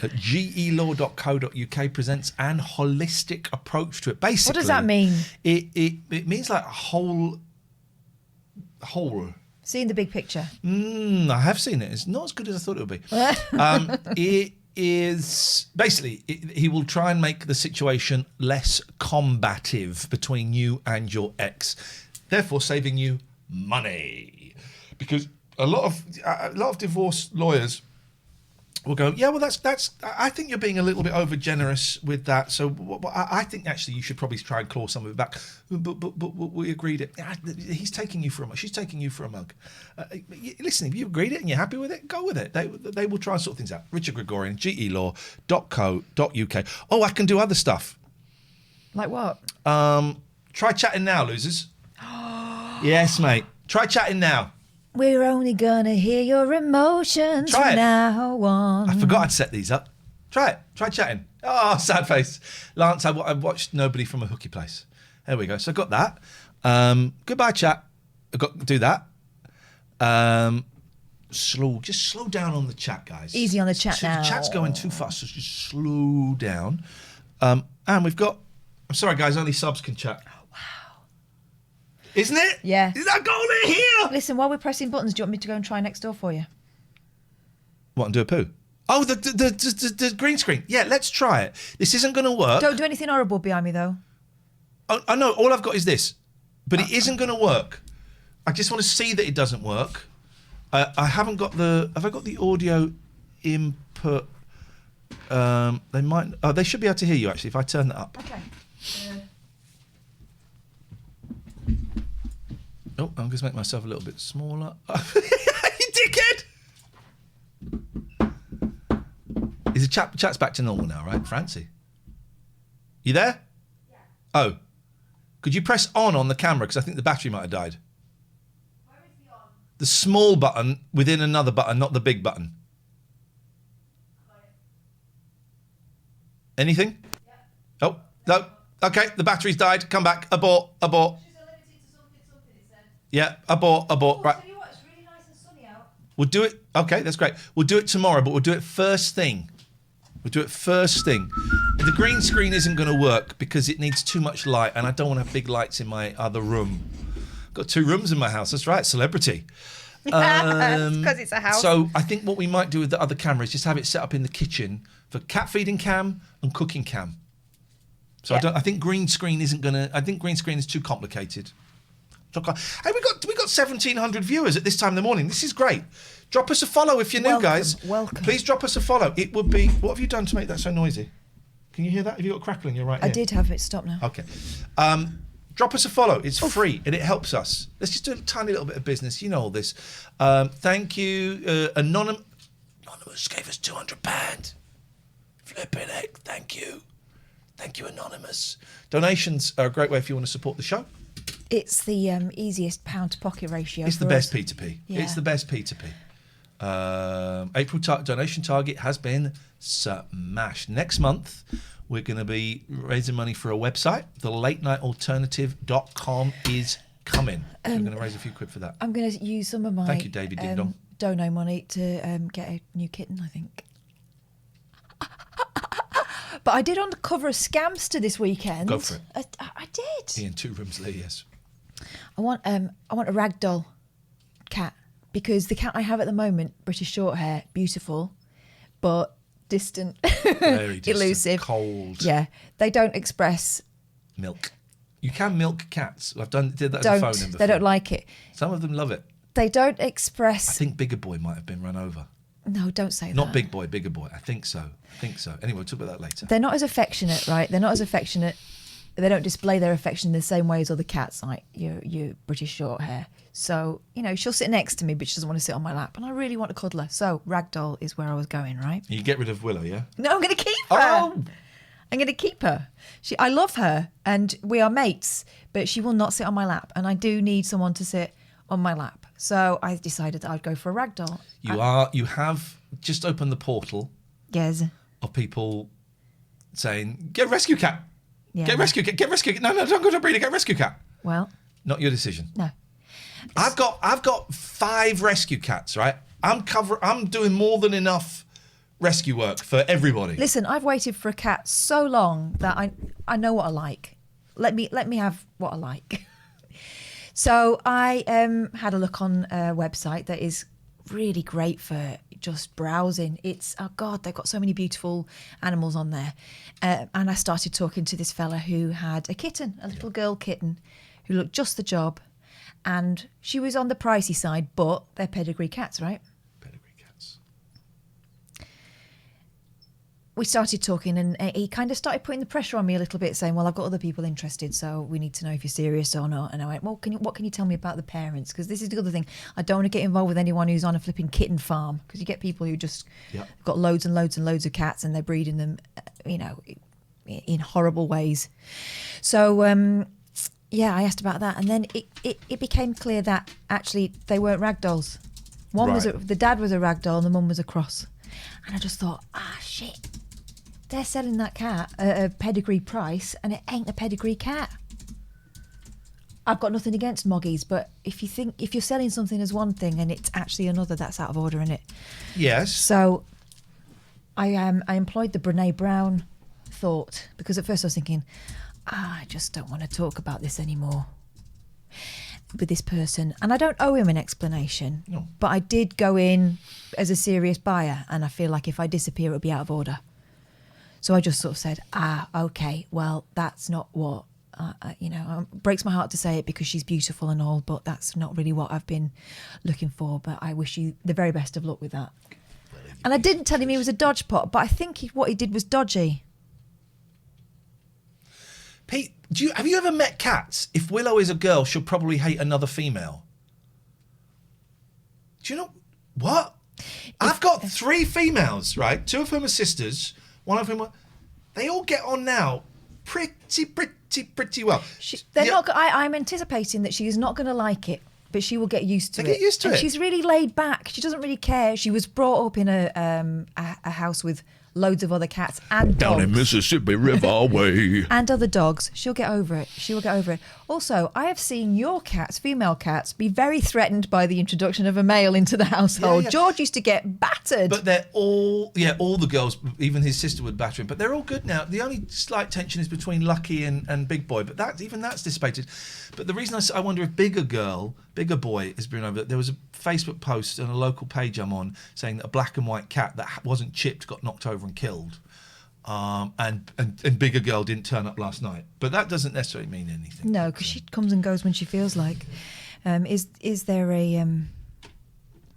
at gelaw.co.uk presents an holistic approach to it. Basically, what does that mean? It means like a whole. Seeing the big picture. I have seen it. It's not as good as I thought it would be. It is basically he will try and make the situation less combative between you and your ex, therefore saving you money, because a lot of divorce lawyers will go, yeah, well that's I think you're being a little bit over generous with that, so I think actually you should probably try and claw some of it back, but we agreed it. He's taking you for a mug, she's taking you for a mug. Listen, if you agreed it and you're happy with it, go with it. They will try and sort things out. Richard Gregorian, gelaw.co.uk. Oh, I can do other stuff. Like what? Try chatting now, losers. Yes, mate. Try chatting now. We're only gonna hear your emotions from now on. I forgot I'd set these up. Try it. Try chatting. Oh, sad face. Lance, I watched Nobody from a Hooky Place. There we go. So I got that. Goodbye, chat. I got to do that. Just slow down on the chat, guys. Easy on the chat now. The chat's going too fast, so just slow down. And we've got. I'm sorry, guys. Only subs can chat. Isn't it? Yeah. Is that going in here? Listen, while we're pressing buttons, do you want me to go and try next door for you? What, and do a poo? Oh, the green screen. Yeah, let's try it. This isn't going to work. Don't do anything horrible behind me, though. Oh, I know. All I've got is this. But it isn't going to work. I just want to see that it doesn't work. I haven't got the... Have I got the audio input? They might... Oh, they should be able to hear you, actually, if I turn that up. Okay. Oh, I'm going to make myself a little bit smaller. You dickhead! Is the chat's back to normal now, right, Francie? You there? Yeah. Oh. Could you press on the camera? Because I think the battery might have died. Where is the on? The small button within another button, not the big button. Anything? Yeah. Oh, no. Okay, the battery's died. Come back. Abort. Yeah, abort. Right. Tell you what, it's really nice and sunny out. We'll do it. Okay, that's great. We'll do it tomorrow, but we'll do it first thing. The green screen isn't going to work because it needs too much light, and I don't want to have big lights in my other room. Got 2 rooms in my house. That's right, celebrity. Because it's a house. So I think what we might do with the other camera is just have it set up in the kitchen for cat feeding cam and cooking cam. So Yeah. I think green screen isn't going to. I think green screen is too complicated. Hey, we got 1,700 viewers at this time in the morning. This is great. Drop us a follow if you're new, guys. Welcome. Please drop us a follow. It would be. What have you done to make that so noisy? Can you hear that? Have you got crackling? You're right. I did have it stop now. Okay. Drop us a follow. It's free and it helps us. Let's just do a tiny little bit of business. You know all this. Thank you, Anonymous gave us £200. Flipping heck. Thank you, Anonymous. Donations are a great way if you want to support the show. It's the easiest pound to pocket ratio. It's the best P2P. Yeah. It's the best P2P. April donation target has been smashed. Next month, we're going to be raising money for a website. TheLateNightAlternative.com is coming. So we're going to raise a few quid for that. I'm going to use some of my Thank you, David Ding Dong. dono money to get a new kitten, I think. But I did uncover a scamster this weekend. Go for it. I did. Ian, 2 rooms Lee, yes. I want a ragdoll cat because the cat I have at the moment, British Shorthair, beautiful, but distant. Very distant, elusive, cold. Yeah, they don't express milk. You can milk cats. Did that as a don't phone in before. they don't like it. Some of them love it. They don't express. I think Bigger Boy might have been run over. No, don't say that. Not Big Boy, Bigger Boy. I think so. Anyway, we'll talk about that later. They're not as affectionate, right? They're not as affectionate. They don't display their affection in the same way as other cats, like your British short hair. So, she'll sit next to me, but she doesn't want to sit on my lap. And I really want to cuddle her. So, Ragdoll is where I was going, right? You get rid of Willow, yeah? No, I'm going to keep her. Oh! I'm going to keep her. I love her, and we are mates, but she will not sit on my lap. And I do need someone to sit on my lap. So, I decided that I'd go for a Ragdoll. You have just opened the portal. Yes. Of people saying, get a rescue cat. Yeah. Get a rescue cat. Get a rescue cat. No, don't go to a breeder. Get a rescue cat. Well. Not your decision. No. I've got 5 rescue cats, right? I'm doing more than enough rescue work for everybody. Listen, I've waited for a cat so long that I know what I like. Let me have what I like. So I had a look on a website that is really great for just browsing. It's, oh God, they've got so many beautiful animals on there. And I started talking to this fella who had a kitten, a little girl kitten, who looked just the job. And she was on the pricey side, but they're pedigree cats, right? Pedigree cats. We started talking, and he kind of started putting the pressure on me a little bit, saying, well, I've got other people interested, so we need to know if you're serious or not. And I went, well, what can you tell me about the parents? Because this is the other thing. I don't want to get involved with anyone who's on a flipping kitten farm, because you get people who just got loads and loads and loads of cats, and they're breeding them, in horrible ways. So, I asked about that, and then it became clear that actually they weren't ragdolls. One was the dad was a ragdoll, and the mum was a cross. And I just thought, shit, they're selling that cat at a pedigree price, and it ain't a pedigree cat. I've got nothing against moggies, but if you're selling something as one thing and it's actually another, that's out of order, isn't it? Yes. So I employed the Brene Brown thought, because at first I was thinking, I just don't want to talk about this anymore with this person. And I don't owe him an explanation. No. But I did go in as a serious buyer, and I feel like if I disappear, it'll be out of order. So I just sort of said, okay, well, that's not what, it breaks my heart to say it because she's beautiful and all, but that's not really what I've been looking for. But I wish you the very best of luck with that. And I didn't tell him he was a dodge pot, but I think what he did was dodgy. Pete, have you ever met cats? If Willow is a girl, she'll probably hate another female. Do you know what? I've got 3 females, right? 2 of whom are sisters. One of whom they all get on now pretty well. I'm anticipating that she is not going to like it, but she will get used to it. Get used to it. She's really laid back. She doesn't really care. She was brought up in a house with loads of other cats and dogs. Down in Mississippi River Way. And other dogs. She'll get over it. She will get over it. Also, I have seen your cats, female cats, be very threatened by the introduction of a male into the household. Yeah. George used to get battered. But they're all the girls, even his sister would batter him. But they're all good now. The only slight tension is between Lucky and Big Boy. But that's dissipated. But the reason I wonder if Bigger Boy has been over, there was a Facebook post on a local page I'm on saying that a black and white cat that wasn't chipped got knocked over and killed. And Bigger Girl didn't turn up last night. But that doesn't necessarily mean anything. No, because she comes and goes when she feels like. Is there a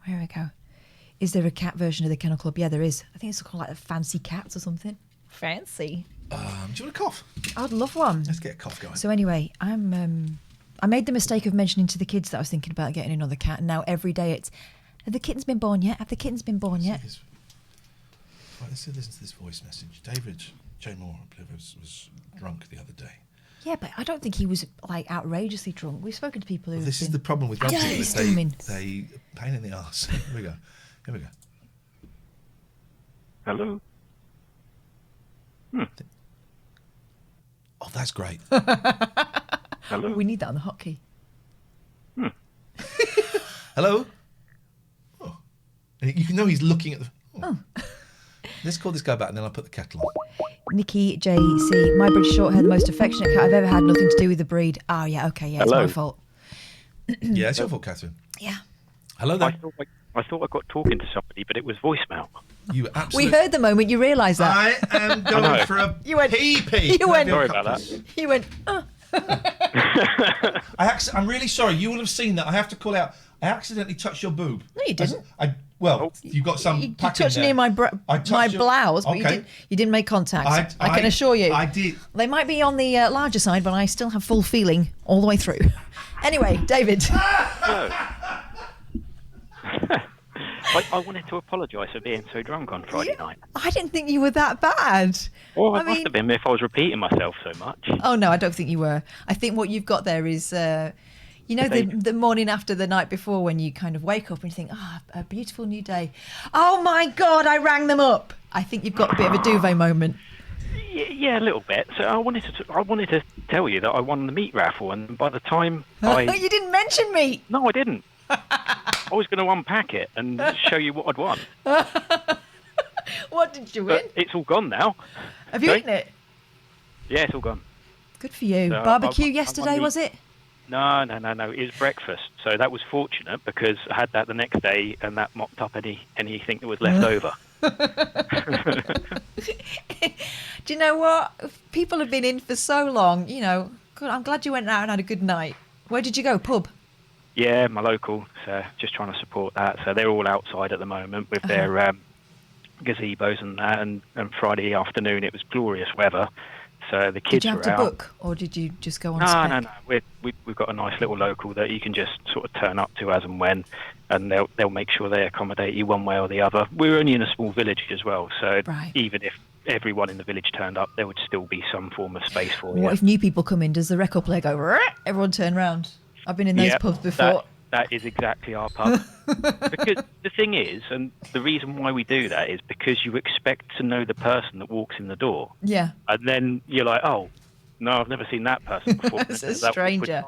where we go? Is there a cat version of the Kennel Club? Yeah, there is. I think it's called like the Fancy Cats or something. Fancy. Do you want a cough? I'd love one. Let's get a cough going. So anyway, I made the mistake of mentioning to the kids that I was thinking about getting another cat, and now every day it's, have the kittens been born yet? Have the kittens been born yet? Right, let's listen to this voice message. David J. Moore, I believe, was drunk the other day. Yeah, but I don't think he was like outrageously drunk. We've spoken to people who. Well, this is the problem with drunk people. They pain in the arse. Here we go. Hello. Oh, that's great. Hello. We need that on the hotkey. Hello. Oh, and you can know he's looking at the. Oh. Let's call this guy back, and then I'll put the kettle on. Nikki JC, my British Shorthair, the most affectionate cat I've ever had. Nothing to do with the breed. Oh yeah, okay, yeah, Hello. it's my fault. Yeah, it's your fault, Catherine. Yeah. Hello there. I thought I got talking to somebody, but it was voicemail. You absolutely. We heard the moment you realised that. I am going for a pee-pee. You went. Sorry about that. You went. I'm really sorry. You will have seen that. I have to call out. I accidentally touched your boob. No, you didn't. You got some. You touched near my blouse, but you didn't make contact. I can assure you. I did. They might be on the larger side, but I still have full feeling all the way through. Anyway, David. I wanted to apologise for being so drunk on Friday night. I didn't think you were that bad. Well, I must have been if I was repeating myself so much. Oh, no, I don't think you were. I think what you've got there is, the morning after the night before when you kind of wake up and you think, a beautiful new day. Oh, my God, I rang them up. I think you've got a bit of a duvet moment. Yeah, a little bit. So I wanted to tell you that I won the meat raffle, and by the time You didn't mention meat. No, I didn't. I was going to unpack it and show you what I'd won. What did you win? But it's all gone now. Have you eaten it? Yeah, it's all gone. Good for you. So Barbecue yesterday, was it? No. It was breakfast. So that was fortunate because I had that the next day and that mopped up anything that was left over. Do you know what? People have been in for so long, God, I'm glad you went out and had a good night. Where did you go? Pub? Yeah, my local. So just trying to support that. So they're all outside at the moment with their gazebos and that. And Friday afternoon it was glorious weather. So the kids were out. Did you have to book, or did you just go on spec? No. We've got a nice little local that you can just sort of turn up to as and when, and they'll make sure they accommodate you one way or the other. We're only in a small village as well, so even if everyone in the village turned up, there would still be some form of space for you. What if new people come in? Does the record player go, "Rrr," everyone turn round? I've been in those pubs before. That is exactly our pub. Because the thing is, and the reason why we do that is because you expect to know the person that walks in the door. Yeah. And then you're like, oh, no, I've never seen that person before. It's a stranger.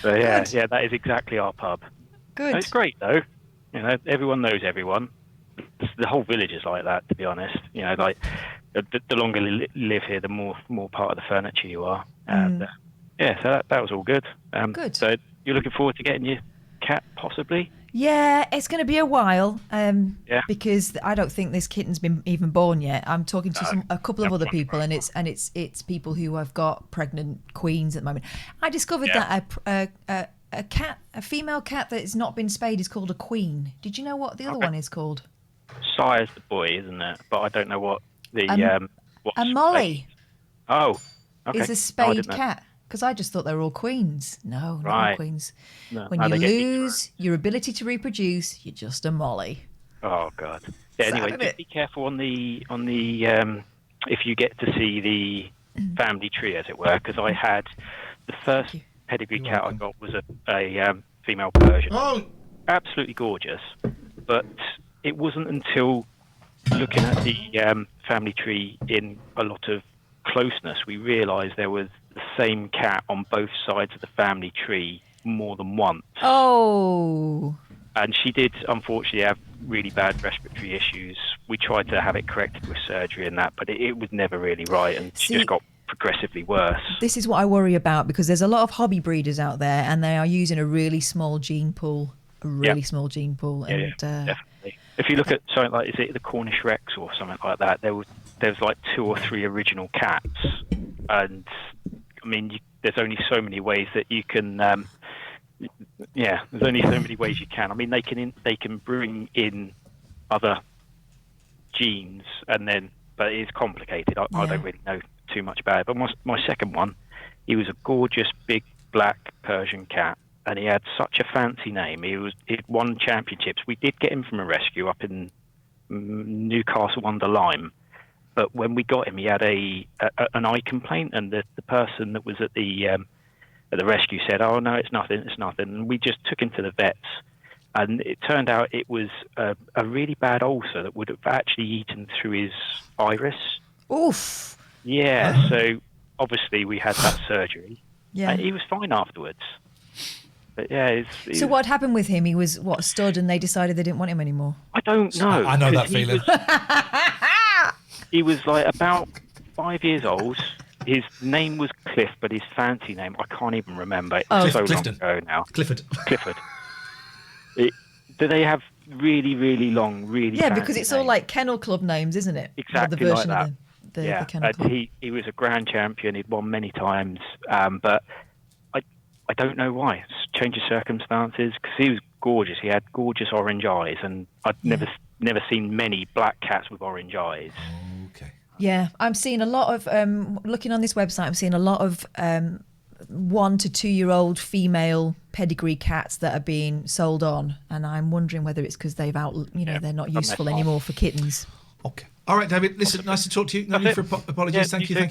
So yeah, that is exactly our pub. Good. And it's great though. Everyone knows everyone. The whole village is like that, to be honest. Like the longer you live here, the more part of the furniture you are. And so that was all good. Good. So you're looking forward to getting your cat, possibly? Yeah, it's going to be a while. Because I don't think this kitten's been even born yet. I'm talking to a couple of other people, and it's people who have got pregnant queens at the moment. I discovered that a female cat that has not been spayed is called a queen. Did you know what the other one is called? Sire's the boy, isn't it? But I don't know what the a Molly. Oh, okay. Is a spayed cat. Because I just thought they were all queens. No, not all queens. No, when you lose your ability to reproduce, you're just a Molly. Oh God. Yeah, anyway, just be careful on the if you get to see the family tree, as it were, because I had the first pedigree cat I got was a female Persian. Oh, absolutely gorgeous. But it wasn't until looking at the family tree in a lot of closeness we realised there was the same cat on both sides of the family tree more than once. Oh. And she did, unfortunately, have really bad respiratory issues. We tried to have it corrected with surgery and that, but it was never really right, and she just got progressively worse. This is what I worry about, because there's a lot of hobby breeders out there, and they are using a really small gene pool. Small gene pool. And, definitely. If you look at something like, is it the Cornish Rex or something like that, there's like 2 or 3 original cats, and I mean, there's only so many ways that you can. There's only so many ways you can. I mean, they can bring in other genes, but it is complicated. I don't really know too much about it. But my second one, he was a gorgeous big black Persian cat, and he had such a fancy name. He'd won championships. We did get him from a rescue up in Newcastle under Lyme. But when we got him, he had an eye complaint, and the person that was at the rescue said, "Oh no, it's nothing." And we just took him to the vets, and it turned out it was a really bad ulcer that would have actually eaten through his iris. Oof. Yeah. So obviously we had that surgery. Yeah. And he was fine afterwards. But yeah. So what happened with him? He was stud, and they decided they didn't want him anymore. I don't know. I know that feeling. He was like about 5 years old. His name was Cliff, but his fancy name, I can't even remember. It's so long ago now. Clifford. Do they have really, really long, really. Yeah, because fancy it's all names. like kennel club names, isn't it? Exactly the version like that. of the Yeah, kennel club. he was a grand champion. He'd won many times, but I don't know why. It's change of circumstances, because he was gorgeous. He had gorgeous orange eyes, and I'd never seen many black cats with orange eyes. Yeah, I'm seeing a lot of looking on this website. I'm seeing a lot of 1 to 2 year old female pedigree cats that are being sold on, and I'm wondering whether it's because they've they're not useful anymore for kittens. Okay. All right, David. Listen, nice to talk to you. No need for apologies. Thank you.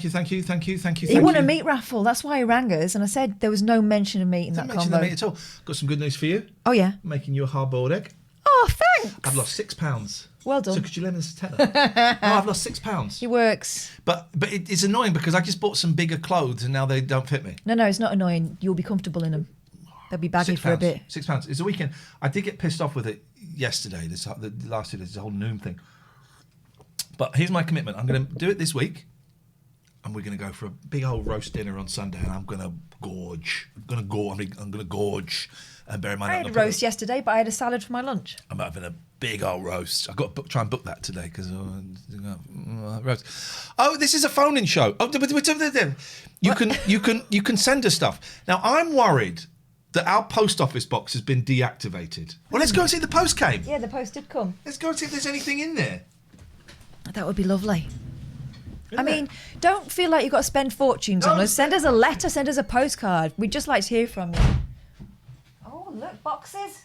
He won a meat raffle. That's why he rang us, and I said there was no mention of meat in that Didn't mention the convo. meat at all. Got some good news for you. Oh yeah. Making you a hard-boiled egg. Oh, thanks. I've lost £6. Well done. So could you lend us a tenner? No, I've lost £6. He works. But it's annoying because I just bought some bigger clothes and now they don't fit me. No, it's not annoying. You'll be comfortable in them. They'll be baggy for a bit. £6. It's a weekend. I did get pissed off with it yesterday. The last 2 days, the whole Noom thing. But here's my commitment. I'm going to do it this week, and we're going to go for a big old roast dinner on Sunday, and I'm going to gorge. I'm going to gorge. And bear in mind, I had a roast yesterday, but I had a salad for my lunch. I'm having a big old roast. I've got to try and book that today because roast. Oh, this is a phone-in show. Oh, you can send us stuff. Now I'm worried that our post office box has been deactivated. Well, let's go and see if the post came. Yeah, the post did come. Let's go and see if there's anything in there. That would be lovely. I mean, don't feel like you've got to spend fortunes on us. Send us a letter, send us a postcard. We'd just like to hear from you. Oh, look, boxes.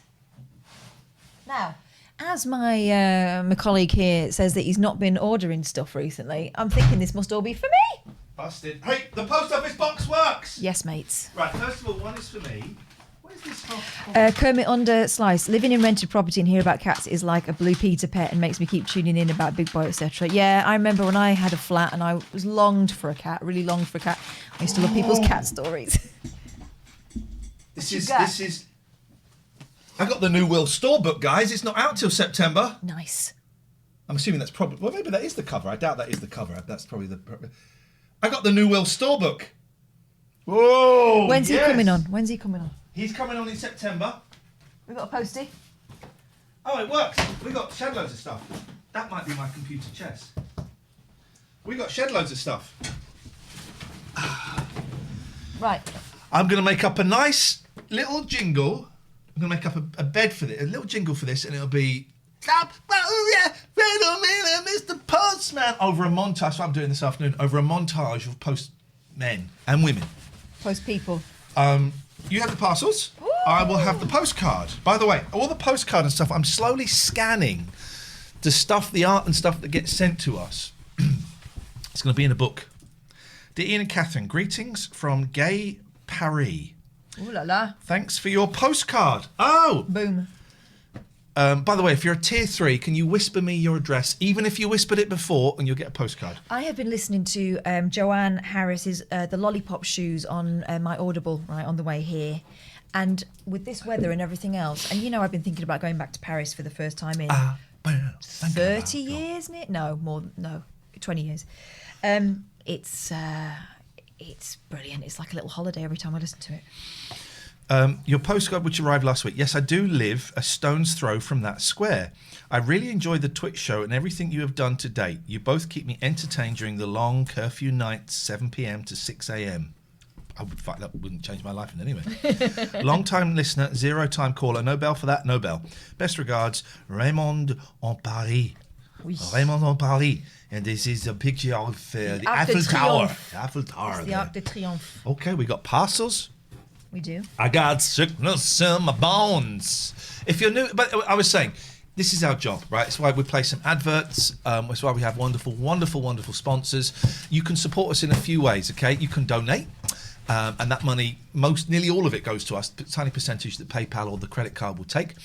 Now, as my colleague here says that he's not been ordering stuff recently, I'm thinking this must all be for me. Busted. Hey, the post office box works. Yes, mates. Right, first of all, one is for me. What is this for? Kermit Under Slice. Living in rented property and hear about cats is like a Blue Peter pet and makes me keep tuning in about Big Boy, etc. Yeah, I remember when I had a flat and I was longed for a cat, really longed for a cat. I used to love people's cat stories. This is. I got the new Will Store book, guys. It's not out till September. Nice. I'm assuming that's probably. Well, maybe that is the cover. I doubt that is the cover. That's probably the. I got the new Will Store book. Whoa! When's he coming on? He's coming on in September. We've got a postie. Oh, it works. We got shed loads of stuff. That might be my computer chess. We got shed loads of stuff. Right. I'm going to make up a nice little jingle. I'm going to make up a bed for this, a little jingle for this, and it'll be. Wait a minute, Mr. Postman. Over a montage, that's what I'm doing this afternoon. Over a montage of postmen and women. Post people. You have the parcels. Ooh. I will have the postcard. By the way, all the postcard and stuff, I'm slowly scanning the art and stuff that gets sent to us. It's going to be in a book. Dear Ian and Catherine, greetings from Gay Paris. Ooh la la. Thanks for your postcard. Oh! Boom. By the way, if you're a tier 3, can you whisper me your address, even if you whispered it before, and you'll get a postcard? I have been listening to Joanne Harris's The Lollipop Shoes on my Audible, right, on the way here. And with this weather and everything else, and I've been thinking about going back to Paris for the first time in 30 years, No, 20 years. It's brilliant. It's like a little holiday every time I listen to it. Your postcard, which arrived last week. Yes, I do live a stone's throw from that square. I really enjoy the Twitch show and everything you have done to date. You both keep me entertained during the long curfew nights, 7 p.m. to 6 a.m. In fact, that wouldn't change my life in any way. Long-time listener, zero-time caller. No bell for that, no bell. Best regards, Raymond en Paris. Oui. Raymond en Paris. And this is a picture of the Eiffel Tower. The Eiffel Tower. It's the Arc de Triomphe. Okay, we got parcels. We do. I got sickness in my bones. If you're new, but I was saying, this is our job, right? It's why we play some adverts. It's why we have wonderful, wonderful, wonderful sponsors. You can support us in a few ways, okay? You can donate, and that money, nearly all of it goes to us. A tiny percentage that PayPal or the credit card will take.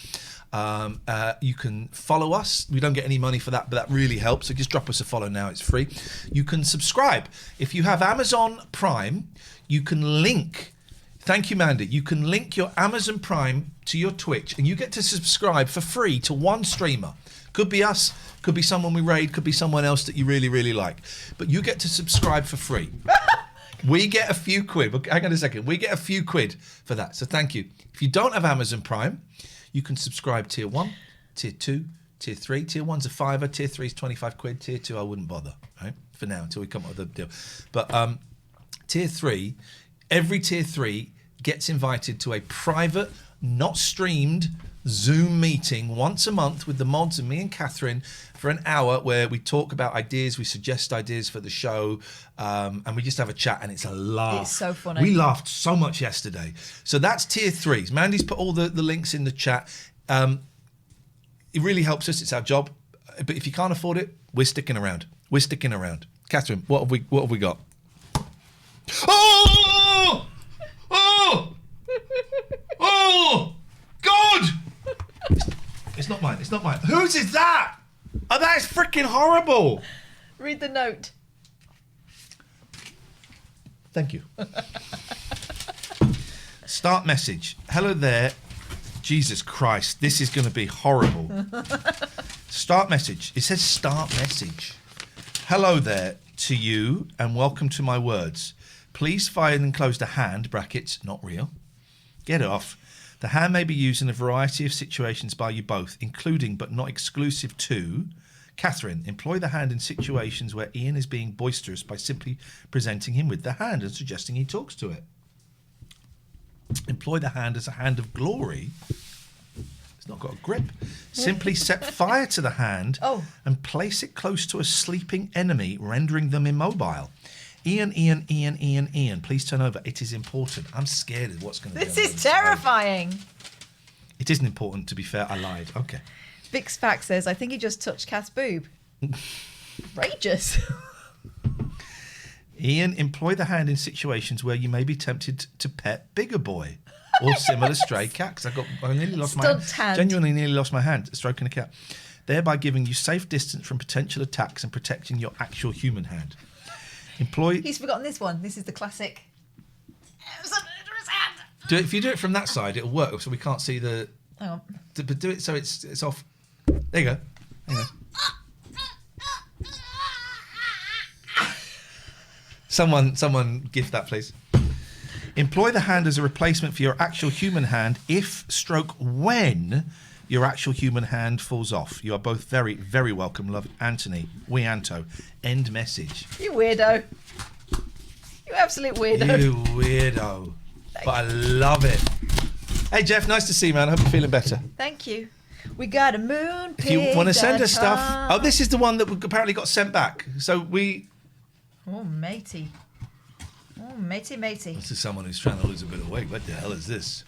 You can follow us. We don't get any money for that, but that really helps. So just drop us a follow now. It's free. You can subscribe. If you have Amazon Prime, you can link. Thank you, Mandy. You can link your Amazon Prime to your Twitch, and you get to subscribe for free to one streamer. Could be us, could be someone we raid, could be someone else that you really, really like. But you get to subscribe for free. We get a few quid. Hang on a second. We get a few quid for that. So thank you. If you don't have Amazon Prime, you can subscribe tier 1, Tier 2, Tier 3. Tier 1's a £5, Tier 3's 25 quid. Tier 2, I wouldn't bother, right? For now, until we come up with a deal. But Tier 3, every Tier 3 gets invited to a private, not streamed Zoom meeting once a month with the mods and me and Catherine for an hour where we talk about ideas, we suggest ideas for the show, and we just have a chat, and it's a laugh. It's so funny. We laughed so much yesterday. So that's Tier 3s. Mandy's put all the links in the chat. It really helps us. It's our job. But if you can't afford it, we're sticking around. We're sticking around. Catherine, what have we got? Oh! Oh! Oh! God! It's not mine. It's not mine. Whose is that? Oh, that is freaking horrible. Read the note. Thank you. Start message. Hello there. Jesus Christ, this is going to be horrible. Start message. It says start message. Hello there to you and welcome to my words. Please find and enclose the hand, brackets, not real. Get off. The hand may be used in a variety of situations by you both, including but not exclusive to... Catherine, employ the hand in situations where Iain is being boisterous by simply presenting him with the hand and suggesting he talks to it. Employ the hand as a hand of glory. It's not got a grip. Simply set fire to the hand and place it close to a sleeping enemy, rendering them immobile. Iain, please turn over. It is important. I'm scared of what's going to be. This is terrifying. It isn't important, to be fair. I lied. Okay. Bix Fact says, I think he just touched Kath's boob. Outrageous. Iain, employ the hand in situations where you may be tempted to pet Bigger Boy or similar stray cat. Because I nearly lost my hand. Genuinely nearly lost my hand stroking a cat. Thereby giving you safe distance from potential attacks and protecting your actual human hand. He's forgotten this one. This is the classic. If you do it from that side, it'll work. So we can't see the. Hang on. But do it so it's off. There you go. Hang on. Someone gift that, please. Employ the hand as a replacement for your actual human hand if stroke when your actual human hand falls off. You are both very, very welcome. Love, Anthony. We Anto. End message. You weirdo. You absolute weirdo. You weirdo. But I love it. Hey, Jeff, nice to see you, man. I hope you're feeling better. Thank you. We got a moon If you want to send us stuff... Oh, this is the one that apparently got sent back. So we... Oh, matey. Oh, matey. This is someone who's trying to lose a bit of weight. What the hell is this?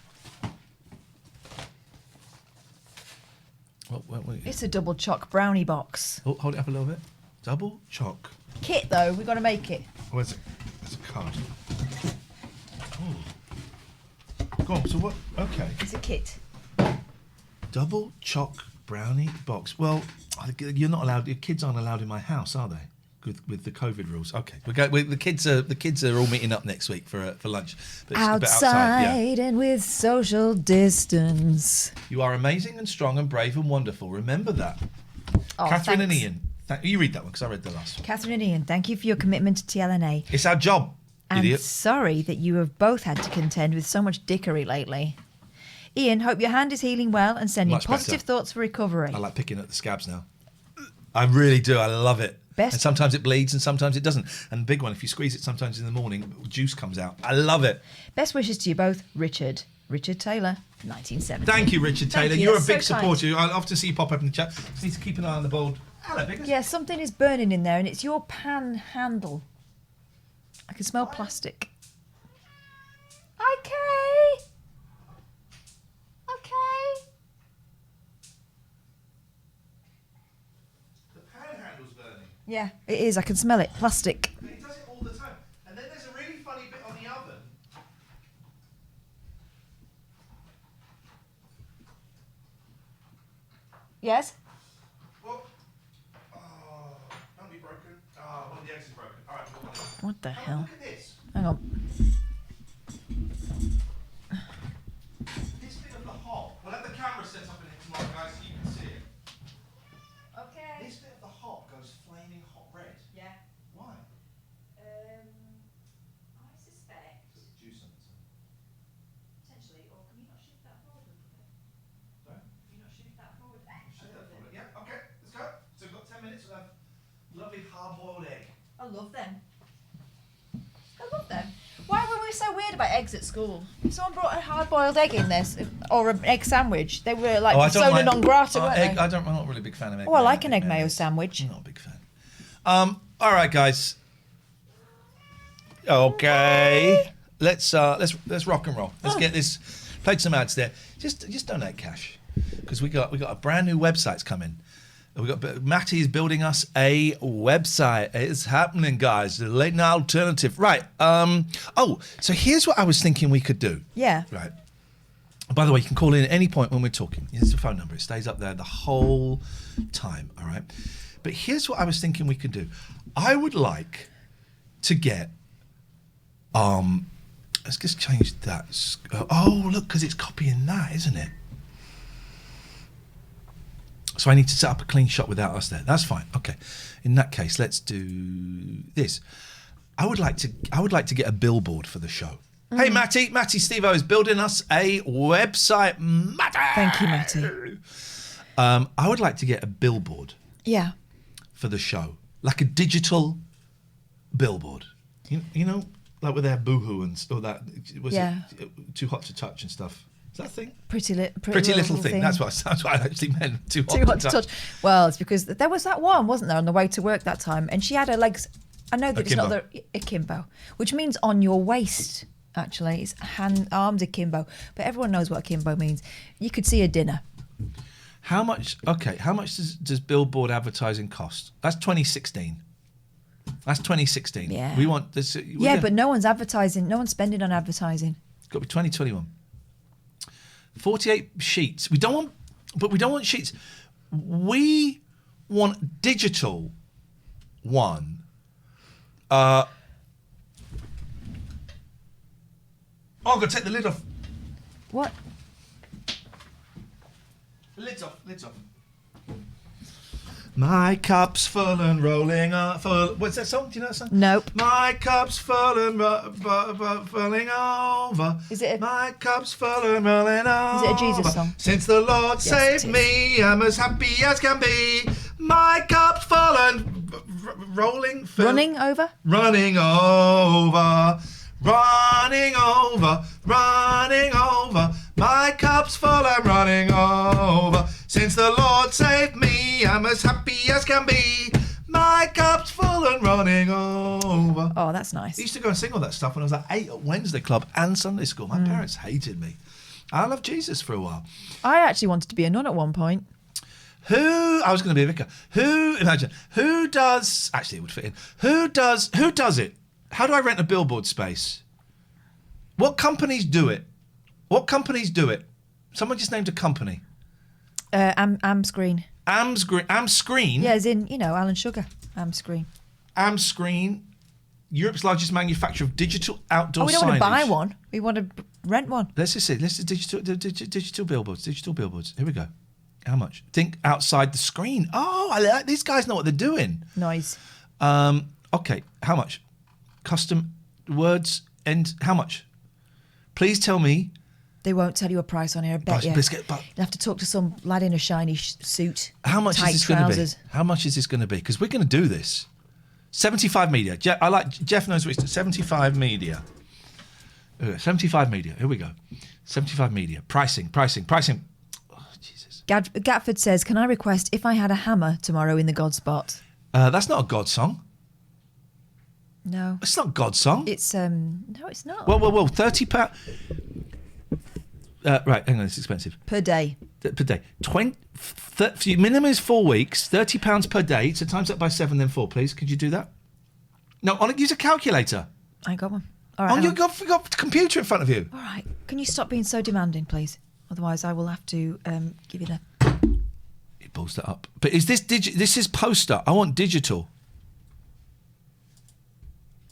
What? It's a double choc brownie box. Oh, hold it up a little bit. Double choc. Kit, though. We've got to make it. Where's it? There's a card. Oh. Go on, so what? Okay. It's a kit. Double choc brownie box. Well, you're not allowed. Your kids aren't allowed in my house, are they? With the COVID rules. Okay, the kids are all meeting up next week for lunch. But outside and with social distance. You are amazing and strong and brave and wonderful. Remember that. Oh, Catherine thanks. and Iain. You read that one because I read the last one. Catherine and Iain, thank you for your commitment to TLNA. It's our job, and idiot. Sorry that you have both had to contend with so much dickery lately. Iain, hope your hand is healing well and sending Much positive better. thoughts for recovery. I like picking at the scabs now. I really do. I love it. And sometimes it bleeds and sometimes it doesn't. And the big one, if you squeeze it sometimes in the morning, juice comes out. I love it. Best wishes to you both, Richard Taylor, 1970. Thank you, Richard Taylor. Thank you. You're a That's big so supporter. I often see you pop up in the chat. Just need to keep an eye on the board. Hello, Biggers. Yeah, something is burning in there and it's your pan handle. I can smell plastic. Okay. Yeah, it is. I can smell it. Plastic. He does it all the time. And then there's a really funny bit on the oven. Yes? Well, don't be broken. One of the eggs is broken. All right, we'll What the hell? Look at this. Hang on. This bit of the hob. We'll have the camera set up in it tomorrow, guys, so you can see it. Okay. This bit of the hob goes flaming hot red. Yeah. Why? I suspect. There's juice on it. Potentially, or can you not shift that forward a little bit? Sorry? Can you not shift that forward? Shit. I love them. I love them. Why were we so weird about eggs at school? If someone brought a hard-boiled egg in this, or an egg sandwich, they were like persona non grata, weren't they? I'm not really a big fan of egg. Oh, I like an egg mayo sandwich. I'm not a big fan. All right, guys. Okay, let's rock and roll. Let's get this. Played some ads there. Just donate cash, because we got a brand new website's coming. Matty's building us a website. It's happening, guys. The late night alternative. Right. So here's what I was thinking we could do. Yeah. Right. By the way, you can call in at any point when we're talking. Here's the phone number. It stays up there the whole time. All right. But here's what I was thinking we could do. I would like to get. Let's just change that. Oh, look, because it's copying that, isn't it? So I need to set up a clean shot without us there. That's fine. Okay. In that case, let's do this. I would like to get a billboard for the show. Hey, Matty Steve-O is building us a website. Matty! Thank you, Matty. I would like to get a billboard. Yeah. For the show. Like a digital billboard. You know, like with their boohoo and all that. Was it Too Hot to Touch and stuff? Is that a thing? Pretty little thing. That's what I actually meant. Too hot to touch. Well, it's because there was that one, wasn't there, on the way to work that time, and she had her legs. I know that it's not the akimbo, which means on your waist. Actually, it's arms akimbo, but everyone knows what akimbo means. You could see a dinner. How much? Okay, how much does billboard advertising cost? That's 2016. That's 2016. Yeah. We want this. But no one's advertising. No one's spending on advertising. It's got to be 2021. 48 sheets. We don't want sheets. We want digital one. Oh, I've got to take the lid off. What? Lid's off. My cup's full and rolling up. What's that song? Do you know that song? Nope. My cup's full and rolling over. Is it? My cup's full and rolling over. Is it a Jesus song? Since the Lord saved me, I'm as happy as can be. My cup's full and rolling. Running over. Running over. Running over, running over, my cup's full and running over. Since the Lord saved me, I'm as happy as can be. My cup's full and running over. Oh, that's nice. I used to go and sing all that stuff when I was like 8 at Wednesday Club and Sunday School. My parents hated me. I loved Jesus for a while. I actually wanted to be a nun at one point. I was going to be a vicar. Who does, actually it would fit in. Who does it? How do I rent a billboard space? What companies do it? Someone just named a company. Amscreen. Amscreen? Yeah, as in, Alan Sugar. Amscreen. Amscreen, Europe's largest manufacturer of digital outdoor signage. We don't want to buy one. We want to rent one. Let's just see. Let's digital billboards. Digital billboards. Here we go. How much? Think outside the screen. Oh, I like these guys know what they're doing. Nice. Okay, how much? Custom words and how much? Please tell me. They won't tell you a price on here, I bet you. You'll have to talk to some lad in a shiny suit. How much is this going to be? How much is this going to be? Because we're going to do this. 75 media. Jeff knows what it's 75 media. 75 media. Here we go. 75 media. Pricing. Oh, Jesus. Gatford says, can I request if I had a hammer tomorrow in the God spot? That's not a God song. No. It's not God's song. It's no, it's not. Well, £30. Right, hang on, it's expensive. Per day. Per day. Minimum is 4 weeks, £30 per day. So times that by 7, then 4, please. Could you do that? No, use a calculator. I got one. All right. You've got a computer in front of you. All right. Can you stop being so demanding, please? Otherwise, I will have to give you the. It pulls that up. But is this This is poster. I want digital.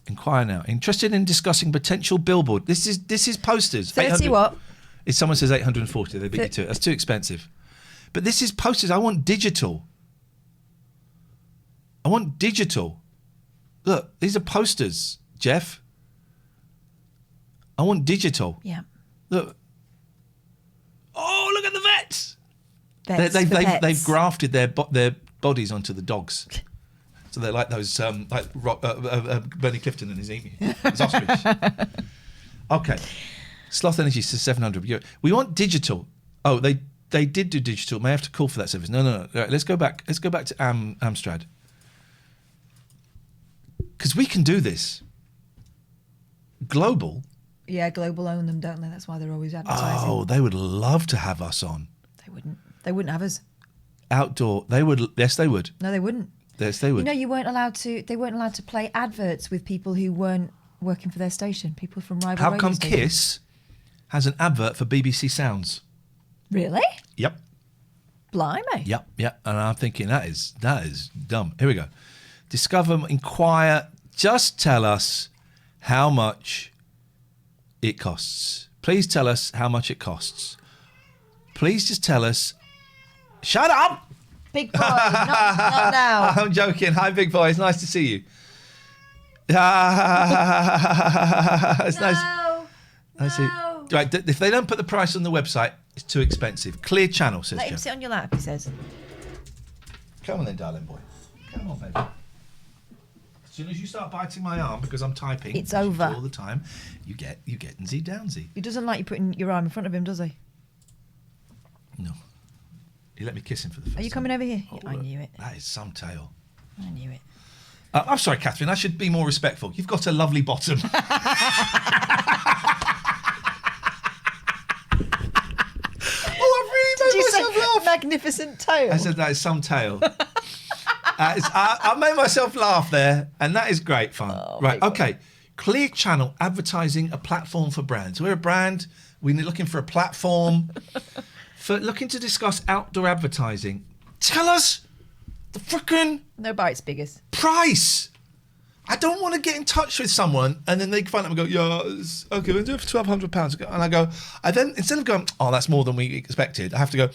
Inquire now. Interested in discussing potential billboard. This is posters. 30 what? If someone says 840, they beat you to it. That's too expensive. But this is posters. I want digital. Look, these are posters, Jeff. I want digital. Yeah. Look. Oh, look at the vets. Vets. They've grafted their bodies onto the dogs. So they're like those, Bernie Clifton and his ostrich. Okay. Sloth Energy says 700 euro. We want digital. Oh, they did do digital. May I have to call for that service? No. Right, let's go back to Amstrad. Because we can do this. Global. Yeah, Global own them, don't they? That's why they're always advertising. Oh, they would love to have us on. They wouldn't have us. Outdoor. They would. Yes, they would. No, they wouldn't. Yes, they would. You know, they weren't allowed to play adverts with people who weren't working for their station. People from rival How radio come stations. Kiss has an advert for BBC Sounds? Really? Yep. Blimey. Yep. And I'm thinking that is dumb. Here we go. Discover, inquire. Just tell us how much it costs. Please tell us how much it costs. Please just tell us. Shut up! Big boy, not now. I'm joking. Hi, big boy. It's nice to see you. It's nice. No. Right, if they don't put the price on the website, it's too expensive. Clear Channel, says Let him Joe. sit on your lap, he says. Come on then, darling boy. Come on, baby. As soon as you start biting my arm because I'm typing, It's over. all the time, you get Z downsy. He doesn't like you putting your arm in front of him, does he? No. He let me kiss him for the first Are you time. coming over here? Oh, I knew it. That is some tale. I knew it. I'm sorry, Catherine. I should be more respectful. You've got a lovely bottom. Oh, I've really made myself laugh. Magnificent tail. I said that is some tale. I made myself laugh there, and that is great fun. Right, okay. Clear Channel advertising a platform for brands. We're a brand. We're looking for a platform for looking to discuss outdoor advertising. Tell us the frickin' No bites biggest. price. I don't want to get in touch with someone and then they find out and go, yeah, okay, we'll do it for £1,200. And I then, instead of going, oh, that's more than we expected, I have to go,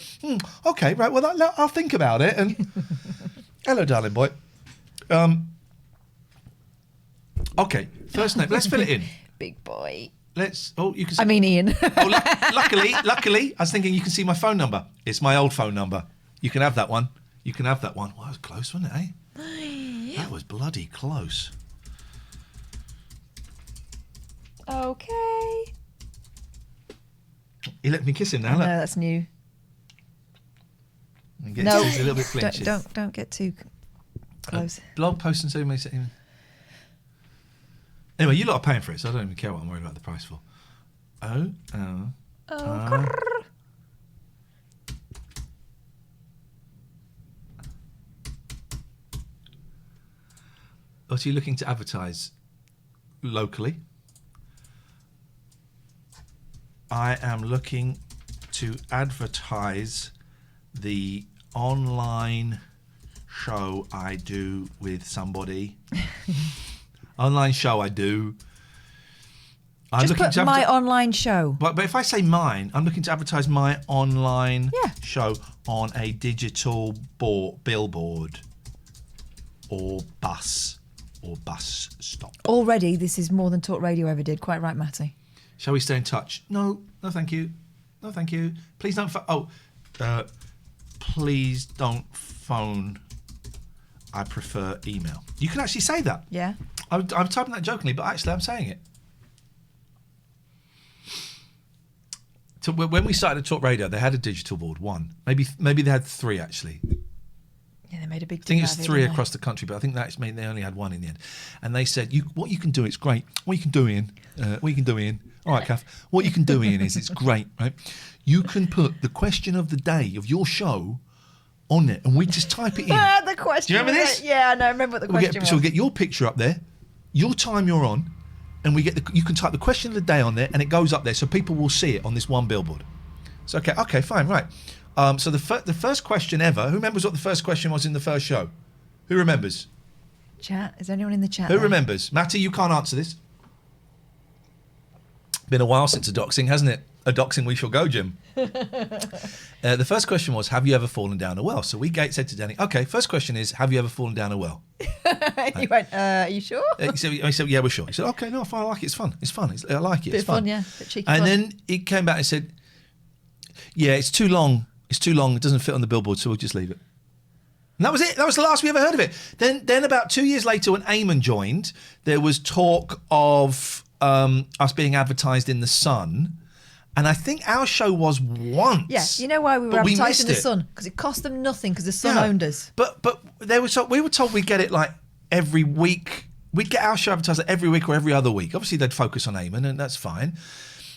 okay, right, well, I'll think about it. And hello, darling boy. Okay, first name. Let's fill it in. Big boy. You can see. I mean, Ian. Luckily, I was thinking you can see my phone number. It's my old phone number. You can have that one. Well, that was close, wasn't it, eh? That was bloody close. Okay. He let me kiss him now, No, look. that's new. No. He's a little bit flinchy. Don't get too close. Blog post and so many. Anyway, you lot are paying for it, so I don't even care what I'm worried about the price for. What are you looking to advertise locally? I am looking to advertise the online show I do with somebody. Online show I do. Just put my online show. But if I say mine, I'm looking to advertise my online show on a digital billboard or bus stop. Already, this is more than Talk Radio ever did. Quite right, Matty. Shall we stay in touch? No, thank you. No, thank you. Please don't please don't phone. I prefer email. You can actually say that. Yeah. I'm typing that jokingly, but actually I'm saying it. So when we started Talk Radio, they had a digital board, one. Maybe they had three, actually. Yeah, they made a big I think deal it's out of it, three didn't across the country, but I think that's made they only had one in the end. And they said, what you can do, it's great. What you can do, Ian. All right, Kath. What you can do, Ian, is it's great, right? You can put the question of the day of your show on it, and we just type it in. The question. Do you remember this? Yeah, I remember what the question was. So we get your picture up there, your time you're on, and you can type the question of the day on there, and it goes up there, so people will see it on this one billboard. So okay, fine, right. So the first question ever. Who remembers what the first question was in the first show? Who remembers? Chat. Is there anyone in the chat? Who remembers? Matty, you can't answer this. Been a while since a doxing, hasn't it? A doxing we shall go, Jim. The first question was, have you ever fallen down a well? So said to Danny, okay, first question is, have you ever fallen down a well? You went, are you sure? He said, yeah, we're sure. He said, okay, no, fine, I like it. It's fun. I like it. Bit it's fun. Yeah. Bit cheeky and fun. then he came back and said, yeah, it's too long. It doesn't fit on the billboard, so we'll just leave it. And that was it. That was the last we ever heard of it. Then about 2 years later, when Eamon joined, there was talk of us being advertised in The Sun. And I think our show was once. Yeah, you know why we were but advertised in The missed it. Sun? Because it cost them nothing, because The Sun Yeah. owned us. But we were told we'd get it like every week. We'd get our show advertised like every week or every other week. Obviously, they'd focus on Eamon, and that's fine.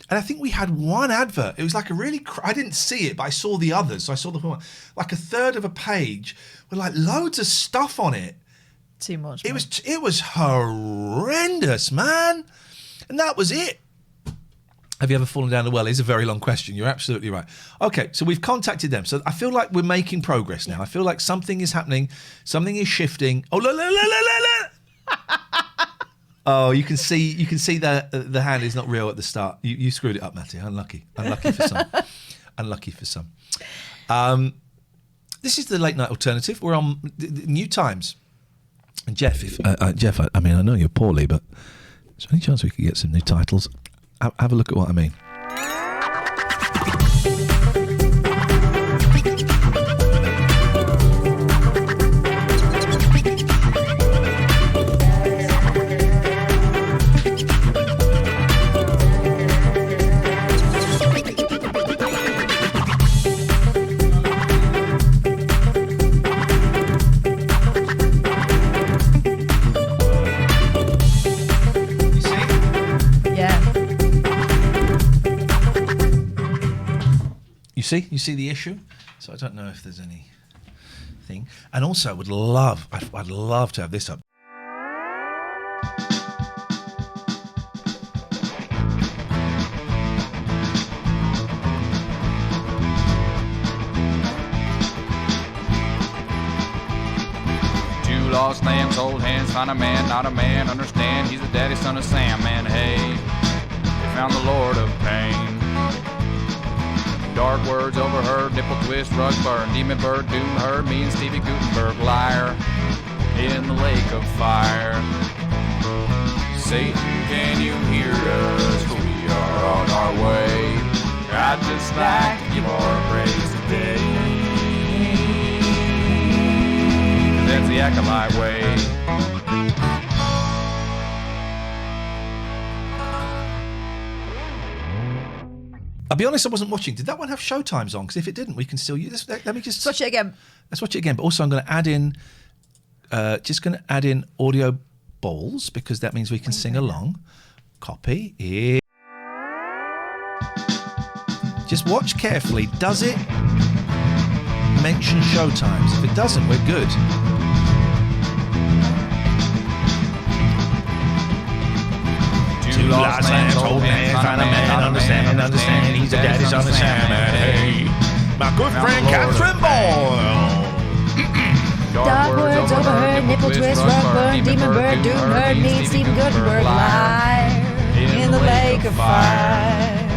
And I think we had one advert. It was like a really... I didn't see it, but I saw the others. So I saw the one. Like a third of a page with like loads of stuff on it. Too much. It was horrendous, man. And that was it. Have you ever fallen down the well? It's a very long question. You're absolutely right. Okay, so we've contacted them. So I feel like we're making progress now. I feel like something is happening. Something is shifting. Oh, look. Oh, you can see the hand is not real at the start. You screwed it up, Matty. Unlucky for some. Unlucky for some. This is the late night alternative. We're on New Times. And Jeff, I mean, I know you're poorly, but is there any chance we could get some new titles? Have a look at what I mean. You see the issue? So I don't know if there's anything. And also, I'd love to have this up. Two lost lambs, hold hands, find a man, not a man, understand he's the daddy son of Sam, man, hey, they found the Lord of Pain. Dark words overheard, nipple twist, rug burn, demon bird, doom heard, me and Stevie Gutenberg, liar, in the lake of fire. Satan, can you hear us? We are on our way. I'd just like to give our praise today. That's the acolyte way. I'll be honest, I wasn't watching. Did that one have showtimes on? Because if it didn't, we can still use this. Let me just watch it again. Let's watch it again. But also, I'm going to add in, audio balls because that means we can sing along. Copy. Here. Just watch carefully. Does it mention showtimes? If it doesn't, we're good. Two lost lambs, hold hands, find a man, understand, he's the daddy's on the salmon, hey. My good friend Catherine Boyle. Dark words overheard, nipple twist, rug burn, demon bird, doom heard, me and Stephen Gutenberg, liar, in the lake of fire.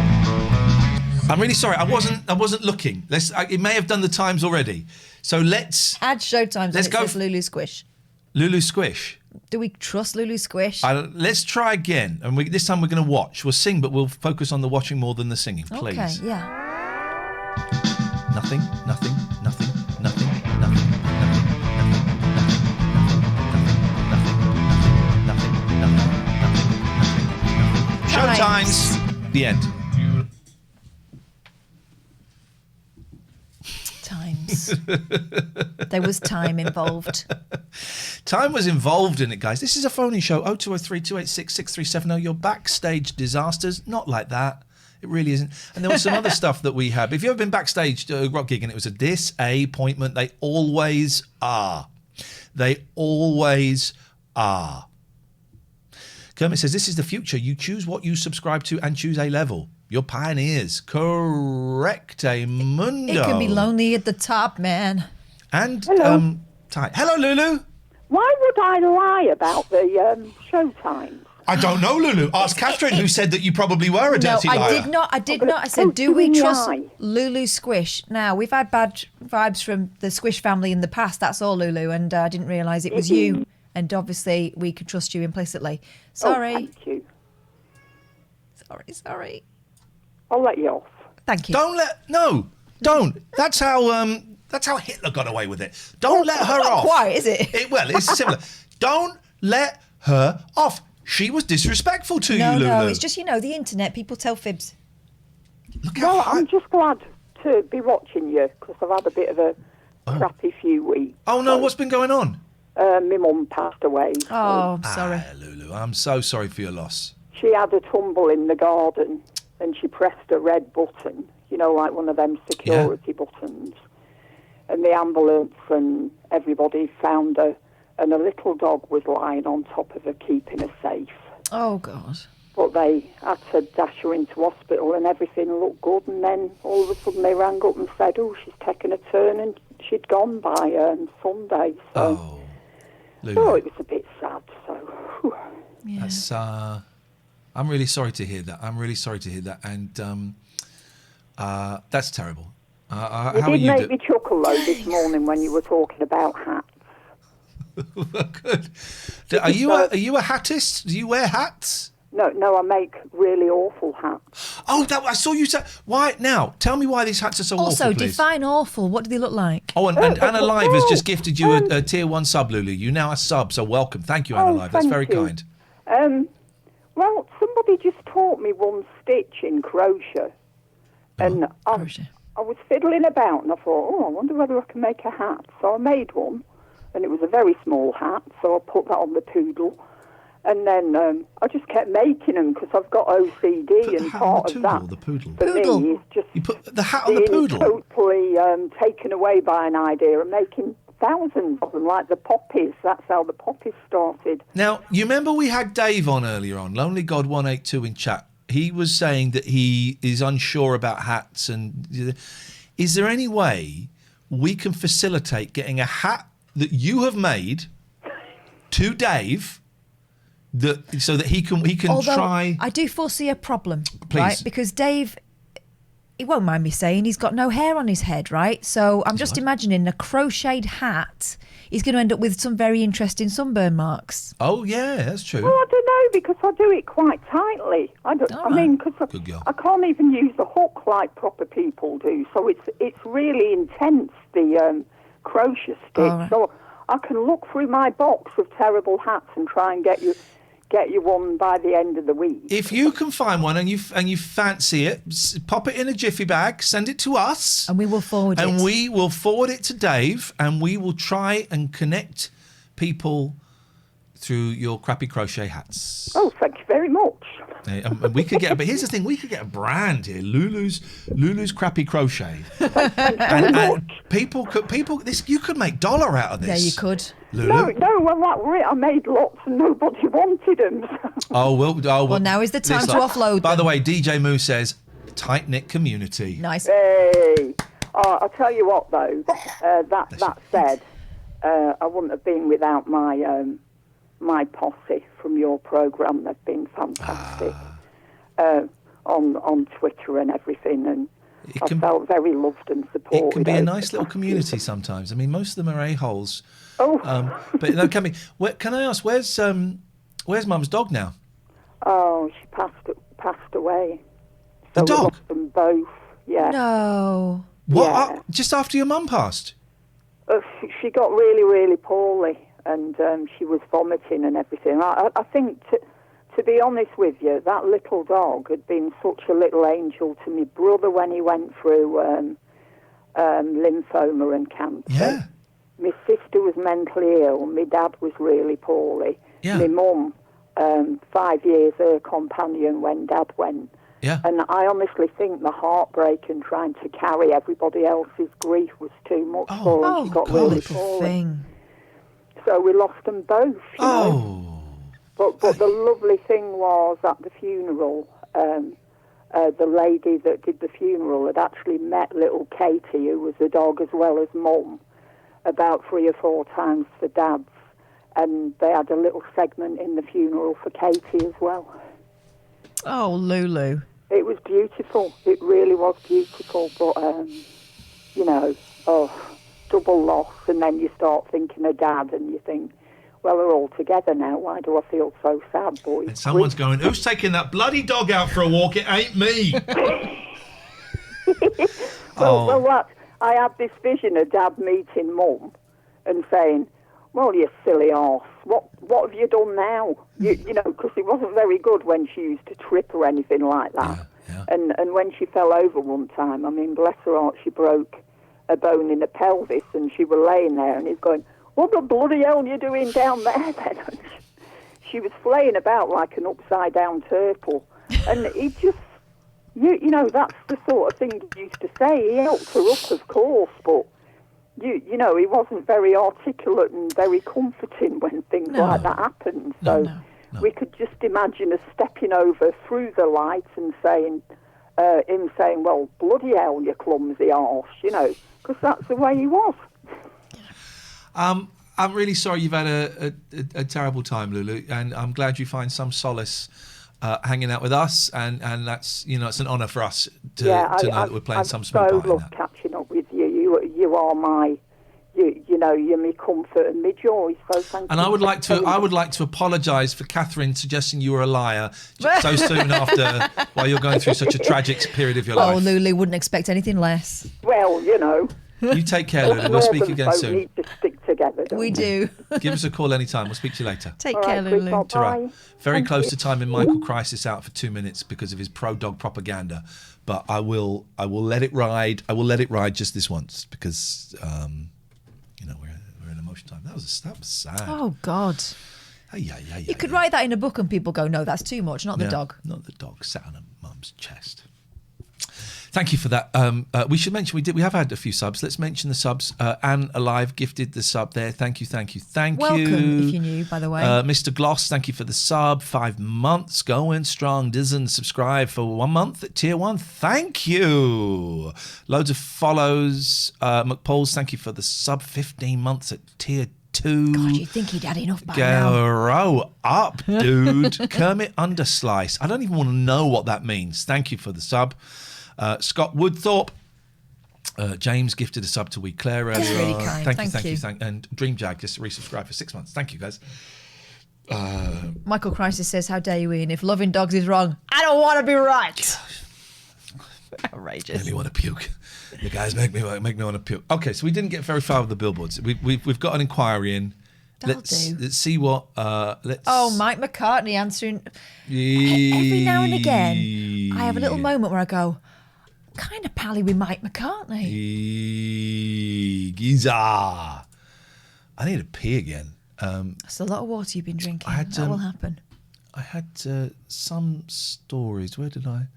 I'm really sorry. I wasn't looking. It may have done the times already. So let's add showtimes. Let's go. Lulu Squish. Lulu Squish. Do we trust Lulu Squish? Let's try again. And this time we're going to watch. We'll sing, but we'll focus on the watching more than the singing, please. Okay, yeah. Nothing. Showtimes. The end. Times. There was time involved. Time was involved in it, guys. This is a phone-in show. 0203 286 6370. Your backstage disasters. Not like that. It really isn't. And there was some other stuff that we had. If you've ever been backstage to a rock gig and it was a disappointment, they always are. They always are. Kermit says, this is the future. You choose what you subscribe to and choose a level. You're pioneers. Correcte mundo. It can be lonely at the top, man. And, Hello. Hello, Lulu. Why would I lie about the show times? I don't know, Lulu. Ask Catherine, who said that you probably were a dirty liar. I did not. I said, do we trust Lulu Squish? Now, we've had bad vibes from the Squish family in the past. That's all, Lulu. And I didn't realise it was you. And obviously, we could trust you implicitly. Sorry. Oh, thank you. Sorry. I'll let you off. Thank you. Don't. That's how That's how Hitler got away with it. Don't let her not off. quite, is it? Well, it's similar. Don't let her off. She was disrespectful to you, Lulu. No, it's just, the internet. People tell fibs. Well, I'm just glad to be watching you because I've had a bit of a crappy few weeks. Oh, no, what's been going on? My mum passed away. Oh, I'm sorry. Lulu, I'm so sorry for your loss. She had a tumble in the garden and she pressed a red button, like one of them security buttons. And the ambulance and everybody found her, and a little dog was lying on top of her, keeping her safe. Oh, God. But they had to dash her into hospital and everything looked good, and then all of a sudden they rang up and said, she's taken a turn, and she'd gone by Sunday. So, it was a bit sad, so... Yeah. That's, I'm really sorry to hear that. And that's terrible. You did make me chuckle, though, this morning when you were talking about hats. Good. Are you a hattist? Do you wear hats? No, I make really awful hats. Oh, I saw you say. Why now? Tell me why these hats are so awful, Also, please. define awful. What do they look like? Oh, and Anna Live has just gifted you a tier 1 sub, Lulu. You now a sub, so welcome. Thank you, Anna Live. That's very kind. Well, somebody just taught me one stitch in crochet, and I was fiddling about, and I thought, I wonder whether I can make a hat. So I made one, and it was a very small hat, so I put that on the poodle. And then I just kept making them because I've got OCD, and part of that the poodle. for me is just you put the hat on the poodle. Totally taken away by an idea and making thousands of them, like the poppies. That's how the poppies started. Now, you remember we had Dave on earlier on, Lonely God 182 in chat. He was saying that he is unsure about hats, and is there any way we can facilitate getting a hat that you have made to Dave? So that he can Although, try. I do foresee a problem, Please. right? Because Dave, he won't mind me saying, he's got no hair on his head, right? So I'm just imagining a crocheted hat. He's going to end up with some very interesting sunburn marks. Oh yeah, that's true. Well, I don't know because I do it quite tightly. I mean, because I can't even use a hook like proper people do. So it's really intense, the crochet stitch. Right. So I can look through my box of terrible hats and try and get you one by the end of the week. If you can find one and you fancy it, pop it in a jiffy bag, send it to us, and we will forward it. And we will forward it to Dave, and we will try and connect people through your crappy crochet hats. Oh, thank you very much. And we could get, but here's the thing: we could get a brand here, Lulu's crappy crochet, and people you could make dollar out of this. Yeah, you could. Lulu? No, well, that was it. I made lots and nobody wanted them. Well, now is the time to offload By them. the way, DJ Moo says, tight-knit community. Nice. Hey. I'll tell you what, though. That said, I wouldn't have been without my posse from your programme. They've been fantastic on Twitter and everything, and I felt very loved and supported. It can be a nice little community sometimes. I mean, most of them are a-holes. Oh. But no, can I ask, where's Mum's dog now? Oh, she passed away. The So dog? we lost them both, yeah. No. What? Yeah. Just after your mum passed? She got really, really poorly, and she was vomiting and everything. I think, to be honest with you, that little dog had been such a little angel to my brother when he went through lymphoma and cancer. Yeah. My sister was mentally ill. My dad was really poorly. Yeah. My mum, 5 years her companion when Dad went. Yeah. And I honestly think the heartbreak and trying to carry everybody else's grief was too much for her. She got really poorly. So we lost them both. You know? But the lovely thing was at the funeral, the lady that did the funeral had actually met little Katie, who was a dog as well as Mum, about 3 or 4 times for Dad's, and they had a little segment in the funeral for Katie as well. Oh, Lulu. It was beautiful. It really was beautiful, but, double loss, and then you start thinking of Dad, and you think, well, they're all together now. Why do I feel so sad, boy? And someone's going, who's taking that bloody dog out for a walk? It ain't me. Well, I had this vision of Dad meeting Mum and saying, well, you silly arse, what have you done now? You know, because it wasn't very good when she used to trip or anything like that. And when she fell over one time, I mean, bless her heart, she broke a bone in the pelvis, and she was laying there, and he's going, what the bloody hell are you doing down there then? And she was flaying about like an upside-down turtle. And he just, you know, that's the sort of thing he used to say. He helped her up, of course, but, you know, he wasn't very articulate and very comforting when things like that happened. So we could just imagine us stepping over through the light and saying, him saying, well, bloody hell, you clumsy arse, you know, because that's the way he was. I'm really sorry you've had a terrible time, Lulu, and I'm glad you find some solace hanging out with us, and that's, you know, it's an honour for us to know that we're playing some small part in that. I love catching up with you. You are my, you know, you're my comfort and my joy. So thank you. And I would like to apologise for Catherine suggesting you were a liar so soon after, while you're going through such a tragic period of your life. Oh, Lulu, wouldn't expect anything less. Well, you know. You take care, Lulu. We'll speak again soon. Need to stick together. We do. Give us a call anytime. We'll speak to you later. Take care, Lulu. Ta-ra. Very close to timing Michael Crisis out for 2 minutes because of his pro-dog propaganda, but I will let it ride. I will let it ride just this once because, you know, we're in emotion time. That was sad. Oh God. You could write that in a book and people go, no, that's too much. Not the dog. Not the dog sat on a mum's chest. Thank you for that. We should mention we have had a few subs. Let's mention the subs. Anne Alive gifted the sub there. Thank you. Welcome, if you knew, by the way. Mr. Gloss, thank you for the sub. 5 months going strong. Dizen, subscribe for 1 month at tier 1. Thank you. Loads of follows. McPauls, thank you for the sub. 15 months at tier 2. God, you'd think he'd had enough by now. Grow up, dude. Kermit Underslice. I don't even want to know what that means. Thank you for the sub. Scott Woodthorpe. James gifted a sub to Wee Claire earlier. That's really kind. Thank you. And Dreamjag just resubscribed for 6 months. Thank you, guys. Michael Crisis says, how dare you, Ian? If loving dogs is wrong, I don't want to be right. Outrageous. I really want to puke. The guys make me want to puke. Okay, so we didn't get very far with the billboards. We've got an inquiry in. Let's see what. Mike McCartney answering. Every now and again, I have a little moment where I go, I'm kind of pally with Mike McCartney. Giza. I need to pee again. That's a lot of water you've been drinking. That will happen. I had some stories. Where did I?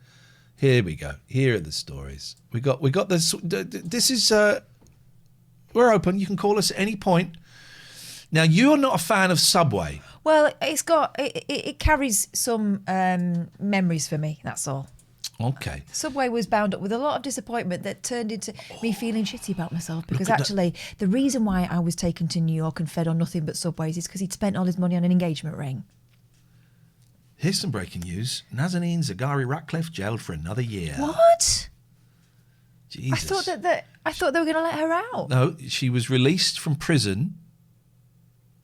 Here we go. Here are the stories. We got this. This is. We're open. You can call us at any point. Now, you're not a fan of Subway. Well, it carries some memories for me, that's all. Okay. Subway was bound up with a lot of disappointment that turned into me feeling shitty about myself because actually the reason why I was taken to New York and fed on nothing but Subways is because he'd spent all his money on an engagement ring. Here's some breaking news. Nazanin Zaghari Ratcliffe jailed for another year. What? Jesus. I thought they were going to let her out. No, she was released from prison.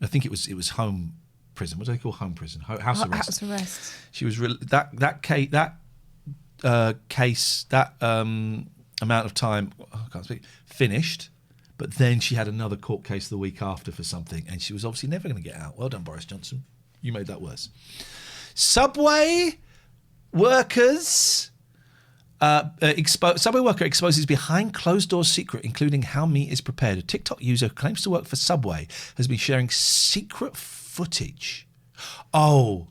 I think it was home prison. What do they call home prison? House arrest. House arrest. She was that case amount of time. I can't speak. Finished, but then she had another court case the week after for something, and she was obviously never going to get out. Well done, Boris Johnson. You made that worse. Subway workers. Subway worker exposes behind closed doors secret, including how meat is prepared. A TikTok user who claims to work for Subway has been sharing secret footage. Oh,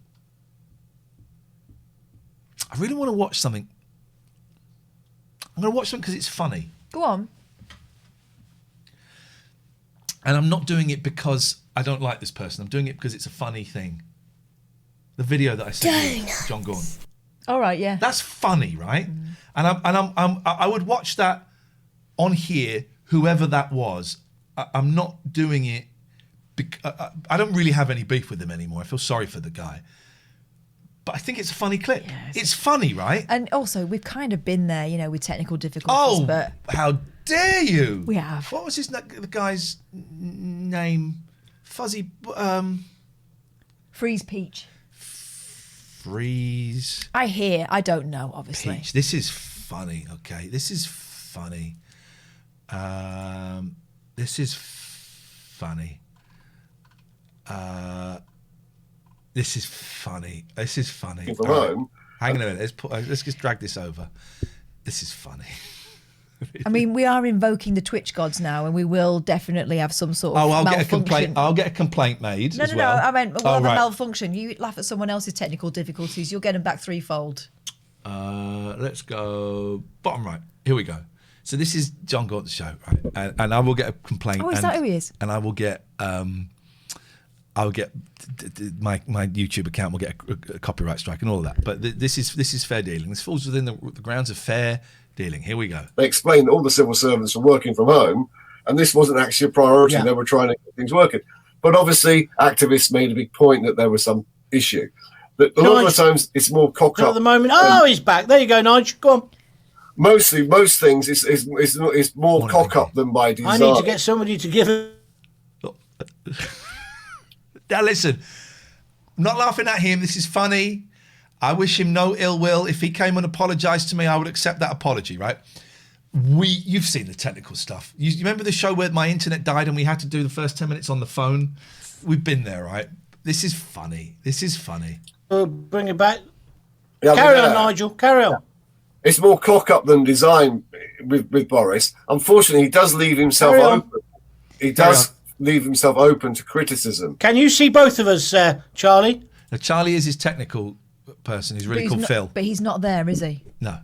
I really want to watch something. I'm going to watch something because it's funny. Go on. And I'm not doing it because I don't like this person. I'm doing it because it's a funny thing. The video that I sent you, John Gorn. All right, yeah. That's funny, right? Mm. And I would watch that on here, whoever that was. I'm not doing it. I don't really have any beef with him anymore. I feel sorry for the guy. But I think it's a funny clip. Yes. It's funny, right? And also, we've kind of been there, you know, with technical difficulties. Oh, but how dare you? We have. What was the guy's name? Fuzzy. Freeze Peach. Freeze. I don't know, obviously. Peach. This is funny, okay? This is funny. This is funny. This is funny. This is funny. From All home. Hang on a minute. Let's just drag this over. This is funny. I mean, we are invoking the Twitch gods now, and we will definitely have some sort of I'll malfunction. get a complaint. I'll get a complaint made. No, as no, well. no. I meant we'll have right. a malfunction. You laugh at someone else's technical difficulties, you'll get them back threefold. Let's go bottom right. Here we go. So this is John Gaunt's show, right? And I will get a complaint. Oh, is that who he is? And I will get my YouTube account will get a copyright strike and all of that. But this is fair dealing. This falls within the grounds of fair dealing. Here we go. They explained that all the civil servants were working from home, and this wasn't actually a priority. Yeah. They were trying to get things working. But obviously, activists made a big point that there was some issue. But a lot of the times, it's more cock Not up. at the moment. Oh, he's back. There you go, Nigel. Go on. Most things is more cock up than by design. I need to get somebody to give it. Now listen, I'm not laughing at him. This is funny. I wish him no ill will. If he came and apologised to me, I would accept that apology, right? You've seen the technical stuff. You remember the show where my internet died and we had to do the first 10 minutes on the phone? We've been there, right? This is funny. Bring it back. Yeah, Carry on, Nigel. Carry on. It's more cock up than design with Boris. Unfortunately, he does leave himself open. He does leave himself open to criticism. Can you see both of us, Charlie? Now, Charlie is his technical person. He's really called Phil. But he's not there, is he? No.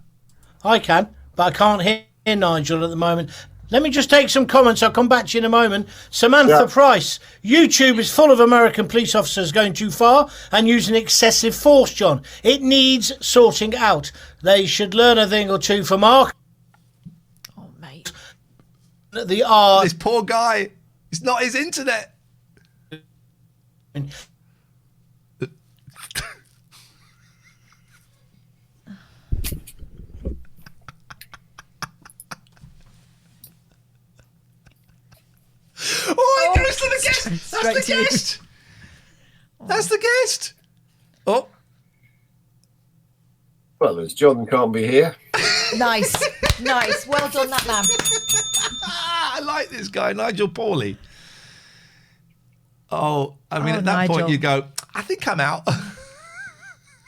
I can, but I can't hear Nigel at the moment. Let me just take some comments. I'll come back to you in a moment. Samantha Price. YouTube is full of American police officers going too far and using excessive force, John. It needs sorting out. They should learn a thing or two from Mark. Oh, mate. This poor guy. It's not his internet. Oh, it goes to the guest. That's the guest. That's the guest. Oh. Well, as John can't be here. Nice. Well done, that man. I like this guy, Nigel Pawley. Oh, I mean, at that Nigel. point you go, I think I'm out.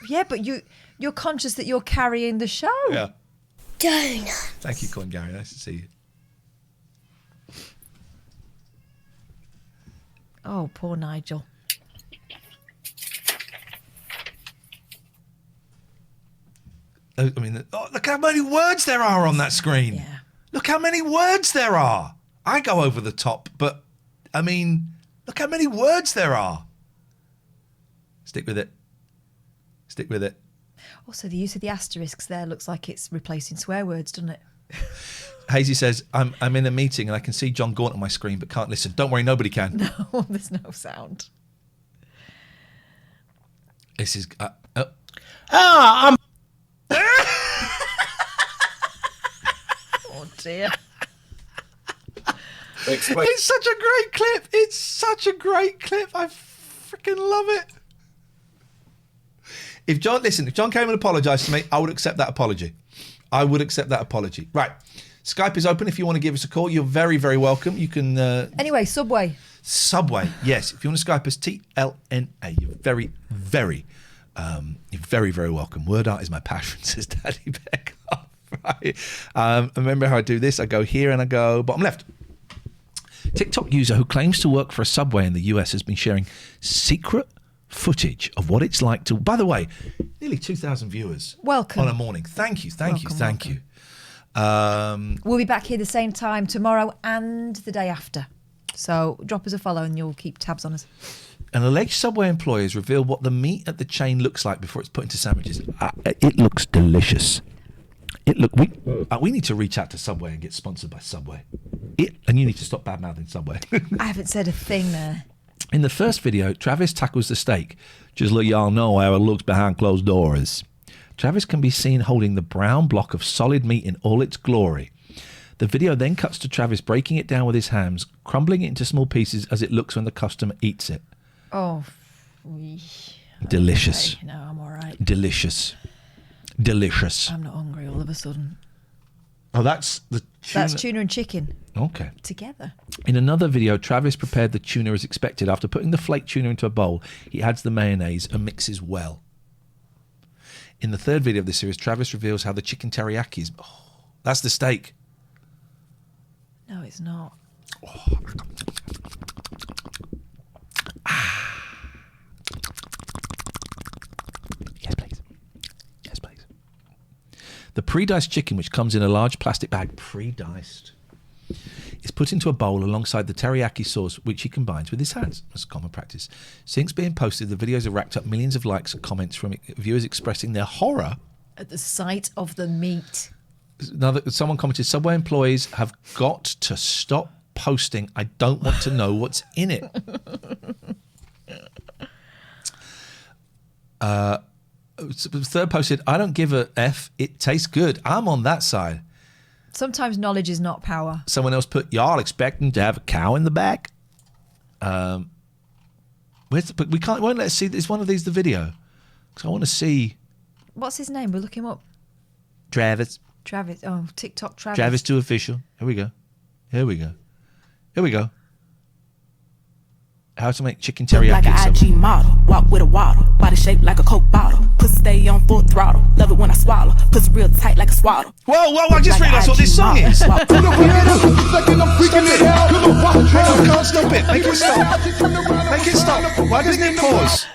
Yeah, but you're conscious that you're carrying the show. Yeah. Donut. Thank you, Colin Gary. Nice to see you. Oh, poor Nigel. I mean, look how many words there are on that screen. Yeah. Look how many words there are. I go over the top, but I mean, look how many words there are. Stick with it. Also, the use of the asterisks there looks like it's replacing swear words, doesn't it? Hazy says, I'm in a meeting and I can see John Gaunt on my screen but can't listen. Don't worry, nobody can. No, there's no sound. This is... I'm... Oh, dear. It's such a great clip. I freaking love it. If John came and apologised to me, I would accept that apology. Right. Skype is open if you want to give us a call. You're very, very welcome. You can... Anyway, Subway, yes. If you want to Skype us, TLNA. You're very, very, very welcome. Word art is my passion, says Daddy Beck. Right. Remember how I do this? I go here and I go bottom left. TikTok user who claims to work for a Subway in the US has been sharing secret footage of what it's like to... By the way, nearly 2,000 viewers. Welcome. On a morning. Thank you. We'll be back here the same time tomorrow and the day after. So drop us a follow and you'll keep tabs on us. An alleged Subway employee has revealed what the meat at the chain looks like before it's put into sandwiches. It looks delicious. We need to reach out to Subway and get sponsored by Subway. And you need to stop bad-mouthing Subway. I haven't said a thing there. In the first video, Travis tackles the steak. Just let y'all know how it looks behind closed doors. Travis can be seen holding the brown block of solid meat in all its glory. The video then cuts to Travis breaking it down with his hands, crumbling it into small pieces as it looks when the customer eats it. Oh. Delicious. Okay. No, I'm all right. Delicious. I'm not hungry all of a sudden. Oh, that's the tuna. That's tuna and chicken. Okay. Together. In another video, Travis prepared the tuna as expected. After putting the flake tuna into a bowl, he adds the mayonnaise and mixes well. In the third video of this series, Travis reveals how the chicken teriyaki is... Oh, that's the steak. No, it's not. Yes, please. Yes, please. The pre-diced chicken, which comes in a large plastic bag, pre-diced, is put into a bowl alongside the teriyaki sauce, which he combines with his hands. That's common practice. Since being posted, the videos have racked up millions of likes and comments from viewers expressing their horror at the sight of the meat. Someone commented, Subway employees have got to stop posting. I don't want to know what's in it. Third posted, I don't give a F. It tastes good. I'm on that side. Sometimes knowledge is not power. Someone else put, y'all expecting to have a cow in the back? But we won't let us see. Is one of these the video? Because I want to see. What's his name? We'll look him up. Travis. Oh, TikTok Travis. Travis to official. Here we go. Here we go. Here we go. How to make chicken teriyaki. Like an IG model, walk with a waddle, body shaped like a Coke bottle. Pussy stay on full throttle, love it when I swallow. Pussy real tight like a swaddle. Whoa, I just realised what this song is. Stop it. Stop it. Make it stop. Make it stop. Why doesn't it pause?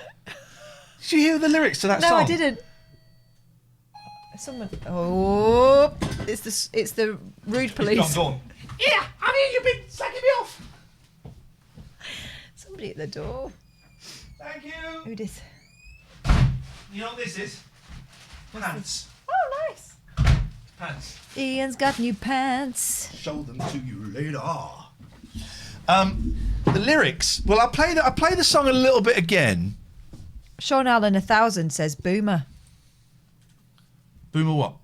Did you hear the lyrics to that song? No, I didn't. Someone. Oh, it's the rude police. Go on. Yeah, I mean, you've been sucking me off. Somebody at the door. Thank you. Who this? You know what this is? Pants. Oh, nice. Pants. Ian's got new pants. Show them to you later. The lyrics. Well, I'll play the song a little bit again. Sean Allen 1000 says boomer. Boomer what?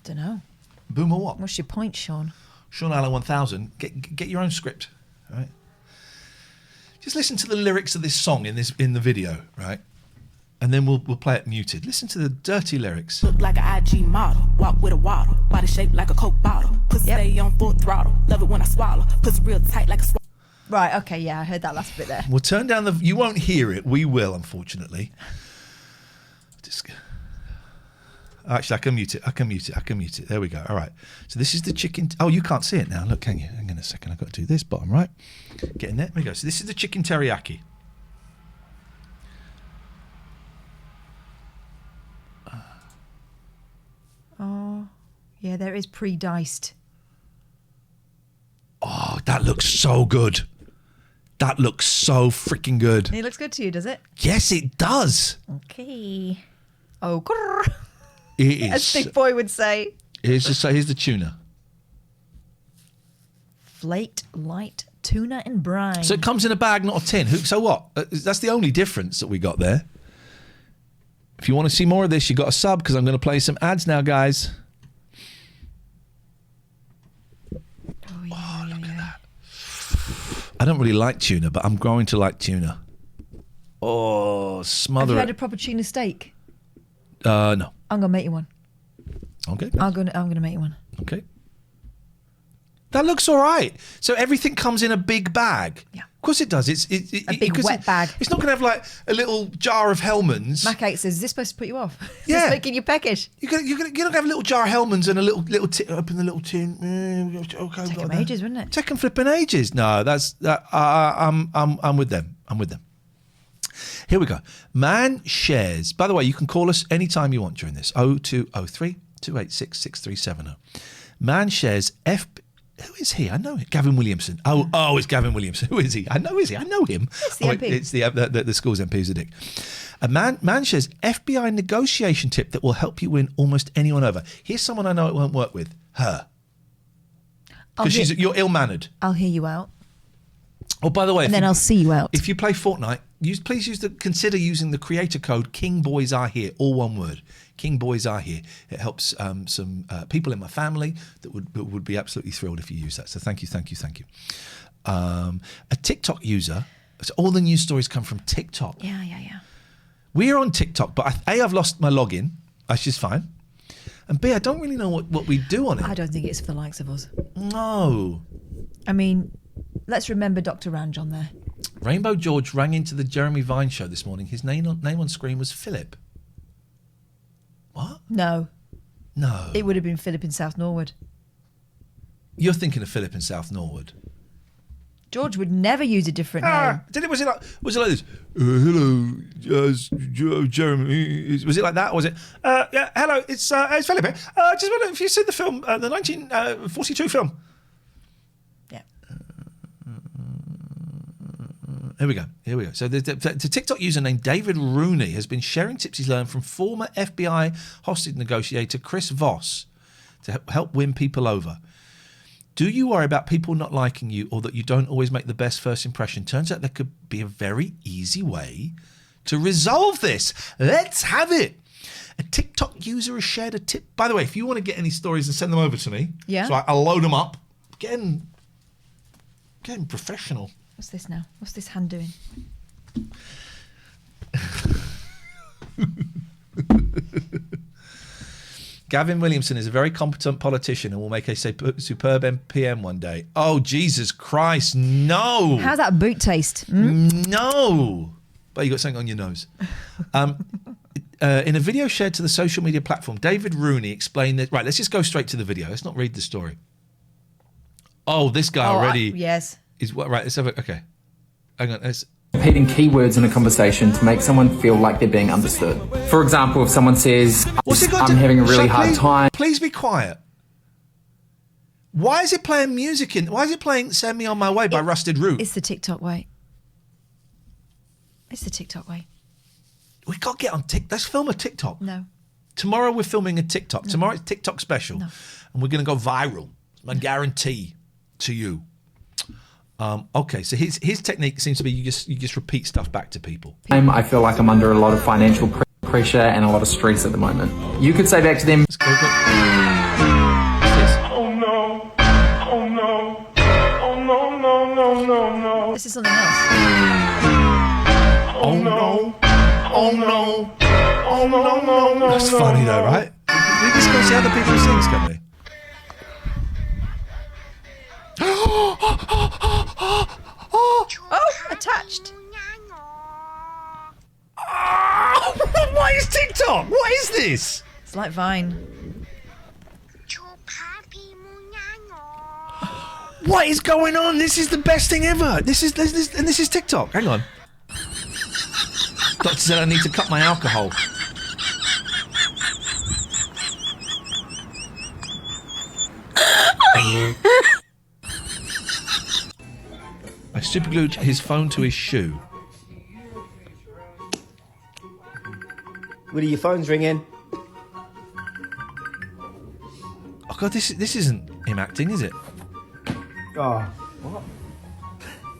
Don't know. Boomer what? What's your point, Sean? Sean Allen 1000. Get your own script, right? Just listen to the lyrics of this song in the video, right? And then we'll play it muted. Listen to the dirty lyrics. Look like an IG model, walk with a waddle, body shaped like a Coke bottle. Pussy stay on full throttle, love it when I swallow. Pussy real tight like a swaddle. Right, okay, yeah, I heard that last bit there. We'll turn down the... You won't hear it. We will, unfortunately. Actually, I can mute it. There we go. All right. So this is the chicken... Oh, you can't see it now. Look, can you? Hang on a second. I've got to do this bottom right. Get in there. There we go. So this is the chicken teriyaki. Oh, yeah, there is pre-diced. Oh, that looks so good. That looks so freaking good. It looks good to you, does it? Yes, it does. Okay. Oh, grrr. It is. As Big Boy would say. Here's the tuna. Flaked light tuna and brine. So it comes in a bag, not a tin. So what? That's the only difference that we got there. If you want to see more of this, you got a sub because I'm going to play some ads now, guys. Oh, look at that. I don't really like tuna, but I'm growing to like tuna. Oh, smother it. Have you had a proper tuna steak? No. I'm gonna make you one. Okay. I'm gonna make you one. Okay. That looks all right. So everything comes in a big bag. Yeah. Of course it does. It's a big wet bag. It's not going to have like a little jar of Hellmann's. Mac 8 says, is this supposed to put you off? Yeah. Is this making you peckish? You're gonna have a little jar of Hellmann's and a little tin. Open the little tin. Okay. Take them ages, wouldn't it? Take them flipping ages. No, that's that. I'm with them. Here we go. Man shares. By the way, you can call us anytime you want during this. 0203 286 6370. Man shares Who is he? I know him. Gavin Williamson. Oh, it's Gavin Williamson. Who is he? I know him. It's the MP. It's the school's MP who's a dick. A man shares FBI negotiation tip that will help you win almost anyone over. Here's someone I know it won't work with. Her. Because you're ill-mannered. I'll hear you out. Oh, by the way, and then I'll see you out. If you play Fortnite, please consider using the creator code KingBoysAreHere, all one word. King Boys Are Here. It helps some people in my family that would be absolutely thrilled if you use that. So thank you. A TikTok user. So all the news stories come from TikTok. Yeah. We're on TikTok, but I've lost my login, which is fine. And B, I don't really know what we do on it. I don't think it's for the likes of us. No. I mean, let's remember Dr. Ranj on there. Rainbow George rang into the Jeremy Vine show this morning. His name on screen was Philip. What? No. No. It would have been Philip in South Norwood. You're thinking of Philip in South Norwood. George would never use a different name. Was it like this? Hello, Jeremy. Was it like that? Or was it? Yeah, hello, it's Philip here. Just wondering if you've seen the film, the 1942 film. Yeah. Here we go. So the TikTok username David Rooney has been sharing tips he's learned from former FBI hostage negotiator Chris Voss to help win people over. Do you worry about people not liking you or that you don't always make the best first impression? Turns out there could be a very easy way to resolve this. Let's have it. A TikTok user has shared a tip. By the way, if you want to get any stories and send them over to me, yeah. So I'll load them up. Getting professional. What's this now? What's this hand doing? Gavin Williamson is a very competent politician and will make a superb MPM one day. Oh, Jesus Christ, no. How's that boot taste? No. But you got something on your nose. In a video shared to the social media platform, David Rooney explained that... Right, let's just go straight to the video. Let's not read the story. Oh, this guy already... Yes. Right, let's have it. Okay. Hang on. Repeating keywords in a conversation to make someone feel like they're being understood. For example, if someone says, I'm having a really hard time. Please be quiet. Why is it playing music why is it playing Send Me On My Way by Rusted Root? It's the TikTok way. It's the TikTok way. We got to get on TikTok. Let's film a TikTok. No. Tomorrow we're filming a TikTok. No. Tomorrow it's TikTok special. No. And we're going to go viral. I guarantee to you. Okay, so his technique seems to be you just repeat stuff back to people. I feel like I'm under a lot of financial pressure and a lot of stress at the moment. You could say back to them. Oh no! Oh no! Oh no! No! This is something else. Oh no! Oh no! Oh no! That's funny though, right? We just go see other people sing, can't we? Oh, attached. Oh, what is TikTok? What is this? It's like Vine. What is going on? This is the best thing ever. This is TikTok. Hang on. Doctor said I need to cut my alcohol. I superglued his phone to his shoe. Woody, your phone's ringing. Oh God, this isn't him acting, is it? Oh, what?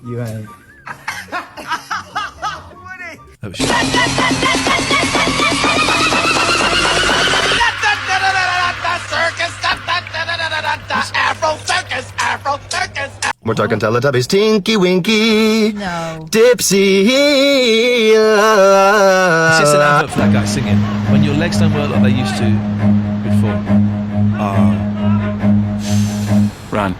You ain't. Oh, We're talking Teletubbies. Tinky Winky. No. Dipsy. It's just an advert for that guy singing. When your legs don't work like they used to before. Run.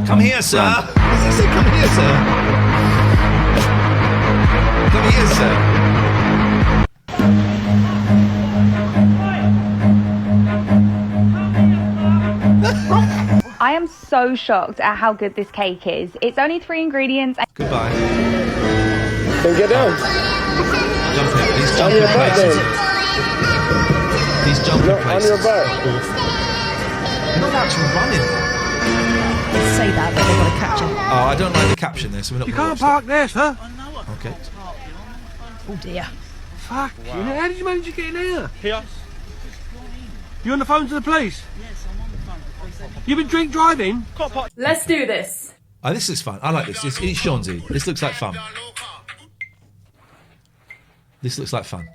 Come here, sir. Does he say come here, sir? Come here, sir. I am so shocked at how good this cake is. It's only 3 ingredients. Goodbye. Then get down. These jumping places. These jumping places. On your back. You're not allowed to run in. Say that, but they've got to capture. Oh, I don't like the caption there, so we're not. You can't park there, sir. Okay. Oh dear. Fuck. Wow. How did you manage to get in here? Here. You on the phone to the police? Yes, I'm on the phone to the police. You've been drink driving? Let's do this. Oh, this is fun. I like this. It's Shawnsy. This looks like fun. This looks like fun.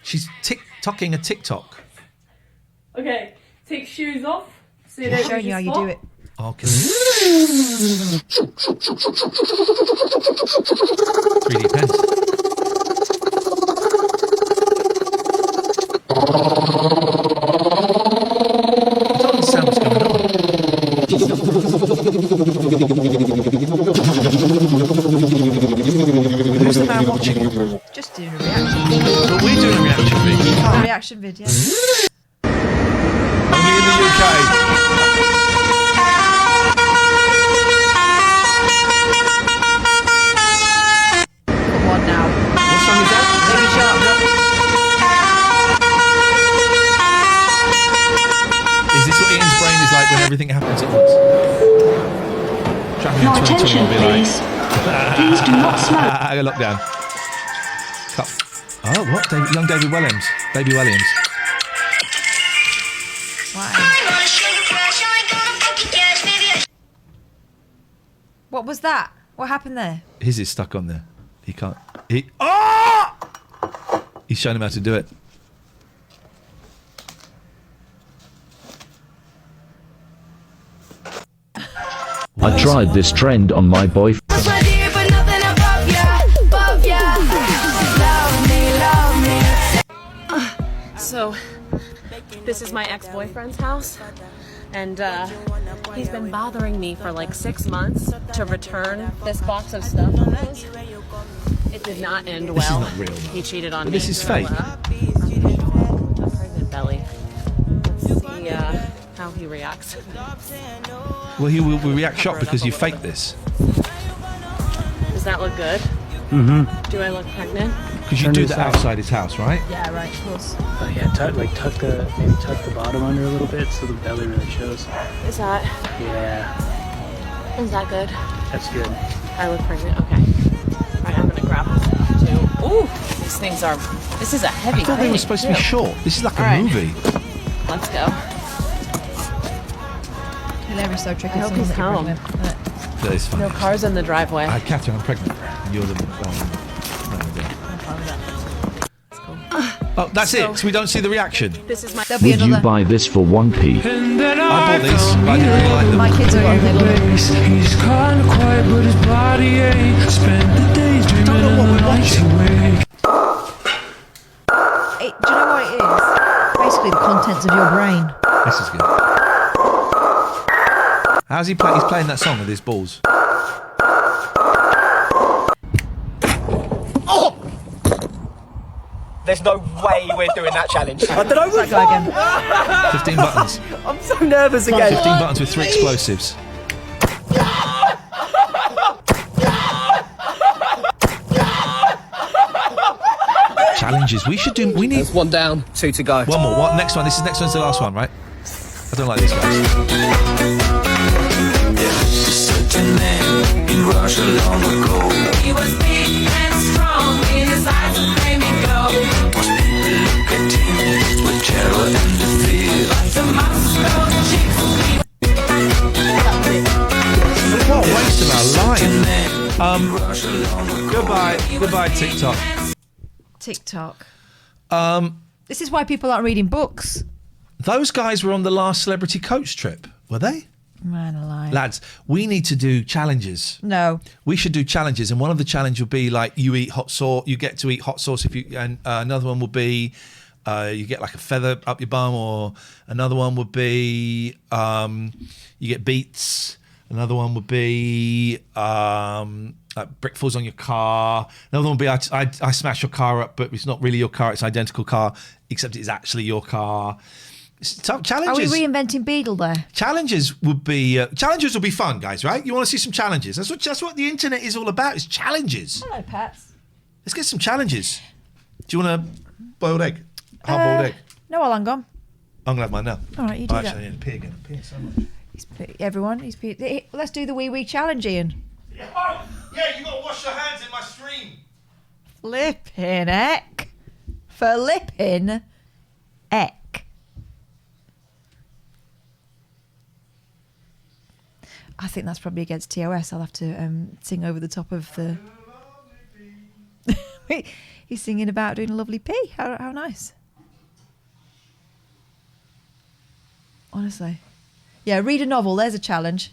She's TikToking a TikTok. Okay, take shoes off. I'm showing you how you do it. Okay. 3D pens. I don't understand what's going on. Who's the man watching? Just doing a reaction. But we're doing a reaction video. A reaction video. Only in the UK. Come on now. What song is that? Baby Shark. Is this what Ian's brain is like when everything happens at once? Traffic in 2020 will be like. Please do not smoke. Lockdown. Oh, what? Young David Williams. Baby Williams. What was that? What happened there? His is stuck on there. He can't. Oh! He's showing him how to do it. I tried this trend on my boyfriend. So, this is my ex-boyfriend's house, and he's been bothering me for like 6 months to return this box of stuff of his. It did not end well. This is not real, though. He cheated on But me. this is fake. Pregnant belly. Let's see how he reacts. Well, he will react shocked because you faked this. Does that look good? Mm-hmm. Do I look pregnant? Because you do that outside his house, right? Yeah, right, of course. Yeah, tuck the bottom under a little bit so the belly really shows. Is that? Yeah, Is that good? that's good. I look pregnant. Okay. All right, I'm gonna grab this too. Ooh, these things are. This is a heavy. I thought they were supposed to be short. This is like a movie. Let's go. Hilarious, so tricky. I hope he's home. That is funny. No cars in the driveway. Catherine, I'm pregnant. You're the one. Oh, that's it. So we don't see the reaction. This is my. Would you buy this for 1p? I bought these, but I didn't really like them. My kids are in there. He's kinda quiet, but his body ain't. Spend the days dreaming of the nights awake. Do you know what it is? Basically, the contents of your brain. This is good. How's he play? He's playing that song with his balls. There's no way we're doing that challenge. I don't know. That guy again. 15 buttons. I'm so nervous again. 15 buttons with 3 explosives. Challenges. We should do. We need. There's 1 down, 2 to go. One more. What? Next one. Next one's the last one, right? I don't like these guys. Certain man in Russia long ago. He was big and strong, in his eyes that made me glow. Most people look at him with terror and the fear. Like the Moscow chicks. What a waste of our life. Goodbye TikTok. TikTok. This is why people aren't reading books. Those guys were on the last celebrity coach trip, were they? Man alive. Lads, we need to do challenges. No. We should do challenges, and one of the challenges will be like you eat hot sauce. You get to eat hot sauce if you, and another one will be you get like a feather up your bum, or another one would be you get beets. Another one would be brick falls on your car. Another one would be I smash your car up, but it's not really your car. It's an identical car, except it's actually your car. Challenges. Are we reinventing Beadle there? Challenges will be fun, guys. Right? You want to see some challenges? That's what the internet is all about. Is challenges. Hello, Pats. Let's get some challenges. Do you want a boiled egg? Hard-boiled egg. No, I'll hang on. I'm gonna have mine now. All right, you do that. Actually, I need to pee again. I'm peeing so much. Let's do the wee challenge, Ian. Yeah, you got to wash your hands in my stream. Flipping heck. Flipping heck. I think that's probably against TOS. I'll have to sing over the top of the... He's singing about doing a lovely pee. How nice. Honestly. Yeah, read a novel. There's a challenge.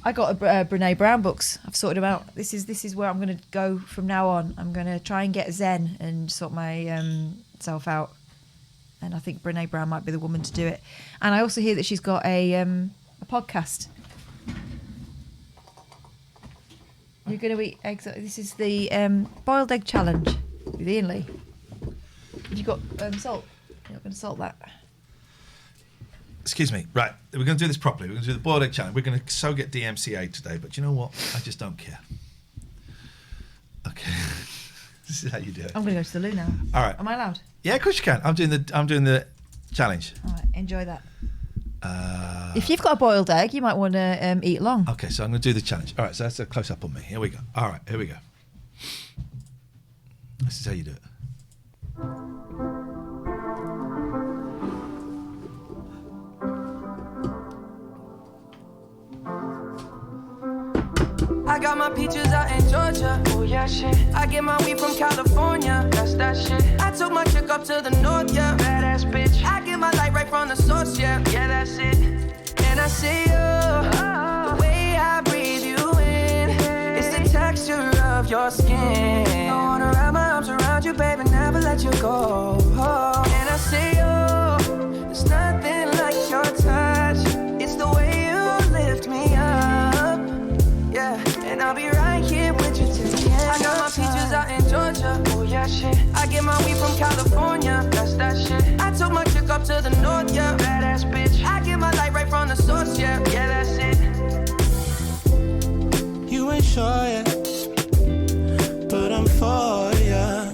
I got Brene Brown books. I've sorted them out. This is where I'm going to go from now on. I'm going to try and get zen and sort my self out. And I think Brene Brown might be the woman to do it. And I also hear that she's got a podcast. You're going to eat eggs. This is the boiled egg challenge with Ian Lee. Have you got salt? You're not going to salt that. Excuse me. Right, we're going to do this properly. We're going to do the boiled egg challenge. We're going to so get DMCA today, but you know what? I just don't care. Okay, this is how you do it. I'm going to go to the loo now. All right. Am I allowed? Yeah, of course you can. I'm doing the challenge. All right, enjoy that. If you've got a boiled egg, you might want to eat long. Okay, so I'm going to do the challenge. All right, so that's a close up on me. Here we go. All right, here we go. This is how you do it. I got my peaches out in Georgia. Oh yeah, shit. I get my weed from California. That's that shit. I took my chick up to the north, yeah. Badass bitch. I get my light right from the source, yeah. Yeah, that's it. And I see you, the way I breathe you in. It's the texture of your skin. I wanna wrap my arms around you, baby, never let you go. And I see you, there's nothing like your touch. It's the way you lift me up. Yeah, and I'll be right here with you till the end. I got my peaches out in Georgia. Oh yeah, shit. I get my weed from California. That's that shit. I took my chick up to the north, yeah. Badass bitch. I get my light right from the source, yeah. Yeah, that's it. You ain't sure yet, but I'm for ya.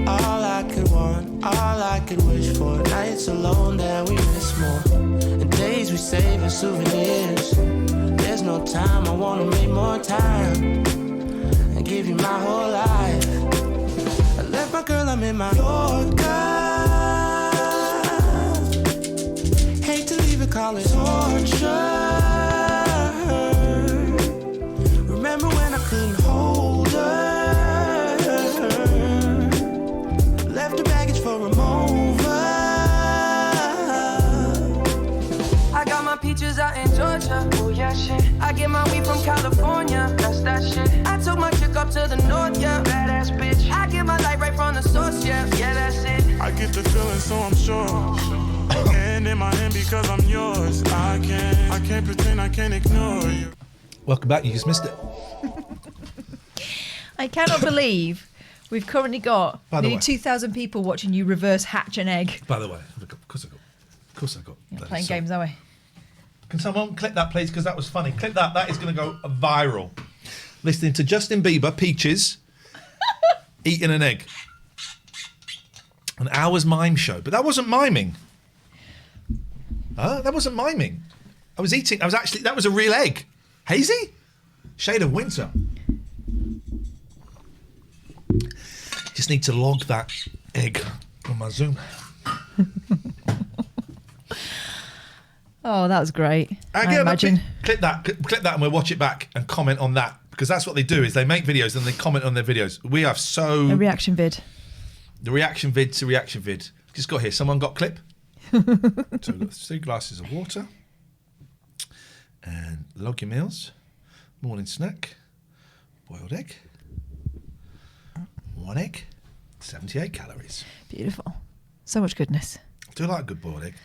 All I could want, all I could wish for. Nights alone that we miss more, and days we save as souvenirs. There's no time, I wanna make more time and give you my whole life. I left my girl, I'm in my Yorker. Hate to leave it, call it torture. Remember when I couldn't hold her? Left the baggage for a mover. I got my peaches out in Georgia. Oh yeah, shit. I get my weed from California. That's that shit. I took my chick up to the north, yeah. Badass bitch. I get my light right from the source, yeah. Yeah, that's it. I get the feeling, so I'm sure. And in my hand because I'm yours. I can't pretend, I can't ignore you. Welcome back. You just missed it. I cannot believe we've currently got By the nearly way. 2,000 people watching you reverse hatch an egg. By the way, of course I got. You're that playing is so- games, are we? Can someone clip that, please? Because that was funny. Clip that. That is going to go viral. Listening to Justin Bieber, Peaches, eating an egg. An hour's mime show. But that wasn't miming. That wasn't miming. I was eating. That was a real egg. Hazy? Shade of winter. Just need to log that egg on my Zoom. Oh, that was great. I Yeah, imagine. Clip that, and we'll watch it back and comment on that, because that's what they do. Is they make videos and they comment on their videos. We have A reaction vid. the reaction vid to reaction vid. Just got here. Someone got clip. So we've got 3 glasses of water and log your meals. Morning snack, boiled egg, 1 egg, 78 calories. Beautiful. So much goodness. I do like a good boiled egg.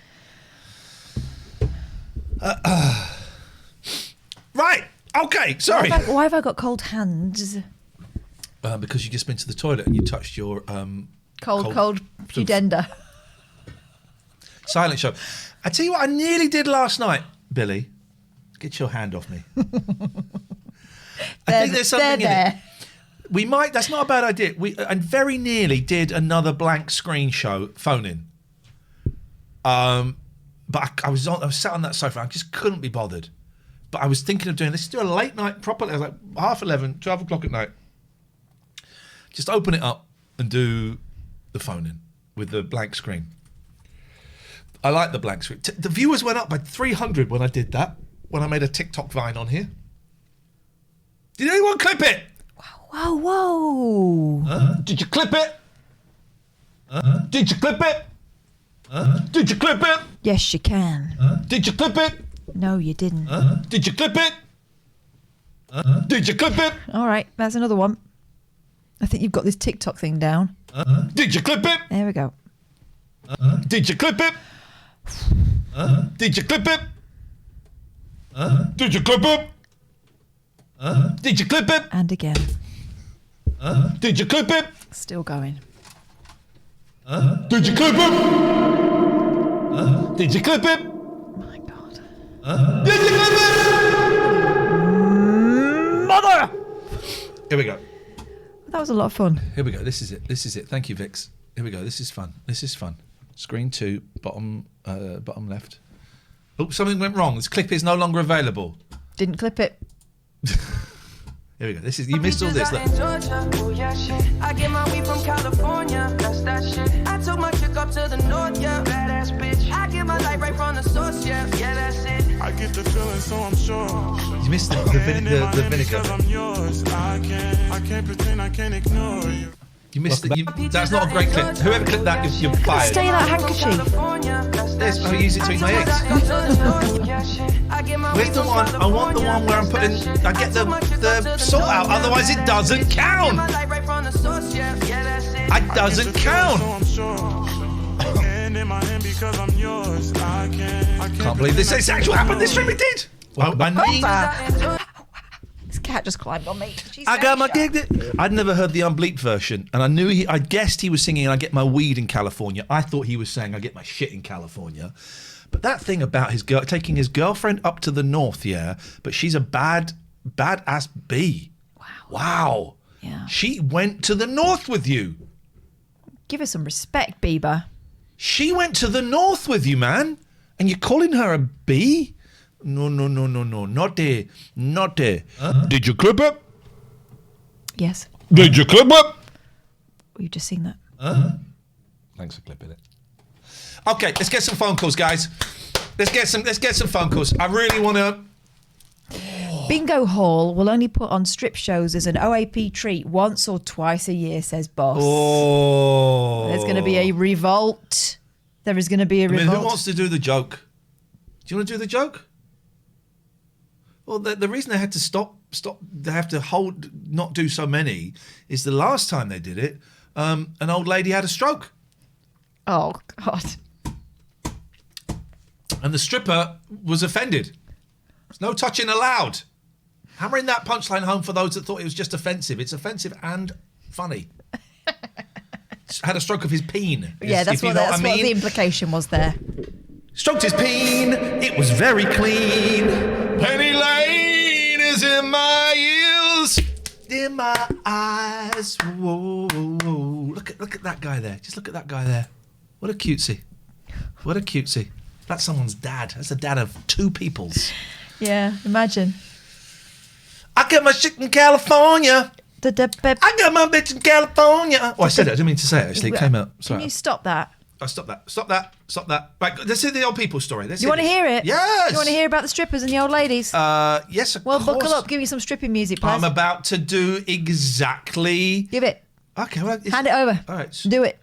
Right. Okay. Sorry. Why have I got cold hands? Because you just been to the toilet and you touched your Cold pudenda. silent show. I tell you what, I nearly did last night, Billy. Get your hand off me. I think there's something in it. We might. That's not a bad idea. I very nearly did another blank screen show, phone in. But I was sat on that sofa. I just couldn't be bothered. But I was thinking of doing. Let's do a late night properly. I was like 11:30, 12 o'clock at night. Just open it up and do the phone in with the blank screen. I like the blank screen. The viewers went up by 300 when I did that. When I made a TikTok Vine on here. Did anyone clip it? Whoa. Did you clip it? Did you clip it? Did you clip it? Yes, you can. Did you clip it? No, you didn't. Did you clip it? Did you clip it? All right, that's another one. I think you've got this TikTok thing down. Did you clip it? There we go. Did you clip it? Did you clip it? Did you clip it? Did you clip it? And again. Did you clip it? Still going. Did you clip it? Did you clip it? My God. Did you clip it? Mother! Here we go. That was a lot of fun. Here we go. This is it. This is it. Thank you, Vix. Here we go. This is fun. This is fun. Screen 2, bottom left. Oh, something went wrong. This clip is no longer available. Didn't clip it. Here we go. This is you missed all this. Look. I get my weed from California, that's that shit. I took my chick up to the north, yeah, badass bitch. I get my light right from the source, yeah, that's it. I get the feeling, so I'm sure. You missed the vinegar. I'm yours. I can't pretend, I can't ignore you. You missed it. That's not a great clip. Whoever clipped that, you're fired. Stay that handkerchief. Yes, I use it to eat my eggs. Where's the one? I want the one where I'm putting. I get the salt out. Otherwise, it doesn't count. It doesn't count. Can't believe this actually happened. This really did. Well, I need. This cat just climbed on me. She's I got my gig. I'd never heard the unbleeped version, and I knew I guessed he was singing "I get my weed in California." I thought he was saying "I get my shit in California," but that thing about his taking his girlfriend up to the north, yeah. But she's a badass bee. Wow. Yeah. She went to the north with you. Give her some respect, Bieber. She went to the north with you, man, and you're calling her a bee? No, not there. Did you clip it? Yes. Did you clip it? You've just seen that. Thanks for clipping it. Okay, let's get some phone calls, guys. Let's get some phone calls. I really want to. Bingo Hall will only put on strip shows as an OAP treat once or twice a year, says Boss. Oh. There's going to be a revolt. There is going to be a revolt. Who wants to do the joke? Do you want to do the joke? Well, the reason they had to stop, they have to not do so many, is the last time they did it, an old lady had a stroke. Oh, God. And the stripper was offended. There's no touching allowed. Hammering that punchline home for those that thought it was just offensive. It's offensive and funny. Had a stroke of his peen. Yeah, that's what the implication was there. Stroked his peen, it was very clean. Penny Lane is in my ears, in my eyes. Whoa, whoa, whoa. Look at that guy there. Just look at that guy there. What a cutesy. What a cutesy. That's someone's dad. That's the dad of two peoples. Yeah, imagine. I got my shit in California. I got my bitch in California. Oh, I said it. I didn't mean to say it, actually. It came out. Sorry. Can you stop that? Oh, stop that. Right, let's hear the old people story. You want to hear it? Yes. You want to hear about the strippers and the old ladies? Yes, of course. Well, buckle up. Give me some stripping music, please. I'm about to do exactly... Give it. Okay, well... Hand it over. All right. Do it.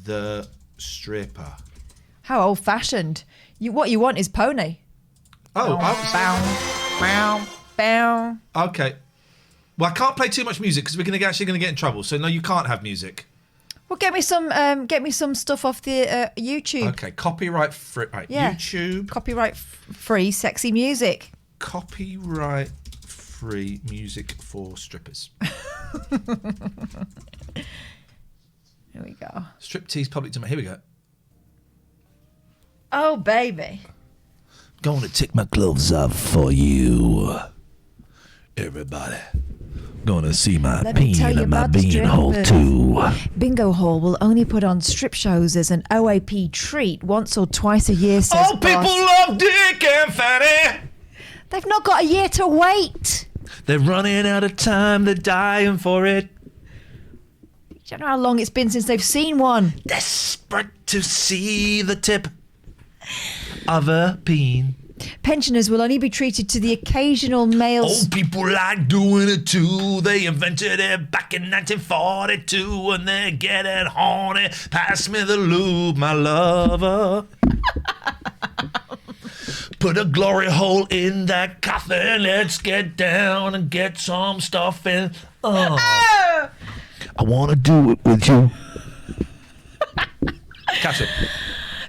The stripper. How old-fashioned. What you want is pony. Oh. Bow. Okay. Well, I can't play too much music because we're actually going to get in trouble. So, no, you can't have music. Well, get me some stuff off the YouTube. Okay, copyright free. Right, yeah. YouTube. Copyright free sexy music. Copyright free music for strippers. Here we go. Striptease public domain. Here we go. Oh, baby. Gonna take my clothes off for you. Everybody. Gonna see my peen and my bean hole too. Bingo Hall will only put on strip shows as an OAP treat once or twice a year, says All people love Dick and Fanny. They've not got a year to wait. They're running out of time. They're dying for it. You don't know how long it's been since they've seen one. Desperate to see the tip of a peen. Pensioners will only be treated to the occasional males. Old people like doing it too. They invented it back in 1942 and they're getting horny. Pass me the lube, my lover. Put a glory hole in that coffin. Let's get down and get some stuff in. Oh. I want to do it with you. Catch it.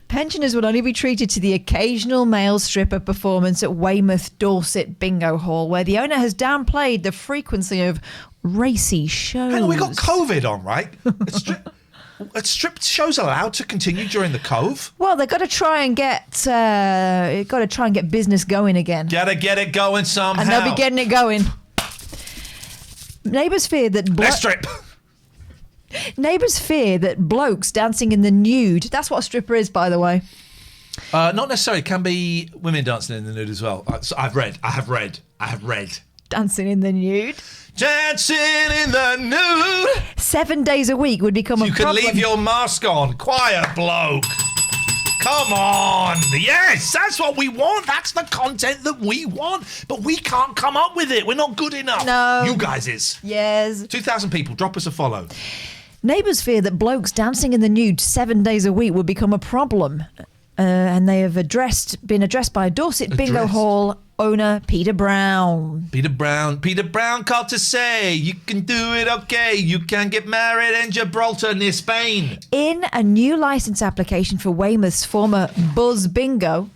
Pensioners will only be treated to the occasional male stripper performance at Weymouth Dorset Bingo Hall, where the owner has downplayed the frequency of racy shows. Hang on, we got COVID on, right? Are strip shows allowed to continue during the Cove? Well, they've got to try and get business going again. Gotta get it going somehow. And they'll be getting it going. Neighbours fear that Let's strip. Neighbours fear that blokes dancing in the nude. That's what a stripper is, by the way. Not necessarily. It can be women dancing in the nude as well. I have read. Dancing in the nude. Dancing in the nude. 7 days a week would become a problem. You can leave your mask on. Quiet bloke. Come on. Yes, that's what we want. That's the content that we want. But we can't come up with it. We're not good enough. No. You guys is. Yes. 2,000 people. Drop us a follow. Neighbours fear that blokes dancing in the nude 7 days a week will become a problem. And they have been addressed by Dorset Bingo Hall owner Peter Brown. Peter Brown called to say, you can do it okay. You can get married in Gibraltar near Spain. In a new licence application for Weymouth's former Buzz Bingo.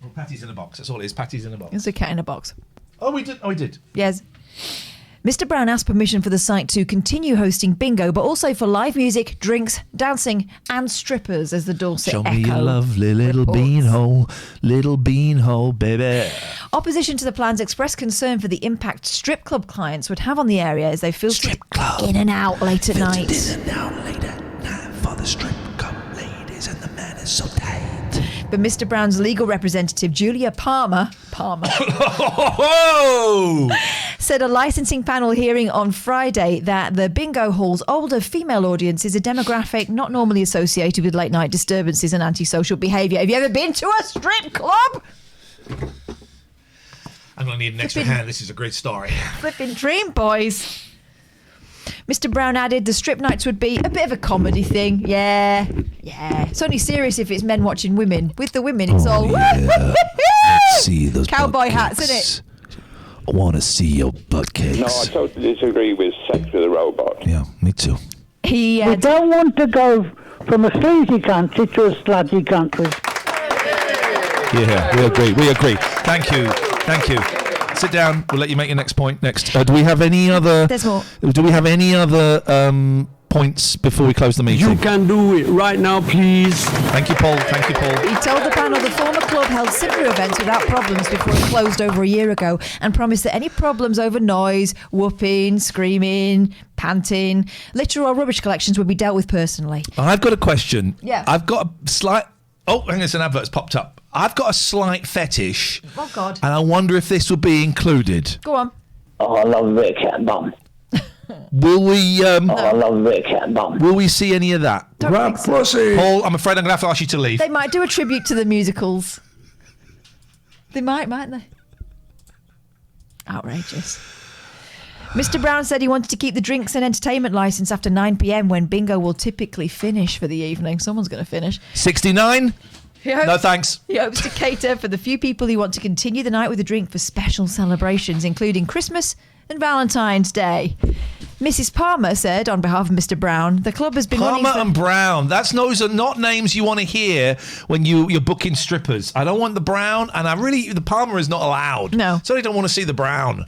Well, Patty's in a box. That's all it is. Patty's in a box. It's a cat in a box. Oh, we did. Yes. Mr. Brown asked permission for the site to continue hosting bingo, but also for live music, drinks, dancing, and strippers, as the Dorset Show Echo me your lovely little beanhole, baby. Opposition to the plans expressed concern for the impact strip club clients would have on the area as they filter in and out late at night. In and out late at night for the strip club ladies, and the man is so tight. But Mr. Brown's legal representative, Julia Palmer, said a licensing panel hearing on Friday that the bingo hall's older female audience is a demographic not normally associated with late night disturbances and antisocial behaviour. Have you ever been to a strip club? I'm going to need an extra hand. This is a great story. Flipping dream, boys. Mr. Brown added the strip nights would be a bit of a comedy thing. Yeah. It's only serious if it's men watching women. With the women, it's all... Let's see those cowboy butt hats, cakes. isn't it? I want to see your butt cakes. No, I totally disagree with Sex with a Robot. Yeah, me too. We don't want to go from a sleazy country to a slutty country. Yeah, we agree. Thank you. Sit down. We'll let you make your next point next. Do we have any other... There's more. Do we have any other points before we close the meeting? You can do it right now, please. Thank you, Paul. He told the panel the former club held similar events without problems before it closed over a year ago, and promised that any problems over noise, whooping, screaming, panting, litter or rubbish collections would be dealt with personally. I've got a question. Yeah. I've got a slight... Oh, hang on, it's an advert's popped up. I've got a slight fetish. Oh, God. And I wonder if this will be included. Go on. Oh, I love a bit of cat bum. Will we... I love a bit of cat bum. Will we see any of that? Don't think so. Paul, I'm afraid I'm going to have to ask you to leave. They might do a tribute to the musicals. They mightn't they? Outrageous. Mr. Brown said he wanted to keep the drinks and entertainment licence after 9 p.m. when bingo will typically finish for the evening. Someone's going to finish. 69? No thanks. He hopes to cater for the few people who want to continue the night with a drink for special celebrations, including Christmas and Valentine's Day. Mrs. Palmer said, on behalf of Mr. Brown, the club has been Palmer and Brown. Those are not names you want to hear when you're booking strippers. I don't want the Brown, and the Palmer is not allowed. No. So I don't want to see the Brown.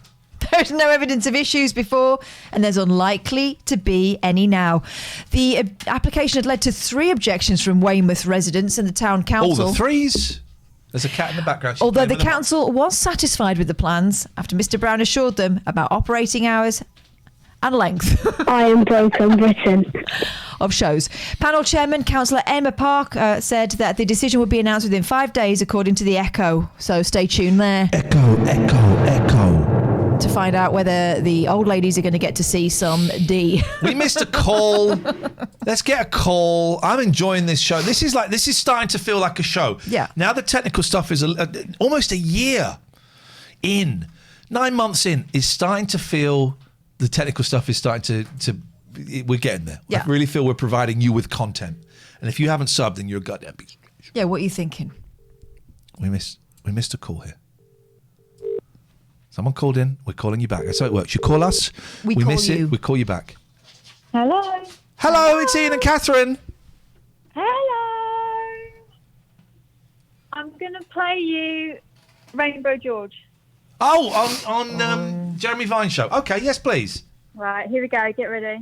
There's no evidence of issues before, and there's unlikely to be any now. The application had led to 3 objections from Weymouth residents and the town council. Oh, the 3s? There's a cat in the background. She's Although playing the with them. council was satisfied with the plans after Mr. Brown assured them about operating hours and length. I am broken Britain. Of shows. Panel chairman, Councillor Emma Park, said that the decision would be announced within 5 days, according to the Echo. So stay tuned there. Echo. to find out whether the old ladies are going to get to see some D. We missed a call. Let's get a call. I'm enjoying this show. This is starting to feel like a show. Yeah. Now the technical stuff is almost a year in, 9 months in, is starting to feel. The technical stuff is starting to we're getting there. Yeah. I really feel we're providing you with content. And if you haven't subbed, then you're a goddamn piece. Yeah, what are you thinking? We missed a call here. Someone called in. We're calling you back. That's how it works. You call us. We call miss you. it. We call you back. Hello. Hello, it's Ian and Catherine. Hello. I'm going to play you Rainbow George. Oh, on Jeremy Vine's show. Okay, yes, please. Right, here we go. Get ready.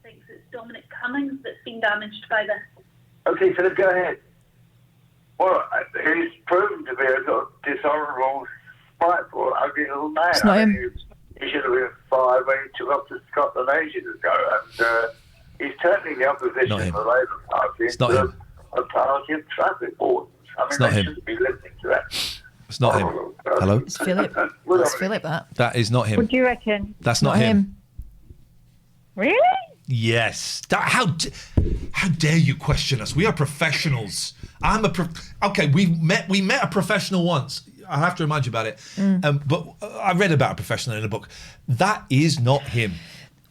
Thinks it's Dominic Cummings that's been damaged by this. Okay, Philip, go ahead. Well, he's proven to be a sort of dishonourable, spiteful, ugly little man. It's not him. He should have been fired when he took off to Scotland ages ago. And he's turning the opposition of the Labour Party into a party of traffic wardens. I mean, they shouldn't be listening to that. It's not him. Hello? It's Philip. That's Philip, that. That is not him. What do you reckon? That's not him. Really? Yes. How dare you question us? We are professionals. Okay, we met a professional once. I have to remind you about it. But I read about a professional in a book. That is not him.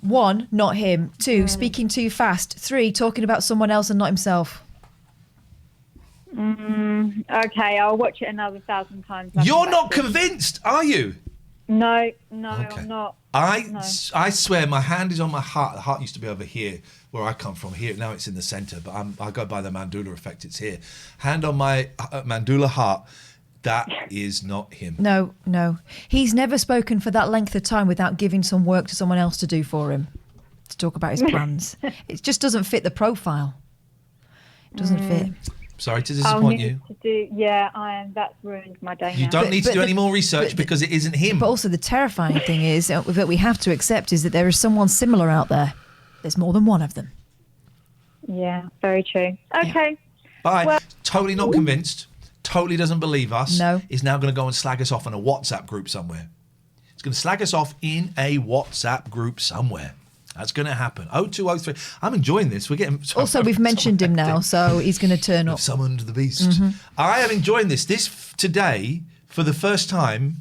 1, not him. 2, speaking too fast. 3, talking about someone else and not himself. Okay, I'll watch it another 1,000 times. You're not convinced, are you? No, Okay. I'm not. I swear my hand is on my heart. The heart used to be over here where I come from. Here now it's in the centre, but I go by the Mandula effect. It's here. Hand on my Mandula heart. That is not him. No. He's never spoken for that length of time without giving some work to someone else to do for him, to talk about his plans. It just doesn't fit the profile. It doesn't fit. Sorry to disappoint you. That's ruined my day. You don't need to do any more research because it isn't him. But also the terrifying thing is that we have to accept is that there is someone similar out there. There's more than one of them. Yeah, very true. Okay. Bye. Well, totally not convinced. Totally doesn't believe us. No. Is now going to go and slag us off in a WhatsApp group somewhere. It's going to slag us off in a WhatsApp group somewhere. That's going to happen. 0203. I'm enjoying this. We're getting. Also, we've mentioned him now, so he's going to turn up. Summoned the beast. I am enjoying this. This today, for the first time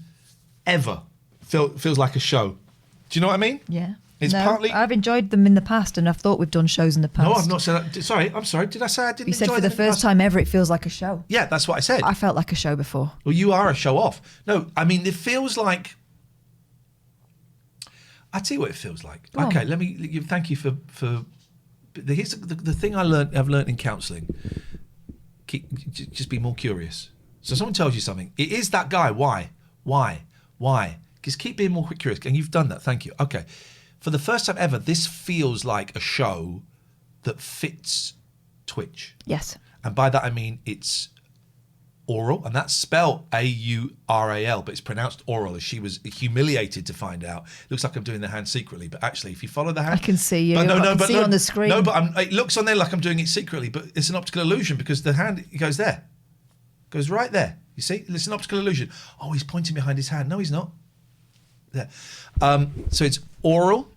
ever, feels like a show. Do you know what I mean? Yeah. It's partly. I've enjoyed them in the past, and I've thought we've done shows in the past. No, I've not said that. Sorry, I'm sorry. Did I say I didn't? You said enjoy for the them in first time ever, it feels like a show. Yeah, that's what I said. I felt like a show before. Well, you are a show off. No, I mean, it feels like. I tell you what it feels like. Go Okay, on. let me. Thank you for. Here's the thing I've learned in counselling. Just be more curious. So someone tells you something. It is that guy. Why? Just keep being more curious. And you've done that. Thank you. Okay. For the first time ever, this feels like a show that fits Twitch. Yes. And by that I mean it's oral, and that's spelled A-U-R-A-L, but it's pronounced oral, as she was humiliated to find out. It looks like I'm doing the hand secretly, but actually, if you follow the hand... I can see you. But I can see you on the screen. No, but it looks on there like I'm doing it secretly, but it's an optical illusion because the hand goes there. Goes right there. You see? It's an optical illusion. Oh, he's pointing behind his hand. No, he's not. There. So it's oral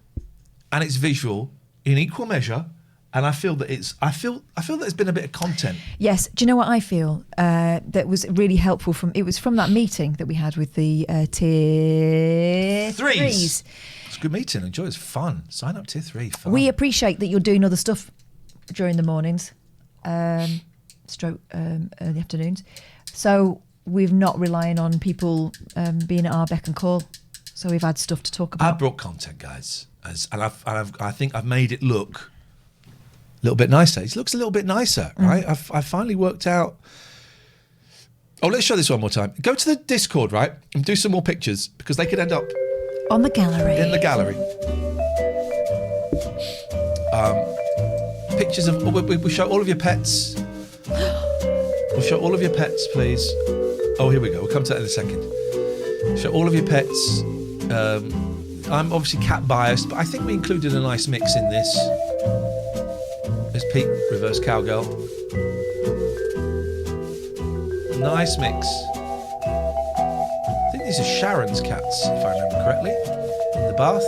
and it's visual in equal measure. And I feel that I feel that there's been a bit of content. Yes. Do you know what I feel? That was really helpful it was from that meeting that we had with the tier threes. It's a good meeting. Enjoy. It's fun. Sign up tier 3. Fun. We appreciate that you're doing other stuff during the mornings, stroke early afternoons. So we're not relying on people being at our beck and call. So we've had stuff to talk about. I brought content, guys, and I think I've made it look a little bit nicer. It looks a little bit nicer, right? I finally worked out. Oh, let's show this one more time. Go to the Discord, right, and do some more pictures because they could end up on the gallery. In the gallery. Pictures of. We'll show all of your pets. We'll show all of your pets, please. Oh, here we go. We'll come to that in a second. Show all of your pets. I'm obviously cat biased, but I think we included a nice mix in this. There's Pete, reverse cowgirl. Nice mix. I think these are Sharon's cats, if I remember correctly. In the bath.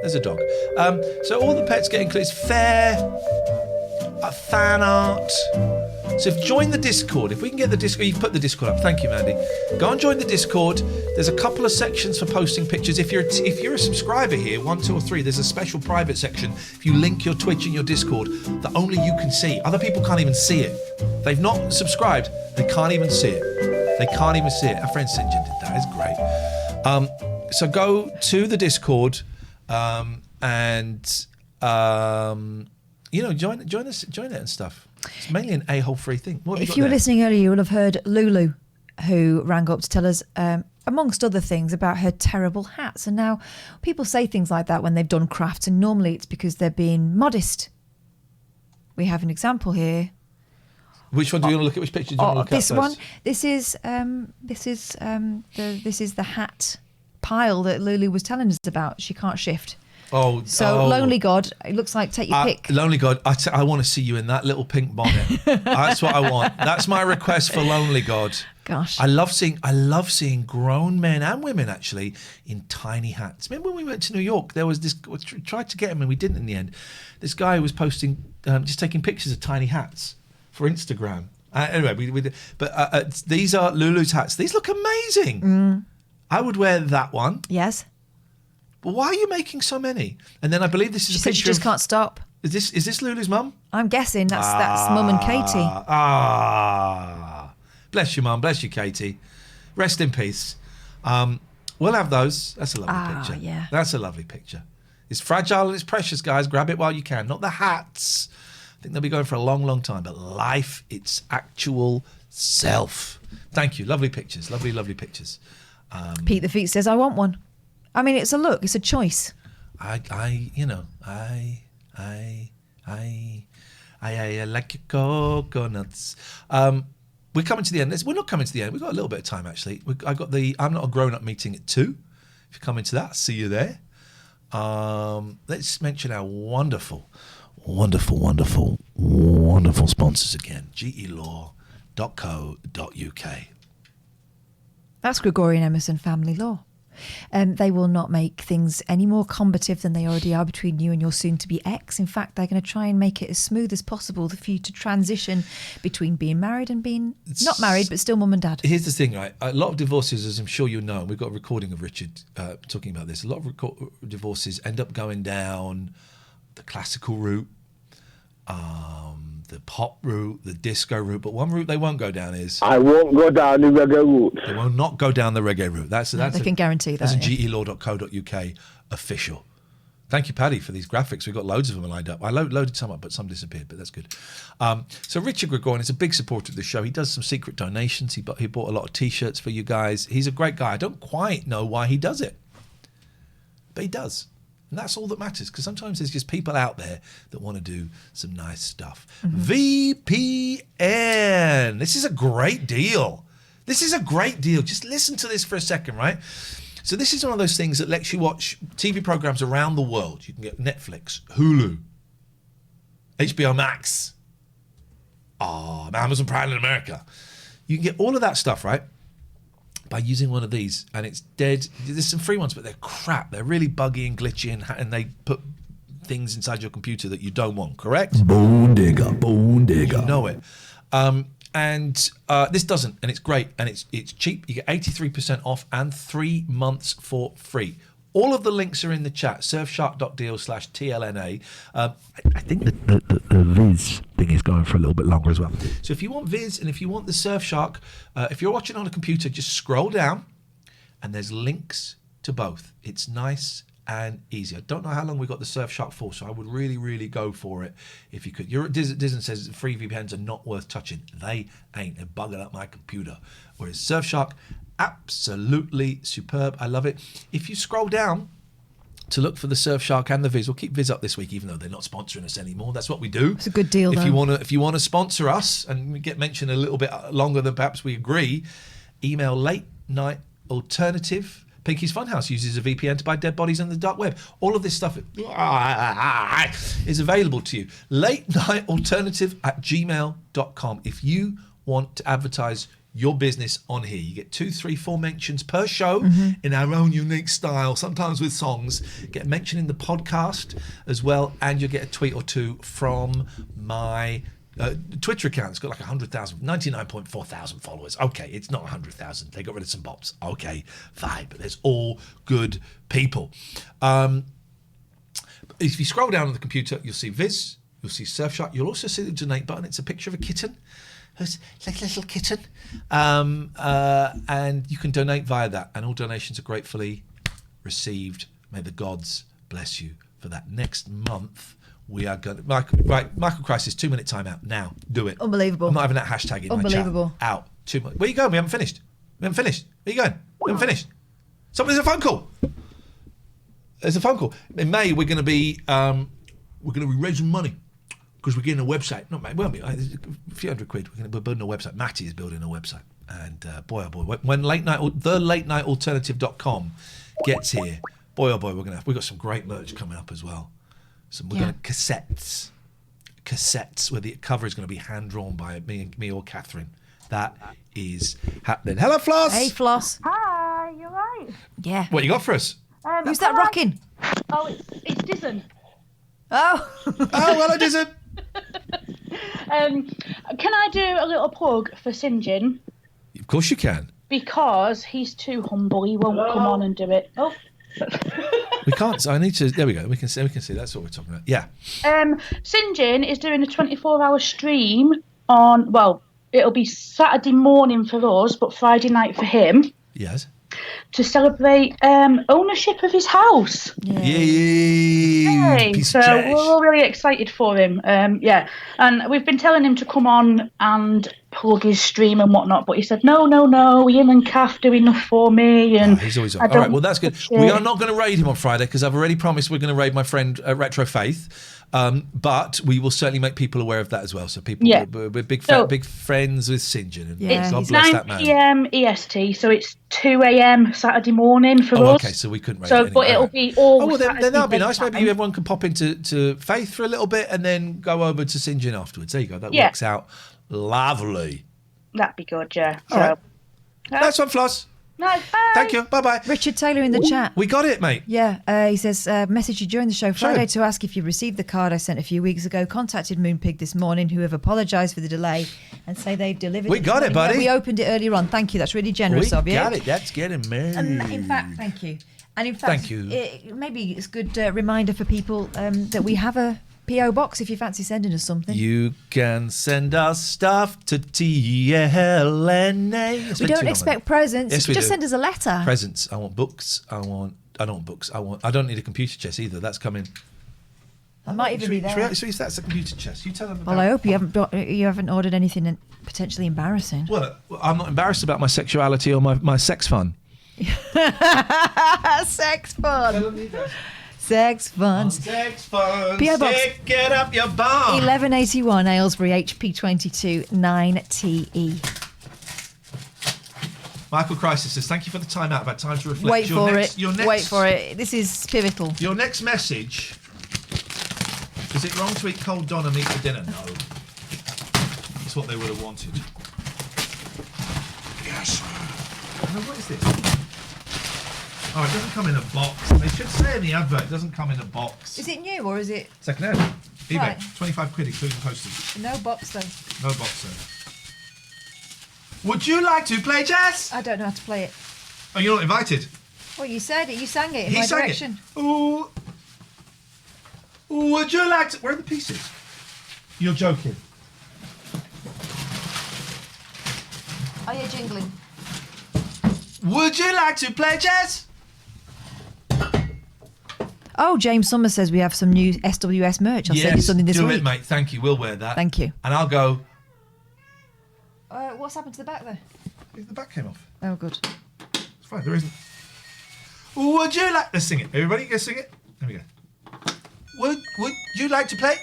There's a dog. So all the pets get included. It's fair. Fan art. So if join the Discord, if we can get the Discord, you've put the Discord up. Thank you, Mandy. Go and join the Discord. There's a couple of sections for posting pictures. If you're a subscriber here, 1, 2, or 3, there's a special private section. If you link your Twitch and your Discord, that only you can see. Other people can't even see it. They've not subscribed. They can't even see it. They can't even see it. Our friend St. John did that. It's great. So go to the Discord and join it and stuff. It's mainly an a-hole free thing. If you were listening earlier, you will have heard Lulu, who rang up to tell us, amongst other things, about her terrible hats. And now people say things like that when they've done crafts, and normally it's because they're being modest. We have an example here. Which one do you want to look at? Which picture do you want to look at this first? One. This is the hat pile that Lulu was telling us about. She can't shift. Lonely God, it looks like take your pick. Lonely God, I want to see you in that little pink bonnet. That's what I want. That's my request for Lonely God. Gosh, I love seeing grown men and women actually in tiny hats. Remember when we went to New York? There was this. We tried to get him and we didn't in the end. This guy who was posting, just taking pictures of tiny hats for Instagram. Anyway, but these are Lulu's hats. These look amazing. I would wear that one. Yes. But why are you making so many? And then I believe this is a picture. She just can't stop. Is this Lulu's mum? I'm guessing that's Mum and Katie. Bless you, Mum. Bless you, Katie. Rest in peace. We'll have those. That's a lovely picture. Yeah. That's a lovely picture. It's fragile and it's precious, guys. Grab it while you can. Not the hats. I think they'll be going for a long, long time. But life, its actual self. Thank you. Lovely pictures. Lovely, lovely pictures. Pete the Feet says, I want one. I mean, it's a look. It's a choice. I like your coconuts. We're coming to the end. We're not coming to the end. We've got a little bit of time, actually. I got the I'm Not a Grown Up meeting at 2. If you come into that, see you there. Let's mention our wonderful sponsors again. GELaw.co.uk. That's Gregorian Emerson Family Law. They will not make things any more combative than they already are between you and your soon-to-be ex. In fact, they're going to try and make it as smooth as possible for you to transition between being married and being not married, but still mum and dad. Here's the thing, right? A lot of divorces, as I'm sure you know, we've got a recording of Richard talking about this. A lot of divorces end up going down the classical route, the pop route, the disco route, but one route they won't go down is... I won't go down the reggae route. They will not go down the reggae route. They can guarantee that. That's a GELaw.co.uk official. Thank you, Paddy, for these graphics. We've got loads of them lined up. I loaded some up, but some disappeared, but that's good. So Richard Gregorian is a big supporter of the show. He does some secret donations. He bought a lot of T-shirts for you guys. He's a great guy. I don't quite know why he does it, but he does. And that's all that matters, because sometimes there's just people out there that want to do some nice stuff. VPN. This is a great deal. Just listen to this for a second, right? So this is one of those things that lets you watch TV programs around the world. You can get Netflix, Hulu, HBO Max, Amazon Prime in America. You can get all of that stuff, right, by using one of these, and it's dead. There's some free ones, but they're crap. They're really buggy and glitchy, and they put things inside your computer that you don't want, correct? Bone digger. You know it. And this doesn't, and it's great, and it's cheap. You get 83% off and 3 months for free. All of the links are in the chat, surfshark.deal/TLNA. I think the Viz thing is going for a little bit longer as well. So if you want Viz and if you want the Surfshark, if you're watching on a computer, just scroll down and there's links to both. It's nice and easy. I don't know how long we got the Surfshark for, so I would really, really go for it if you could. Disney says free VPNs are not worth touching. They ain't. They're bugging up my computer. Whereas Surfshark, absolutely superb. I love it. If you scroll down to look for the Surfshark and the Viz, we'll keep Viz up this week, even though they're not sponsoring us anymore. That's what we do. It's a good deal, if you want to sponsor us and we get mentioned a little bit longer than perhaps we agree, email Late Night Alternative. Pinky's Funhouse uses a VPN to buy dead bodies on the dark web. All of this stuff is available to you. Late Night Alternative at gmail.com. If you want to advertise your business on here. You get 2, 3, 4 mentions per show in our own unique style, sometimes with songs. Get mentioned in the podcast as well, and you'll get a tweet or two from my Twitter account. It's got like 100,000, 99.4 thousand followers. Okay, it's not 100,000. They got rid of some bots. Okay, fine, but there's all good people. If you scroll down on the computer, you'll see Viz, you'll see Surfshark, you'll also see the donate button. It's a picture of a kitten. It's like a little kitten. And you can donate via that, and all donations are gratefully received. May the gods bless you for that. Next month, we are going to... Michael Crisis, 2-minute timeout. Now, do it. Unbelievable. I'm not having that hashtag in my chat. Unbelievable. Out. 2 months. Where are you going? We haven't finished. Where are you going? We haven't finished. There's a phone call. There's a phone call. In May, we're going to be raising money because we're getting a website. Not May, won't be. A few hundred quid. We're building a website. Matty is building a website. And boy, oh boy, when thelatenightalternative.com gets here, boy, oh boy, we've got some great merch coming up as well. We're going to cassettes where the cover is going to be hand drawn by me or Catherine. That is happening. Hello, Floss. Hey, Floss. Hi, you right? Yeah. What you got for us? Who's that rocking? Oh, it's Dizzon. Oh. Hello, Dizzon. Can I do a little plug for St. John? Of course you can. Because he's too humble. He won't come on and do it. Oh. We can't. So I need to. There we go. We can see. That's what we're talking about. Yeah. St. John is doing a 24-hour stream on. Well, it'll be Saturday morning for us, but Friday night for him. Yes. To celebrate ownership of his house. Yay! So we're all really excited for him. And we've been telling him to come on and plug his stream and whatnot, but he said, no, Ian and Kath do enough for me. And he's always on. All right, well, that's good. We are not going to raid him on Friday because I've already promised we're going to raid my friend Retro Faith. But we will certainly make people aware of that as well. So people, we're big friends with St. John. It's God bless 9 that man. p.m. EST, so it's 2 a.m. Saturday morning for us. Okay, so we couldn't raid So, it but anyway. it'll be all. Oh, well, then that'll be nice. Saturday Maybe everyone can pop into Faith for a little bit and then go over to St. John afterwards. There you go. That works out lovely. That'd be good, yeah. All right. Nice one, Floss. No, bye. Thank you. Bye-bye. Richard Taylor in the chat. We got it, mate. Yeah, he says, message you during the show Friday to ask if you received the card I sent a few weeks ago. Contacted Moonpig this morning, who have apologised for the delay and say they've delivered We got it, buddy. Yeah, we opened it earlier on. Thank you. That's really generous of you. We got it. That's getting me. In fact, thank you. And in fact, Thank you. Maybe it's a good reminder for people that we have a P.O. box if you fancy sending us something. You can send us stuff to TLNA. We don't expect presents. Yes, we just do. send us a letter. Presents. I want books. I don't want books. I don't need a computer chess either. That's coming. That might even be there. So that's a computer chess. You tell them about. Well, I hope you haven't ordered anything potentially embarrassing. Well, I'm not embarrassed about my sexuality or my sex fun. Sex fun. Sex fun. Sex fun. P.O. Box. Stick it up your bum. 1181 Aylesbury HP22 9TE. Michael Crisis says, thank you for the time out. I've had time to reflect. Wait for it. This is pivotal. Your next message. Is it wrong to eat cold Donna meat for dinner? No. That's what they would have wanted. Yes. What is this? Oh, it doesn't come in a box. They should say in the advert, it doesn't come in a box. Is it new or is it? Second hand. eBay. Right. 25 quid including postage. No box though. No box though. Would you like to play chess? I don't know how to play it. Oh, you're not invited? Well, you said it. You sang it in He my sang direction. it. Ooh. Would you like to... Where are the pieces? You're joking. Are you jingling? Would you like to play chess? Oh, James Summers says we have some new SWS merch. I'll send you something this do week. it, mate. Thank you. We'll wear that. Thank you. And I'll go... What's happened to the back there? The back came off. Oh, good. It's fine. There isn't. Would you like... Let's sing it. Everybody, go sing it. There we go. Would you like to play?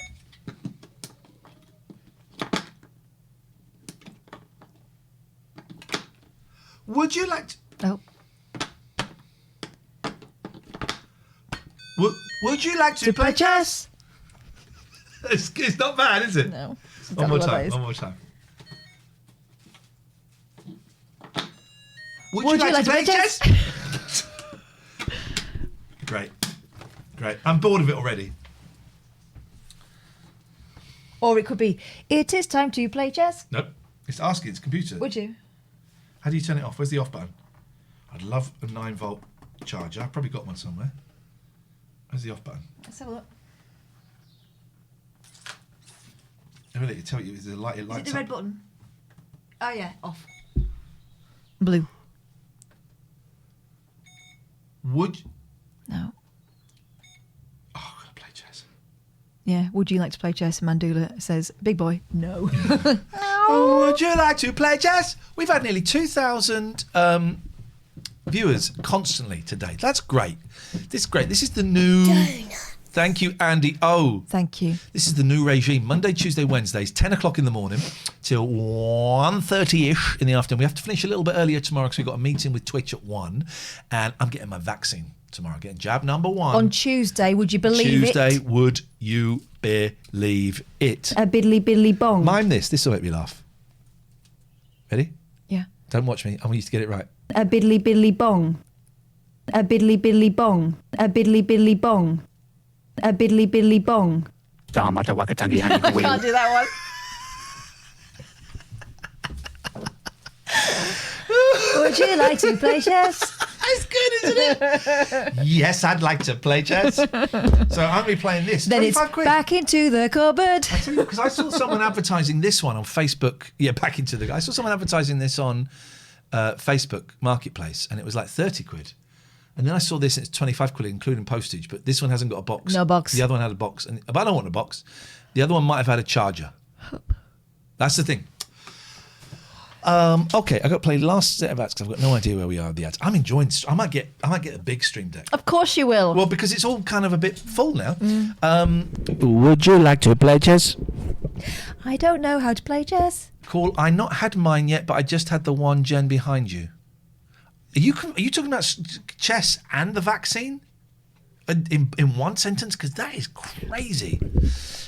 Would you like to... Oh. Would you like to play chess? It's not bad, is it? No. One more time. One more time. Would you like to play chess? Great. I'm bored of it already. Or it could be, it is time to play chess. Nope. It's asking. It's computer. Would you? How do you turn it off? Where's the off button? I'd love a 9-volt charger. I've probably got one somewhere. Where's the off button? Let's have a look. Really, it tell you is the light. It Is it lights the up. red button? Oh yeah, off. Blue. Would. No. Oh, I'm gonna play chess. Yeah. Would you like to play chess? Mandula says, "Big boy, no." Would you like to play chess? We've had nearly 2,000 viewers constantly today. That's great. This is great. This is the new. Thank you, Andy. Oh, thank you. This is the new regime. Monday, Tuesday, Wednesdays, 10 o'clock in the morning till 1:30ish in the afternoon. We have to finish a little bit earlier tomorrow because we've got a meeting with Twitch at 1. And I'm getting my vaccine tomorrow. Getting jab number 1. On Tuesday, would you believe Tuesday, it? would you believe it? A biddly biddly bong. Mime this. This will make me laugh. Ready? Yeah. Don't watch me. I want you to get it right. A biddly biddly bong. A biddly biddly bong. A biddly biddly bong. A biddly biddly bong. I can't do that one. Would you like to play chess? It's good, isn't it? Yes, I'd like to play chess. So aren't we playing this? Then it's £25. back into the cupboard. I tell you, because I saw someone advertising this one on Facebook. Yeah, back into the. I saw someone advertising this on Facebook Marketplace, and it was like 30 quid. And then I saw this, and it's 25 quid, including postage. But this one hasn't got a box. No box. The other one had a box, but I don't want a box. The other one might have had a charger. That's the thing. Okay, I got to play last set of ads because I've got no idea where we are with the ads. I'm enjoying. I might get a big stream deck. Of course you will. Well, because it's all kind of a bit full now. Would you like to play chess? I don't know how to play chess. Cool. I not had mine yet, but I just had the one Jen behind you. Are you talking about chess and the vaccine in one sentence? Because that is crazy.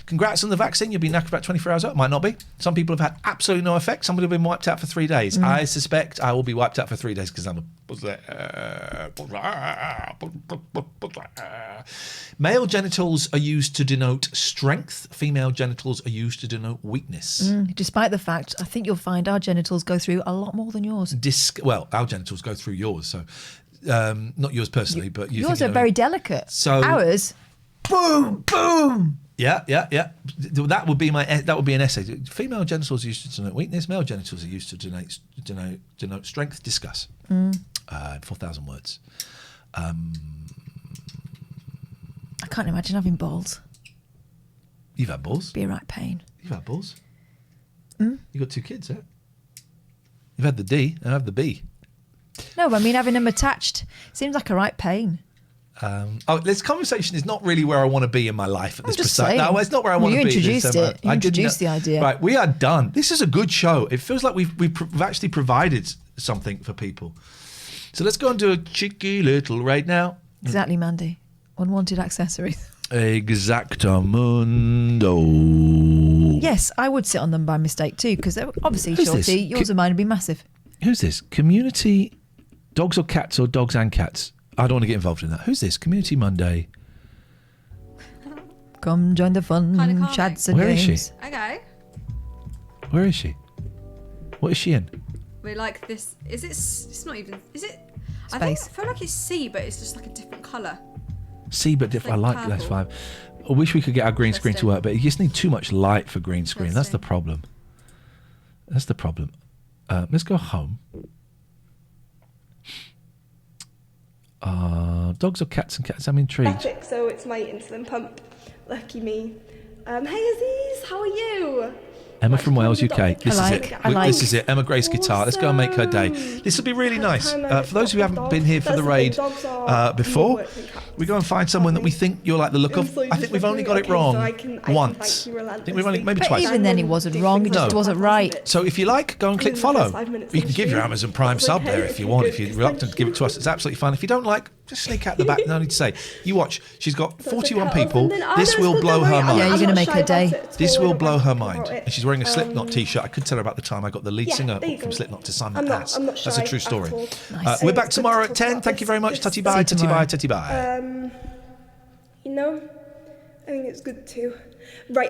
Congrats on the vaccine. You'll be knackered about 24 hours out. Might not be. Some people have had absolutely no effect. Some people have been wiped out for 3 days. I suspect I will be wiped out for 3 days because I'm a... Male genitals are used to denote strength. Female genitals are used to denote weakness. Despite the fact, I think you'll find our genitals go through a lot more than yours. Well, our genitals go through yours, so not yours personally, but yours are very delicate. So ours, boom, boom. Yeah. That would be an essay. Female genitals are used to denote weakness. Male genitals are used to denote strength. Discuss. 4,000 words. I can't imagine having balls. You've had balls? Be a right pain. You've had balls? You've got 2 kids, eh? You've had the D, and I have the B. No, but I mean having them attached seems like a right pain. This conversation is not really where I want to be in my life at this precise. No, it's not where I want you to be. Introduced it. You introduced the idea. Right, we are done. This is a good show. It feels like we've actually provided something for people. So let's go and do a cheeky little right now. Exactly, Mandy. Unwanted accessories. Exactamundo. Yes, I would sit on them by mistake too, because obviously, Shorty, yours and mine would be massive. Who's this? Community dogs or cats or dogs and cats? I don't want to get involved in that. Who's this? Community Monday. Come join the fun, chads and Where games. is she? Okay. Where is she? What is she in? We're like this. Is it? It's not even. Is it? Space. I feel like it's C, but it's just like a different colour. See, but different. I like less 5. I wish we could get our green screen to work, but you just need too much light for green screen. That's the problem. Let's go home. Dogs or cats and cats? I'm intrigued. Epic, so it's my insulin pump. Lucky me. Hey Aziz, how are you? Emma from Wales, UK. This I This is it. Emma Grace guitar. Let's go and make her day. This will be really nice. For those who haven't been here for the raid before, we go and find someone that we think you're like the look of. I think we've only got it wrong once. I think we've only maybe But twice. even then, it wasn't wrong. It just wasn't right. So if you like, go and click follow. You can give your Amazon Prime sub there if you want. If you're reluctant to give it to us, it's absolutely fine. If you don't like, Just sneak out the back. No need to say. You watch. She's got 41 people. This will blow her mind. Yeah, you're going to make her day. This will blow her mind. And she's wearing a Slipknot t-shirt. I couldn't tell her about the time I got the lead singer from Slipknot to sign my ass. That's a true story. We're back tomorrow at 10. Thank you very much. Tutty bye, tutty bye, tutty bye. You know, I think it's good too. Right,